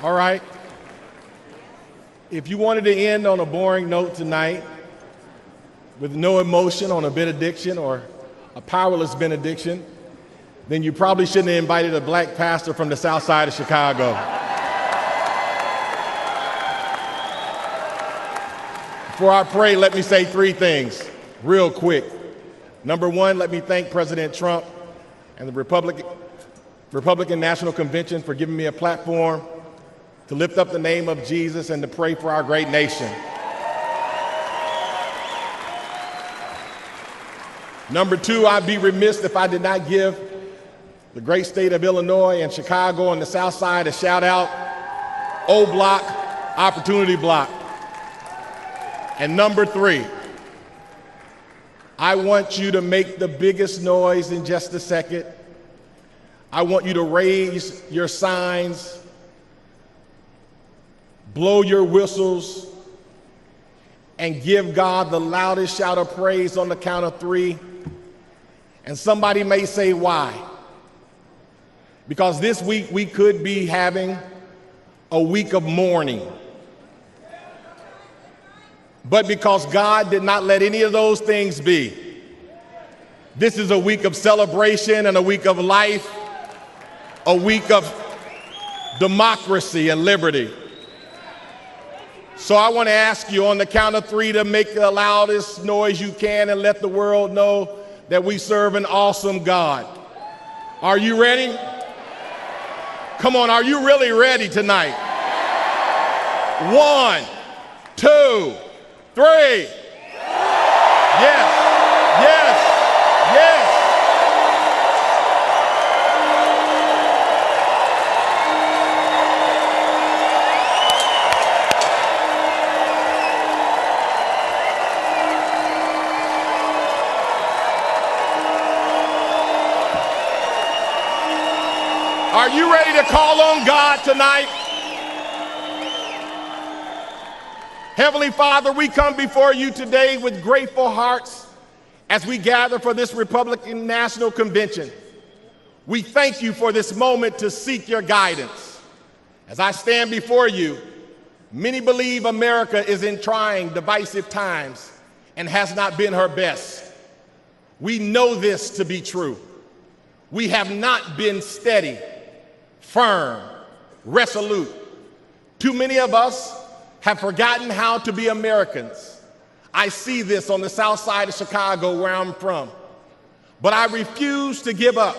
Q: All right. If you wanted to end on a boring note tonight, with no emotion on a benediction or a powerless benediction, then you probably shouldn't have invited a black pastor from the south side of Chicago. Before I pray, let me say three things real quick. Number one, let me thank President Trump and the Republican National Convention for giving me a platform to lift up the name of Jesus and to pray for our great nation. Number two, I'd be remiss if I did not give the great state of Illinois and Chicago and the South Side a shout out. O Block, Opportunity Block. And number three, I want you to make the biggest noise in just a second. I want you to raise your signs, blow your whistles, and give God the loudest shout of praise on the count of three. And somebody may say, why? Because this week we could be having a week of mourning. But because God did not let any of those things be, this is a week of celebration and a week of life, a week of democracy and liberty. So I want to ask you on the count of three to make the loudest noise you can and let the world know that we serve an awesome God. Are you ready? Come on, are you really ready tonight? 1, 2, 3. Yes, yes, yes. Are you ready to call on God tonight? Heavenly Father, we come before you today with grateful hearts as we gather for this Republican National Convention. We thank you for this moment to seek your guidance. As I stand before you, many believe America is in trying, divisive times and has not been her best. We know this to be true. We have not been steady, firm, resolute. Too many of us have forgotten how to be Americans. I see this on the south side of Chicago where I'm from. But I refuse to give up.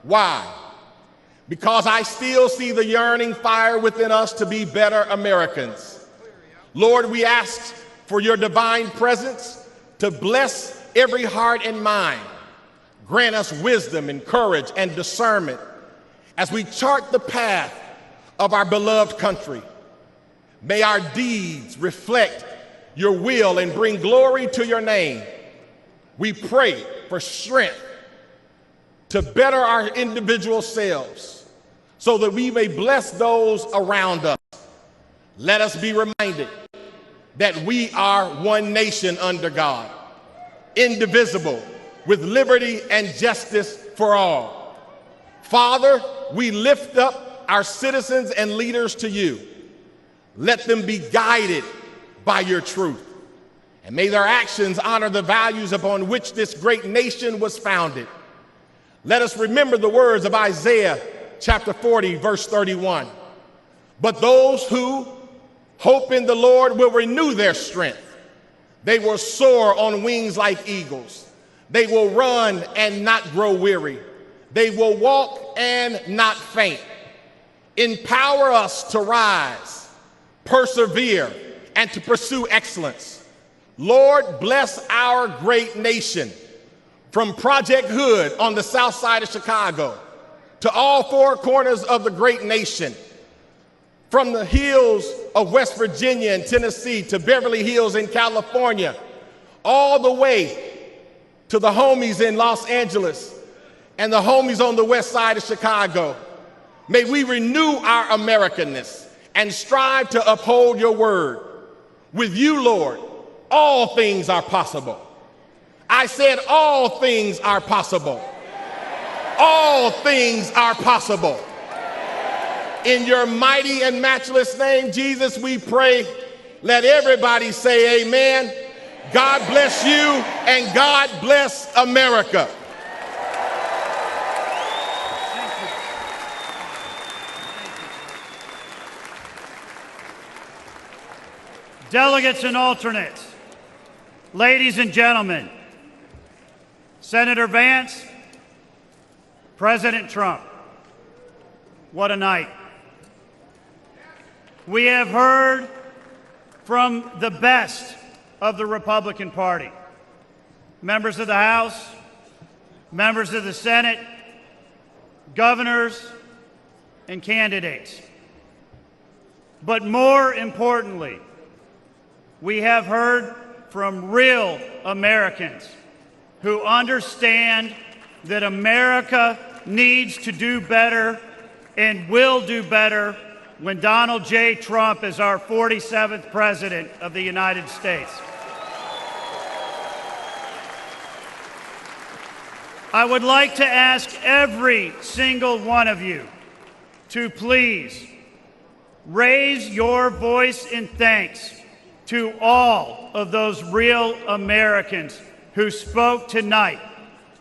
Q: Why? Because I still see the yearning fire within us to be better Americans. Lord, we ask for your divine presence to bless every heart and mind. Grant us wisdom and courage and discernment as we chart the path of our beloved country. May our deeds reflect your will and bring glory to your name. We pray for strength to better our individual selves so that we may bless those around us. Let us be reminded that we are one nation under God, indivisible, with liberty and justice for all. Father, we lift up our citizens and leaders to you. Let them be guided by your truth. And may their actions honor the values upon which this great nation was founded. Let us remember the words of Isaiah chapter 40, verse 31. But those who hope in the Lord will renew their strength. They will soar on wings like eagles. They will run and not grow weary. They will walk and not faint. Empower us to rise, persevere, and to pursue excellence. Lord, bless our great nation, from Project Hood on the south side of Chicago to all four corners of the great nation, from the hills of West Virginia and Tennessee to Beverly Hills in California, all the way to the homies in Los Angeles and the homies on the west side of Chicago. May we renew our Americanness and strive to uphold your word. With you, Lord, all things are possible. I said all things are possible. All things are possible. In your mighty and matchless name, Jesus, we pray. Let everybody say amen. God bless you and God bless America.
O: Delegates and alternates, ladies and gentlemen, Senator Vance, President Trump, what a night. We have heard from the best of the Republican Party, members of the House, members of the Senate, governors, and candidates. But more importantly, we have heard from real Americans who understand that America needs to do better and will do better when Donald J. Trump is our 47th President of the United States. I would like to ask every single one of you to please raise your voice in thanks to all of those real Americans who spoke tonight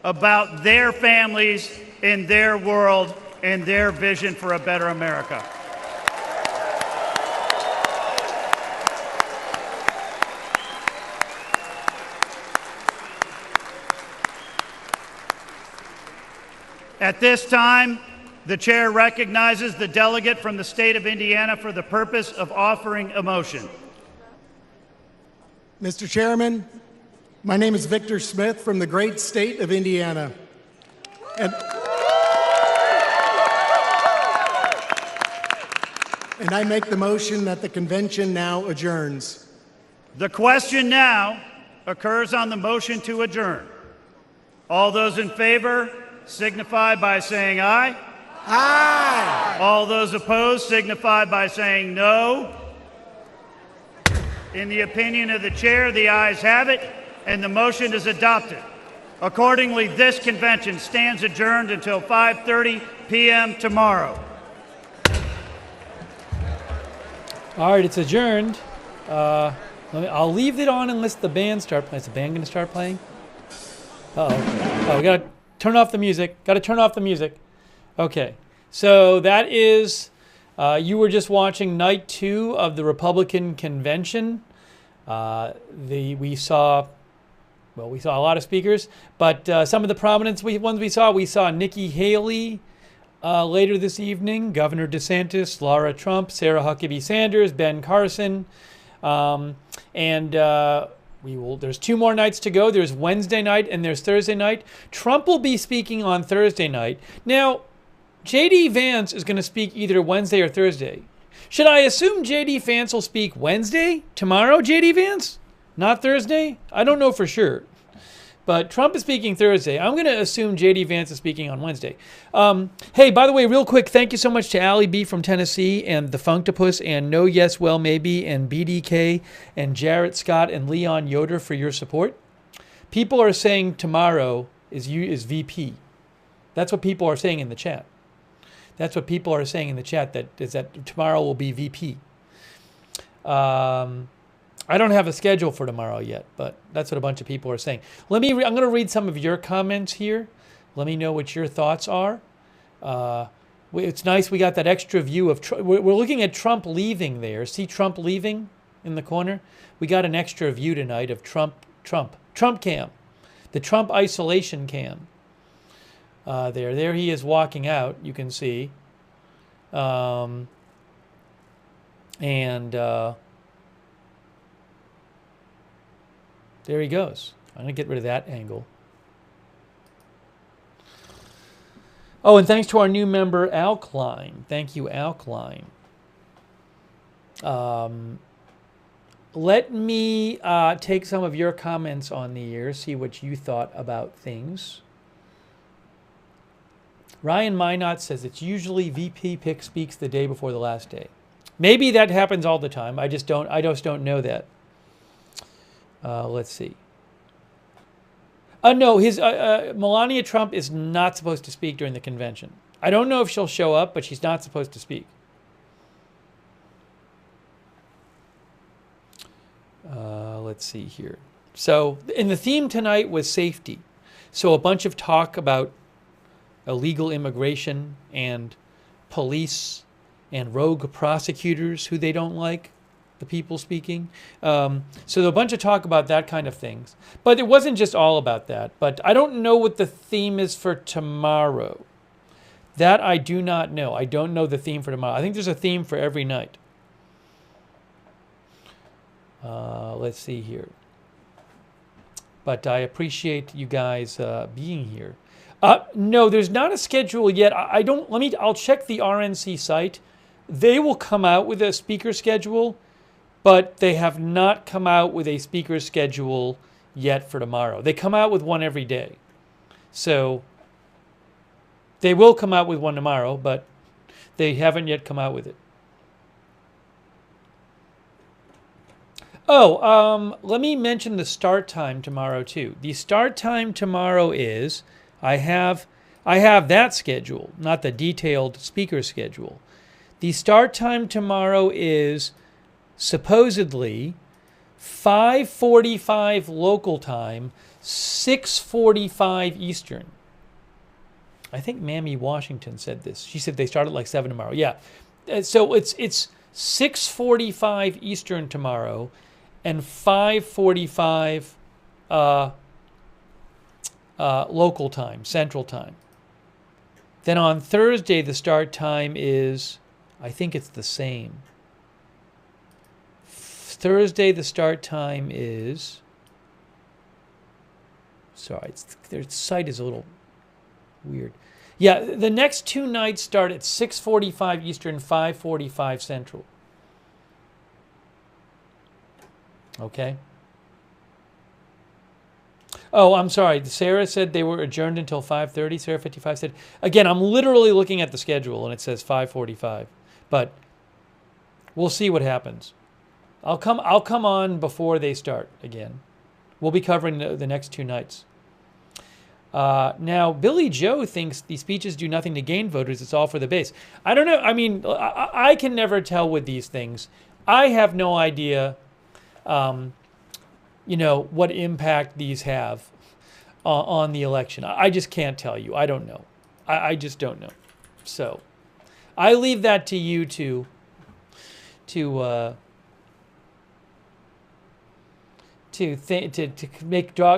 O: about their families and their world and their vision for a better America. At this time, the chair recognizes the delegate from the state of Indiana for the purpose of offering a motion.
L: Mr. Chairman, my name is Victor Smith from the great state of Indiana. And I make the motion that the convention now adjourns.
O: The question now occurs on the motion to adjourn. All those in favor signify by saying aye.
S: Aye.
O: All those opposed signify by saying no. In the opinion of the chair, the ayes have it, and the motion is adopted. Accordingly, this convention stands adjourned until 5:30 p.m. tomorrow.
A: All right, it's adjourned. I'll leave it on unless the band starts playing. Is the band going to start playing? Uh-oh. We got to turn off the music. Okay, so that is, you were just watching night 2 of the Republican convention. We saw a lot of speakers, but some of the prominent ones we saw Nikki Haley later this evening, Governor DeSantis, Lara Trump, Sarah Huckabee Sanders, Ben Carson, and there's 2 more nights to go. There's Wednesday night and there's Thursday night. Trump will be speaking on Thursday night. Now, J.D. Vance is going to speak either Wednesday or Thursday. Should I assume J.D. Vance will speak Wednesday? Tomorrow, J.D. Vance? Not Thursday? I don't know for sure. But Trump is speaking Thursday. I'm going to assume J.D. Vance is speaking on Wednesday. Hey, by the way, real quick, thank you so much to Allie B. from Tennessee and the Funktopus and No Yes Well Maybe and BDK and Jarrett Scott and Leon Yoder for your support. People are saying tomorrow is VP. That's what people are saying in the chat. That tomorrow will be VP. I don't have a schedule for tomorrow yet, but that's what a bunch of people are saying. I'm going to read some of your comments here. Let me know what your thoughts are. It's nice we got that extra view of Trump. We're looking at Trump leaving there. See Trump leaving in the corner? We got an extra view tonight of Trump cam, the Trump isolation cam. There he is walking out, you can see. There he goes. I'm going to get rid of that angle. Oh, and thanks to our new member, Alkaline. Thank you, Alkaline. Let me take some of your comments on the air, see what you thought about things. Ryan Minot says it's usually VP pick speaks the day before the last day. Maybe that happens all the time. I just don't know that. Let's see. No, Melania Trump is not supposed to speak during the convention. I don't know if she'll show up, but she's not supposed to speak. Let's see here. So, and the theme tonight was safety. So a bunch of talk about illegal immigration and police and rogue prosecutors who they don't like, the people speaking. So a bunch of talk about that kind of things. But it wasn't just all about that. But I don't know what the theme is for tomorrow. That I do not know. I don't know the theme for tomorrow. I think there's a theme for every night. Let's see here. But I appreciate you guys being here. No, there's not a schedule yet. I'll check the RNC site. They will come out with a speaker schedule, but they have not come out with a speaker schedule yet for tomorrow. They come out with one every day. So they will come out with one tomorrow, but they haven't yet come out with it. Oh, let me mention the start time tomorrow too. The start time tomorrow is, I have that schedule, not the detailed speaker schedule. The start time tomorrow is supposedly 5:45 local time, 6:45 Eastern. I think Mamie Washington said this. She said they start at like 7 tomorrow. Yeah. So it's 6:45 Eastern tomorrow and 5:45 local time, Central Time. Then on Thursday, the start time is, I think it's the same. Thursday, the start time is, sorry, their site is a little weird. Yeah, the next two nights start at 6:45 Eastern, 5:45 Central. Okay. Oh, I'm sorry. Sarah said they were adjourned until 5:30. Sarah 55 said, again, I'm literally looking at the schedule and it says 5:45. But we'll see what happens. I'll come on before they start again. We'll be covering the next 2 nights. Now, Billy Joe thinks these speeches do nothing to gain voters. It's all for the base. I don't know. I mean, I can never tell with these things. I have no idea, what impact these have on the election. I just can't tell you. I don't know. I just don't know. So I leave that to you to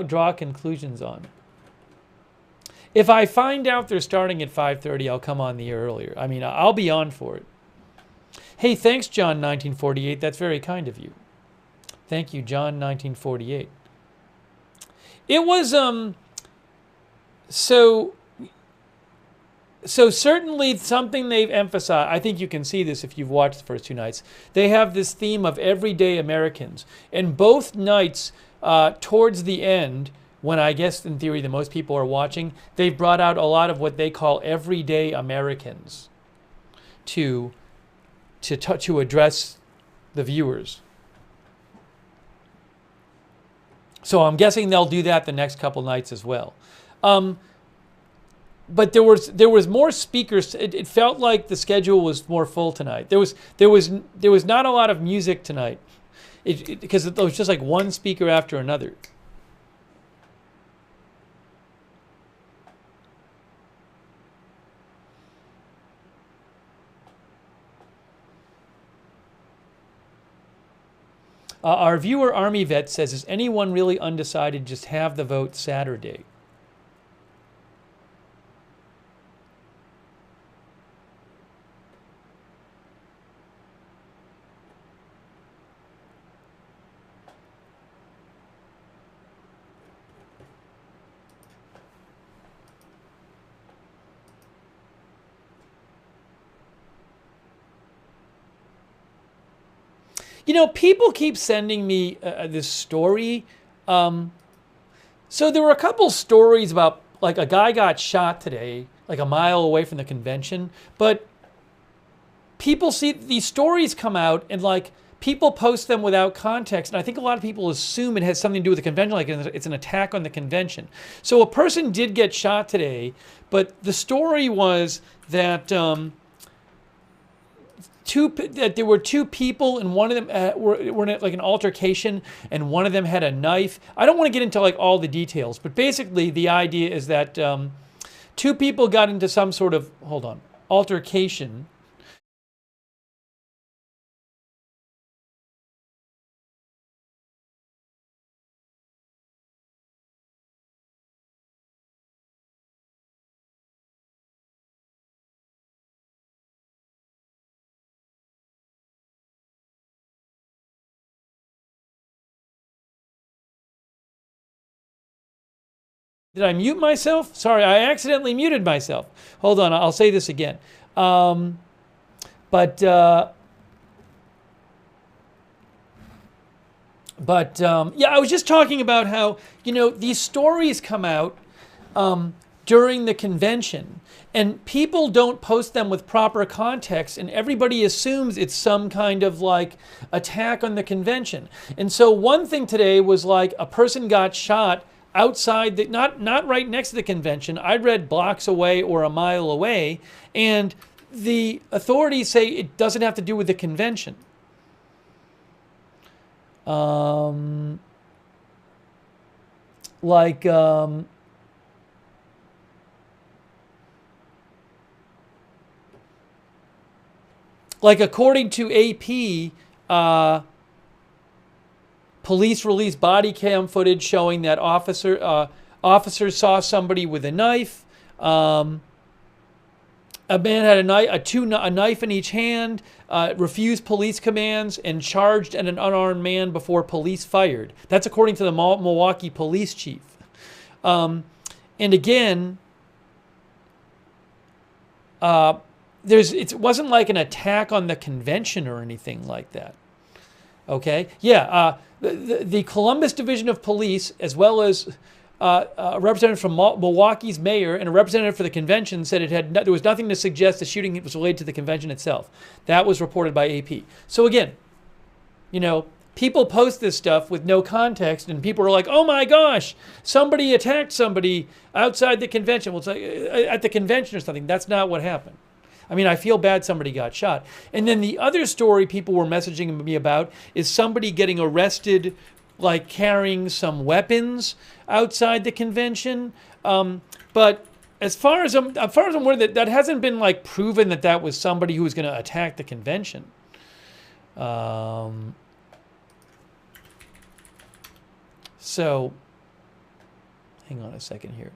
A: draw conclusions on. If I find out they're starting at 5:30, I'll come on the air earlier. I mean, I'll be on for it. Hey, thanks, John 1948. That's very kind of you. Thank you, John 1948. It was so certainly something they've emphasized. I think you can see this if you've watched the first 2 nights. They have this theme of everyday Americans, and both nights towards the end, when I guess in theory the most people are watching, they've brought out a lot of what they call everyday Americans to address the viewers. So I'm guessing they'll do that the next couple nights as well. But there was more speakers. It felt like the schedule was more full tonight. There was not a lot of music tonight, because it was just like one speaker after another. Our viewer Army Vet says, is anyone really undecided? Just have the vote Saturday. People keep sending me this story. So there were a couple stories about, like, a guy got shot today, like a mile away from the convention. But people see these stories come out, and like people post them without context. And I think a lot of people assume it has something to do with the convention, like it's an attack on the convention. So a person did get shot today, but the story was that that there were 2 people, and one of them were in like an altercation, and one of them had a knife. I don't want to get into like all the details, but basically the idea is that 2 people got into some sort of altercation. Did I mute myself? Sorry, I accidentally muted myself. Hold on, I'll say this again. Yeah, I was just talking about how, these stories come out during the convention, and people don't post them with proper context, and everybody assumes it's some kind of like attack on the convention. And so one thing today was like a person got shot outside, not right next to the convention. I read blocks away or a mile away, and the authorities say it doesn't have to do with the convention. Like according to AP, police released body cam footage showing that officers saw somebody with a knife. A man had a knife in each hand, refused police commands, and charged at an unarmed man before police fired. That's according to the Milwaukee police chief. And again, it wasn't like an attack on the convention or anything like that. Okay? Yeah, the Columbus Division of Police, as well as a representative from Milwaukee's mayor and a representative for the convention said there was nothing to suggest the shooting was related to the convention itself. That was reported by AP. So again, people post this stuff with no context, and people are like, "Oh my gosh, somebody attacked somebody outside the convention." Well, it's like at the convention or something. That's not what happened. I mean, I feel bad somebody got shot. And then the other story people were messaging me about is somebody getting arrested, like carrying some weapons outside the convention. But as far as I'm aware, that hasn't been like proven that was somebody who was going to attack the convention. So, hang on a second here.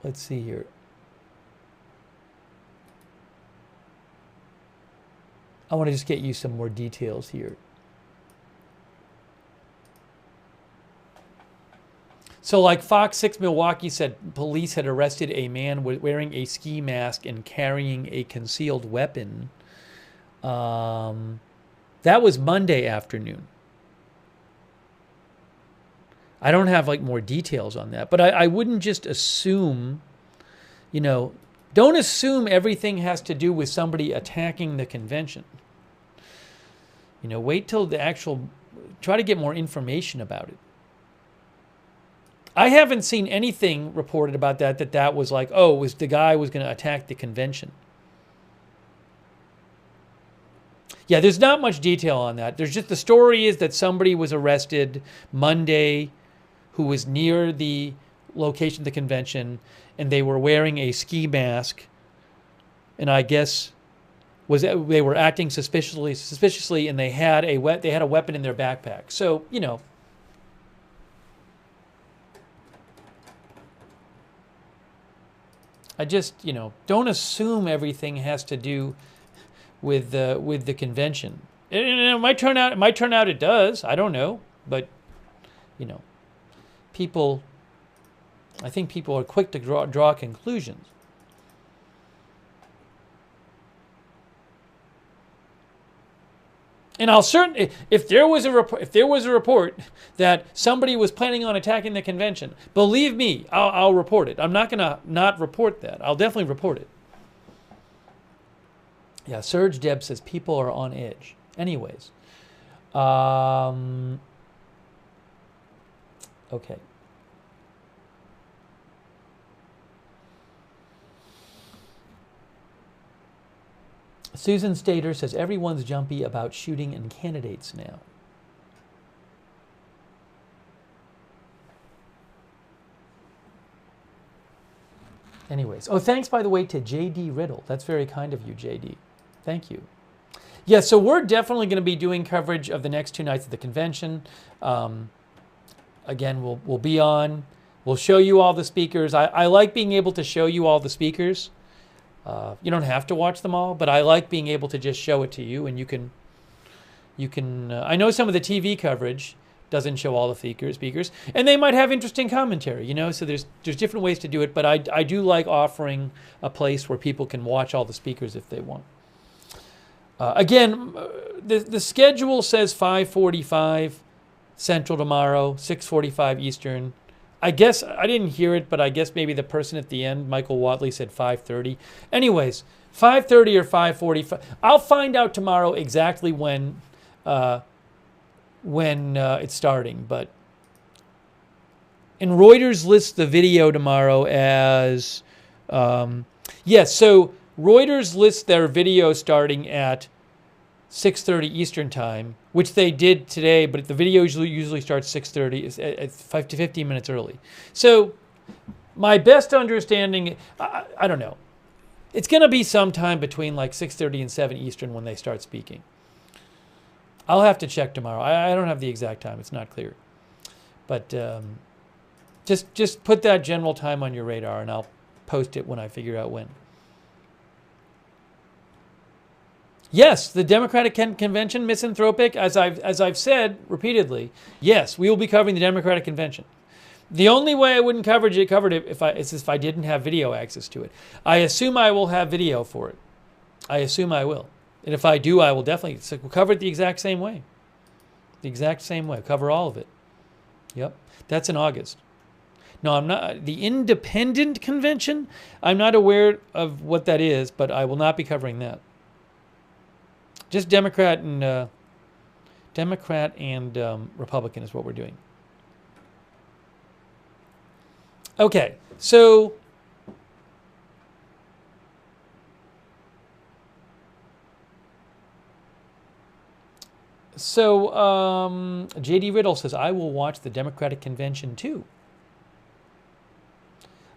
A: Let's see here. I want to just get you some more details here. So like Fox 6 Milwaukee said police had arrested a man wearing a ski mask and carrying a concealed weapon. That was Monday afternoon. I don't have like more details on that, but I wouldn't just assume, don't assume everything has to do with somebody attacking the convention. Wait till try to get more information about it. I haven't seen anything reported about that was like, oh, was the guy was going to attack the convention. Yeah, there's not much detail on that. There's just the story is that somebody was arrested Monday who was near the location of the convention, and they were wearing a ski mask, and I guess they were acting suspiciously, and they had a weapon in their backpack. So, I just, don't assume everything has to do with the convention. It might turn out it does. I don't know, but I think people are quick to draw conclusions. And I'll certainly, if there was a report that somebody was planning on attacking the convention, believe me, I'll report it. I'm not going to not report that. I'll definitely report it. Yeah, Serge Deb says people are on edge. Anyways, okay. Susan Stater says everyone's jumpy about shooting and candidates now. Anyways, thanks by the way to J.D. Riddle. That's very kind of you, J.D. Thank you. Yeah, so we're definitely going to be doing coverage of the next 2 nights of the convention. Again, we'll be on. We'll show you all the speakers. I like being able to show you all the speakers. You don't have to watch them all, but I like being able to just show it to you, and you can. I know some of the TV coverage doesn't show all the speakers, and they might have interesting commentary, So there's different ways to do it, but I do like offering a place where people can watch all the speakers if they want. Again, the schedule says 5:45 Central tomorrow, 6:45 Eastern. I guess I didn't hear it, but I guess maybe the person at the end, Michael Watley, said 5:30. Anyways, 5:30 or 5:45. I'll find out tomorrow exactly when it's starting. But and Reuters lists the video tomorrow as yes. So Reuters lists their video starting at 6:30 Eastern time, which they did today, but the video usually starts 6:30, at 5 to 15 minutes early. So my best understanding, I don't know. It's going to be sometime between like 6:30 and 7 Eastern when they start speaking. I'll have to check tomorrow. I don't have the exact time. It's not clear. But just put that general time on your radar, and I'll post it when I figure out when. Yes, the Democratic Convention, misanthropic, as I've said repeatedly. Yes, we will be covering the Democratic Convention. The only way I wouldn't cover it is if I didn't have video access to it. I assume I will have video for it. I assume I will. And if I do, I will definitely we'll cover it the exact same way. The exact same way. Cover all of it. Yep. That's in August. No, I'm not. The Independent Convention, I'm not aware of what that is, but I will not be covering that. Just Democrat and Republican is what we're doing. Okay, so J.D. Riddle says, I will watch the Democratic Convention too.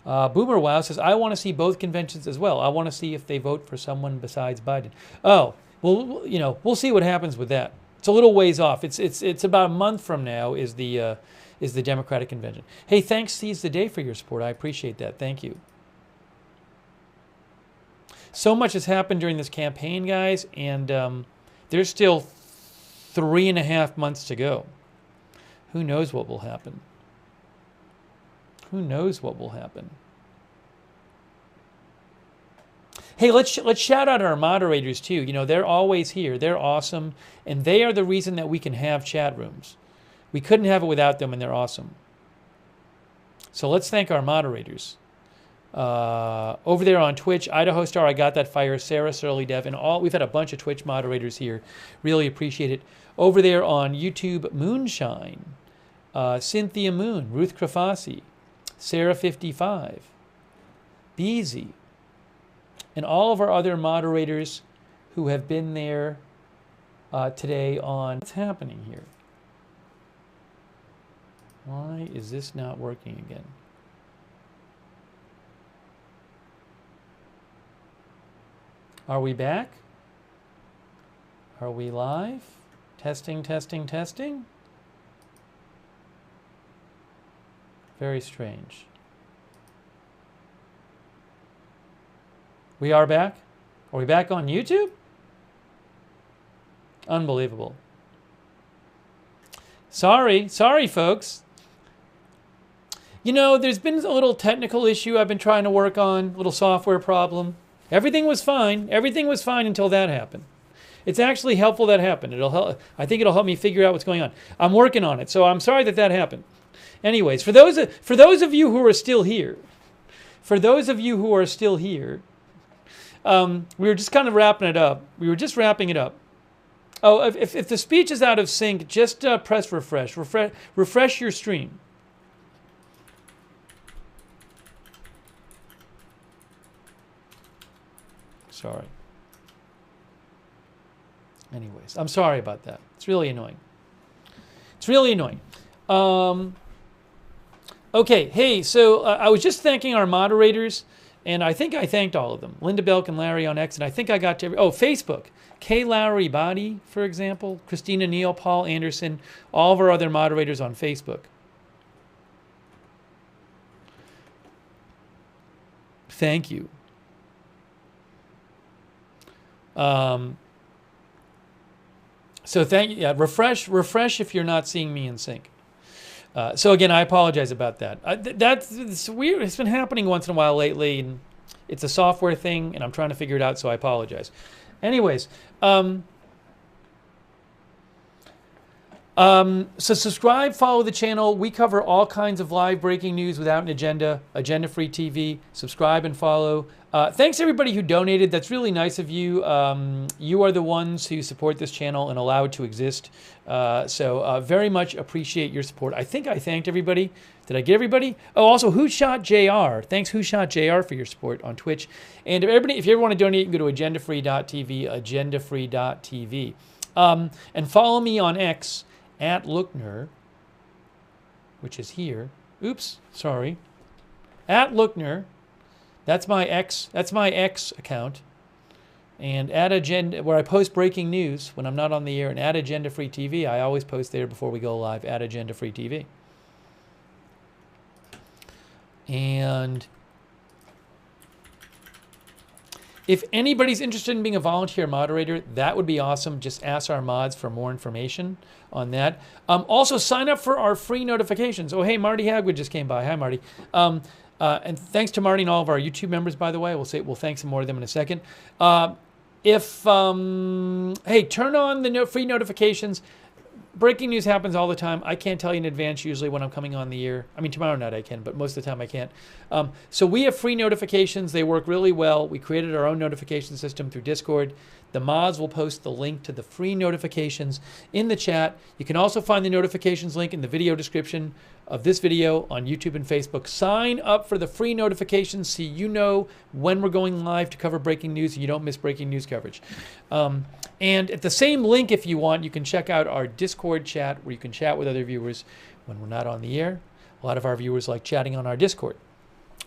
A: Boomer Wow says, I want to see both conventions as well. I want to see if they vote for someone besides Biden. Oh, well, you know, we'll see what happens with that. It's a little ways off. It's about a month from now is the Democratic Convention. Hey, thanks, Seize the Day, for your support. I appreciate that. Thank you. So much has happened during this campaign, guys, and there's still 3.5 months to go. Who knows what will happen? Who knows what will happen? Hey, let's shout out our moderators too. You know, they're always here. They're awesome, and they are the reason that we can have chat rooms. We couldn't have it without them, and they're awesome. So let's thank our moderators. Over there on Twitch, Idaho Star, I Got That Fire, Sarah Surly Dev, and all. We've had a bunch of Twitch moderators here. Really appreciate it. Over there on YouTube, Moonshine, Cynthia Moon, Ruth Krafasi, Sarah55, Beezy, and all of our other moderators who have been there today on what's happening here. Why is this not working again? Are we back? Are we live? Testing, testing, testing. Very strange. We are back? Are we back on YouTube? Unbelievable. Sorry, folks. You know, there's been a little technical issue I've been trying to work on, a little software problem. Everything was fine. Everything was fine until that happened. It's actually helpful that happened. It'll help. I think it'll help me figure out what's going on. I'm working on it, so I'm sorry that happened. Anyways, for those of you who are still here, we were just kind of wrapping it up. We were just wrapping it up. Oh, if the speech is out of sync, just press refresh. Refresh your stream. Sorry. Anyways, I'm sorry about that. It's really annoying. Okay, hey, so I was just thanking our moderators, and I think I thanked all of them. Linda Belk and Larry on X, and I think I got to Facebook. K. Lowry Body, for example, Christina Neal, Paul Anderson, all of our other moderators on Facebook. Thank you. So refresh if you're not seeing me in sync. So again, I apologize about that. It's weird. It's been happening once in a while lately, and it's a software thing, and I'm trying to figure it out, so I apologize. Anyways, so subscribe, follow the channel. We cover all kinds of live breaking news without an agenda, agenda-free TV. Subscribe and follow. Thanks everybody who donated. That's really nice of you. You are the ones who support this channel and allow it to exist. So very much appreciate your support. I think I thanked everybody. Did I get everybody? Oh, also, Who Shot JR? Thanks, Who Shot JR, for your support on Twitch. And if you ever want to donate, you can go to agendafree.tv, agendafree.tv. And follow me on X, @Lookner, which is here. Oops, sorry. @Lookner. That's my X account. And @Agenda, where I post breaking news when I'm not on the air, and @Agenda Free TV, I always post there before we go live, @Agenda Free TV. And if anybody's interested in being a volunteer moderator, that would be awesome. Just ask our mods for more information on that. Also, sign up for our free notifications. Oh, hey, Marty Hagwood just came by. Hi, Marty. And thanks to Marty and all of our YouTube members, by the way. We'll thank some more of them in a second. If, hey, turn on the free notifications. Breaking news happens all the time. I can't tell you in advance usually when I'm coming on the air. I mean, tomorrow night I can, but most of the time I can't. So we have free notifications. They work really well. We created our own notification system through Discord. The mods will post the link to the free notifications in the chat. You can also find the notifications link in the video description of this video on YouTube and Facebook. Sign up for the free notifications so you know when we're going live to cover breaking news and you don't miss breaking news coverage. And at the same link, if you want, you can check out our Discord chat where you can chat with other viewers when we're not on the air. A lot of our viewers like chatting on our Discord.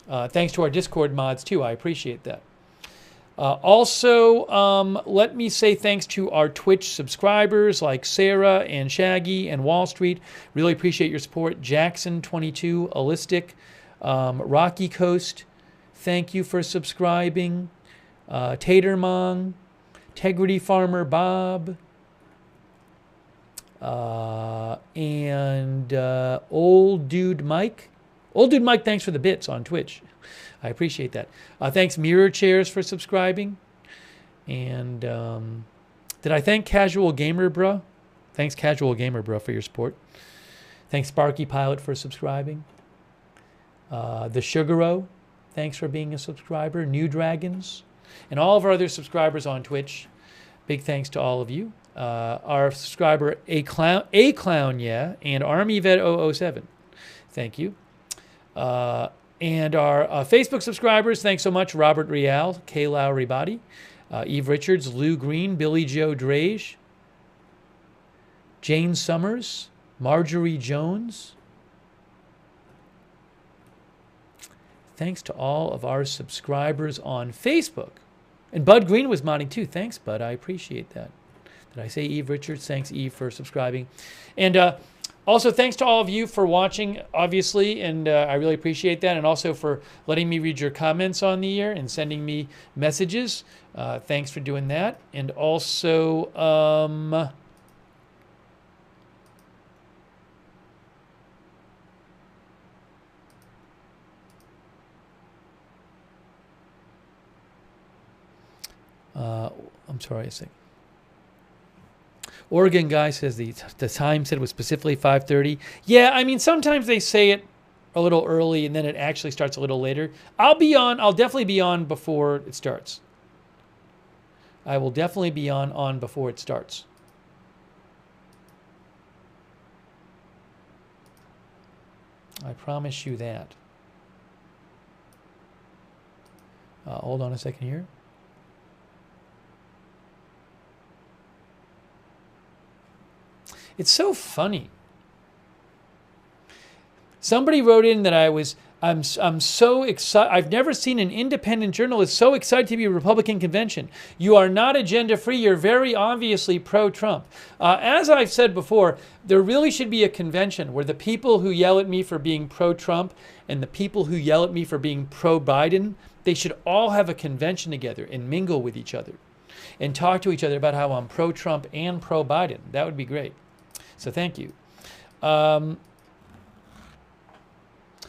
A: Thanks to our Discord mods too. I appreciate that. Also, let me say thanks to our Twitch subscribers like Sarah and Shaggy and Wall Street. Really appreciate your support. Jackson22, Allistic, Rocky Coast, thank you for subscribing. Tatermong, Integrity Farmer Bob, and Old Dude Mike. Old Dude Mike, thanks for the bits on Twitch. I appreciate that. Thanks Mirror Chairs for subscribing. And did I thank Casual Gamer Bruh? Thanks Casual Gamer Bruh for your support. Thanks Sparky Pilot for subscribing. The Sugaro, thanks for being a subscriber. New Dragons. And all of our other subscribers on Twitch. Big thanks to all of you. Our subscriber A Clown, yeah, and Army Vet 007. Thank you. And our Facebook subscribers, thanks so much. Robert Rial, K. Lowry Body, Eve Richards, Lou Green, Billy Joe Drage, Jane Summers, Marjorie Jones. Thanks to all of our subscribers on Facebook. And Bud Green was modding too. Thanks, Bud. I appreciate that. Did I say Eve Richards? Thanks, Eve, for subscribing. And also, thanks to all of you for watching, obviously, and I really appreciate that. And also for letting me read your comments on the air and sending me messages. Thanks for doing that. And also, I'm sorry, a second. Oregon guy says the time said was specifically 5:30. Yeah, I mean, sometimes they say it a little early and then it actually starts a little later. I'll definitely be on before it starts. I will definitely be on before it starts. I promise you that. Hold on a second here. It's so funny. Somebody wrote in that I'm so excited. I've never seen an independent journalist so excited to be a Republican convention. You are not agenda free. You're very obviously pro-Trump. As I've said before, there really should be a convention where the people who yell at me for being pro-Trump and the people who yell at me for being pro-Biden, they should all have a convention together and mingle with each other and talk to each other about how I'm pro-Trump and pro-Biden. That would be great. So thank you.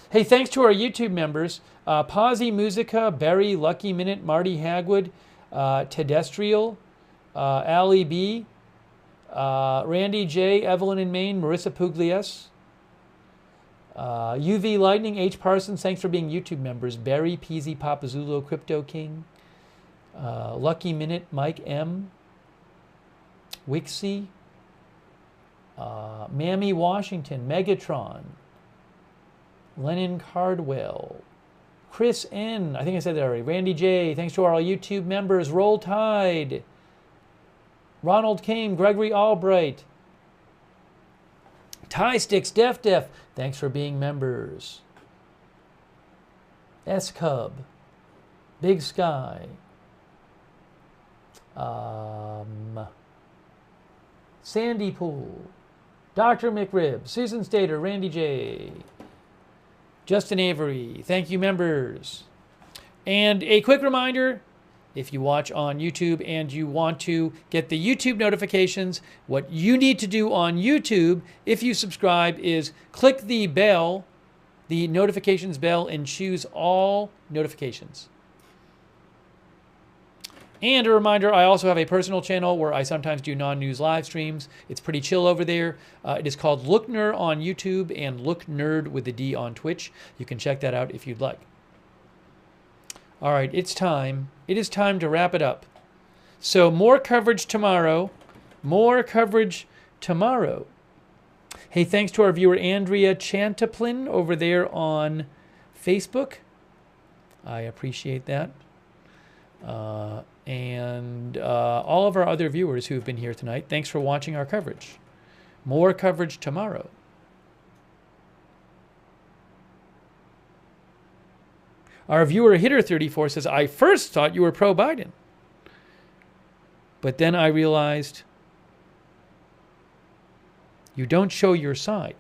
A: Hey, thanks to our YouTube members, Pazzi Musica, Barry, Lucky Minute, Marty Hagwood, Tedestrial, Ali B, Randy J, Evelyn in Maine, Marissa Pugliese, UV Lightning, H. Parsons, thanks for being YouTube members, Barry, Peasy, Papazulo, Crypto King, Lucky Minute, Mike M, Wixie, Mammy Washington, Megatron, Lennon Cardwell, Chris N, I think I said that already, Randy J, thanks to our YouTube members, Roll Tide, Ronald King, Gregory Albright, Tie Sticks, Def, thanks for being members, S-Cub, Big Sky, Sandy Pool, Dr. McRib, Susan Stater, Randy J, Justin Avery, thank you members. And a quick reminder, if you watch on YouTube and you want to get the YouTube notifications, what you need to do on YouTube, if you subscribe, is click the bell, the notifications bell, and choose all notifications. And a reminder, I also have a personal channel where I sometimes do non-news live streams. It's pretty chill over there. It is called Lookner on YouTube and Look Nerd with the D on Twitch. You can check that out if you'd like. All right, it's time. It is time to wrap it up. So more coverage tomorrow. More coverage tomorrow. Hey, thanks to our viewer Andrea Chantaplin over there on Facebook. I appreciate that. And all of our other viewers who have been here tonight, thanks for watching our coverage. More coverage tomorrow. Our viewer Hitter34 says, I first thought you were pro-Biden, but then I realized you don't show your side.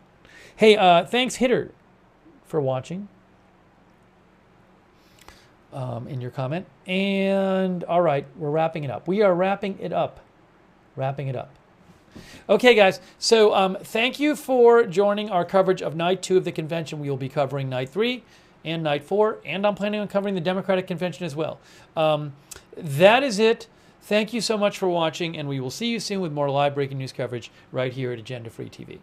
A: Hey, thanks Hitter for watching. In your comment. And all right, we're wrapping it up. We are wrapping it up. Wrapping it up. Okay, guys. So thank you for joining our coverage of night 2 of the convention. We will be covering night 3 and night 4, and I'm planning on covering the Democratic convention as well. That is it. Thank you so much for watching, and we will see you soon with more live breaking news coverage right here at Agenda Free TV.